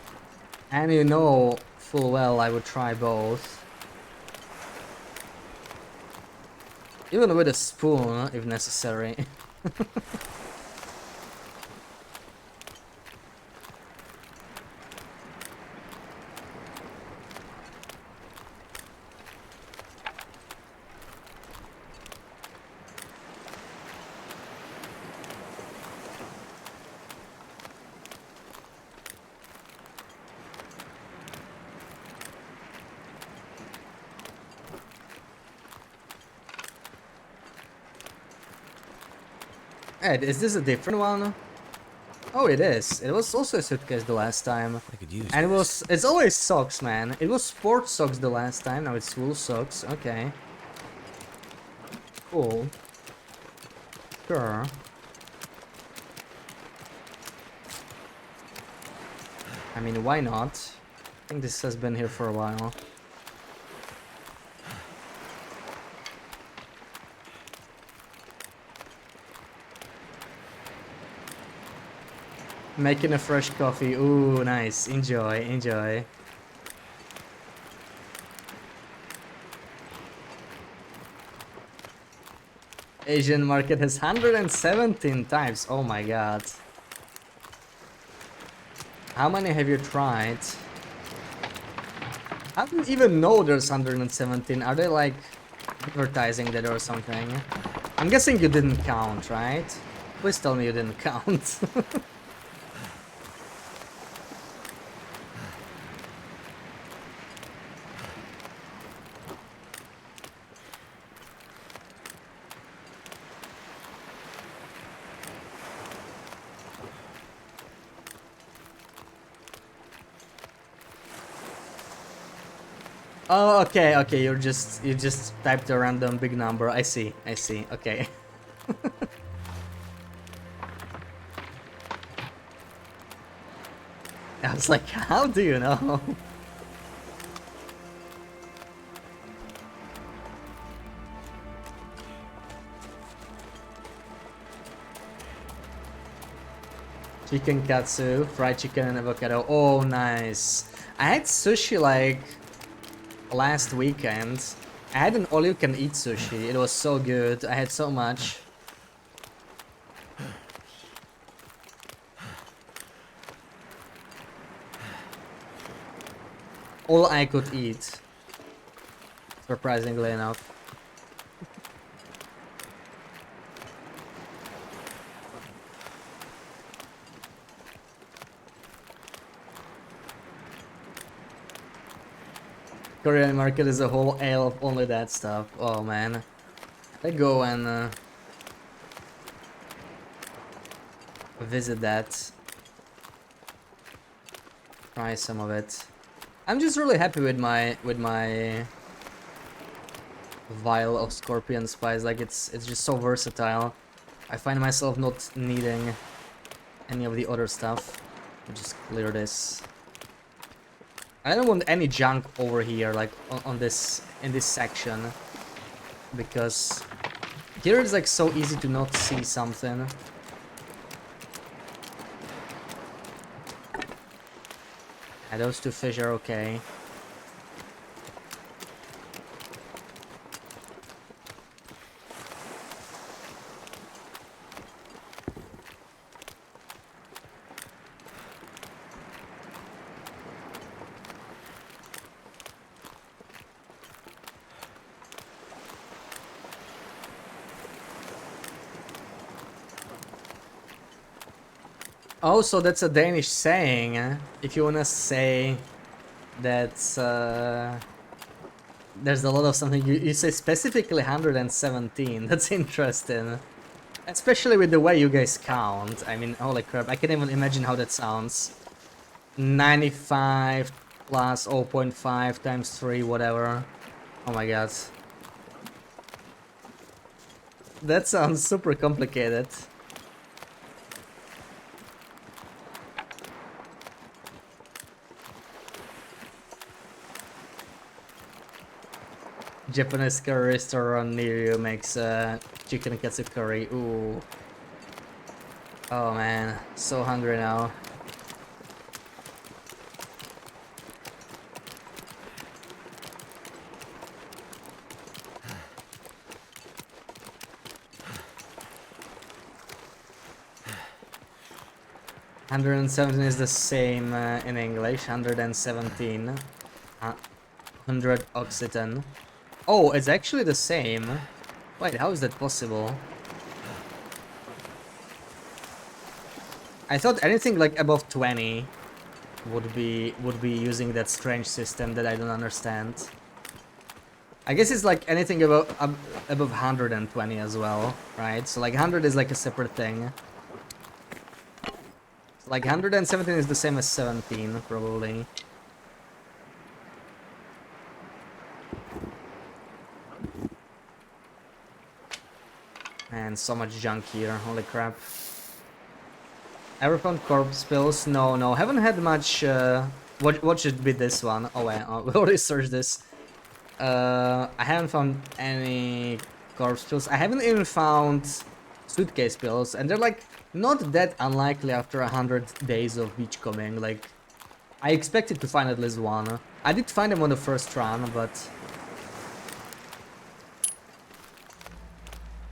And you know full well I would try both. Even with a spoon, if necessary. Ed, is this a different one? Oh, it is. It was also a suitcase the last time. I could use And this. it's always socks, man. It was sports socks the last time, now it's wool socks. Okay. Cool. Sure. I mean, why not? I think this has been here for a while. Making a fresh coffee. Ooh, nice. Enjoy, enjoy. Asian market has 117 types. Oh my god. How many have you tried? I don't even know there's 117. Are they like advertising that or something? I'm guessing you didn't count, right? Please tell me you didn't count. Oh, okay, okay, you just typed a random big number. I see, okay. I was like, how do you know? Chicken katsu, fried chicken and avocado. Oh, nice. I had sushi like last weekend. I had an all-you-can-eat sushi. It was so good. I had so much. All I could eat. Surprisingly enough. Korean market as a whole, I love only that stuff. Oh man. I go and visit that. Try some of it. I'm just really happy with my vial of scorpion spice. Like it's just so versatile. I find myself not needing any of the other stuff. I'll just clear this. I don't want any junk over here, like on this in this section, because here it's like so easy to not see something. And those two fish are okay. Oh, so that's a Danish saying. If you wanna say that there's a lot of something, you say specifically 117. That's interesting. Especially with the way you guys count. I mean, holy crap, I can't even imagine how that sounds. 95 plus 0.5 times 3, whatever. Oh my god. That sounds super complicated. Japanese curry restaurant near you makes chicken katsu curry. Ooh. Oh man, so hungry now. $117 is the same in English. 117. 100 Occitan. Oh, it's actually the same. Wait, how is that possible? I thought anything like above 20 would be using that strange system that I don't understand. I guess it's like anything above 120 as well, right? So like 100 is like a separate thing. Like 117 is the same as 17, probably. And so much junk here, holy crap. Ever found corpse pills? No, haven't had much, what should be this one? Oh wait, we already searched this. I haven't found any corpse pills. I haven't even found suitcase pills, and they're like not that unlikely after 100 days of beachcombing. Like, I expected to find at least one. I did find them on the first run, but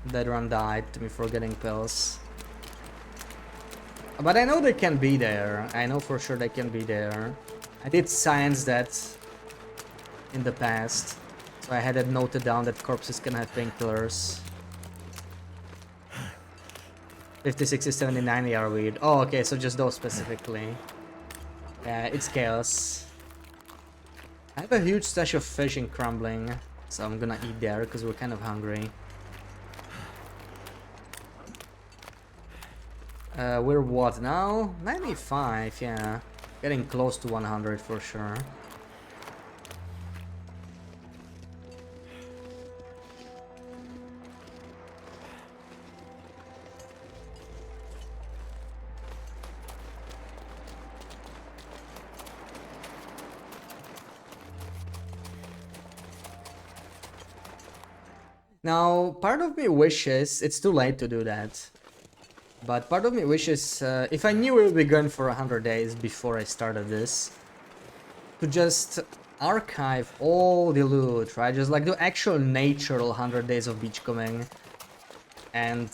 that run died to me for getting pills. But I know they can be there. I know for sure they can be there. I did science that in the past, so I had it noted down that corpses can have painkillers. 50, 60, 70, 90 are weird. Oh, okay, so just those specifically. Yeah, it's chaos. I have a huge stash of fish in crumbling, so I'm gonna eat there because we're kind of hungry. We're what now? 95, yeah. Getting close to 100 for sure. Now, part of me wishes it's too late to do that. But part of me wishes, if I knew we would be going for 100 days before I started this, to just archive all the loot, right? Just like do actual natural 100 days of beachcombing and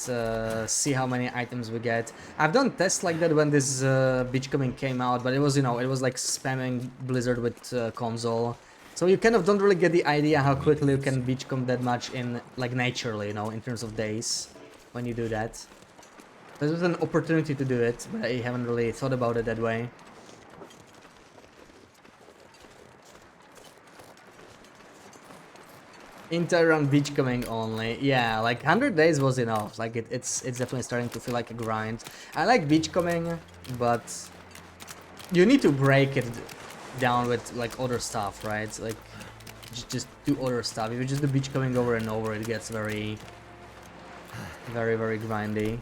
see how many items we get. I've done tests like that when this beachcombing came out, but it was, you know, it was like spamming Blizzard with console. So you kind of don't really get the idea how quickly you can beachcomb that much in, like, naturally, you know, in terms of days when you do that. There's an opportunity to do it, but I haven't really thought about it that way. Inter-run beachcombing only. Yeah, like 100 days was enough. Like it's definitely starting to feel like a grind. I like beachcombing, but you need to break it down with like other stuff, right? Like just do other stuff. If you just do beachcombing over and over, it gets very grindy.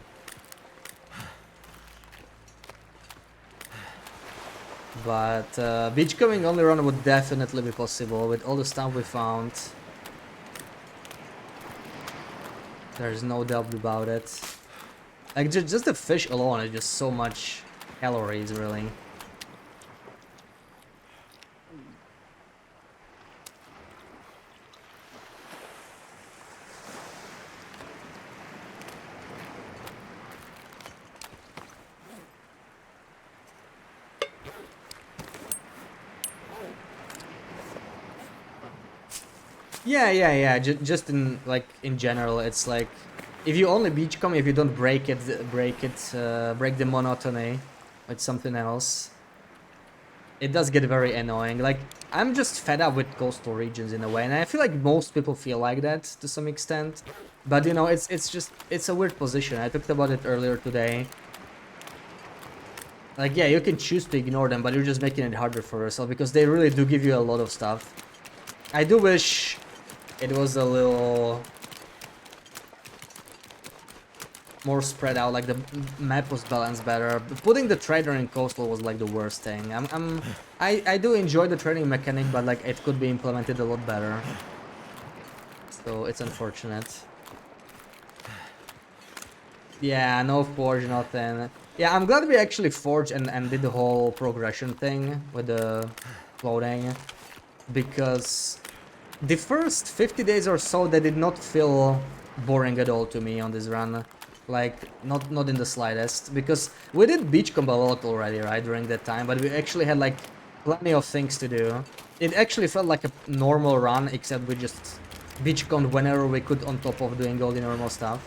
But beachcombing only run would definitely be possible with all the stuff we found. There's no doubt about it. Like, just the fish alone is just so much calories, really. Yeah. Just in, like, in general, it's like, if you only beachcomb, if you don't break the monotony with something else, it does get very annoying. Like, I'm just fed up with coastal regions in a way, and I feel like most people feel like that to some extent. But you know, it's a weird position. I talked about it earlier today. Like, yeah, you can choose to ignore them, but you're just making it harder for yourself because they really do give you a lot of stuff. I do wish it was a little more spread out, like the map was balanced better. Putting the trader in coastal was like the worst thing. I do enjoy the trading mechanic, but like it could be implemented a lot better. So it's unfortunate. Yeah, no forge, nothing. Yeah, I'm glad we actually forged and did the whole progression thing with the floating, because the first 50 days or so, they did not feel boring at all to me on this run. Like, not in the slightest, because we did beachcomb a lot already, right, during that time, but we actually had like plenty of things to do. It actually felt like a normal run, except we just beachcombed whenever we could on top of doing all the normal stuff.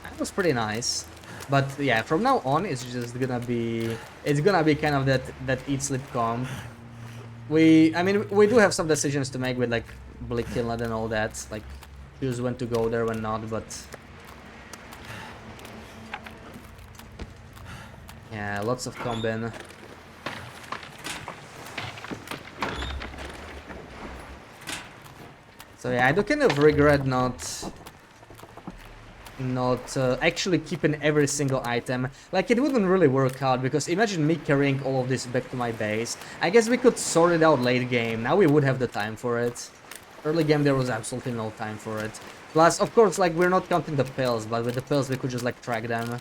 That was pretty nice. But yeah, from now on, it's just gonna be, kind of that eat, sleep, comb. I mean, we do have some decisions to make with like Blick Inlet and all that, like choose when to go there, when not, but yeah, lots of combin. So yeah, I do kind of regret not actually keeping every single item. Like, it wouldn't really work out, because imagine me carrying all of this back to my base. I guess we could sort it out late game. Now we would have the time for it. Early game there was absolutely no time for it. Plus, of course, like, we're not counting the pills, but with the pills we could just like track them. How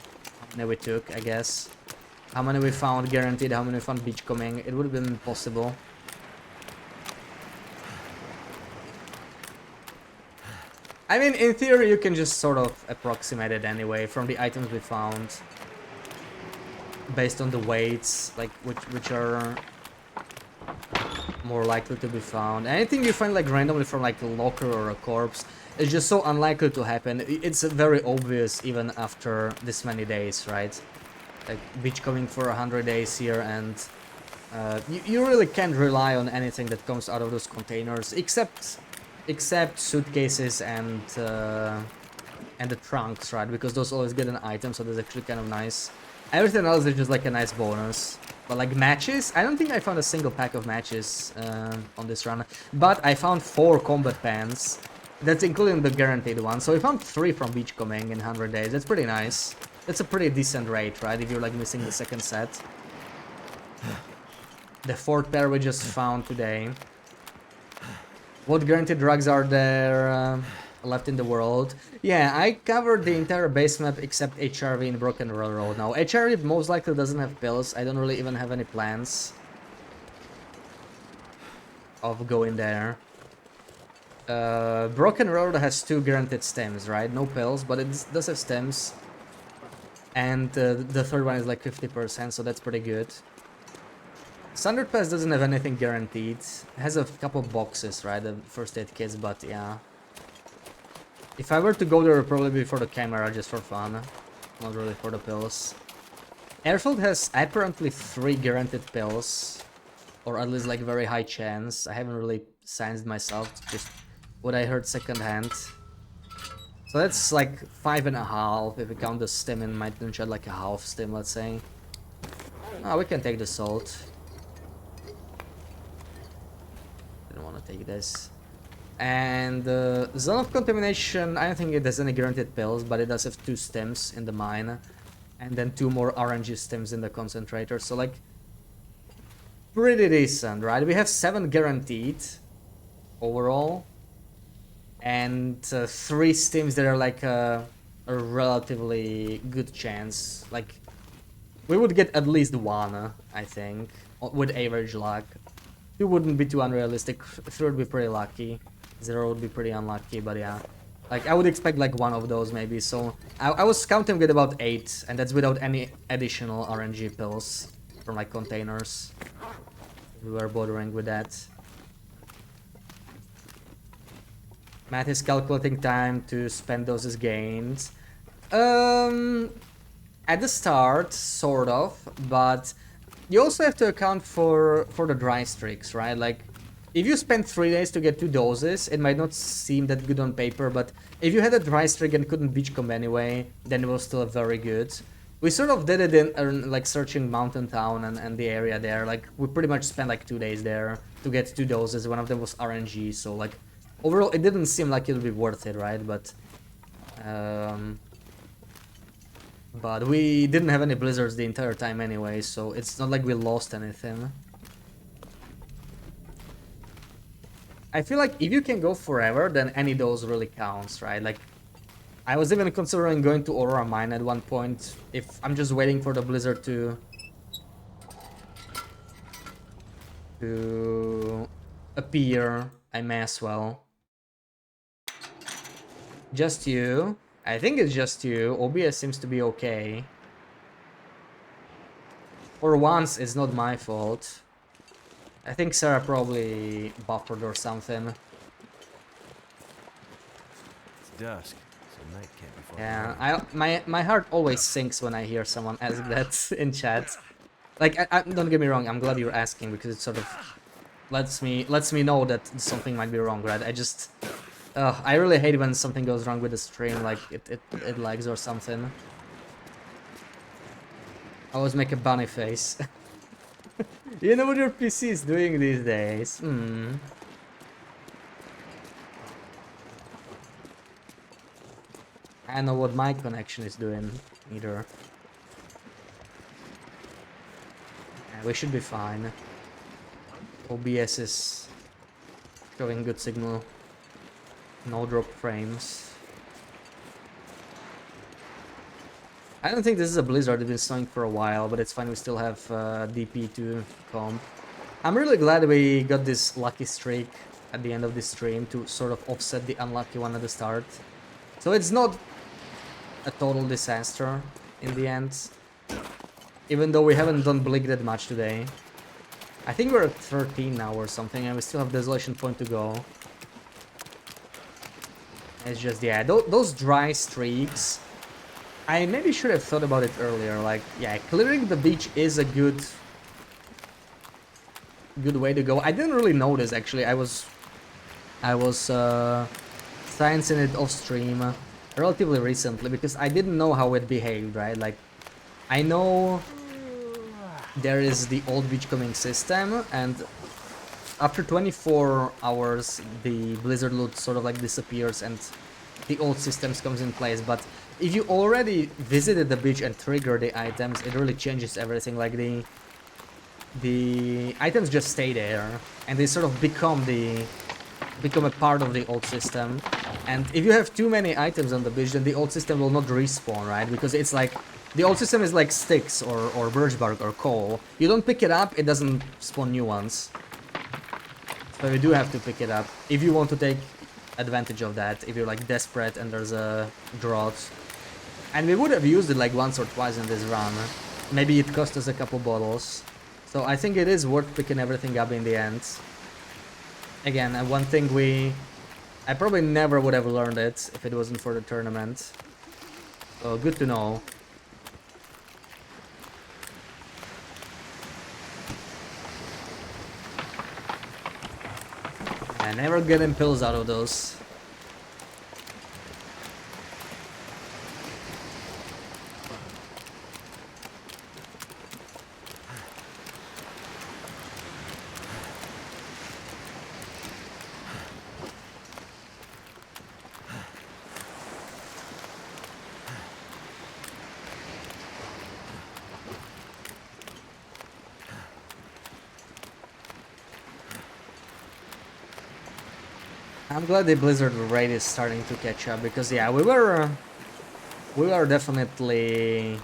many we took, I guess. How many we found guaranteed, how many we found beachcombing. It would have been possible. I mean, in theory, you can just sort of approximate it anyway from the items we found, based on the weights, like which are more likely to be found. Anything you find like randomly from like a locker or a corpse is just so unlikely to happen. It's very obvious even after this many days, right? Like beachcombing for 100 days here, and you really can't rely on anything that comes out of those containers, except suitcases and the trunks, right? Because those always get an item, so that's actually kind of nice. Everything else is just like a nice bonus. But like matches, I don't think I found a single pack of matches on this run. But I found 4 combat pants. That's including the guaranteed one. So we found 3 from beachcombing in 100 days. That's pretty nice. That's a pretty decent rate, right? If you're like missing the second set. The 4th pair we just found today. What guaranteed drugs are there? left in the world. Yeah, I covered the entire base map except HRV in Broken Railroad. Now, HRV most likely doesn't have pills. I don't really even have any plans of going there. Broken Road has 2 guaranteed stems, right? No pills, but it does have stems. And the third one is like 50%, so that's pretty good. Standard Pass doesn't have anything guaranteed. It has a couple boxes, right? The first aid kits, but yeah. If I were to go there, it would probably be for the camera, just for fun. Not really for the pills. Airfield has apparently 3 guaranteed pills. Or at least like very high chance. I haven't really scienced myself, just what I heard secondhand. So that's like 5.5 if we count the stim in my dungeon, like a half stim, let's say. Oh, we can take the salt. Didn't want to take this. And Zone of Contamination, I don't think it has any guaranteed pills, but it does have 2 stems in the mine. And then 2 more RNG stems in the concentrator, so like... pretty decent, right? We have 7 guaranteed overall. And 3 stems that are like a relatively good chance. Like, we would get at least 1, I think, with average luck. 2 wouldn't be too unrealistic, 3 would be pretty lucky. 0 would be pretty unlucky, but yeah. Like, I would expect like 1 of those maybe, so... I was counting with about 8, and that's without any additional RNG pills from like containers. We were bothering with that. Matt is calculating time to spend those as gains. At the start, sort of, but you also have to account for the dry streaks, right? Like, if you spend 3 days to get 2 doses, it might not seem that good on paper, but if you had a dry streak and couldn't beachcomb anyway, then it was still very good. We sort of did it in like searching Mountain Town and the area there. Like, we pretty much spent like 2 days there to get 2 doses. One of them was RNG, so like overall it didn't seem like it would be worth it, right? But we didn't have any blizzards the entire time anyway, so it's not like we lost anything. I feel like if you can go forever, then any dose really counts, right? Like, I was even considering going to Aurora Mine at one point, if I'm just waiting for the blizzard to appear, I may as well. Just you. I think it's just you. OBS seems to be okay. For once, it's not my fault. I think Sarah probably buffered or something. It's dusk, so night can't be far Yeah, away. my heart always sinks when I hear someone ask that in chat. Like, don't get me wrong, I'm glad you're asking, because it sort of lets me know that something might be wrong, right? I really hate when something goes wrong with the stream, like it lags or something. I always make a bunny face. You know what your PC is doing these days? I don't know what my connection is doing either. Yeah, we should be fine. OBS is showing good signal. No drop frames. I don't think this is a blizzard. It's been snowing for a while, but it's fine. We still have DP to comp. I'm really glad we got this lucky streak at the end of this stream to sort of offset the unlucky one at the start. So it's not a total disaster in the end. Even though we haven't done Blick that much today. I think we're at 13 now or something, and we still have Desolation Point to go. It's just, yeah, those dry streaks, I maybe should have thought about it earlier. Like, yeah, clearing the beach is a good way to go. I didn't really notice, actually. I was sciencing it off stream relatively recently, because I didn't know how it behaved, right? Like, I know there is the old beachcombing system, and after 24 hours, the blizzard loot sort of like disappears and the old systems comes in place. But if you already visited the beach and trigger the items, it really changes everything. Like, the items just stay there and they sort of become a part of the old system. And if you have too many items on the beach, then the old system will not respawn, right? Because it's like, the old system is like sticks or birch bark or coal. You don't pick it up, it doesn't spawn new ones. So you do have to pick it up if you want to take advantage of that, if you're like desperate and there's a drought. And we would have used it like once or twice in this run. Maybe it cost us a couple bottles. So I think it is worth picking everything up in the end. Again, one thing I probably never would have learned it if it wasn't for the tournament. So good to know. And never getting pills out of those. I'm glad the blizzard rate is starting to catch up because yeah, we were definitely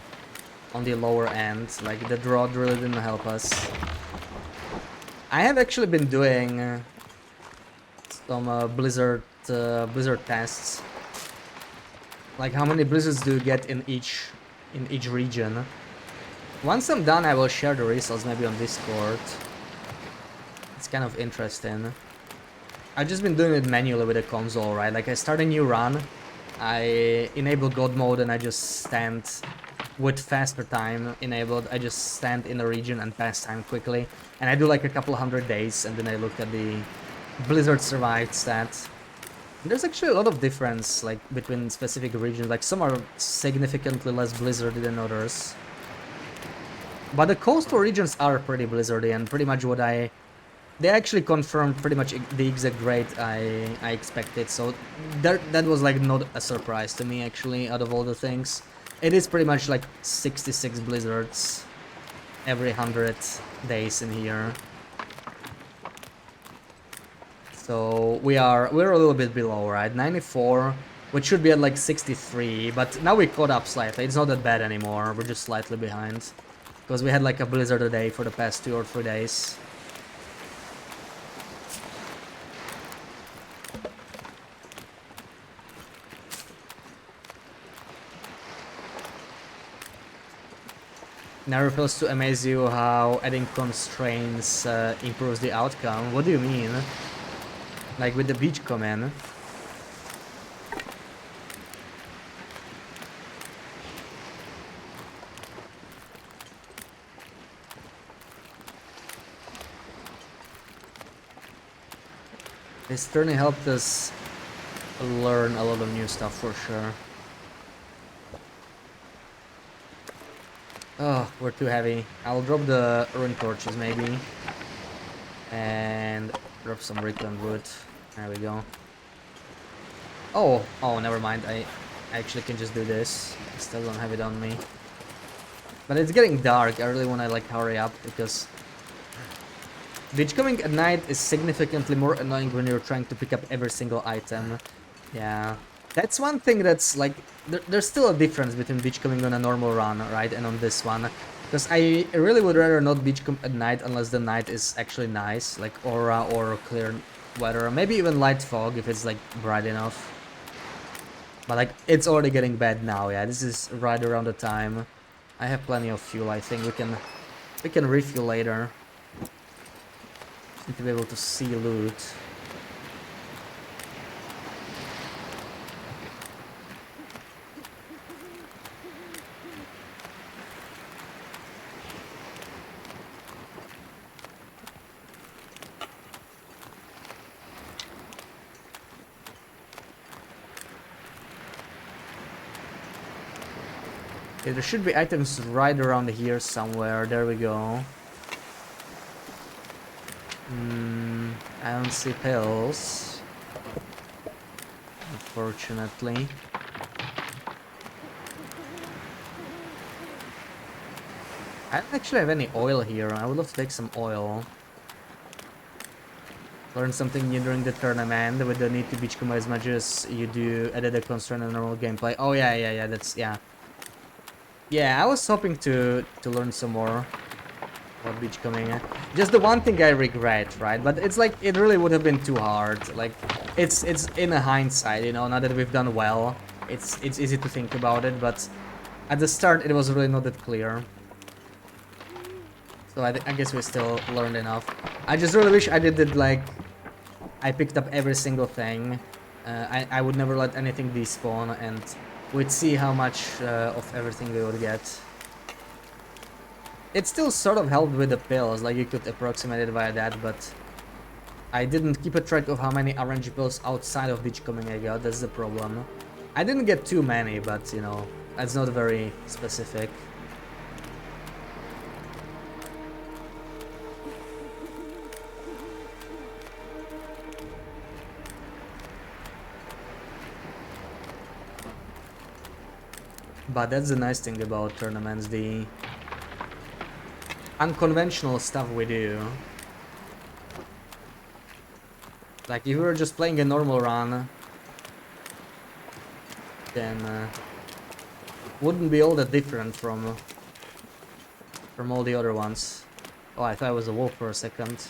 on the lower end. Like the drought really didn't help us. I have actually been doing some blizzard tests. Like how many blizzards do you get in each region? Once I'm done, I will share the results maybe on Discord. It's kind of interesting. I've just been doing it manually with the console, right? Like I start a new run, I enable God mode and I just stand with faster time enabled. I just stand in a region and pass time quickly. And I do like a couple 100 days and then I look at the blizzard survived stat. And there's actually a lot of difference like between specific regions. Like some are significantly less blizzardy than others. But the coastal regions are pretty blizzardy and pretty much they actually confirmed pretty much the exact rate I expected, so that was like not a surprise to me actually out of all the things. It is pretty much like 66 blizzards every 100 days in here. So we're a little bit below, right? 94, which should be at like 63, but now we caught up slightly. It's not that bad anymore, we're just slightly behind. Because we had like a blizzard a day for the past 2 or 3 days. Never fails to amaze you how adding constraints improves the outcome. What do you mean? Like with the beach command? This certainly helped us learn a lot of new stuff for sure. Oh, we're too heavy. I'll drop the rune torches maybe. And drop some reclaimed wood. There we go. Oh, never mind. I actually can just do this. I still don't have it on me. But it's getting dark. I really want to like hurry up because beachcombing at night is significantly more annoying when you're trying to pick up every single item. Yeah. That's one thing that's like, there's still a difference between beachcombing on a normal run, right, and on this one. Because I really would rather not beachcomb at night unless the night is actually nice, like aura or clear weather, maybe even light fog if it's like bright enough. But like, it's already getting bad now, yeah, this is right around the time. I have plenty of fuel, I think we can refuel later. Need to be able to see loot. Yeah, there should be items right around here somewhere. There we go. I don't see pills, unfortunately. I don't actually have any oil here. I would love to take some oil. Learn something new during the tournament with the need to beachcomber as much as you do added a constraint on normal gameplay. Oh yeah, that's yeah. Yeah, I was hoping to learn some more about beachcombing. Just the one thing I regret, right? But it's like it really would have been too hard. Like it's in a hindsight, you know, now that we've done well, it's easy to think about it, but at the start it was really not that clear. So I guess we still learned enough. I just really wish I did it like I picked up every single thing. I would never let anything despawn, and we'd see how much of everything we would get. It still sort of helped with the pills, like you could approximate it via that, but I didn't keep a track of how many RNG pills outside of beachcombing I got, that's the problem. I didn't get too many, but you know, that's not very specific. But that's the nice thing about tournaments, the unconventional stuff we do. Like if we were just playing a normal run, then wouldn't be all that different from all the other ones. Oh, I thought it was a wolf for a second.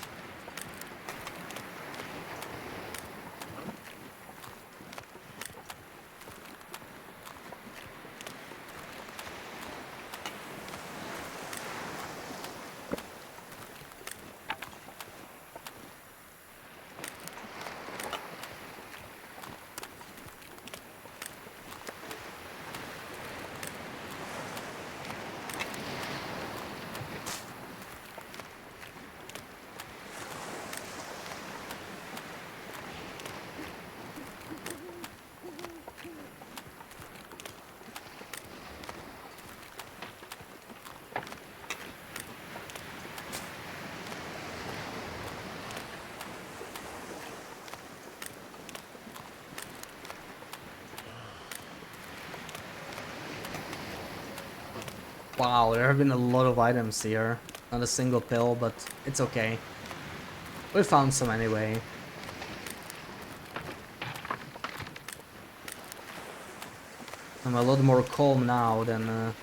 Wow, there have been a lot of items here. Not a single pill, but it's okay. We found some anyway. I'm a lot more calm now than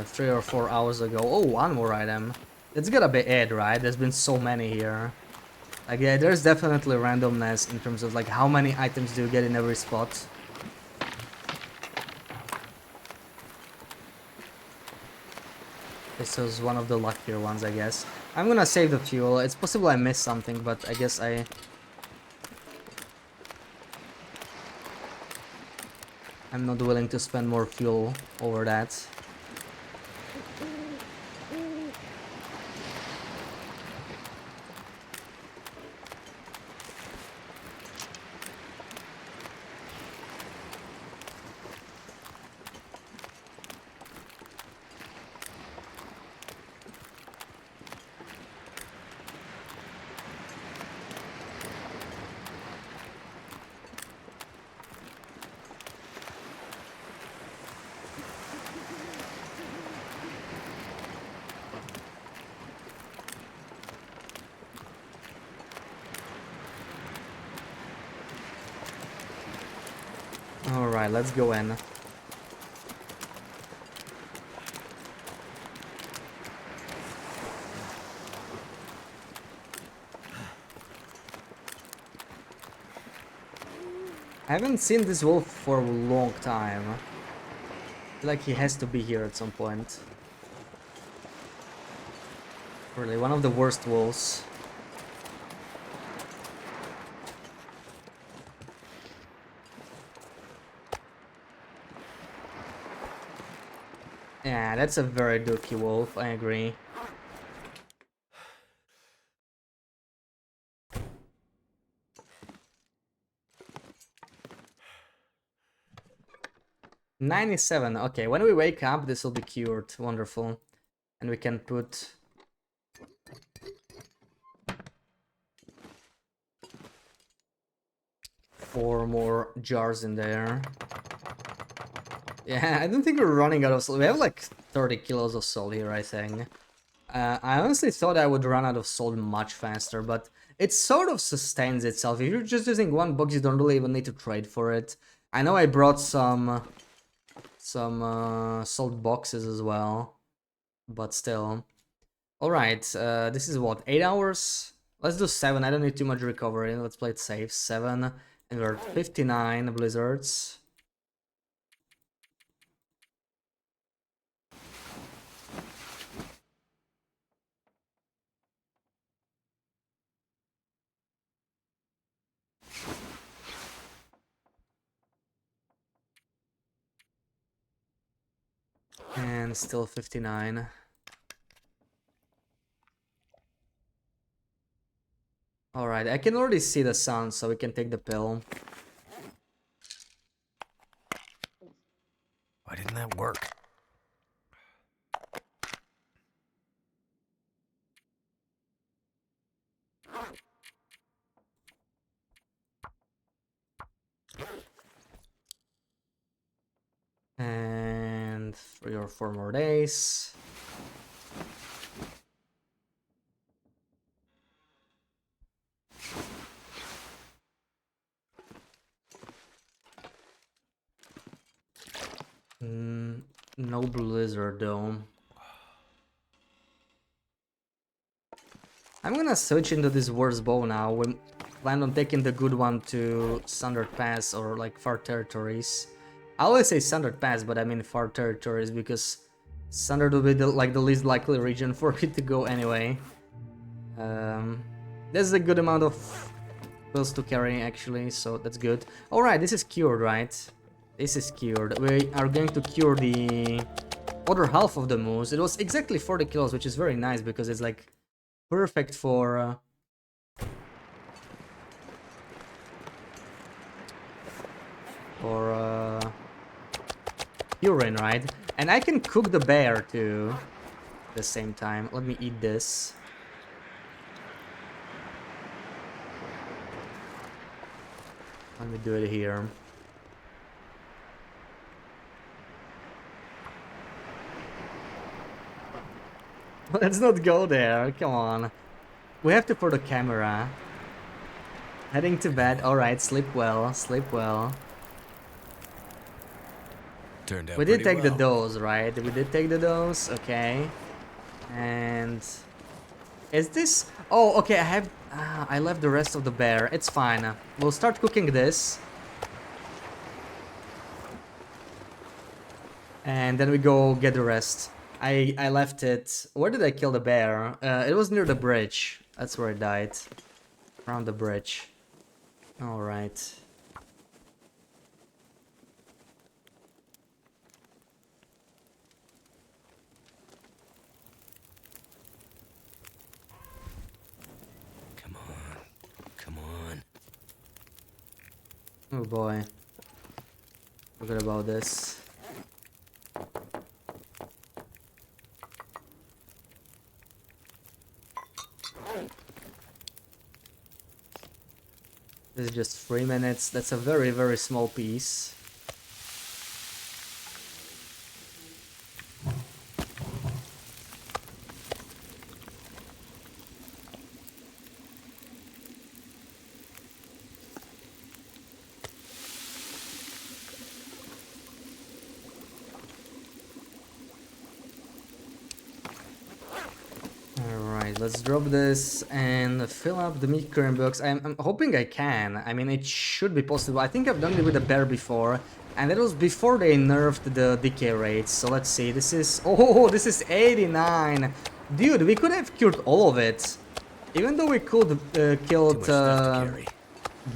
3 or 4 hours ago. Oh, one more item. It's gotta be it, right? There's been so many here. Like, yeah, there's definitely randomness in terms of like how many items do you get in every spot. This was one of the luckier ones, I guess. I'm gonna save the fuel. It's possible I missed something, but I guess I'm not willing to spend more fuel over that. Alright, let's go in. I haven't seen this wolf for a long time. I feel like he has to be here at some point. Really, one of the worst wolves. Yeah, that's a very dookie wolf, I agree. $97, okay, when we wake up this will be cured, wonderful. And we can put... four more jars in there. Yeah, I don't think we're running out of salt. We have like 30 kilos of salt here, I think. I honestly thought I would run out of salt much faster, but it sort of sustains itself. If you're just using one box, you don't really even need to trade for it. I know I brought some salt boxes as well, but still. Alright, this is what, 8 hours? Let's do 7, I don't need too much recovery, let's play it safe. 7, and we're at 59 blizzards. And still 59. Alright, I can already see the sun, so we can take the pill. Why didn't that work? And 3 or 4 more days. No blizzard though. I'm gonna switch into this worst bow now. We plan on taking the good one to Sundered Pass or like far territories. I always say Sundered Pass, but I mean far territories because Sundered will be the least likely region for it to go anyway. There's a good amount of pills to carry actually, so that's good. Alright, this is cured, right? This is cured. We are going to cure the other half of the moose. It was exactly 40 kilos, which is very nice because it's like perfect for urine, right? And I can cook the bear too at the same time. Let me eat this. Let me do it here. Let's not go there, come on. We have to put a camera. Heading to bed, alright, sleep well, sleep well. Turned out We did pretty take the well. dose, right? We did take the dose, okay. And... is this... oh, okay, I have... I left the rest of the bear, it's fine. We'll start cooking this. And then we go get the rest. I left it... where did I kill the bear? It was near the bridge. That's where it died. Around the bridge. Alright. Come on. Come on. Oh boy. Forgot about this. This is just 3 minutes. That's a very, very small piece. Alright, let's drop this and fill up the meat current box. I'm hoping I can. I mean, it should be possible. I think I've done it with a bear before, and that was before they nerfed the decay rates. So let's see, this is... oh, this is 89! Dude, we could have cured all of it. Even though we could Too killed much stuff to carry.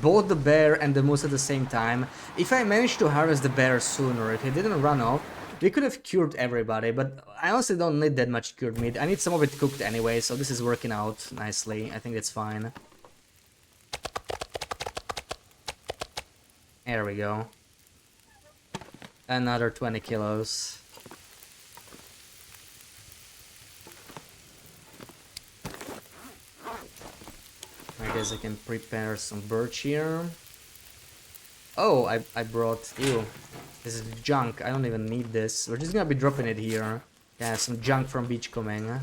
both the bear and the moose at the same time. If I managed to harvest the bear sooner, if he didn't run off, we could have cured everybody, but I honestly don't need that much cured meat. I need some of it cooked anyway, so this is working out nicely. I think it's fine. There we go. Another 20 kilos. I guess I can prepare some birch here. Oh, I brought... ew. This is junk. I don't even need this. We're just gonna be dropping it here. Yeah, some junk from Beachcombing.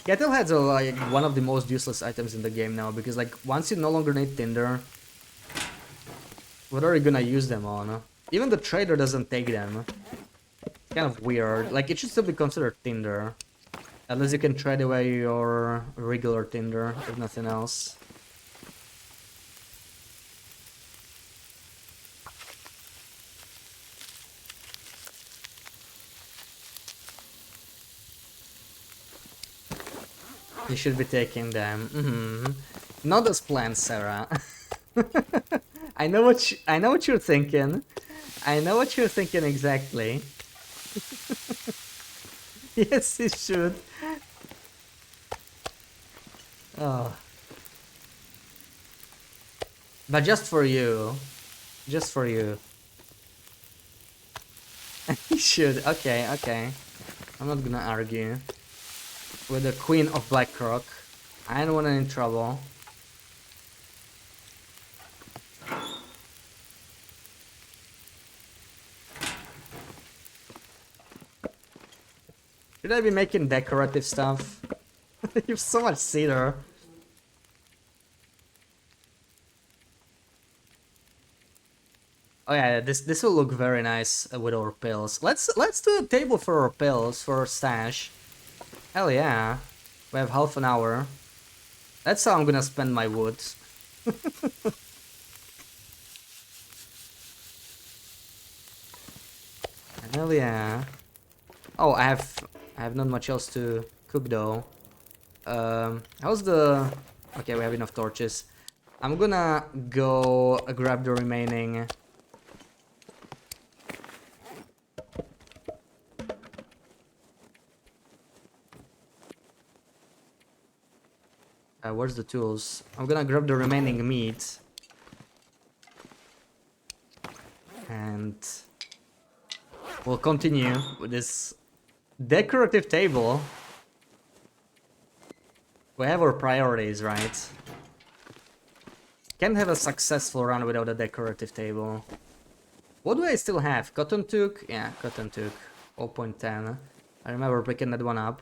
Kettle heads are like one of the most useless items in the game now, because like once you no longer need tinder, what are you gonna use them on? Even the trader doesn't take them. Kind of weird. Like it should still be considered tinder. Unless you can trade away your regular tinder, if nothing else. You should be taking them. Not as planned, Sarah. I know what you're thinking. I know what you're thinking exactly. Yes, you should. Oh. But just for you. Just for you. You should. Okay, okay. I'm not gonna argue with the Queen of Blackrock. I don't want any trouble. Should I be making decorative stuff? You have so much cedar. Oh yeah, this will look very nice with our pills. Let's do a table for our pills for our stash. Hell yeah, we have half an hour. That's how I'm gonna spend my wood. Hell yeah. Oh, I have not much else to cook though. How's the? Okay, we have enough torches. I'm gonna go grab the remaining. Where's the tools? I'm gonna grab the remaining meat. And we'll continue with this decorative table. We have our priorities, right? Can't have a successful run without a decorative table. What do I still have? Cotton took? Yeah, cotton took. 0.10. I remember picking that one up.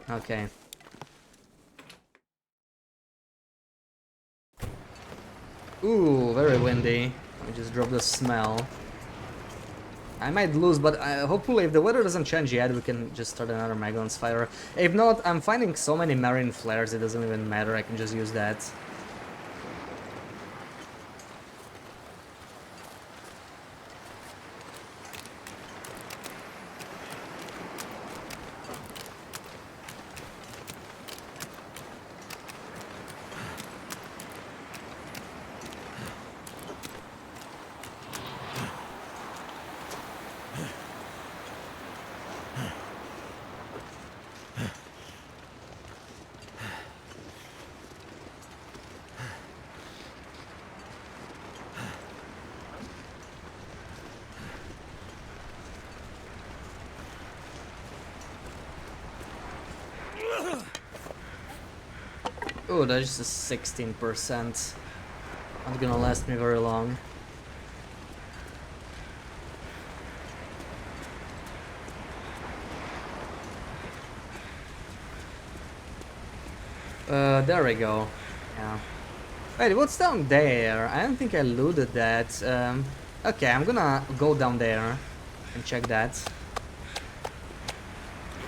Okay. Ooh, very windy. I just dropped the smell. I might lose, but hopefully if the weather doesn't change yet, we can just start another Magellan's fire. If not, I'm finding so many marine flares, it doesn't even matter, I can just use that. Oh, that's just a 16%. Not gonna last me very long. There we go. Yeah. Wait, what's down there? I don't think I looted that. Okay, I'm gonna go down there and check that.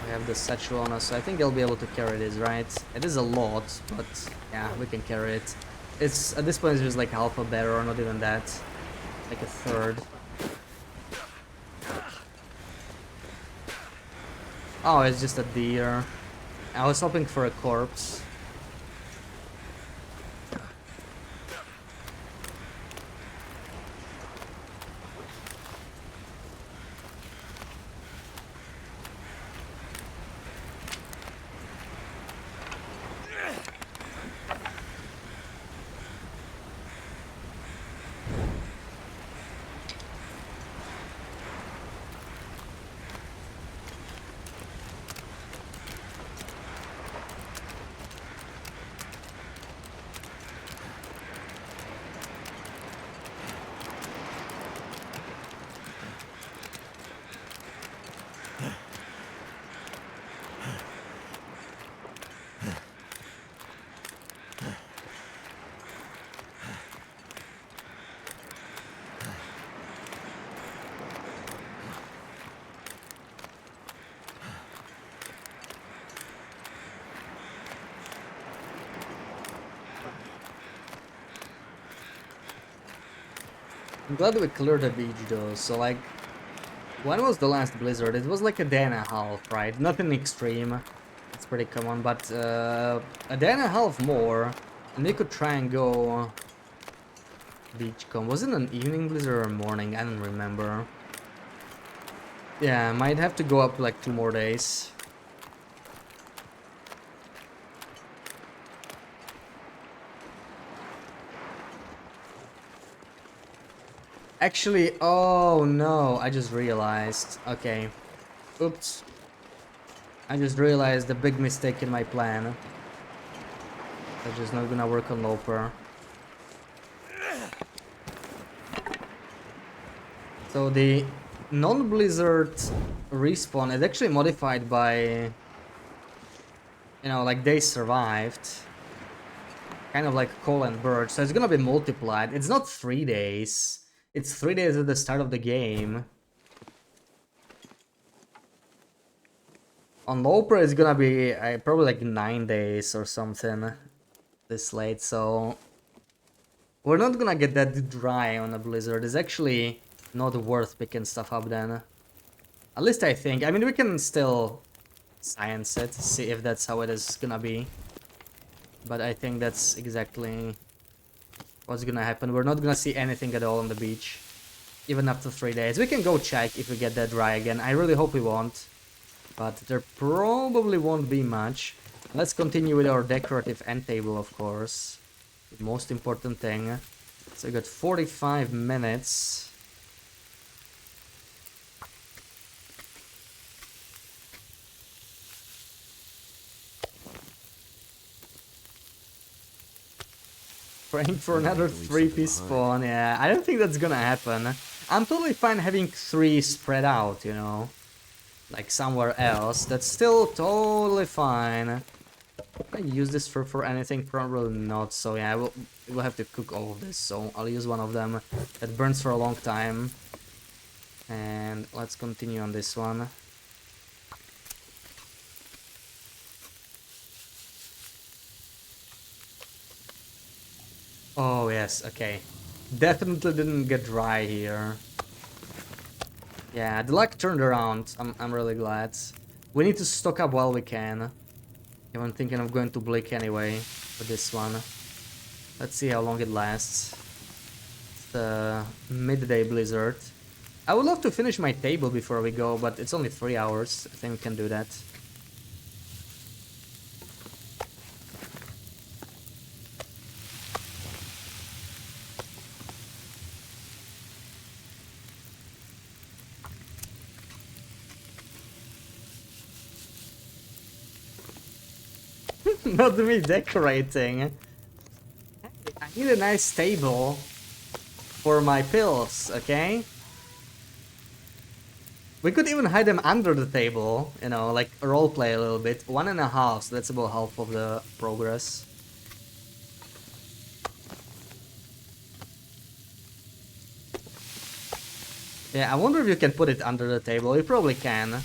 We have the satchel on us, so I think I'll be able to carry this, right? It is a lot, but yeah, we can carry it. It's at this point it's just like half a bear, or not even that. Like a third. Oh, it's just a deer. I was hoping for a corpse. I'm glad we cleared the beach though, so like... When was the last blizzard? It was like a day and a half, right? Nothing extreme. It's pretty common, but a day and a half more, and we could try and go beachcomb. Was it an evening blizzard or morning? I don't remember. Yeah, might have to go up like 2 more days. Actually, oh no, I just realized. Okay. Oops. I just realized the big mistake in my plan. I'm just not gonna work on Loper. So the non-blizzard respawn is actually modified by, you know, like they survived. Kind of like coal and bird, so it's gonna be multiplied. It's not 3 days. It's 3 days at the start of the game. On Loper it's gonna be probably like 9 days or something this late, so we're not gonna get that dry on a blizzard. It's actually not worth picking stuff up then. At least I think. I mean, we can still science it, see if that's how it is gonna be. But I think that's exactly what's gonna happen. We're not gonna see anything at all on the beach, even after 3 days. We can go check if we get that dry again. I really hope we won't, but there probably won't be much. Let's continue with our decorative end table, of course. The most important thing. So we got 45 minutes. Praying for another 3-piece spawn, yeah, I don't think that's gonna happen. I'm totally fine having 3 spread out, you know, like somewhere else. That's still totally fine. Can I use this for anything? Probably not, so yeah, we'll have to cook all of this, so I'll use one of them that burns for a long time. And let's continue on this one. Oh yes, okay. Definitely didn't get dry here. Yeah, the luck turned around. I'm really glad. We need to stock up while we can. I'm thinking of going to Blick anyway for this one. Let's see how long it lasts. It's the midday blizzard. I would love to finish my table before we go, but it's only 3 hours. I think we can do that. Not me decorating. I need a nice table for my pills, okay? We could even hide them under the table, you know, like roleplay a little bit. 1.5, so that's about half of the progress. Yeah, I wonder if you can put it under the table. You probably can.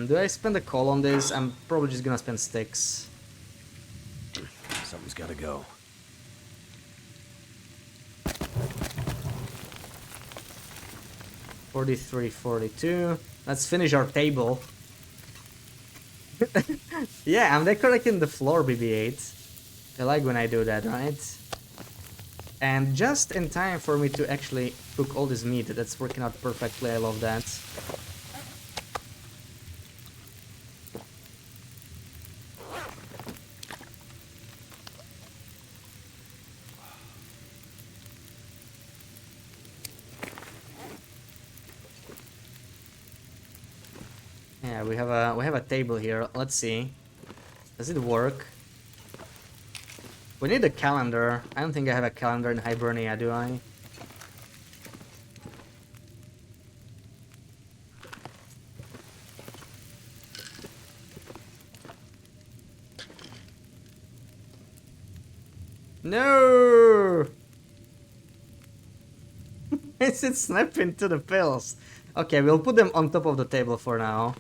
Do I spend a coal on this? I'm probably just gonna spend sticks. Something's gotta go. $43, $42. Let's finish our table. Yeah, I'm decorating the floor, BB-8. I like when I do that, right? And just in time for me to actually cook all this meat. That's working out perfectly, I love that. Yeah, we have a table here. Let's see. Does it work? We need a calendar. I don't think I have a calendar in Hibernia, do I? No! Is it snap into the pills? Okay, we'll put them on top of the table for now.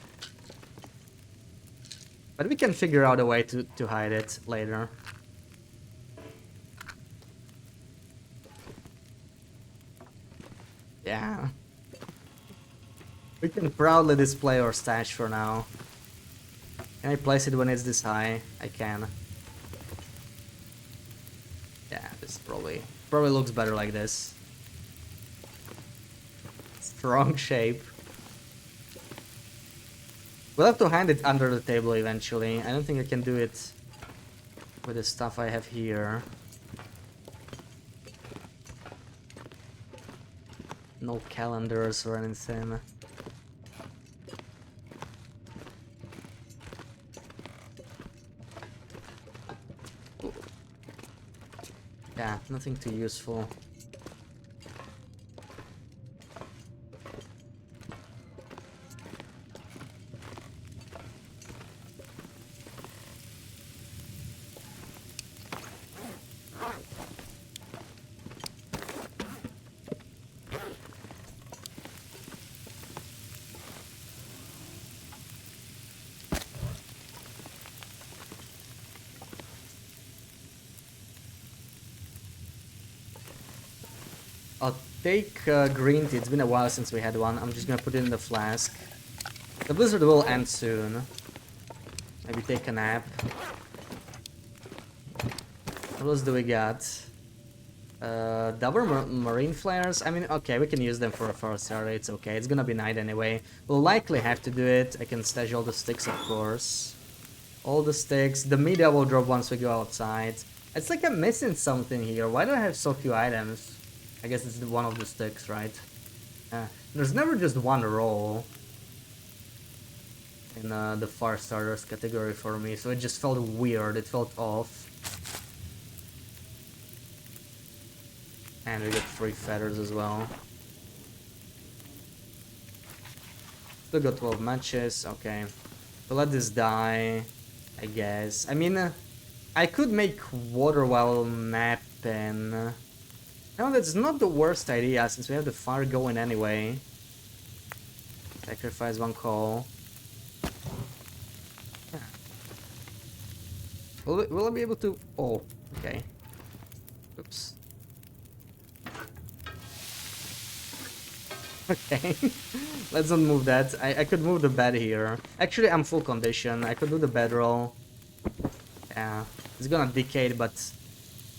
But we can figure out a way to hide it later. Yeah. We can proudly display our stash for now. Can I place it when it's this high? I can. Yeah, this probably looks better like this. Strong shape. We'll have to hide it under the table eventually. I don't think I can do it with the stuff I have here. No calendars or anything. Yeah, nothing too useful. I'll take green tea. It's been a while since we had one. I'm just gonna put it in the flask. The blizzard will end soon. Maybe take a nap. What else do we got? Double marine flares. I mean, okay, we can use them for a first area. It's okay. It's gonna be night anyway. We'll likely have to do it. I can stash all the sticks, of course. All the sticks. The media will drop once we go outside. It's like I'm missing something here. Why do I have so few items? I guess it's one of the sticks, right? There's never just one roll in the far starters category for me, so it just felt weird. It felt off. And we get 3 feathers as well. Still got 12 matches. Okay, so let this die, I guess. I mean, I could make water while napping. No, that's not the worst idea, since we have the fire going anyway. Sacrifice 1 call. Yeah. Will I be able to... Oh, okay. Oops. Okay. Let's not move that. I could move the bed here. Actually, I'm full condition. I could do the bedroll. Yeah. It's gonna decay, but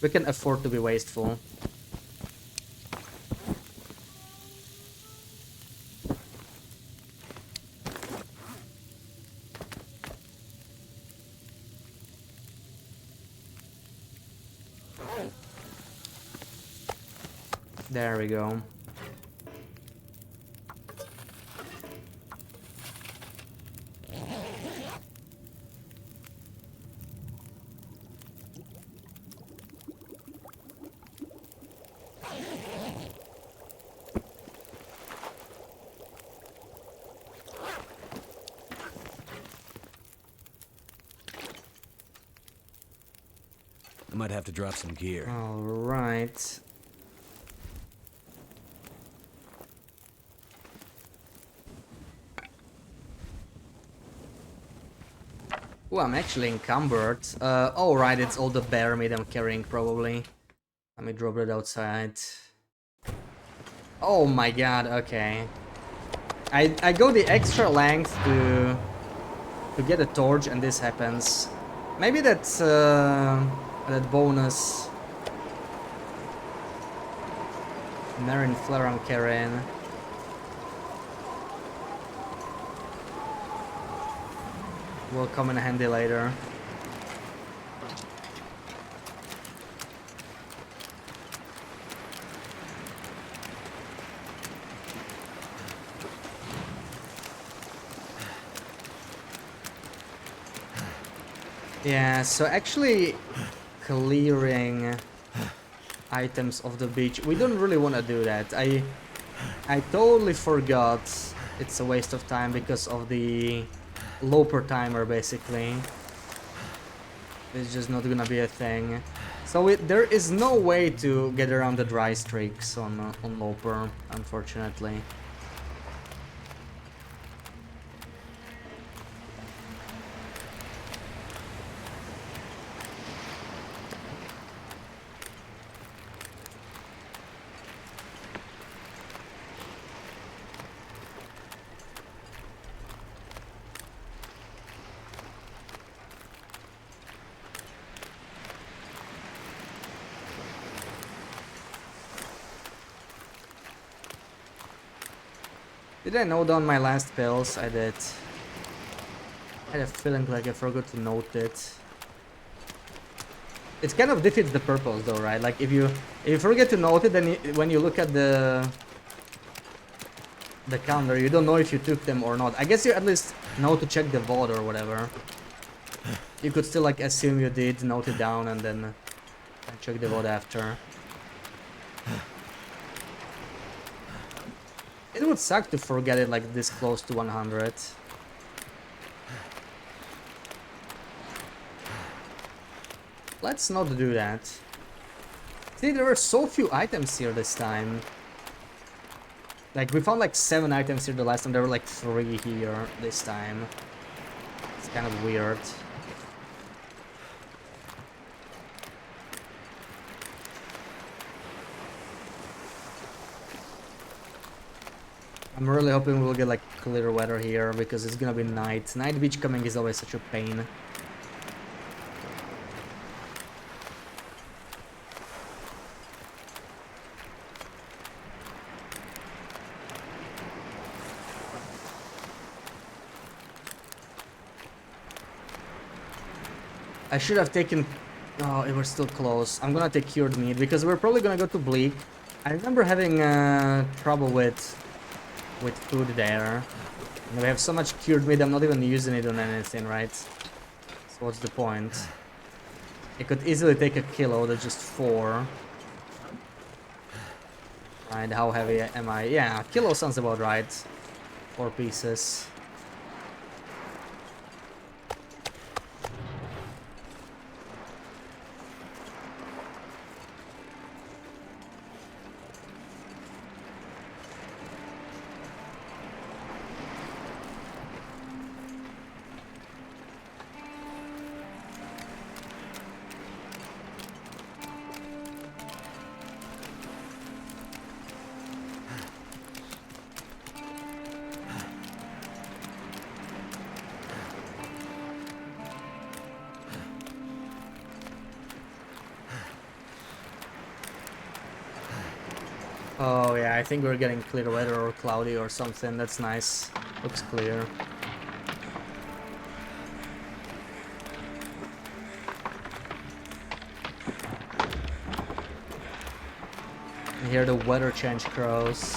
we can afford to be wasteful. There we go. I might have to drop some gear. All right. Oh, I'm actually encumbered. Oh, right, it's all the bear meat I'm carrying, probably. Let me drop it outside. Oh my god, okay. I go the extra length to get a torch, and this happens. Maybe that's that bonus marine flare I'm carrying. Will come in handy later. Yeah, so actually clearing items off the beach, we don't really want to do that. I totally forgot it's a waste of time because of the loper timer, basically. It's just not gonna be a thing. So there is no way to get around the dry streaks on loper, unfortunately. Did I note down my last pills? I did. I had a feeling like I forgot to note it. It kind of defeats the purpose though, right? Like if you forget to note it, then when you look at the calendar, you don't know if you took them or not. I guess you at least know to check the VOD or whatever. You could still like assume you did, note it down, and then check the VOD after. It would suck to forget it like this close to 100. Let's not do that. See, there were so few items here this time. Like, we found like 7 items here the last time, there were like 3 here this time. It's kind of weird. I'm really hoping we'll get like clear weather here, because it's gonna be night. Night beach coming is always such a pain. I should have taken... Oh, it was still close. I'm gonna take cured meat, because we're probably gonna go to Bleak. I remember having trouble with food there. And we have so much cured meat, I'm not even using it on anything, right? So what's the point? It could easily take a kilo, that's just 4. Right, how heavy am I? Yeah, a kilo sounds about right. 4 pieces. Oh yeah, I think we're getting clear weather or cloudy or something. That's nice. Looks clear. I hear the weather change crows.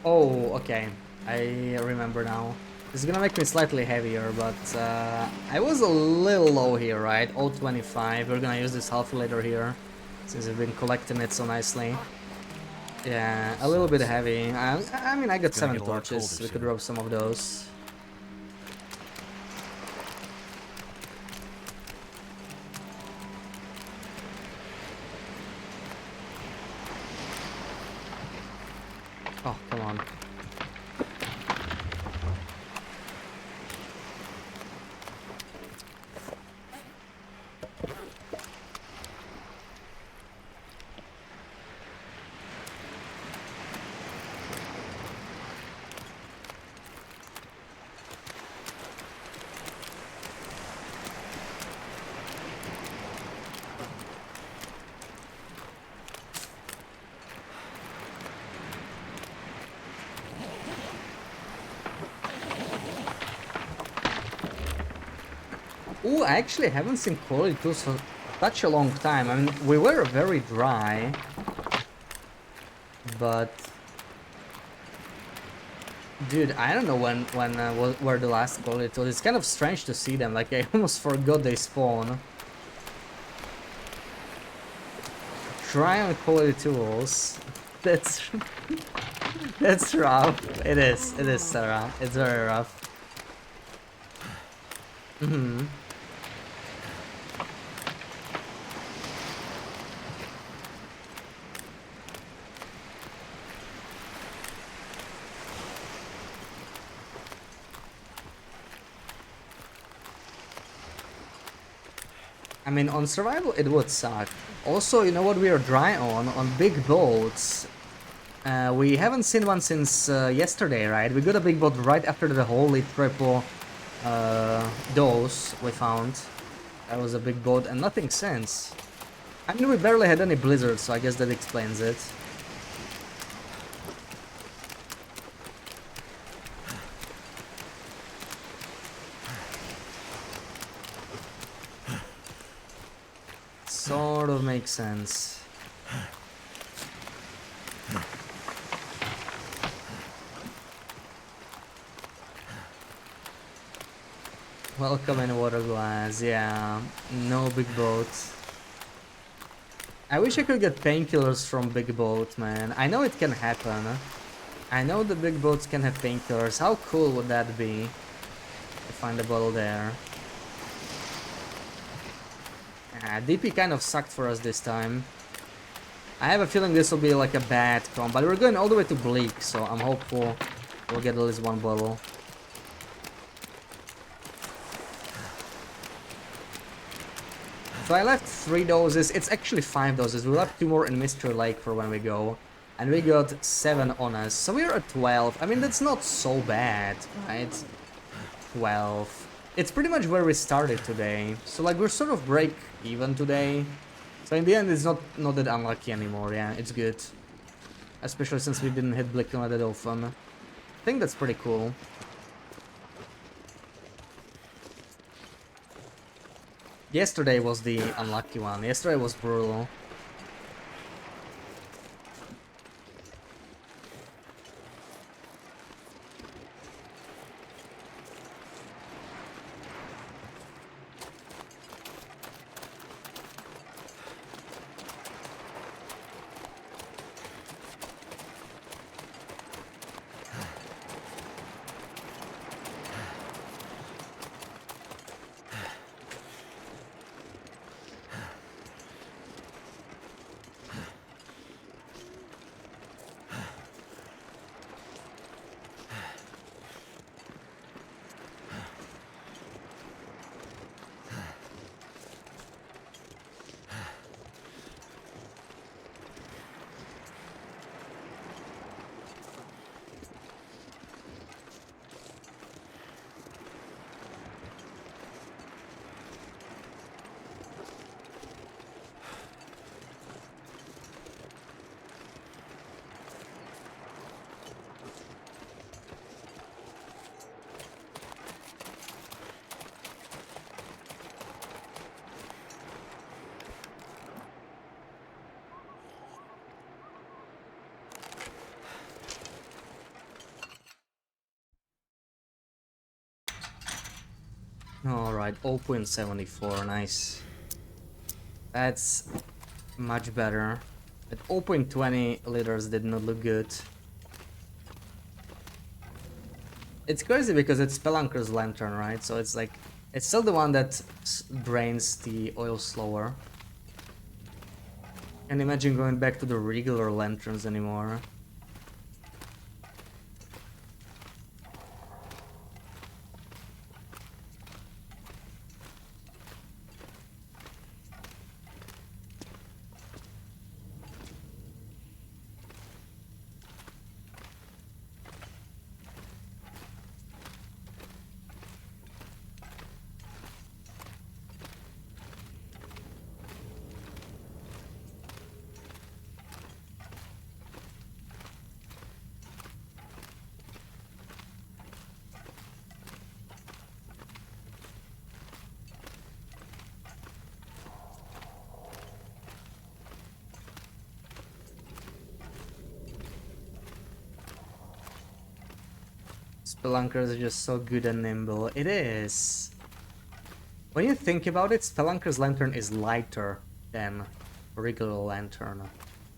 Oh, okay. I remember now. This is gonna make me slightly heavier, but I was a little low here, right? 0.25. We're gonna use this half later here, since we've been collecting it so nicely. Yeah, a little bit heavy. I mean, I got 7 torches. We could drop some of those. Oh, come on. Ooh, I actually haven't seen quality tools for such a long time. I mean, we were very dry, but dude, I don't know when were the last quality tools. It's kind of strange to see them. Like I almost forgot they spawn. Try on quality tools. That's that's rough. It is. It is, Sarah. It's very rough. Mm-hmm. I mean, on survival it would suck. Also, you know what we are dry on big boats. We haven't seen one since yesterday, right? We got a big boat right after the holy triple dose we found. That was a big boat and nothing since. I mean, we barely had any blizzards, so I guess that explains it. Sort of makes sense. Welcome in water glass, yeah. No big boats. I wish I could get painkillers from big boat, man. I know it can happen. I know the big boats can have painkillers. How cool would that be? To find a bottle there. DP kind of sucked for us this time. I have a feeling this will be like a bad comp, but we're going all the way to Bleak, so I'm hopeful we'll get at least one bottle. So I left 3 doses, it's actually 5 doses, we left 2 more in Mystery Lake for when we go. And we got 7 on us, so we're at 12. I mean, that's not so bad, right? 12. It's pretty much where we started today. So like we're sort of break even today. So in the end it's not that unlucky anymore, yeah, it's good. Especially since we didn't hit Blick that often. I think that's pretty cool. Yesterday was the unlucky one. Yesterday was brutal. Alright, 0.74, nice. That's much better. At 0.20 liters did not look good. It's crazy because it's Spelunker's lantern, right? So it's like, it's still the one that drains the oil slower. Can't imagine going back to the regular lanterns anymore. Spelunkers are just so good and nimble. It is. When you think about it, Spelunker's lantern is lighter than regular lantern,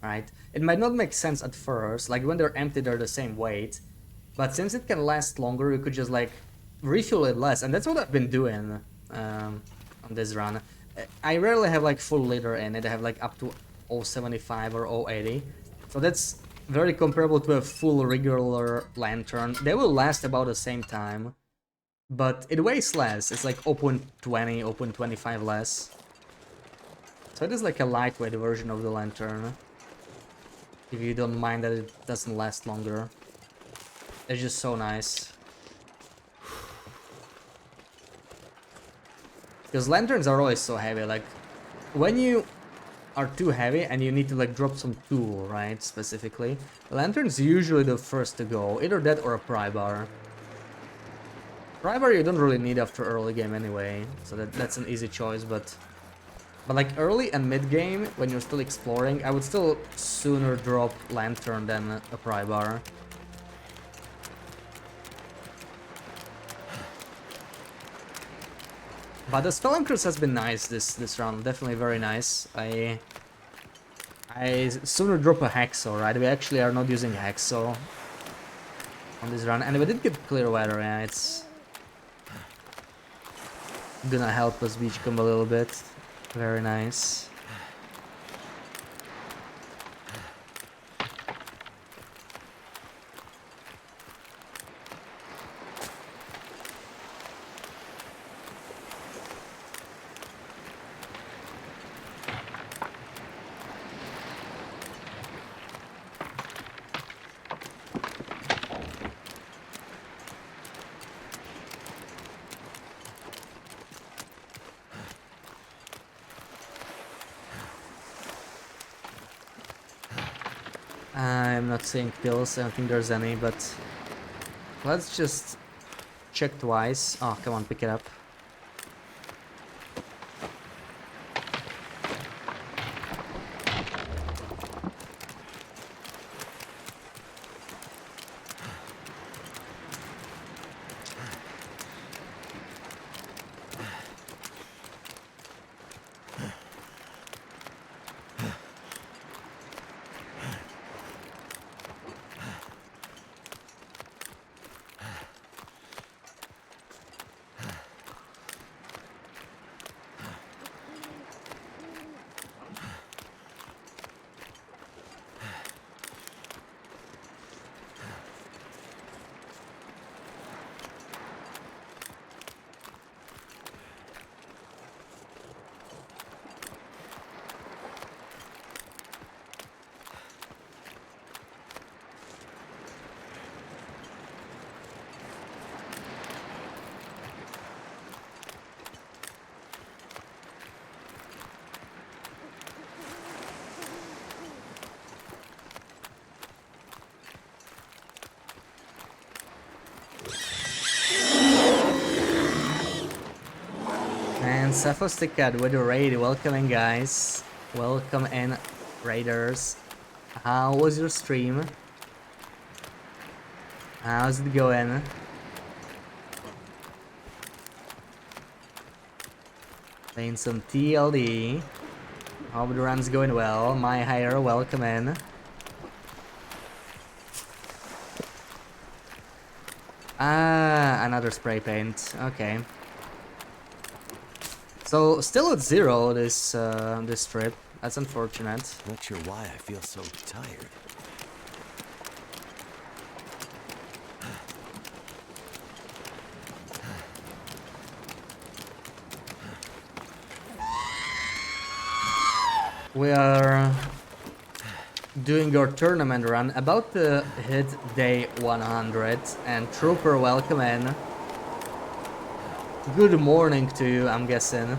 right? It might not make sense at first, like when they're empty they're the same weight, but since it can last longer, you could just like refuel it less, and that's what I've been doing on this run. I rarely have like full liter in it. I have like up to 0.75 or 0.80, so that's very comparable to a full regular lantern. They will last about the same time, but it weighs less. It's like 0.20, 0.25 less. So it is like a lightweight version of the lantern, if you don't mind that it doesn't last longer. It's just so nice. Because lanterns are always so heavy, like, when you are too heavy and you need to like drop some tool, right, specifically, lantern's usually the first to go, either that or a pry bar. Pry bar you don't really need after early game anyway, so that's an easy choice, but like early and mid game, when you're still exploring, I would still sooner drop lantern than a pry bar. But the Spelunkers has been nice this round, definitely very nice. I sooner drop a Hacksaw, right? We actually are not using Hacksaw on this run, and we did get clear weather, yeah, it's gonna help us beachcomb a little bit. Very nice. I'm not seeing pills, I don't think there's any, but let's just check twice. Oh, come on, pick it up. And Sapphosticad with a raid, welcome in guys. Welcome in raiders. How was your stream? How's it going? Playing some TLD. Hope the run's going well. My hire, welcome in. Ah, another spray paint. Okay. So still at 0 this this trip. That's unfortunate. Not sure why I feel so tired. We are doing our tournament run, about to hit day 100, and Trooper, welcome in. Good morning to you, I'm guessing.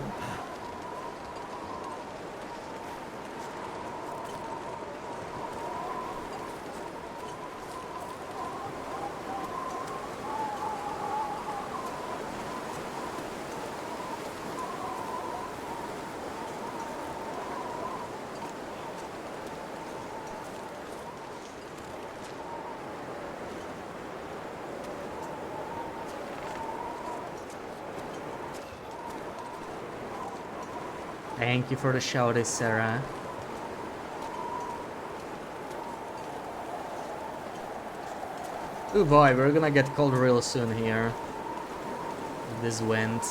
Thank you for the shout, Sarah. Oh boy, we're gonna get cold real soon here. This wind.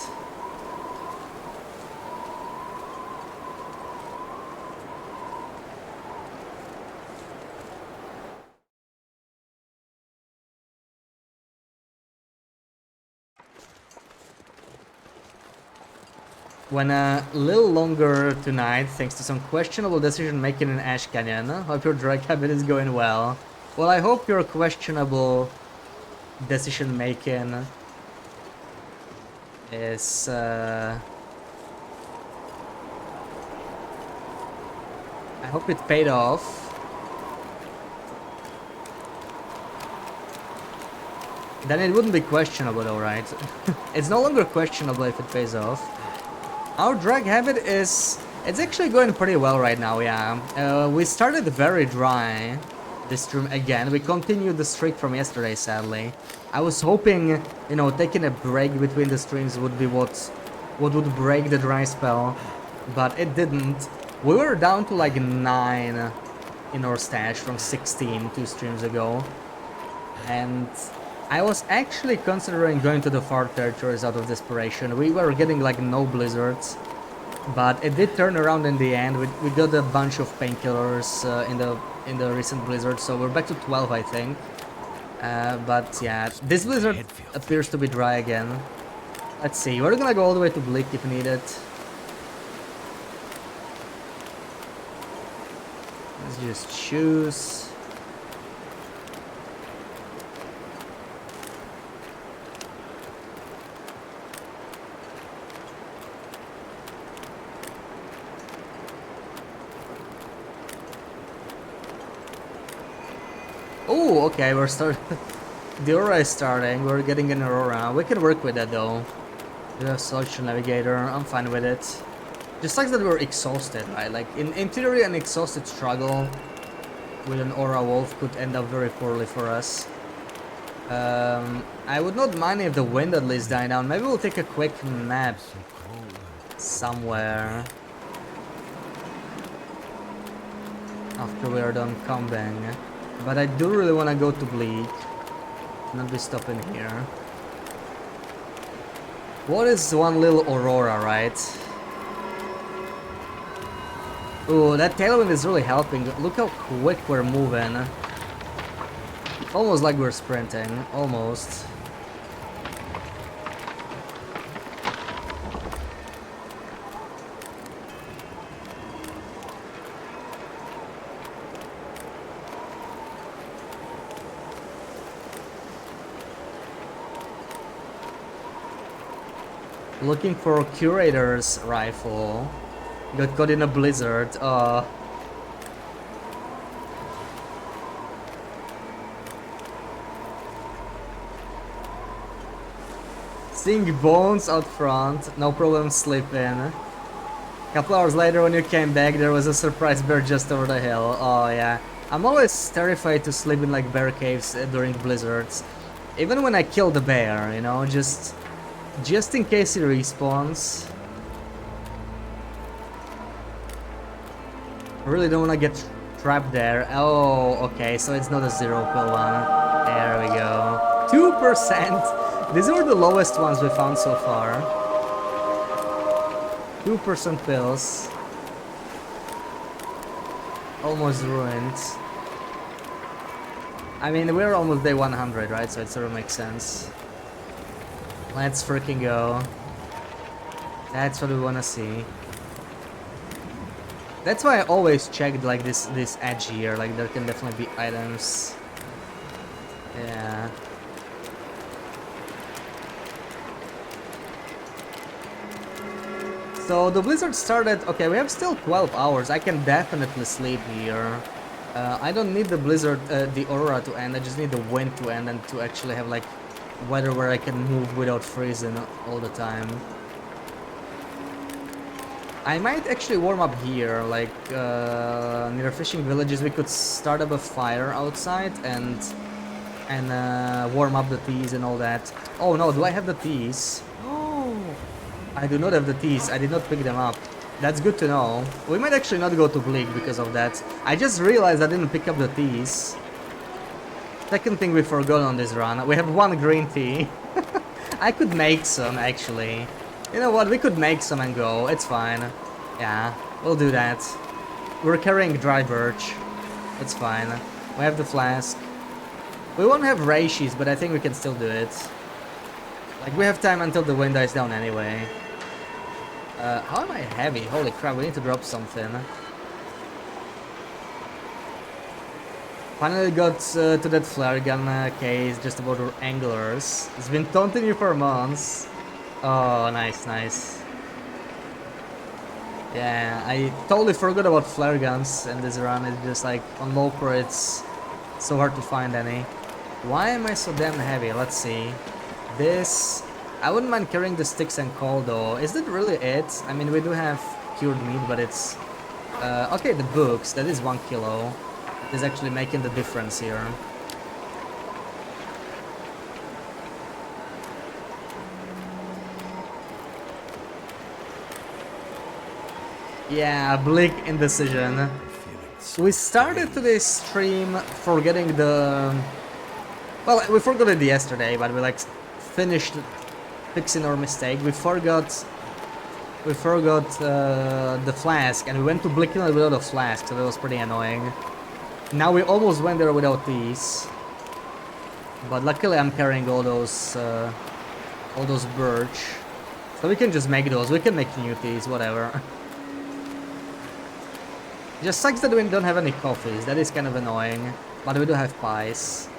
Went a little longer tonight thanks to some questionable decision making in Ash Canyon. Hope your drag habit is going well. Well, I hope your questionable decision making is I hope it paid off. Then it wouldn't be questionable though, right? It's no longer questionable if it pays off. Our drag habit is... it's actually going pretty well right now, yeah. We started very dry this stream again. We continued the streak from yesterday, sadly. I was hoping, you know, taking a break between the streams would be what would break the dry spell. But it didn't. We were down to like 9 in our stash from 16 2 streams ago. And I was actually considering going to the far territories out of desperation. We were getting like no blizzards, but it did turn around in the end. We got a bunch of painkillers in the recent blizzard, so we're back to 12, I think. But yeah, this blizzard appears to be dry again. Let's see, we're gonna go all the way to Bleak if needed. Let's just choose. Oh, okay, we're starting. The Aurora is starting. We're getting an Aurora. We can work with that though. We have Social Navigator. I'm fine with it. Just sucks that we're exhausted, right? Like in theory, an exhausted struggle with an Aura Wolf could end up very poorly for us. I would not mind if the wind at least died down. Maybe we'll take a quick nap somewhere after we are done combing. But I do really want to go to Bleak. Not be stopping here. What is one little Aurora, right? Ooh, that tailwind is really helping. Look how quick we're moving. Almost like we're sprinting. Almost. Looking for Curator's rifle. Got caught in a blizzard. Seeing bones out front, no problem sleeping. Couple hours later when you came back there was a surprise bear just over the hill. Oh yeah. I'm always terrified to sleep in like bear caves during blizzards. Even when I kill the bear, you know, just in case he respawns. I really don't want to get trapped there. Oh, okay, so it's not a 0 pill one. There we go. 2%! These were the lowest ones we found so far. 2% pills. Almost ruined. I mean, we're almost day 100, right? So it sort of makes sense. Let's freaking go. That's what we wanna see. That's why I always checked like this edge here. Like there can definitely be items. Yeah. So the blizzard started. Okay, we have still 12 hours. I can definitely sleep here. I don't need the blizzard, the aurora to end. I just need the wind to end and to actually have like weather where I can move without freezing all the time. I might actually warm up here, like near fishing villages. We could start up a fire outside and warm up the teas and all that. Oh no, do I have the teas? Oh, I do not have the teas. I did not pick them up. That's good to know. We might actually not go to Bleak because of that. I just realized I didn't pick up the teas. Second thing we forgot on this run, we have one green tea. I could make some, actually. You know what, we could make some and go, it's fine. Yeah, we'll do that. We're carrying dry birch. It's fine. We have the flask. We won't have Reishis, but I think we can still do it. Like, we have time until the wind dies down anyway. How am I heavy? Holy crap, we need to drop something. Finally got to that flare gun case just about our anglers. It's been taunting you for months. Oh, nice, nice. Yeah, I totally forgot about flare guns in this run. It's just like on low pro it's so hard to find any. Why am I so damn heavy? Let's see. This... I wouldn't mind carrying the sticks and coal though. Is that really it? I mean, we do have cured meat, but it's... okay, the books. That is 1 kilo. It is actually making the difference here. Yeah, bleak indecision. We started today's stream forgetting the... Well, we forgot it yesterday, but we like finished fixing our mistake. We forgot the flask, and we went to Blicknell without a flask, so that was pretty annoying. Now we almost went there without these, but luckily I'm carrying all those birch, so we can just make those. We can make new teas, whatever. Just sucks that we don't have any coffees. That is kind of annoying, but we do have pies.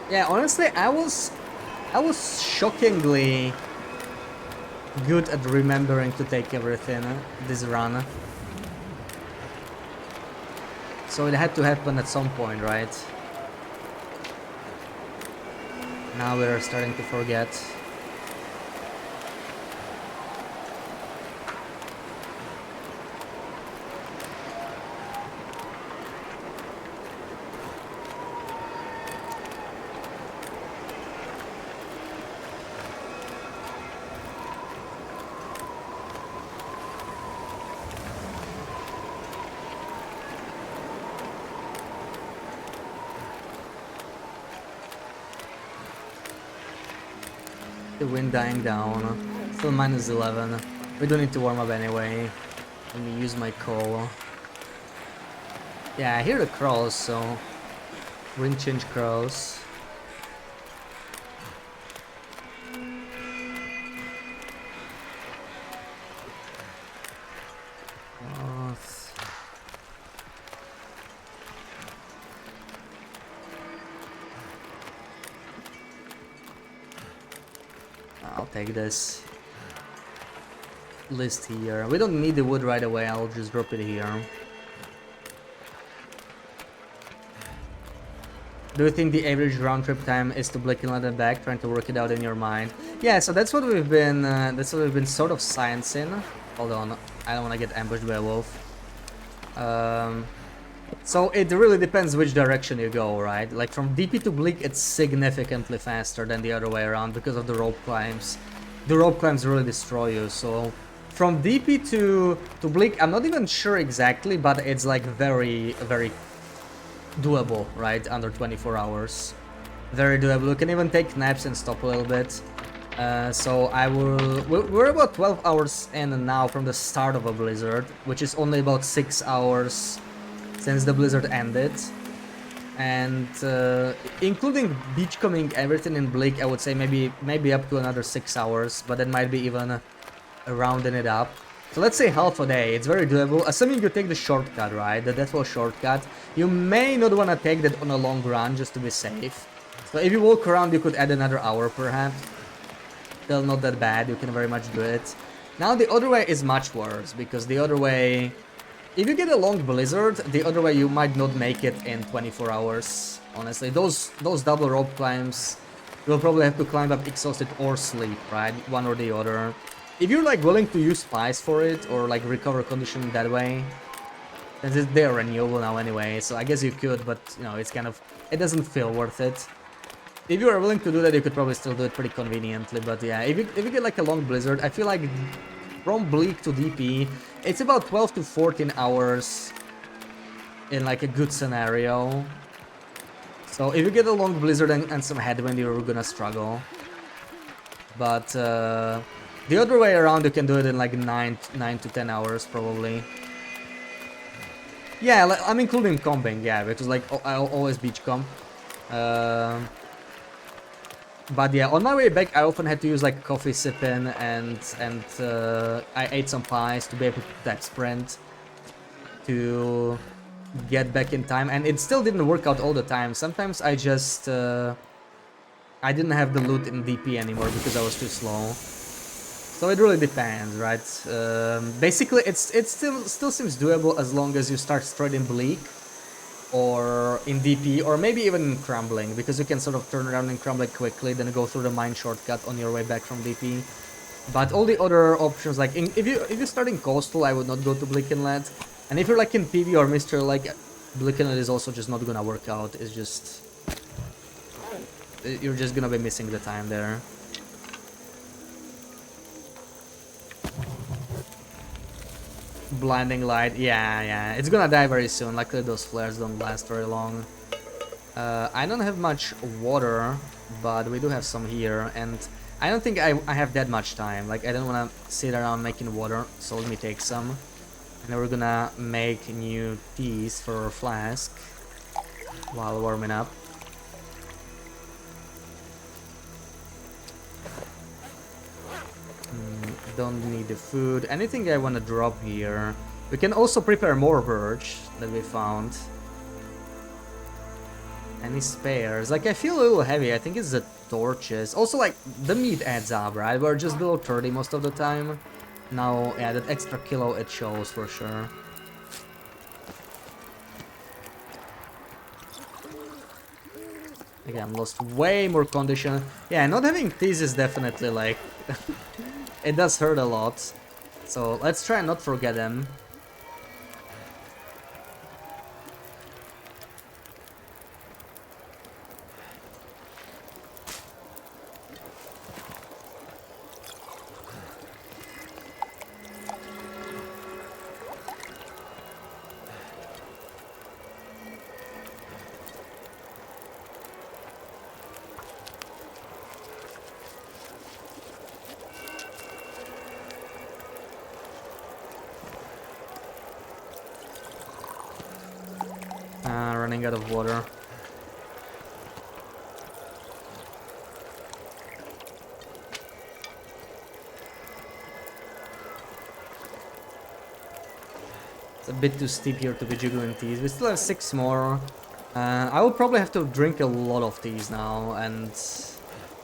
Yeah, honestly, I was shockingly good at remembering to take everything this run. So it had to happen at some point, right? Now we're starting to forget. The wind dying down. Still minus 11. We don't need to warm up anyway. Let me use my coal. Yeah, I hear the crows, so... Wind change crows. I'll take this list here. We don't need the wood right away, I'll just drop it here. Do you think the average round trip time is to Blick Inlet and back, trying to work it out in your mind? Yeah, so that's what we've been sort of sciencing. Hold on, I don't want to get ambushed by a wolf. So it really depends which direction you go, right? Like from DP to Bleak, it's significantly faster than the other way around because of the rope climbs. The rope climbs really destroy you, so... From DP to Bleak, I'm not even sure exactly, but it's like very, very doable, right? Under 24 hours. Very doable. You can even take naps and stop a little bit. So I will... We're about 12 hours in now from the start of a blizzard, which is only about 6 hours since the blizzard ended. And including beachcombing everything in Bleak, I would say maybe up to another 6 hours, but that might be even rounding it up. So let's say half a day, it's very doable, assuming you take the shortcut, right? The deathfall shortcut. You may not want to take that on a long run just to be safe. So if you walk around, you could add another hour perhaps. Still not that bad, you can very much do it. Now the other way is much worse, because the other way... If you get a long blizzard, the other way you might not make it in 24 hours. Honestly, those double rope climbs you'll probably have to climb up exhausted or sleep, right? One or the other. If you're like willing to use spice for it or like recover condition that way, then they're renewable now anyway, so I guess you could, but you know, it's kind of, it doesn't feel worth it. If you are willing to do that, you could probably still do it pretty conveniently, but yeah, if you get like a long blizzard, I feel like from Bleak to DP, it's about 12 to 14 hours in like a good scenario. So if you get a long blizzard and some headwind, you're gonna struggle. But the other way around, you can do it in like 9 to 10 hours probably. Yeah, like, I'm including comping, yeah, because like I'll always beach comp. But yeah, on my way back, I often had to use like coffee sipping and I ate some pies to be able to that sprint to get back in time, and it still didn't work out all the time. Sometimes I just I didn't have the loot in DP anymore because I was too slow. So it really depends, right? Basically, it still seems doable as long as you start straight in Bleak or in DP, or maybe even in Crumbling, because you can sort of turn around in Crumbling quickly, then go through the mine shortcut on your way back from DP. But all the other options, like if you start in Coastal, I would not go to Bleak Inlet, and if you're like in PV or Mystery, like Bleak Inlet is also just not gonna work out. It's just you're just gonna be missing the time there. Blinding light, yeah, it's gonna die very soon. Luckily those flares don't last very long. I don't have much water, but we do have some here, and I don't think I have that much time. Like, I don't wanna sit around making water, so let me take some. And then we're gonna make new teas for our flask while warming up. Don't need the food. Anything I want to drop here. We can also prepare more birch that we found. Any spares? Like, I feel a little heavy. I think it's the torches. Also, like, the meat adds up, right? We're just below 30 most of the time. Now, yeah, that extra kilo, it shows for sure. Again, lost way more condition. Yeah, not having these is definitely like... it does hurt a lot. So let's try and not forget them. Running out of water. It's a bit too steep here to be juggling these. We still have 6 more. I will probably have to drink a lot of these now, and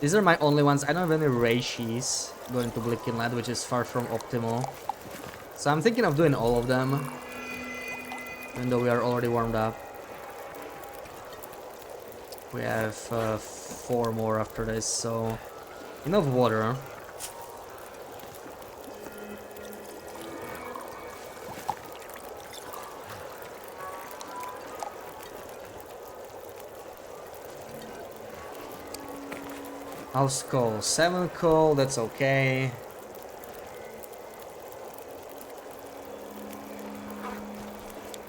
these are my only ones. I don't have any Reishis going to Bleak Inlet, which is far from optimal. So I'm thinking of doing all of them, even though we are already warmed up. We have 4 more after this, so enough water. House coal, 7 coal, that's okay.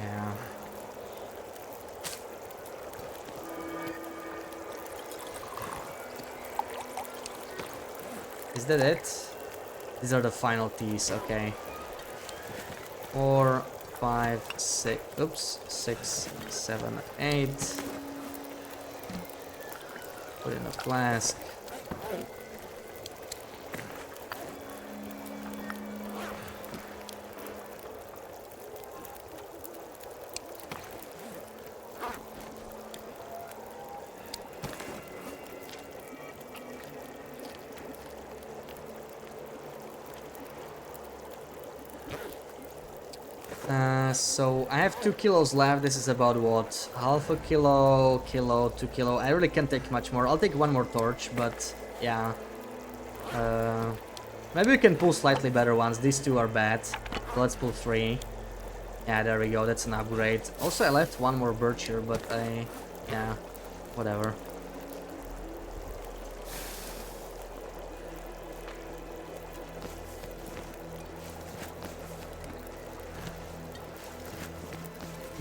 Yeah. Is that it? These are the final teas, okay. 4, 5, 6, oops, 6, 7, 8. Put in a flask. So I have 2 kilos left. This is about what? Half a kilo, 2 kilo. I really can't take much more. I'll take one more torch, but yeah. Maybe we can pull slightly better ones. These two are bad. So let's pull 3. Yeah, there we go. That's an upgrade. Also, I left one more birch here, but yeah, whatever.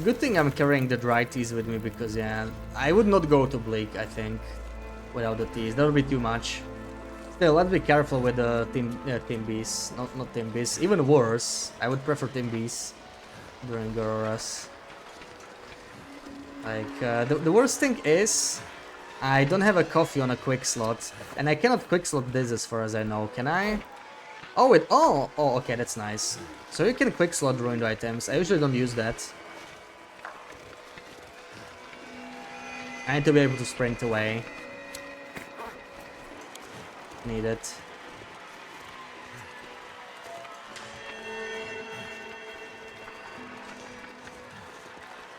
Good thing I'm carrying the dry teas with me because, yeah, I would not go to Bleak, I think, without the teas. That would be too much. Still, let's be careful with the team bees. Not team bees. Even worse, I would prefer team bees during auroras. Like, the worst thing is, I don't have a coffee on a quick slot, and I cannot quick slot this as far as I know. Can I? Oh, oh, okay, that's nice. So you can quick slot ruined items. I usually don't use that. I need to be able to sprint away. Need it.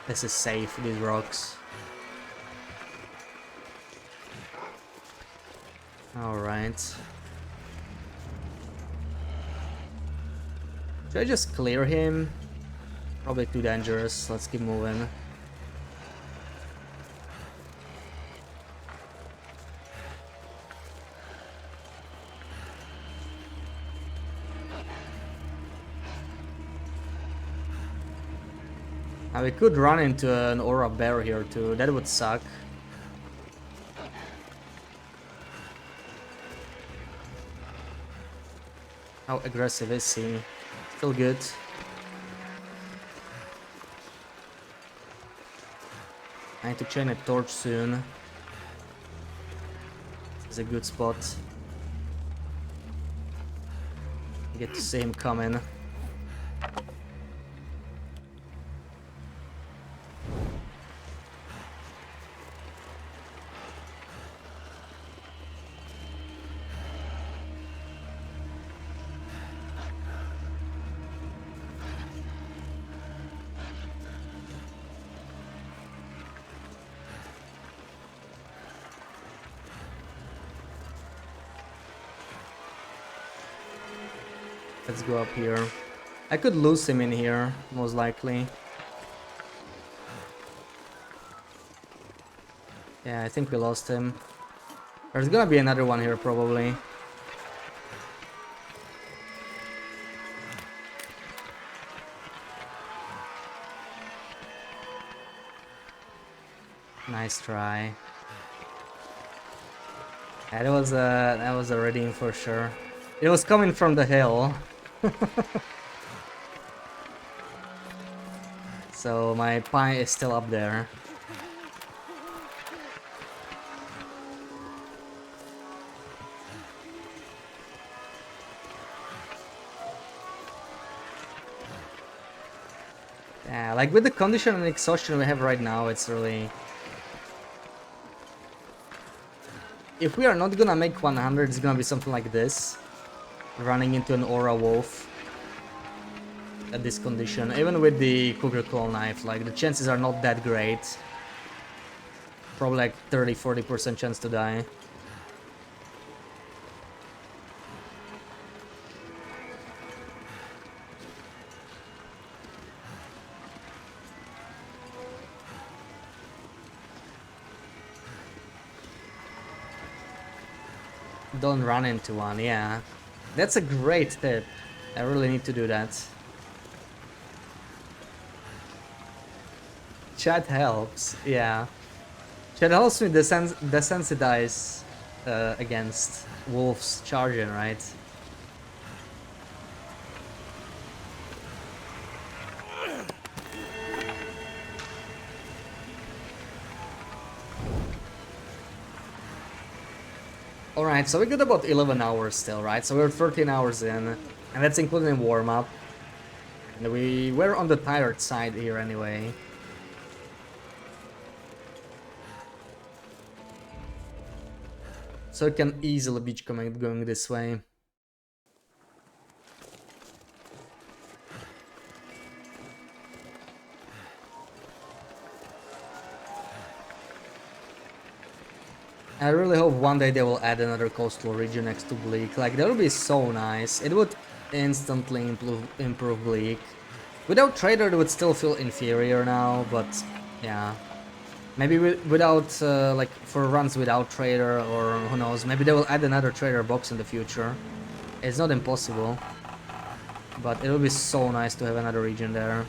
This is safe, these rocks. Alright. Should I just clear him? Probably too dangerous. Let's keep moving. Now we could run into an aura bear here too. That would suck. How aggressive is he? Still good. I need to chain a torch soon. This is a good spot. Get to see him coming. Let's go up here. I could lose him in here, most likely. Yeah, I think we lost him. There's gonna be another one here, probably. Nice try. Yeah, that was a redeem for sure. It was coming from the hill. So my pie is still up there. Yeah, like with the condition and exhaustion we have right now, it's really... If we are not gonna make 100, it's gonna be something like this. Running into an aura wolf. At this condition. Even with the cougar claw knife, like the chances are not that great. Probably like 30-40% chance to die. Don't run into one, yeah. That's a great tip. I really need to do that. Chat helps, yeah. Chat helps me desensitize against wolves charging, right? Alright, so we got about 11 hours still, right? So we're 13 hours in, and that's including warm-up. And we were on the tired side here anyway. So it can easily be going this way. I really hope one day they will add another coastal region next to Bleak. Like, that would be so nice. It would instantly improve Bleak. Without Trader, it would still feel inferior now, but yeah. Maybe without, like, for runs without Trader, or who knows, maybe they will add another Trader box in the future. It's not impossible, but it would be so nice to have another region there.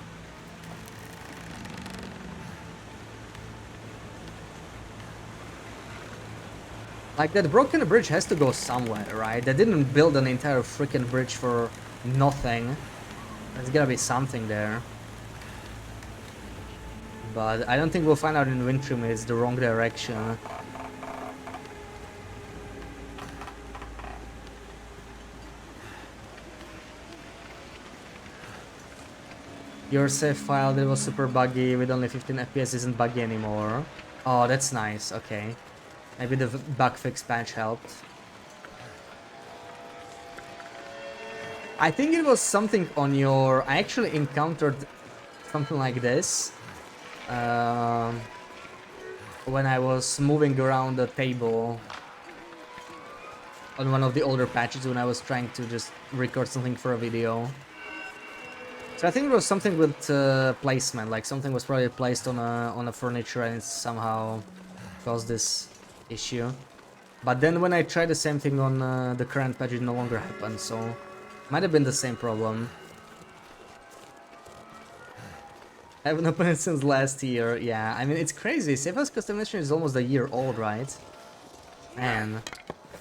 Like, that broken bridge has to go somewhere, right? They didn't build an entire freaking bridge for nothing. There's gotta be something there. But I don't think we'll find out in Wintrim it's the wrong direction. Your save file that was super buggy with only 15 FPS isn't buggy anymore. Oh, that's nice, okay. Maybe the bug fix patch helped. I think it was something on your... I actually encountered something like this when I was moving around the table on one of the older patches when I was trying to just record something for a video. So I think it was something with placement, like something was probably placed on a furniture and it somehow caused this issue. But then when I tried the same thing on the current patch, it no longer happened, so might have been the same problem. I haven't opened it since last year. Yeah, I mean, it's crazy. Safe House Customization is almost a year old, right? Man,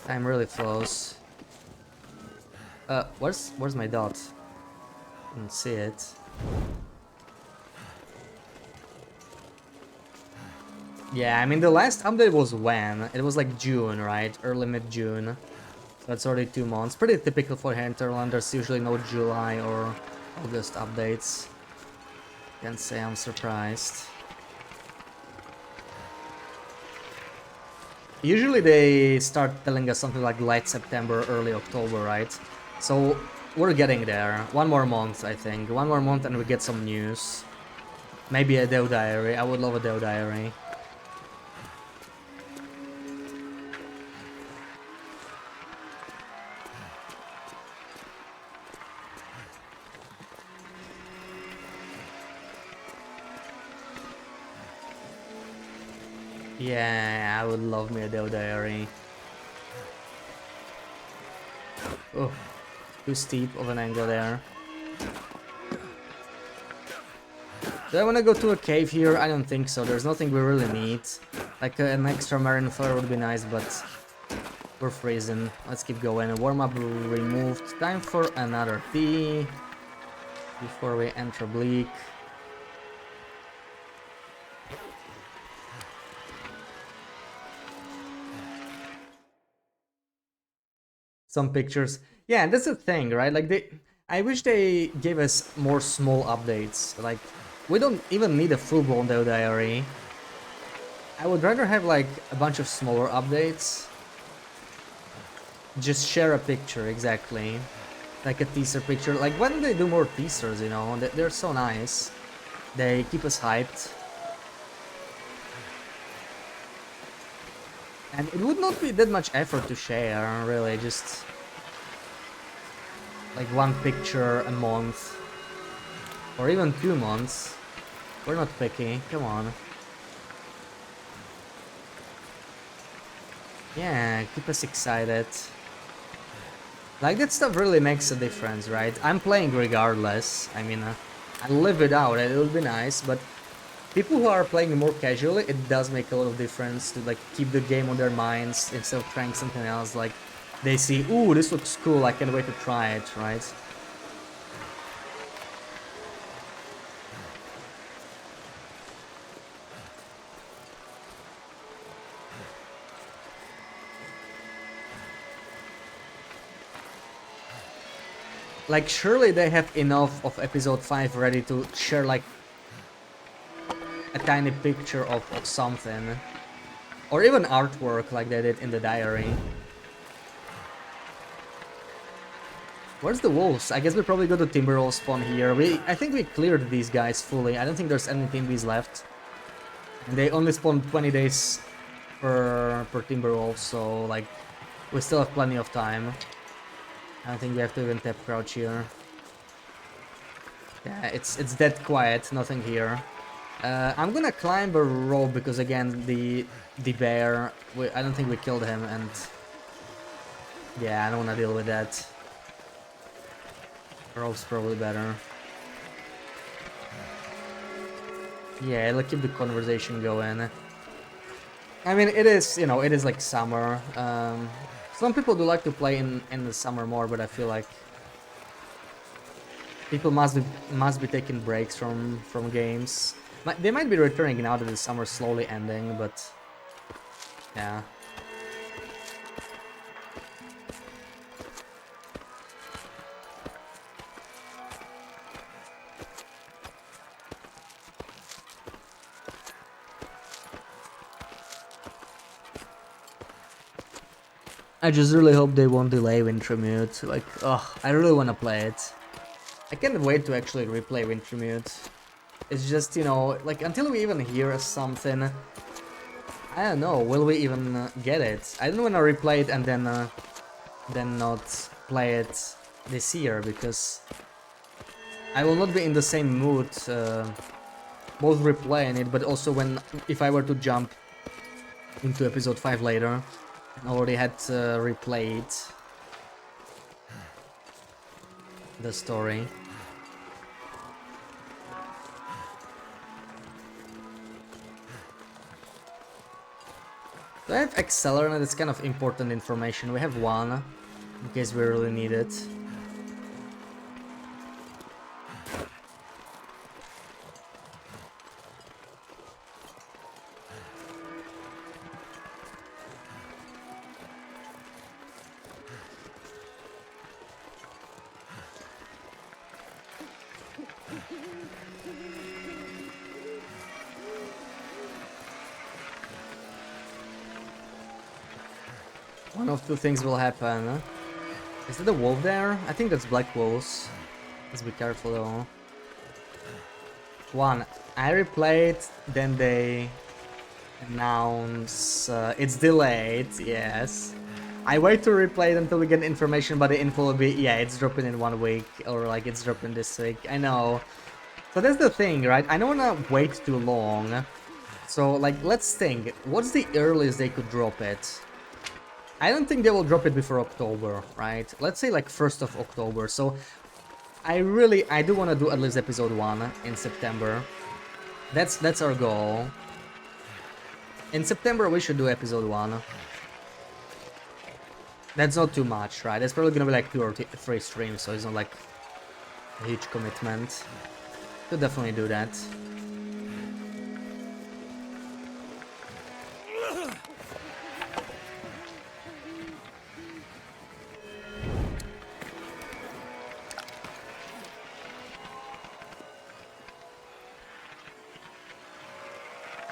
time really flows. Where's my dot? I don't see it. Yeah, I mean, the last update was when? It was like June, right? Early mid-June. So that's already 2 months. Pretty typical for Hinterland. There's usually no July or August updates. Can't say I'm surprised. Usually they start telling us something like late September, early October, right? So we're getting there. 1 more month, I think. 1 more month and we get some news. Maybe a Dev Diary. I would love a Dev Diary. Yeah, I would love me a Dev Diary. Oh, too steep of an angle there. Do I want to go to a cave here? I don't think so. There's nothing we really need. Like an extra marine flare would be nice, but we're freezing. Let's keep going. Warm up removed. Time for another tea before we enter Bleak. Some pictures. Yeah, that's the thing, right? Like, I wish they gave us more small updates. Like, we don't even need a full-blown Dev Diary. I would rather have like a bunch of smaller updates. Just share a picture, exactly. Like a teaser picture. Like, why don't they do more teasers, you know? They're so nice. They keep us hyped. And it would not be that much effort to share, really, just like 1 picture a month. Or even 2 months. We're not picky, come on. Yeah, keep us excited. Like, that stuff really makes a difference, right? I'm playing regardless. I mean, I live without it, it would be nice, but people who are playing more casually, it does make a lot of difference to like keep the game on their minds instead of trying something else. Like, they see, ooh, this looks cool, I can't wait to try it, right? Like, surely they have enough of episode 5 ready to share like a tiny picture of something. Or even artwork like they did in the diary. Where's the wolves? I guess we probably go to Timberwolf spawn here. I think we cleared these guys fully. I don't think there's any TMBs left. And they only spawn 20 days per Timberwolf, so like we still have plenty of time. I don't think we have to even tap crouch here. Yeah, it's dead quiet, nothing here. I'm gonna climb a rope because again the bear. I don't think we killed him, and yeah, I don't wanna deal with that. Rope's probably better. Yeah, let's keep the conversation going. I mean, it is, you know, it is like summer. Some people do like to play in the summer more, but I feel like people must be taking breaks from games. They might be returning now that the summer's slowly ending, but yeah. I just really hope they won't delay Wintermute. Like, ugh, I really want to play it. I can't wait to actually replay Wintermute. It's just, you know, like, until we even hear something, I don't know, will we even get it? I don't want to replay it and then not play it this year, because I will not be in the same mood, both replaying it, but also if I were to jump into episode 5 later, I already had replayed the story. Do I have accelerant? It's kind of important information. We have one, in case we really need it. One of two things will happen. Is that a wolf there? I think that's black wolves. Let's be careful though. One, I replayed, then they announce it's delayed, yes. I wait to replay it until we get information, but the info will be, yeah, it's dropping in 1 week, or like it's dropping this week, I know. So that's the thing, right? I don't wanna wait too long. So like, let's think, what's the earliest they could drop it? I don't think they will drop it before October, right? Let's say like 1st of October. So I do want to do at least episode 1 in September. That's our goal. In September we should do episode 1. That's not too much, right? It's probably gonna be like 2 or 3 streams, so it's not like a huge commitment. Could definitely do that.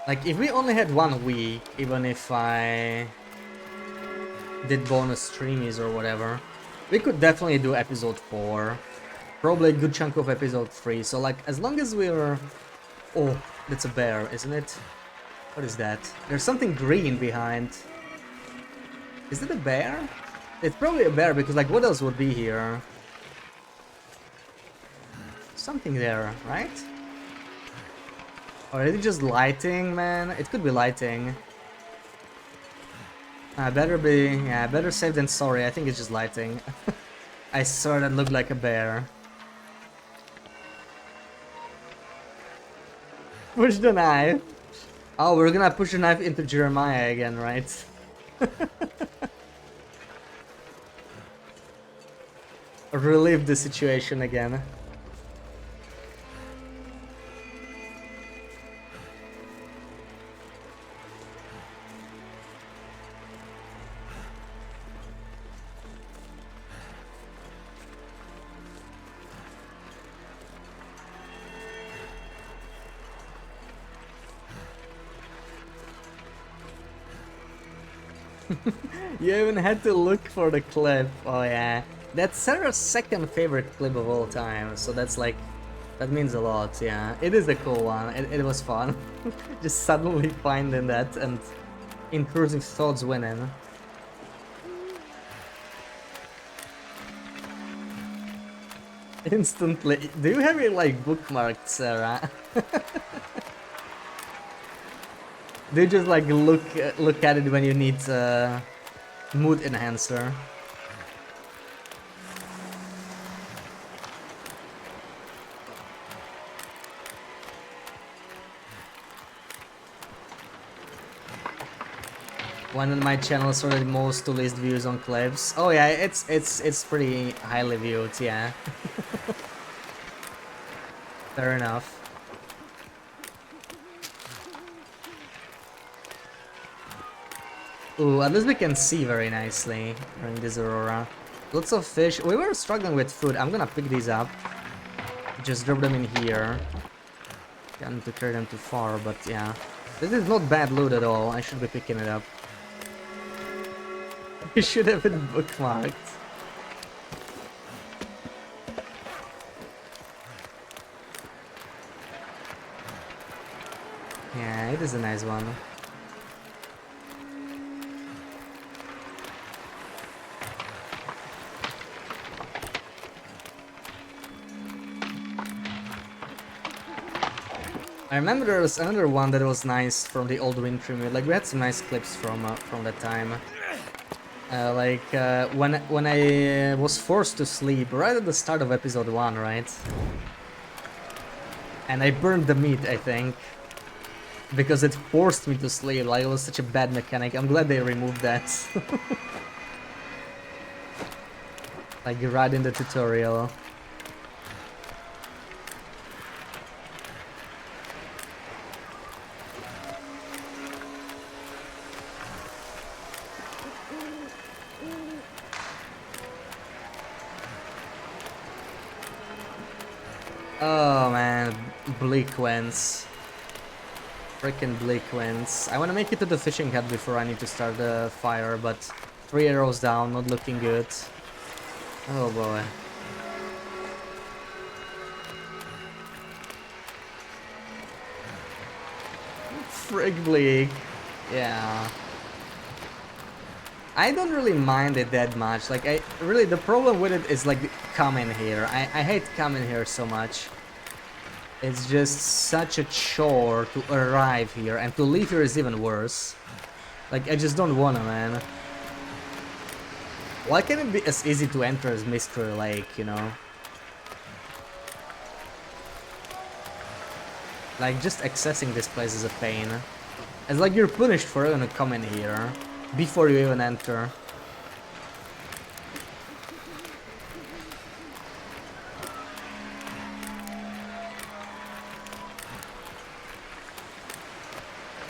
Like, if we only had 1 week, even if I did bonus streamies or whatever, we could definitely do episode 4. Probably a good chunk of episode 3. So, like, as long as we're... Oh, that's a bear, isn't it? What is that? There's something green behind. Is it a bear? It's probably a bear, because, like, what else would be here? Something there, right? Or is it just lighting, man? It could be lighting. Better safe than sorry. I think it's just lighting. I saw that looked like a bear. Push the knife. Oh, we're gonna push the knife into Jeremiah again, right? Relive the situation again. You even had to look for the clip. Oh yeah. That's Sarah's second favorite clip of all time, so that's like... That means a lot, yeah. It is a cool one, it was fun. Just suddenly finding that and intrusive thoughts winning. Instantly. Do you have it like bookmarked, Sarah? Do you just like look at it when you need mood enhancer? One of my channels already most to least views on clips. Oh yeah, it's pretty highly viewed, yeah. Fair enough. Ooh, at least we can see very nicely during this aurora. Lots of fish. We were struggling with food. I'm gonna pick these up. Just drop them in here. Don't need to carry them too far, but yeah. This is not bad loot at all. I should be picking it up. You should have it bookmarked. Yeah, it is a nice one. I remember there was another one that was nice from the old Wintry Mood. Like we had some nice clips from that time. When I was forced to sleep right at the start of episode 1, right? And I burned the meat, I think, because it forced me to sleep. Like it was such a bad mechanic. I'm glad they removed that. Like right in the tutorial. Oh man, bleak winds. Freaking bleak winds. I want to make it to the fishing hut before I need to start the fire, but 3 arrows down, not looking good. Oh boy. Frig bleak. Yeah. I don't really mind it that much. Like, the problem with it is like coming here. I hate coming here so much. It's just such a chore to arrive here, and to leave here is even worse. Like, I just don't wanna, man. Why can't it be as easy to enter as Mystery Lake, you know? Like, just accessing this place is a pain. It's like you're punished for even coming here before you even enter.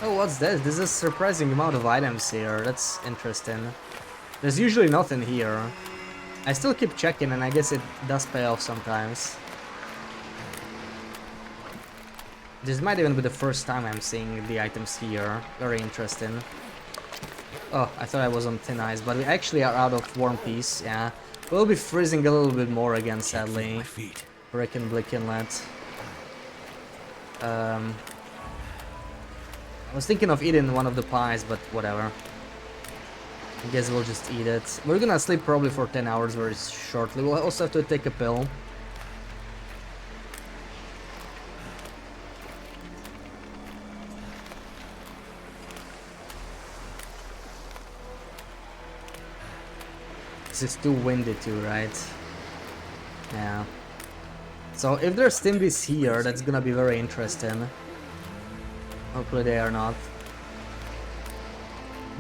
Oh, what's this? There's a surprising amount of items here. That's interesting. There's usually nothing here. I still keep checking, and I guess it does pay off sometimes. This might even be the first time I'm seeing the items here. Very interesting. Oh, I thought I was on thin ice, but we actually are out of Warm Peace, yeah. We'll be freezing a little bit more again, sadly. My feet. Reckon Blick Inlet. I was thinking of eating one of the pies, but whatever. I guess we'll just eat it. We're gonna sleep probably for 10 hours very shortly. We'll also have to take a pill. This is too windy too, right? Yeah. So if there's Stimbys here, that's gonna be very interesting. Hopefully they are not.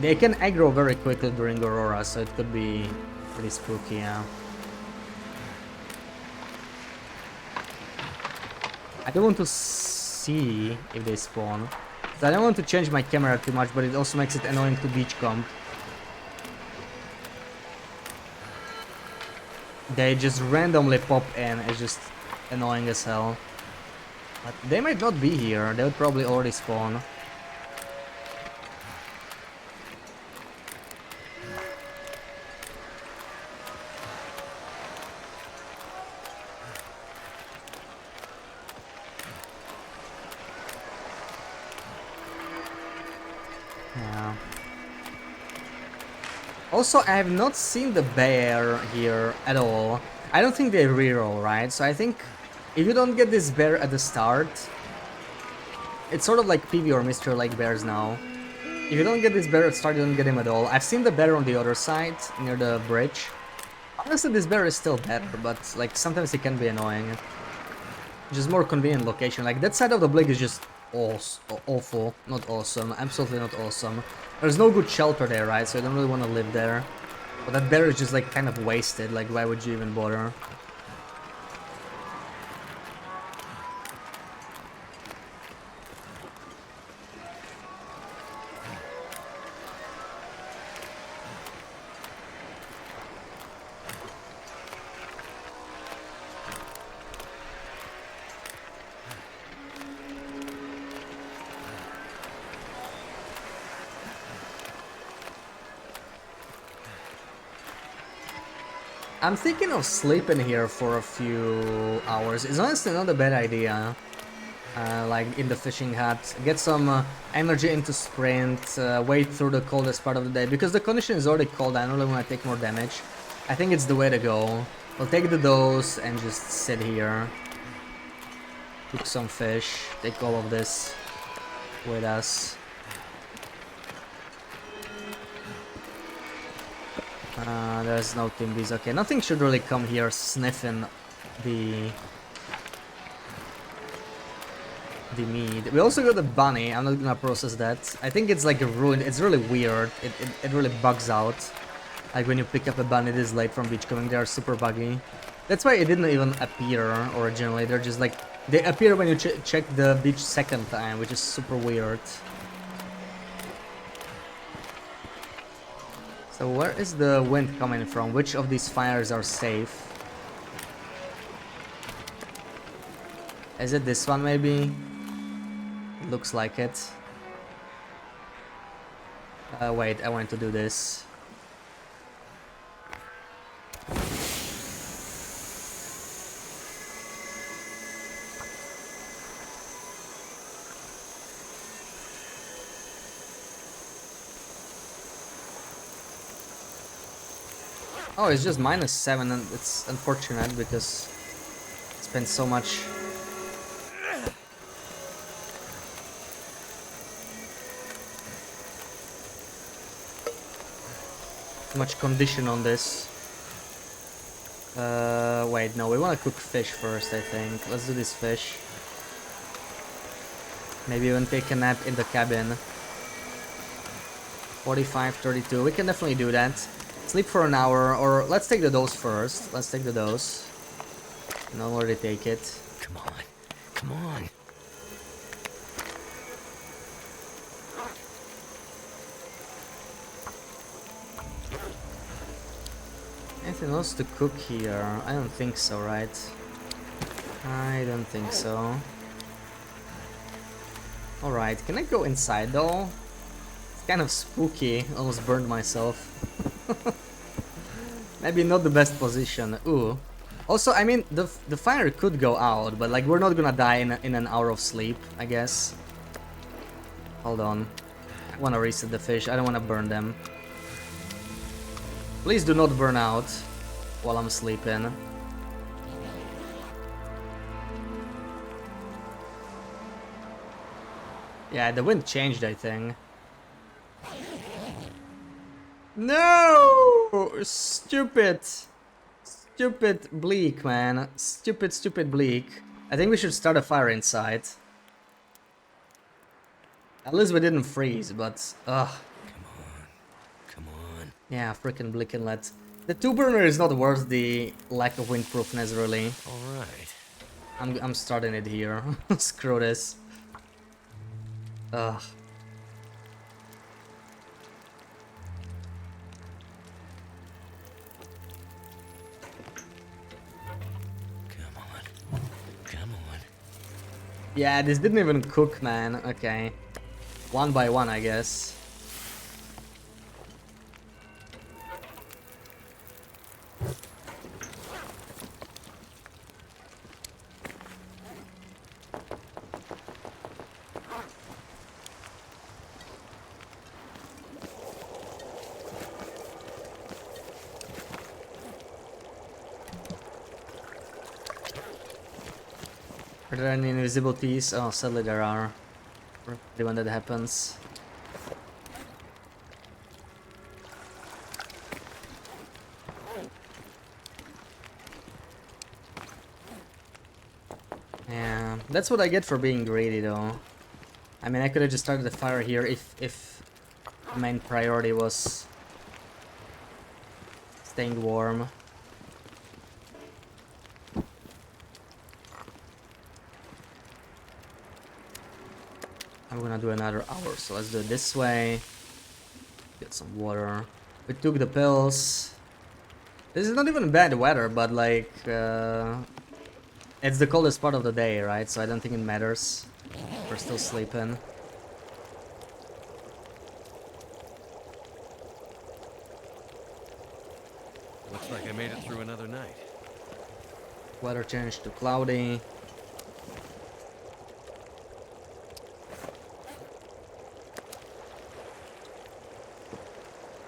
They can aggro very quickly during Aurora, so it could be pretty spooky, yeah. I don't want to see if they spawn. So I don't want to change my camera too much, but it also makes it annoying to beachcomb. They just randomly pop in, it's just annoying as hell. But they might not be here, they would probably already spawn. Yeah. Also, I have not seen the bear here at all. I don't think they reroll, right? So I think if you don't get this bear at the start, it's sort of like PV or Mr. Lake bears now. If you don't get this bear at the start, you don't get him at all. I've seen the bear on the other side, near the bridge. Honestly, this bear is still better, but like sometimes it can be annoying. Just more convenient location. Like that side of the Blake is just awful, not awesome, absolutely not awesome. There's no good shelter there, right? So I don't really want to live there. But that bear is just like kind of wasted. Like why would you even bother? I'm thinking of sleeping here for a few hours. It's honestly not a bad idea. Like in the fishing hut, get some energy into sprint, wait through the coldest part of the day, because the condition is already cold. I don't really want to take more damage. I think it's the way to go. We'll take the dose and just sit here, cook some fish, take all of this with us. There's no Timbies. Okay, nothing should really come here sniffing the meat. We also got a bunny. I'm not gonna process that. I think it's like a ruined. It's really weird. It really bugs out. Like when you pick up a bunny this late from beachcombing, they are super buggy. That's why it didn't even appear originally. They're just like they appear when you check the beach second time, which is super weird. So where is the wind coming from? Which of these fires are safe? Is it this one maybe? Looks like it. Wait, I want to do this. Oh, it's just -7 and it's unfortunate because I spent so much. Much condition on this. Wait, no, we want to cook fish first, I think. Let's do this fish. Maybe even take a nap in the cabin. 45, 32, we can definitely do that. Sleep for an hour, or let's take the dose first. Let's take the dose. And I'll already take it. Come on. Come on. Anything else to cook here? I don't think so, right? I don't think so. Alright, can I go inside though? It's kind of spooky. Almost burned myself. Maybe not the best position. Ooh. Also, I mean, the fire could go out, but like we're not gonna die in an hour of sleep, I guess. Hold on. I wanna reset the fish. I don't wanna burn them. Please do not burn out while I'm sleeping. Yeah, the wind changed, I think. No! Stupid! Stupid bleak, man. Stupid bleak. I think we should start a fire inside. At least we didn't freeze, but... ugh. Come on. Yeah, freaking bleak inlet. The 2-burner is not worth the lack of windproofness, really. All right. I'm starting it here. Screw this. Ugh. Come on. Yeah, this didn't even cook, man. Okay. One by one, I guess. Are there any invisibilities? Oh, sadly there are. When that happens. Yeah, that's what I get for being greedy though. I mean, I could have just started the fire here if main priority was staying warm. I'm gonna do another hour, so let's do it this way. Get some water. We took the pills. This is not even bad weather, but like, it's the coldest part of the day, right? So I don't think it matters. We're still sleeping. Looks like I made it through another night. Weather changed to cloudy.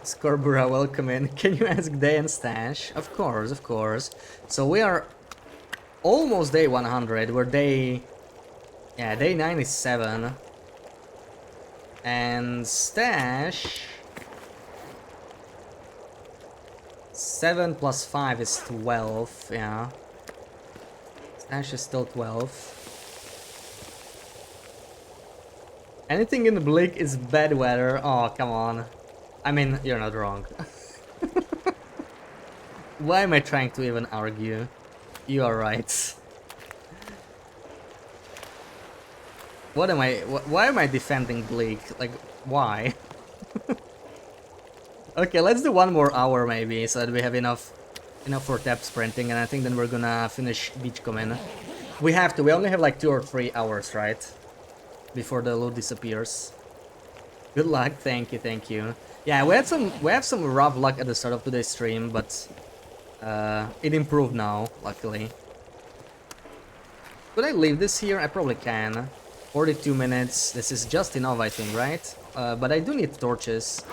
Scorbura, welcome in. Can you ask Day and Stash? Of course, of course. So we are almost day 100. We're day... yeah, day 97. And Stash... 7 plus 5 is 12, yeah. Stash is still 12. Anything in the Bleak is bad weather. Oh, come on. I mean, you're not wrong. Why am I trying to even argue? You are right. What am I... why am I defending Bleak? Like, why? Okay, let's do one more hour maybe, so that we have enough for tap sprinting, and I think then we're gonna finish Beachcomber. We have to, we only have like 2 or 3 hours, right? Before the loot disappears. Good luck, thank you, thank you. Yeah, we have some rough luck at the start of today's stream, but it improved now, luckily. Could I leave this here? I probably can. 42 minutes, this is just enough, I think, right? But I do need torches.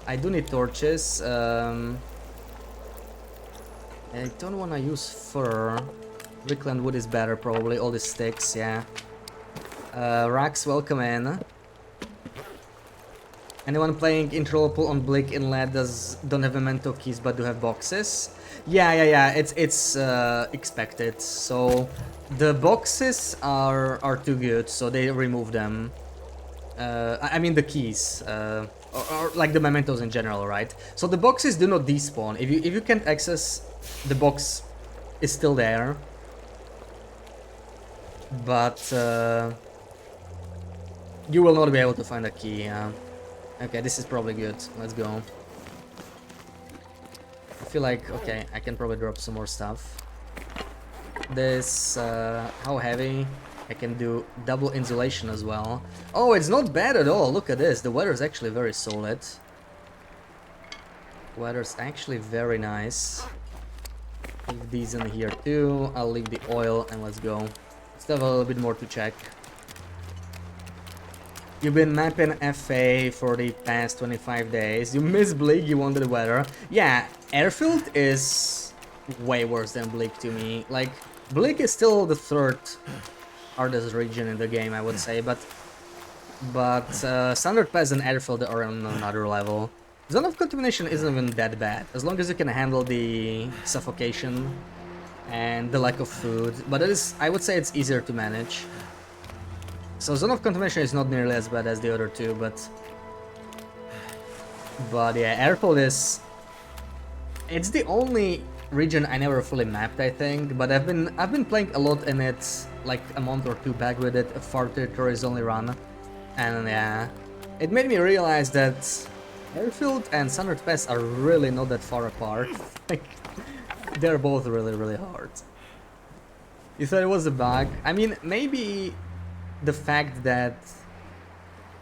I do need torches. I don't want to use fur. Rickland wood is better, probably. All the sticks, yeah. Rax, welcome in. Anyone playing Interlopal on Blake Inlet don't have memento keys but do have boxes? Yeah. It's expected. So the boxes are too good, so they remove them. I mean the keys. Or like the mementos in general, right? So the boxes do not despawn. If you can't access, the box is still there. But you will not be able to find a key. Okay, this is probably good. Let's go. I feel like, okay, I can probably drop some more stuff. This, how heavy? I can do double insulation as well. Oh, it's not bad at all. Look at this. The weather is actually very solid. Weather's actually very nice. Leave these in here too. I'll leave the oil and let's go. Still have a little bit more to check. You've been mapping FA for the past 25 days. You miss Bleak, you wanted the weather. Yeah, Airfield is way worse than Bleak to me. Like, Bleak is still the third hardest region in the game, I would say, but Standard Pass and Airfield are on another level. Zone of Contamination isn't even that bad, as long as you can handle the suffocation and the lack of food, but it is, I would say it's easier to manage. So Zone of Contamination is not nearly as bad as the other two, but yeah, Airfield is... it's the only region I never fully mapped, I think, but I've been playing a lot in it, like a month or two back with it, a far territories only run, and yeah, it made me realize that Airfield and Standard Pass are really not that far apart. Like, they're both really hard. You thought it was a bug? I mean, maybe the fact that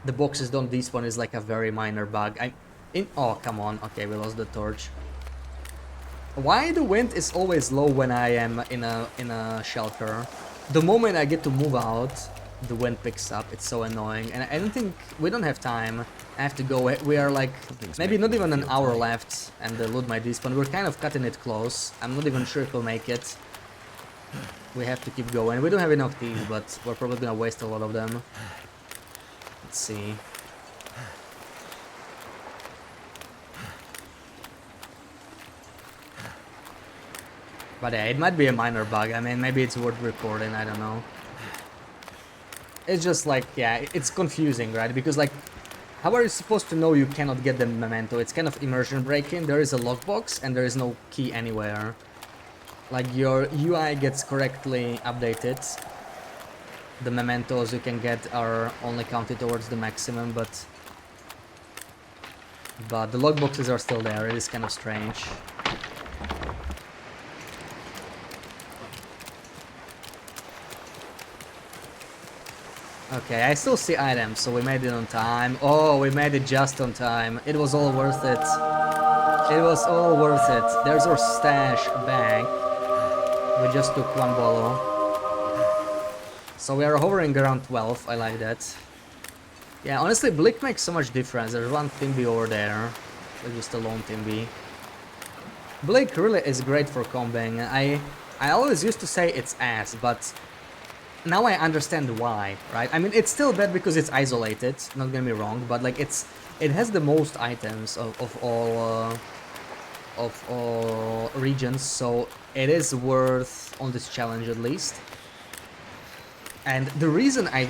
the boxes don't despawn is like a very minor bug. Oh, come on. Okay, we lost the torch. Why the wind is always low when I am in a shelter? The moment I get to move out, the wind picks up. It's so annoying, and I don't think we don't have time. I have to go. We are like maybe not even an hour left, and the loot might despawn. We're kind of cutting it close. I'm not even sure if we'll make it. we have to keep going. We don't have enough teeth, but we're probably gonna waste a lot of them. Let's see. But yeah, it might be a minor bug. I mean, maybe it's worth reporting, I don't know. It's just like, yeah, it's confusing, right? Because like, how are you supposed to know you cannot get the memento? It's kind of immersion breaking. There is a lockbox and there is no key anywhere. Like your UI gets correctly updated. The mementos you can get are only counted towards the maximum, but the logboxes are still there. It is kind of strange. Okay, I still see items, so we made it on time. Oh, we made it just on time. It was all worth it. It was all worth it. There's our stash bag. We just took one bottle. So we are hovering around 12. I like that. Yeah, honestly, Blick makes so much difference. There's one Timby over there. There's just a lone Timby. Blick really is great for combing. I always used to say it's ass, but now I understand why, right? I mean, it's still bad because it's isolated, not gonna be wrong, but like it has the most items of all regions, so it is worth on this challenge at least. And the reason I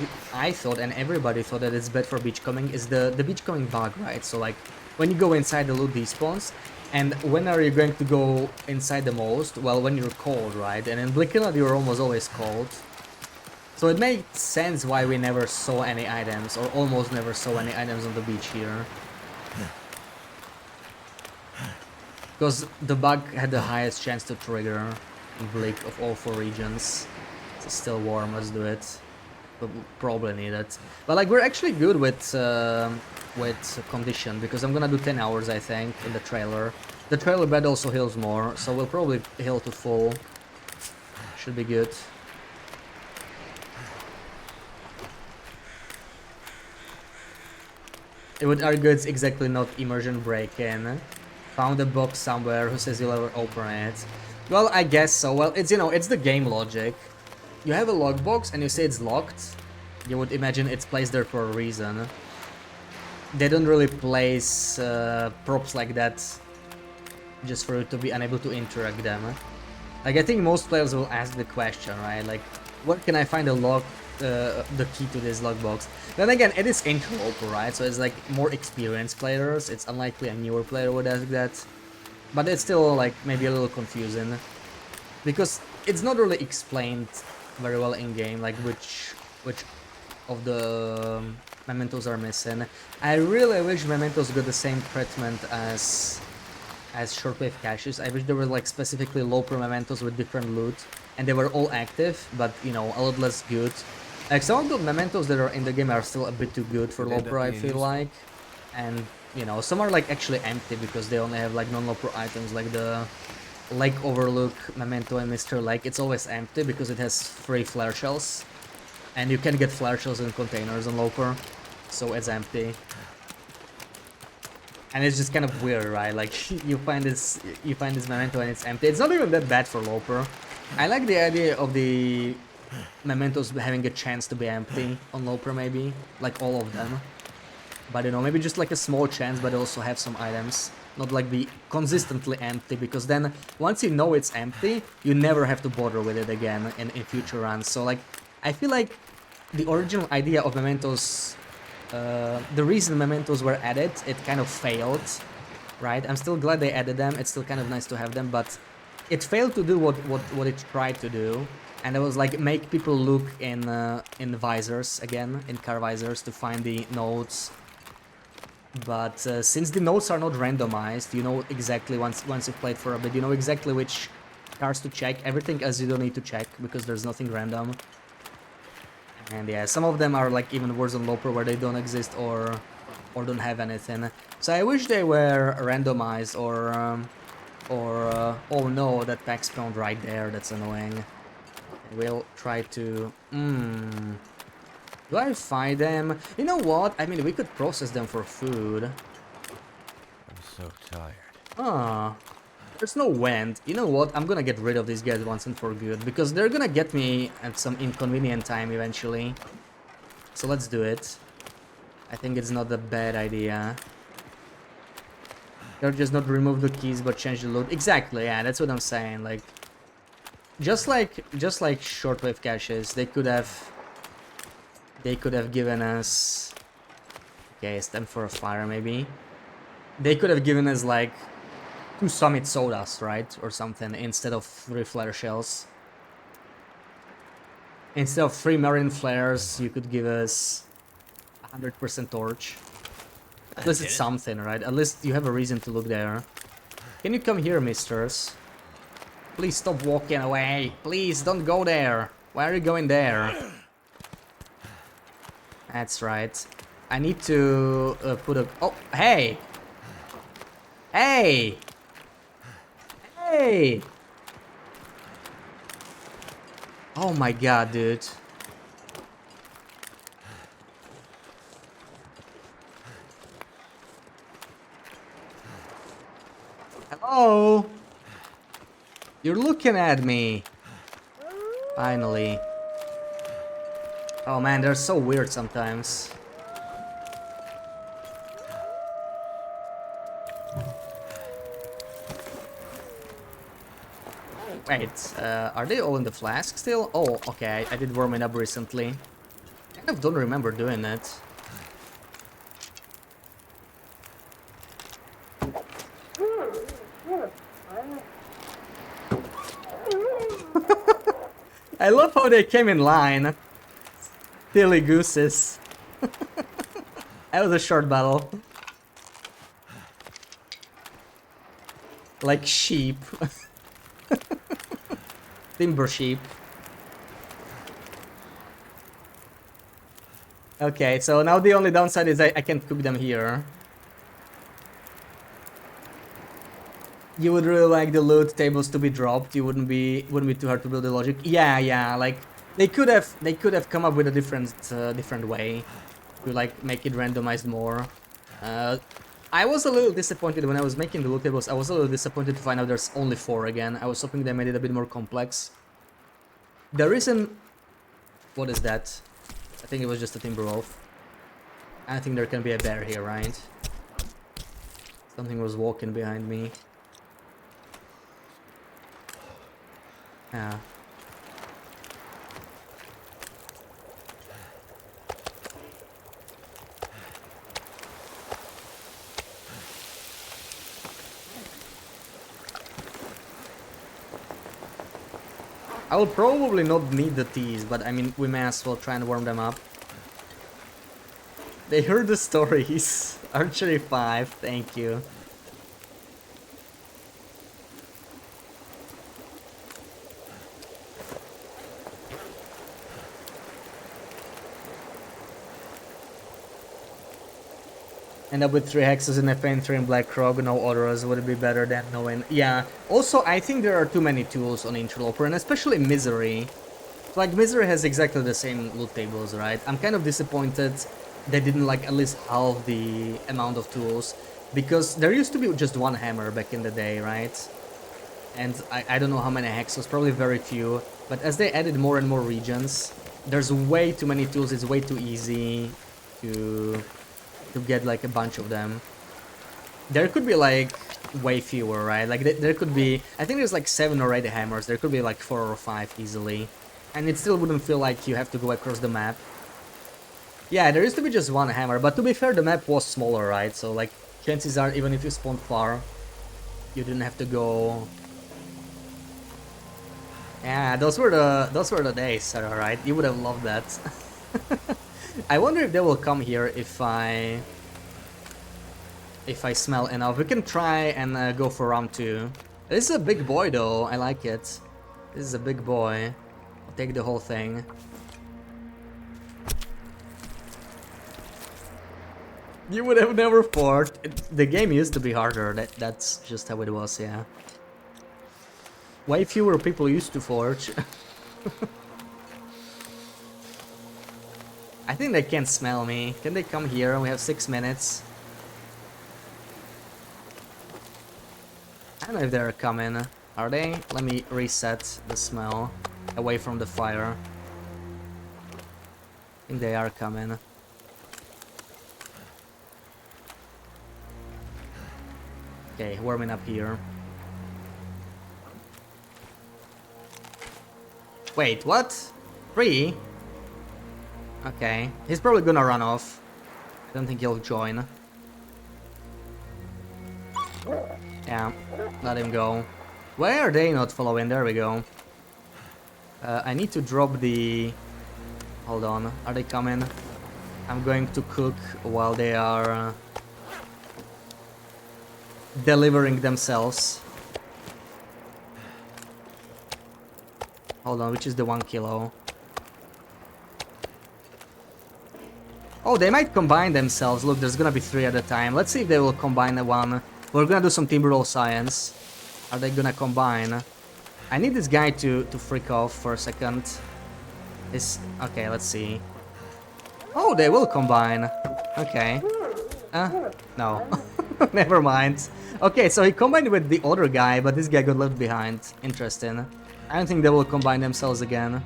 thought, and everybody thought, that it's bad for beachcombing is the beachcombing bug, right? So like when you go inside the loot despawns, and when are you going to go inside the most? Well, when you're cold, right? And in Blickilla you're almost always cold. So it makes sense why we never saw any items, or almost never saw any items on the beach here. Because the bug had the highest chance to trigger in Blick of all 4 regions. It's still warm, let's do it. But we'll probably need it. But like, we're actually good with condition, because I'm gonna do 10 hours, I think, in the trailer. The trailer bed also heals more, so we'll probably heal to full. Should be good. It would argue it's exactly not immersion break-in. Found a box somewhere, who says you'll ever open it? Well, I guess so. Well, it's, you know, it's the game logic. You have a lockbox and you say it's locked. You would imagine it's placed there for a reason. They don't really place props like that just for you to be unable to interact them. Like, I think most players will ask the question, right? Like, where can I find the key to this lockbox? Then again, it is interloper, right? So it's like more experienced players. It's unlikely a newer player would ask that. But it's still like maybe a little confusing, because it's not really explained very well in game, like which of the mementos are missing. I really wish mementos got the same treatment as shortwave caches. I wish there were like specifically low pro mementos with different loot, and they were all active, but you know, a lot less good. Like, some of the mementos that are in the game are still a bit too good for low pro, I feel like. And you know, some are like actually empty because they only have like non-low pro items, like the Lake Overlook memento and Mr. Lake. It's always empty because it has 3 flare shells, and you can get flare shells in containers on low pro, so it's empty. And it's just kind of weird, right? Like, you find this memento and it's empty. It's not even that bad for low pro. I like the idea of the mementos having a chance to be empty on low pro, maybe like all of them. But you know, maybe just like a small chance, but also have some items. Not like be consistently empty, because then once you know it's empty, you never have to bother with it again in future runs. So like, I feel like the original idea of mementos, the reason mementos were added, it kind of failed, right? I'm still glad they added them. It's still kind of nice to have them, but it failed to do what it tried to do. And it was like make people look in visors again, in car visors, to find the nodes. But since the nodes are not randomized, you know exactly, once you've played for a bit, you know exactly which cars to check. Everything else you don't need to check because there's nothing random. And yeah, some of them are like even worse than low pro, where they don't exist or don't have anything. So I wish they were randomized, or oh no, that pack spawned right there. That's annoying. We'll try to... Do I find them? You know what? I mean, we could process them for food. I'm so tired. Ah. There's no wind. You know what? I'm gonna get rid of these guys once and for good, because they're gonna get me at some inconvenient time eventually. So let's do it. I think it's not a bad idea. They'll just not remove the keys but change the loot. Exactly, yeah, that's what I'm saying. Like just like shortwave caches, they could have given us. Okay, it's time for a fire maybe. They could have given us like 2 summit sodas, right? Or something, instead of 3 flare shells. Instead of 3 marine flares, you could give us 100% torch. At least it's something, right? At least you have a reason to look there. Can you come here, misters? Please stop walking away. Please don't go there. Why are you going there? That's right. I need to put a... Oh, hey! Hey! Hey! Oh my god, dude. Hello? You're looking at me. Finally. Oh man, they're so weird sometimes. Wait, are they all in the flask still? Oh, okay, I did warm it up recently. I kind of don't remember doing it. I love how they came in line. Silly gooses. That was a short battle. Like sheep. Timber sheep. Okay, so now the only downside is I can't cook them here. You would really like the loot tables to be dropped. You wouldn't be too hard to build the logic. Yeah, like they could have come up with a different way to like make it randomized more. I was a little disappointed when I was making the loot tables. I was a little disappointed to find out there's only 4 again. I was hoping they made it a bit more complex. The reason... What is that? I think it was just a timber wolf. I think there can be a bear here, right? Something was walking behind me. Yeah. I will probably not need the teas, but I mean, we may as well try and warm them up. They heard the stories. Archery 5, thank you. End up with 3 hexes in FN3 and Black Krog, no others. Would it be better than knowing? Yeah. Also, I think there are too many tools on Interloper, and especially Misery. Like, Misery has exactly the same loot tables, right? I'm kind of disappointed they didn't, like, at least halve the amount of tools. Because there used to be just 1 hammer back in the day, right? And I don't know how many hexes, probably very few. But as they added more and more regions, there's way too many tools, it's way too easy to get like a bunch of them. There could be like way fewer, right? Like there could be, I think there's like 7 or 8 hammers. There could be like 4 or 5 easily, and it still wouldn't feel like you have to go across the map. Yeah, there used to be just 1 hammer, but to be fair, the map was smaller, right? So like chances are, even if you spawned far, you didn't have to go. Yeah, those were the days, Sarah, right? You would have loved that. I wonder if they will come here if I smell enough. We can try and go for round 2. This is a big boy though, I like it. This is a big boy. I'll take the whole thing. You would have never fought. The game used to be harder, that's just how it was, yeah. Way fewer people used to forge. I think they can't smell me. Can they come here? We have 6 minutes. I don't know if they're coming. Are they? Let me reset the smell away from the fire. I think they are coming. Okay, warming up here. Wait, what? 3? Okay, he's probably gonna run off. I don't think he'll join. Yeah, let him go. Why are they not following? There we go. I need to drop the... Hold on, are they coming? I'm going to cook while they are delivering themselves. Hold on, which is the 1 kilo? Oh, they might combine themselves. Look, there's gonna be 3 at a time. Let's see if they will combine the one. We're gonna do some timber roll science. Are they gonna combine? I need this guy to freak off for a second. Okay, let's see. Oh, they will combine. Okay. No. Never mind. Okay, so he combined with the other guy, but this guy got left behind. Interesting. I don't think they will combine themselves again.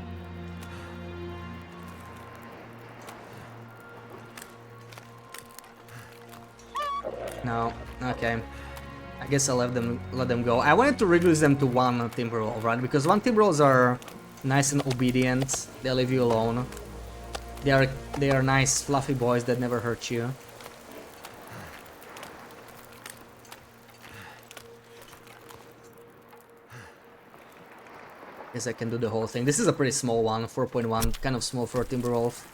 No. Okay. I guess I'll let them go. I wanted to reduce them to 1 timber roll, right? Because 1 timber rolls are nice and obedient. They leave you alone. They are nice, fluffy boys that never hurt you. Guess I can do the whole thing. This is a pretty small one, 4.1, kind of small for a timber wolf.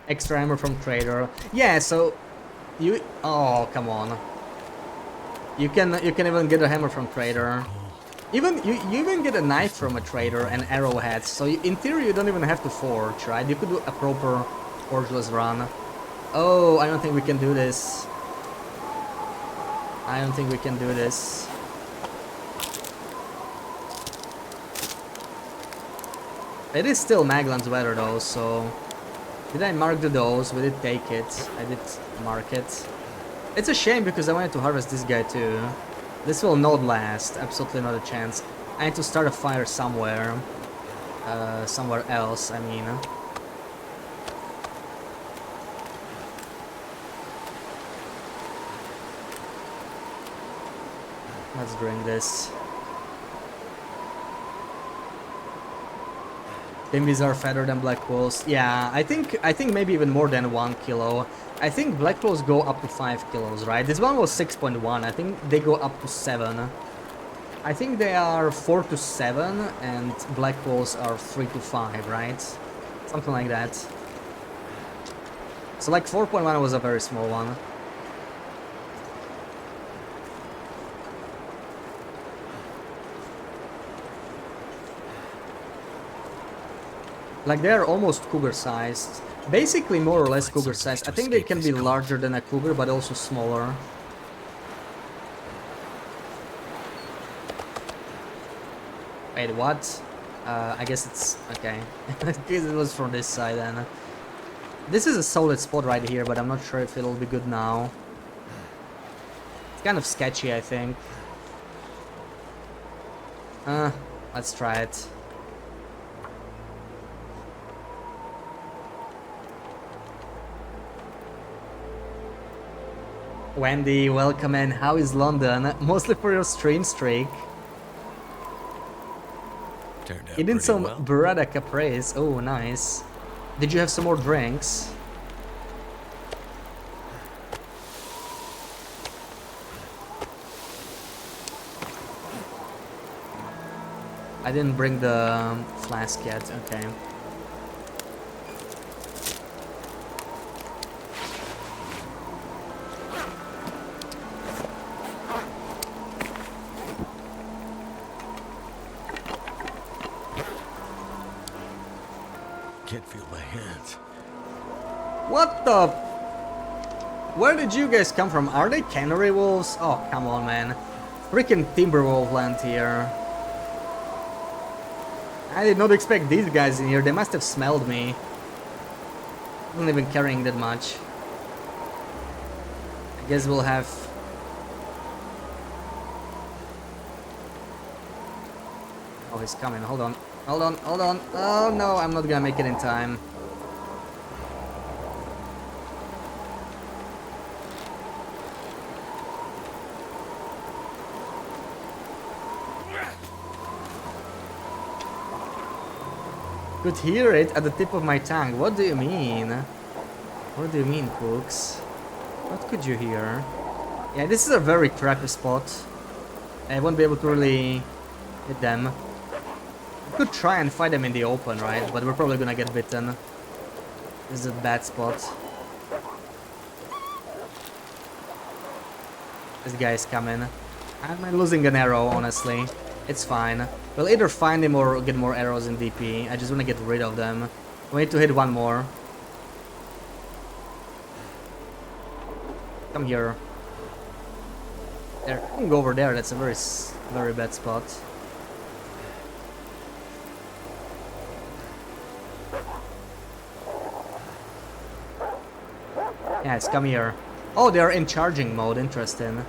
Extra hammer from trader. Yeah, so you... Oh, come on. You can even get a hammer from trader. You even get a knife from a trader and arrowheads. So in theory you don't even have to forge, right? You could do a proper forgeless run. Oh, I don't think we can do this. I don't think we can do this. It is still Magland's weather though, so... Did I mark the dose? We did take it. I did mark it. It's a shame because I wanted to harvest this guy too. This will not last. Absolutely not a chance. I need to start a fire somewhere. Somewhere else, I mean. Let's drink this. Timbies are fatter than black wolves. Yeah, I think maybe even more than 1 kilo. I think black wolves go up to 5 kilos, right? This one was 6.1. I think they go up to 7. I think they are 4 to 7 and black wolves are 3 to 5, right? Something like that. So like 4.1 was a very small one. Like they're almost cougar sized. Basically more or less cougar sized. I think they can be larger than a cougar but also smaller. Wait, what? I guess it's... okay. I guess it was from this side then. This is a solid spot right here, but I'm not sure if it'll be good now. It's kind of sketchy, I think. Let's try it. Wendy, welcome in. How is London? Mostly for your stream streak. Eating some burrata capres. Oh, nice. Did you have some more drinks? I didn't bring the flask yet. Okay. Can't feel my hands. What the? Where did you guys come from? Are they canary wolves? Oh, come on, man. Freaking Timberwolf land here. I did not expect these guys in here. They must have smelled me. I wasn't even carrying that much. I guess we'll have Oh, he's coming. Hold on. Hold on. Hold on. Oh, no. I'm not gonna make it in time. Could hear it at the tip of my tongue. What do you mean? What do you mean, Cooks? What could you hear? Yeah, this is a very crappy spot. I won't be able to really hit them. We could try and fight them in the open, right? But we're probably gonna get bitten. This is a bad spot. This guy's coming. I'm losing an arrow, honestly. It's fine. We'll either find him or get more arrows in DP. I just want to get rid of them. We need to hit one more. Come here. There, I can go over there. That's a very bad spot. Yeah, it's come here. Oh, they're in charging mode. Interesting.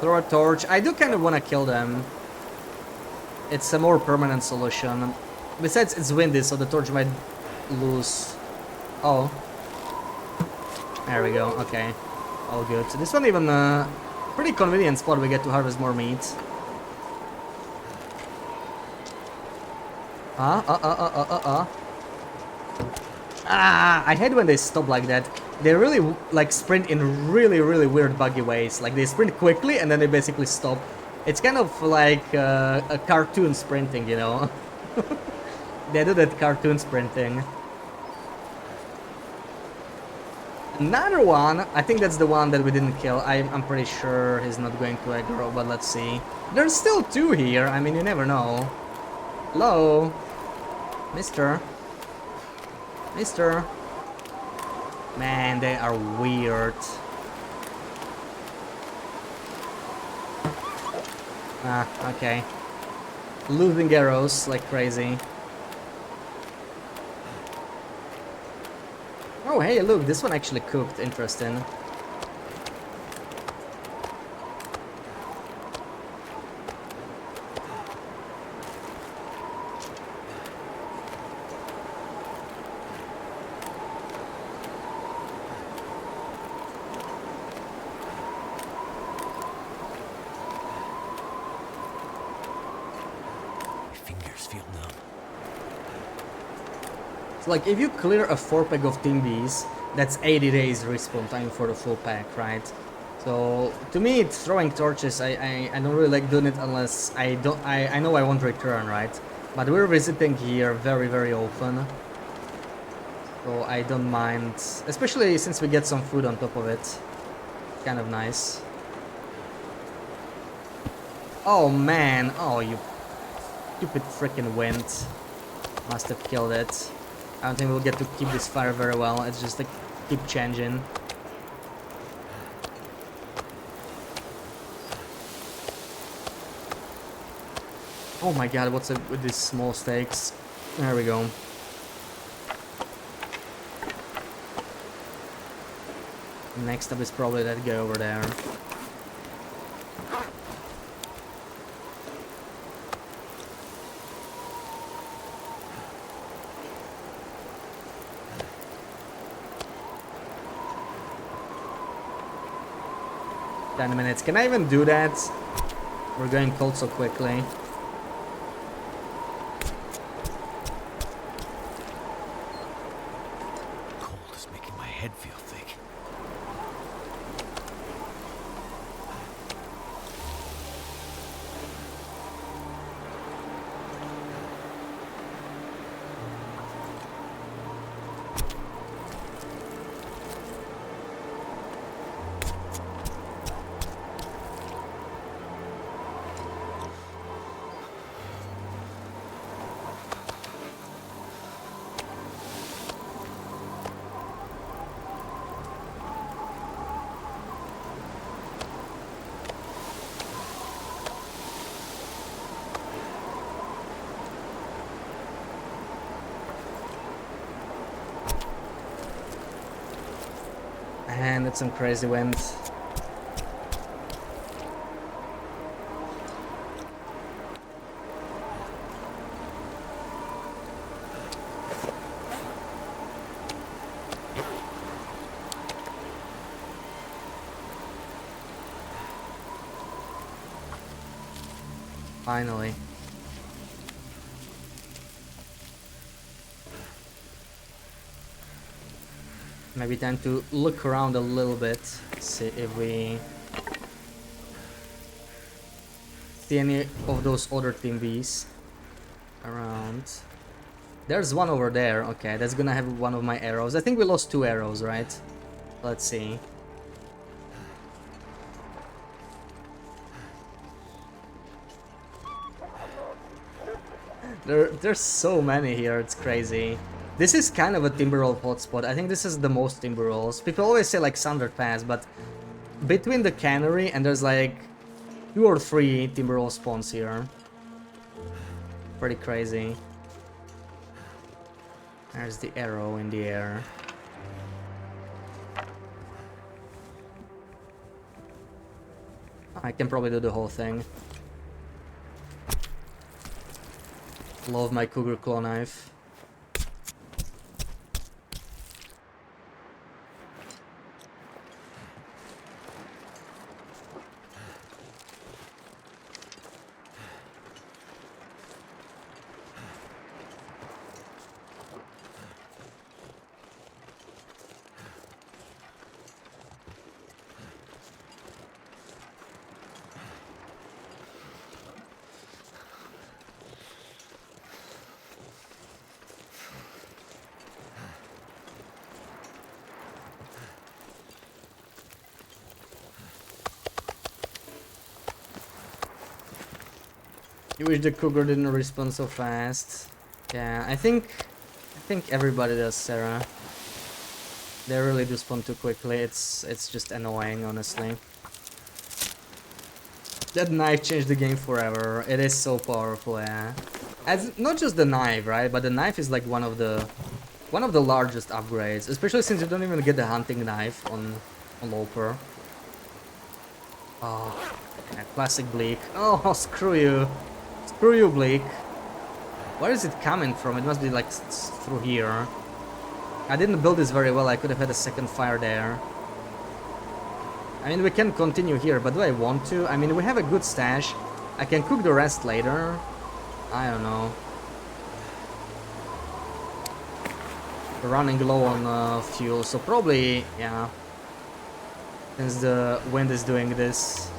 Throw a torch. I do kind of want to kill them. It's a more permanent solution. Besides, it's windy, so the torch might lose. Oh. There we go. Okay. All good. So this one even pretty convenient spot. We get to harvest more meat. Ah, I hate when they stop like that. They really like sprint in really weird buggy ways. Like they sprint quickly and then they basically stop. It's kind of like a cartoon sprinting, you know. They do that cartoon sprinting. Another one, I think that's the one that we didn't kill. I'm pretty sure he's not going to aggro, but let's see. There's still two here, I mean, you never know. Hello? Mister? Mister? Man, they are weird. Ah, okay. Losing arrows like crazy. Oh, hey, look, this one actually cooked. Interesting. My fingers feel numb. So, like, if you clear a 4-pack of Timbies, that's 80 days respawn time for the full pack, right? So, to me, it's throwing torches. I don't really like doing it unless I know I won't return, right? But we're visiting here very often. So I don't mind, especially since we get some food on top of it. Kind of nice. Oh man, oh you stupid freaking wind. Must have killed it. I don't think we'll get to keep this fire very well. It's just like keep changing. Oh my god, what's up with these small stakes? There we go. Next up is probably that guy over there. Ten minutes. Can I even do that? We're going cold so quickly. Cold is making my head feel thick. And it's some crazy wind. Finally. Maybe time to look around a little bit, see if we see any of those other team Vs around. There's one over there. Okay, that's gonna have one of my arrows. I think we lost 2 arrows, right? Let's see. There's so many here, it's crazy. This is kind of a Timberwolf hotspot. I think this is the most Timberwolves. People always say like Thunder Pass, but between the cannery and there's like 2 or 3 Timberwolf spawns here. Pretty crazy. There's the arrow in the air. I can probably do the whole thing. Love my Cougar claw knife. You wish the Cougar didn't respond so fast. Yeah, I think everybody does, Sarah. They really do spawn too quickly. It's just annoying, honestly. That knife changed the game forever. It is so powerful, yeah. As not just the knife, right? But the knife is like one of the largest upgrades, especially since you don't even get the hunting knife on Loper. Oh, yeah, classic Bleak. Oh, screw you. Screw you, Bleak. Where is it coming from? It must be like through here. I didn't build this very well. I could have had a second fire there. I mean, we can continue here, but do I want to? I mean, we have a good stash. I can cook the rest later. I don't know. We're running low on fuel, so probably, yeah. Since the wind is doing this,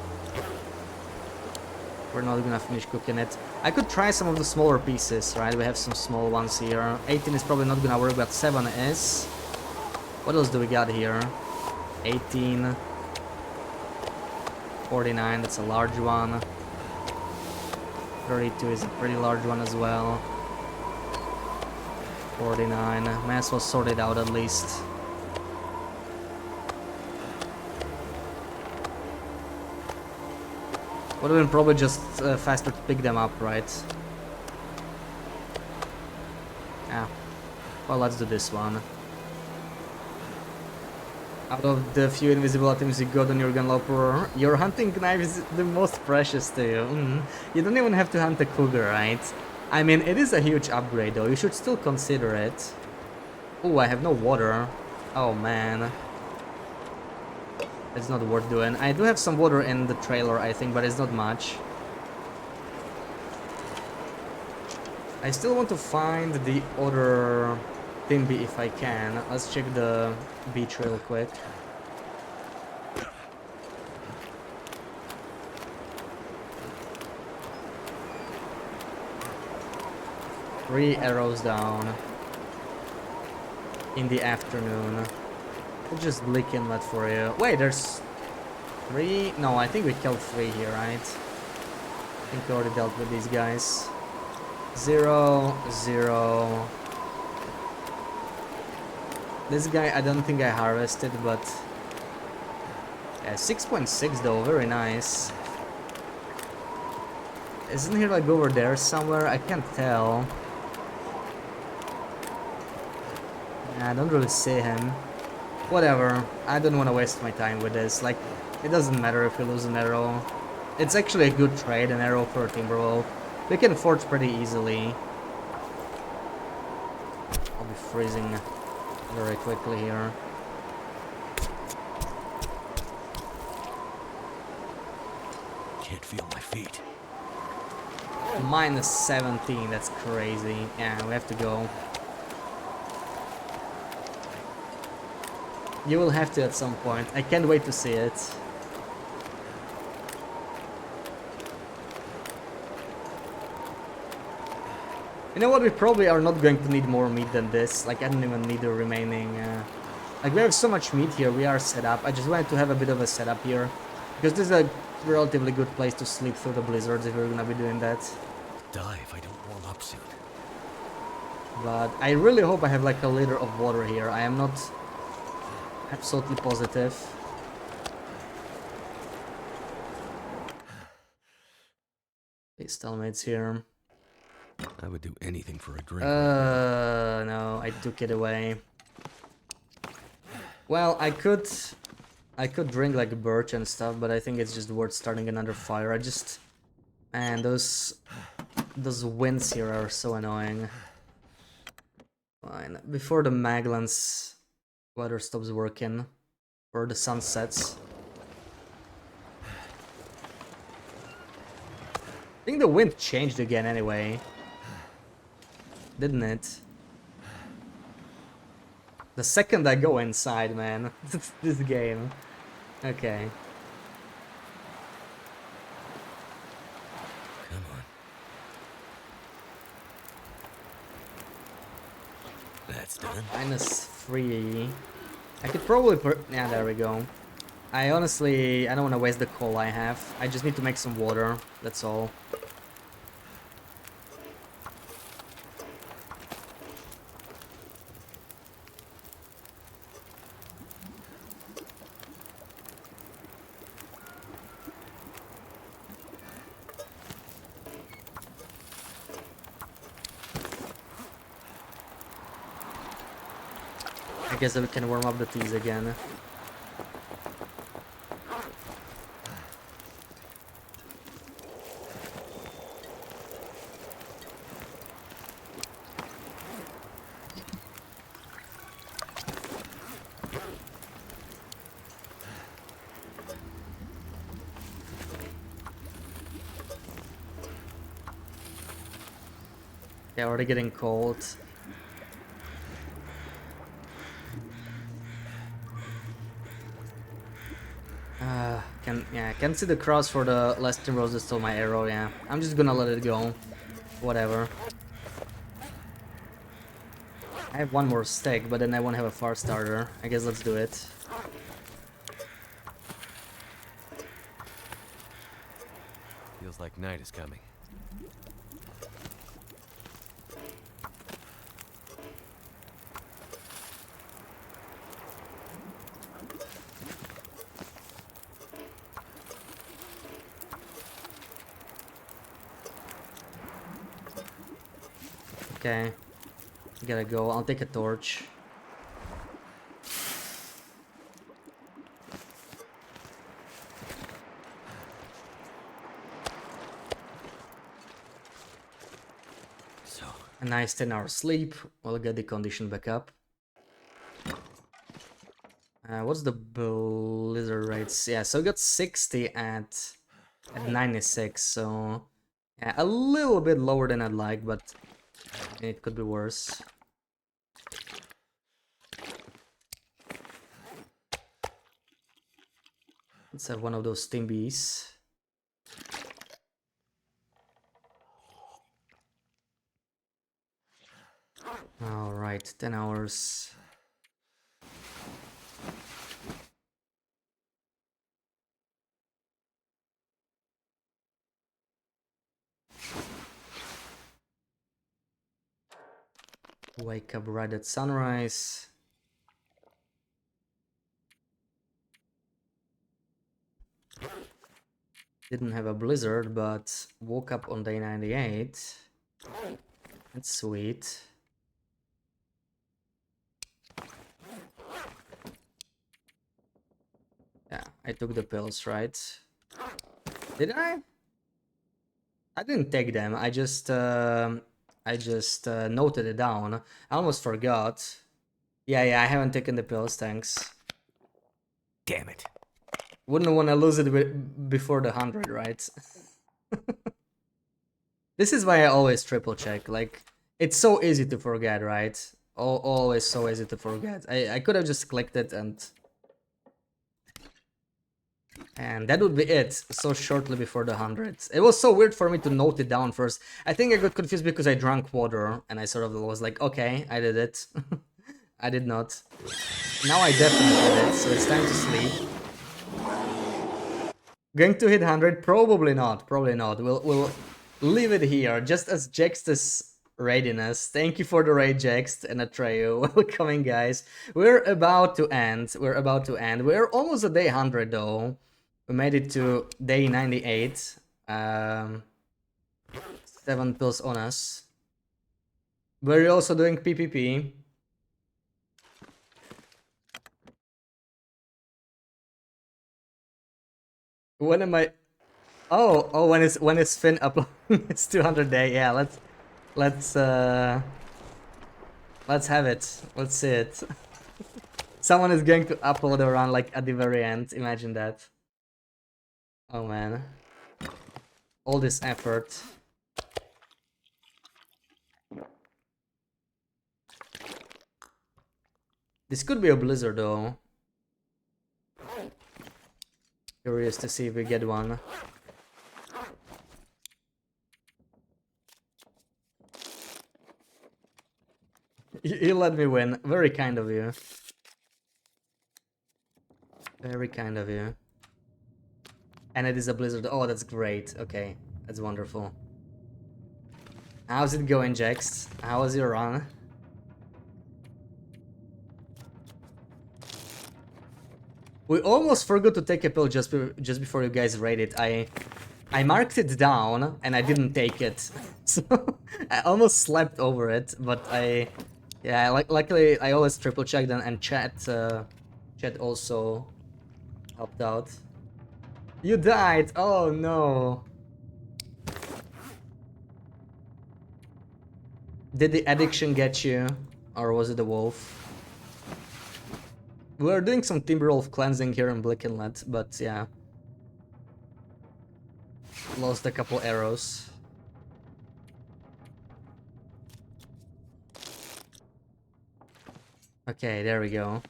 we're not gonna finish cooking it. I could try some of the smaller pieces, right? We have some small ones here. 18 is probably not gonna work, but 7 is. What else do we got here? 18. 49, that's a large one. 32 is a pretty large one as well. 49. Might as well sort it out at least. Would have been probably just faster to pick them up, right? Yeah. Well, let's do this one. Out of the few invisible items you got on your gunloper, your hunting knife is the most precious to you. You don't even have to hunt a cougar, right? I mean, it is a huge upgrade though, you should still consider it. Oh, I have no water. Oh man. It's not worth doing. I do have some water in the trailer, I think, but it's not much. I still want to find the other Timby if I can. Let's check the beach real quick. Three arrows down in the afternoon. We'll just Bleak Inlet for you. Wait, there's 3? No, I think we killed 3 here, right? I think we already dealt with these guys. 0, 0. This guy, I don't think I harvested, but... yeah, 6.6 though, very nice. Isn't he like over there somewhere? I can't tell. I don't really see him. Whatever, I don't want to waste my time with this. Like, it doesn't matter if we lose an arrow. It's actually a good trade, an arrow for a Timberwolf. We can forge pretty easily. I'll be freezing very quickly here. Can't feel my feet. Minus 17, that's crazy. Yeah, we have to go. You will have to at some point. I can't wait to see it. You know what, we probably are not going to need more meat than this. Like, I don't even need the remaining... Like, we have so much meat here, we are set up. I just wanted to have a bit of a setup here. Because this is a relatively good place to sleep through the blizzards if we're gonna be doing that. Die if I don't warm up soon. But I really hope I have like a liter of water here. I am not absolutely positive. These stalemates here. I would do anything for a drink. No, I took it away. Well, I could drink like birch and stuff, but I think it's just worth starting another fire. Man, those winds here are so annoying. Fine. Before the Maglan's weather stops working, or the sun sets. I think the wind changed again anyway. Didn't it? The second I go inside, man. This game. Okay. Come on. That's done. -3. I could probably yeah, there we go. I honestly, I don't want to waste the coal I have. I just need to make some water, that's all. I guess we can warm up the teas again. Yeah, already getting cold. Can see the cross for the last Tim Roses stole my arrow, yeah. I'm just gonna let it go. Whatever. I have one more stick, but then I won't have a fire starter. I guess let's do it. Feels like night is coming. Okay. Gotta go. I'll take a torch. So, A nice 10-hour sleep. We'll get the condition back up. What's the blizzard rates? Yeah, so we got 60 at 96, so yeah, a little bit lower than I'd like, but it could be worse. Let's have one of those steam bees. Alright, 10 hours. Wake up right at sunrise. Didn't have a blizzard, but woke up on day 98. That's sweet. Yeah, I took the pills, right? Did I? I didn't take them. I just noted it down. I almost forgot. Yeah, I haven't taken the pills, thanks. damn it. Wouldn't want to lose it before the 100, right? This is why I always triple check. Like, it's so easy to forget, right? Always so easy to forget. I could have just clicked it and that would be it, so shortly before the hundreds. It was so weird for me to note it down first. I think I got confused because I drank water, and I sort of was like, okay, I did it. I did not. Now I definitely did, so it's time to sleep. Going to hit 100? Probably not, probably not. We'll leave it here, just as Jext's readiness. Thank you for the raid, Jext and Atreyu. Welcoming, guys. We're about to end. We're almost at day 100, though. We made it to day 98. 7 pills on us. We're also doing PPP. When am I? Oh, when is Finn uploading? It's 200 day. Yeah, let's have it. Let's see it. Someone is going to upload around like at the very end. Imagine that. Oh man. All this effort. This could be a blizzard though. Curious to see if we get one. You let me win. Very kind of you. Very kind of you. And it is a blizzard. Oh, that's great. Okay, that's wonderful. How's it going, Jex? How was your run? We almost forgot to take a pill just before you guys raided. I marked it down and I didn't take it, so I almost slept over it. But luckily I always triple checked and chat also helped out. You died. Oh no. Did the addiction get you, or was it the wolf? We're doing some Timberwolf cleansing here in Blickenlet, but yeah. Lost a couple arrows. Okay, there we go.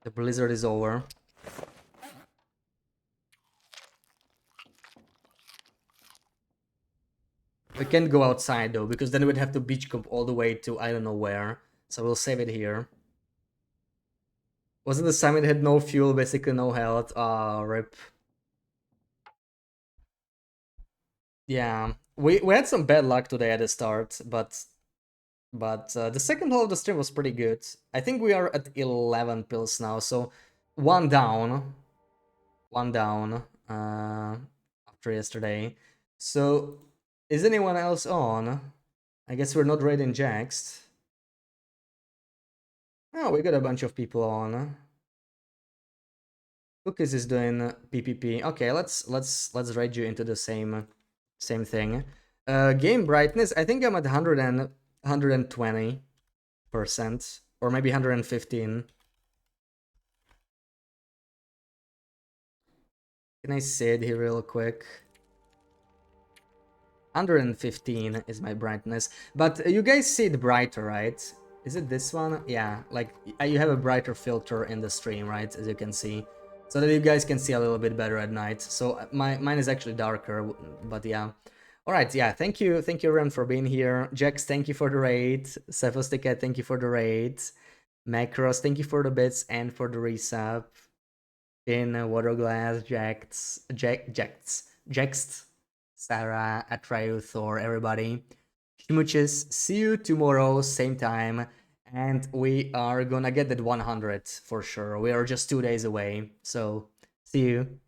The blizzard is over. We can't go outside though, because then we'd have to beach comp all the way to I don't know where. So we'll save it here. Wasn't the summit had no fuel, basically no health? Ah, rip. Yeah, we had some bad luck today at the start, but the second half of the stream was pretty good. I think we are at 11 pills now, so one down after yesterday. So is anyone else on? I guess we're not raiding Jaxed. Oh, we got a bunch of people on. Cookies is doing PPP. Okay, let's raid you into the same thing. Game brightness, I think I'm at 120%, or maybe 115. Can I see it here real quick? 115 is my brightness, but you guys see it brighter, right? Is it this one? Yeah, like you have a brighter filter in the stream, right? As you can see, so that you guys can see a little bit better at night. So mine is actually darker, but yeah. All right, yeah. Thank you, everyone, for being here. Jax, thank you for the raid. Cephosticat, thank you for the raid. Macros, thank you for the bits and for the resub. In Waterglass, Jax, Sarah, Atreyu, Thor, everybody. Schmooches, see you tomorrow, same time. And we are gonna get that 100 for sure. We are just 2 days away. So, see you.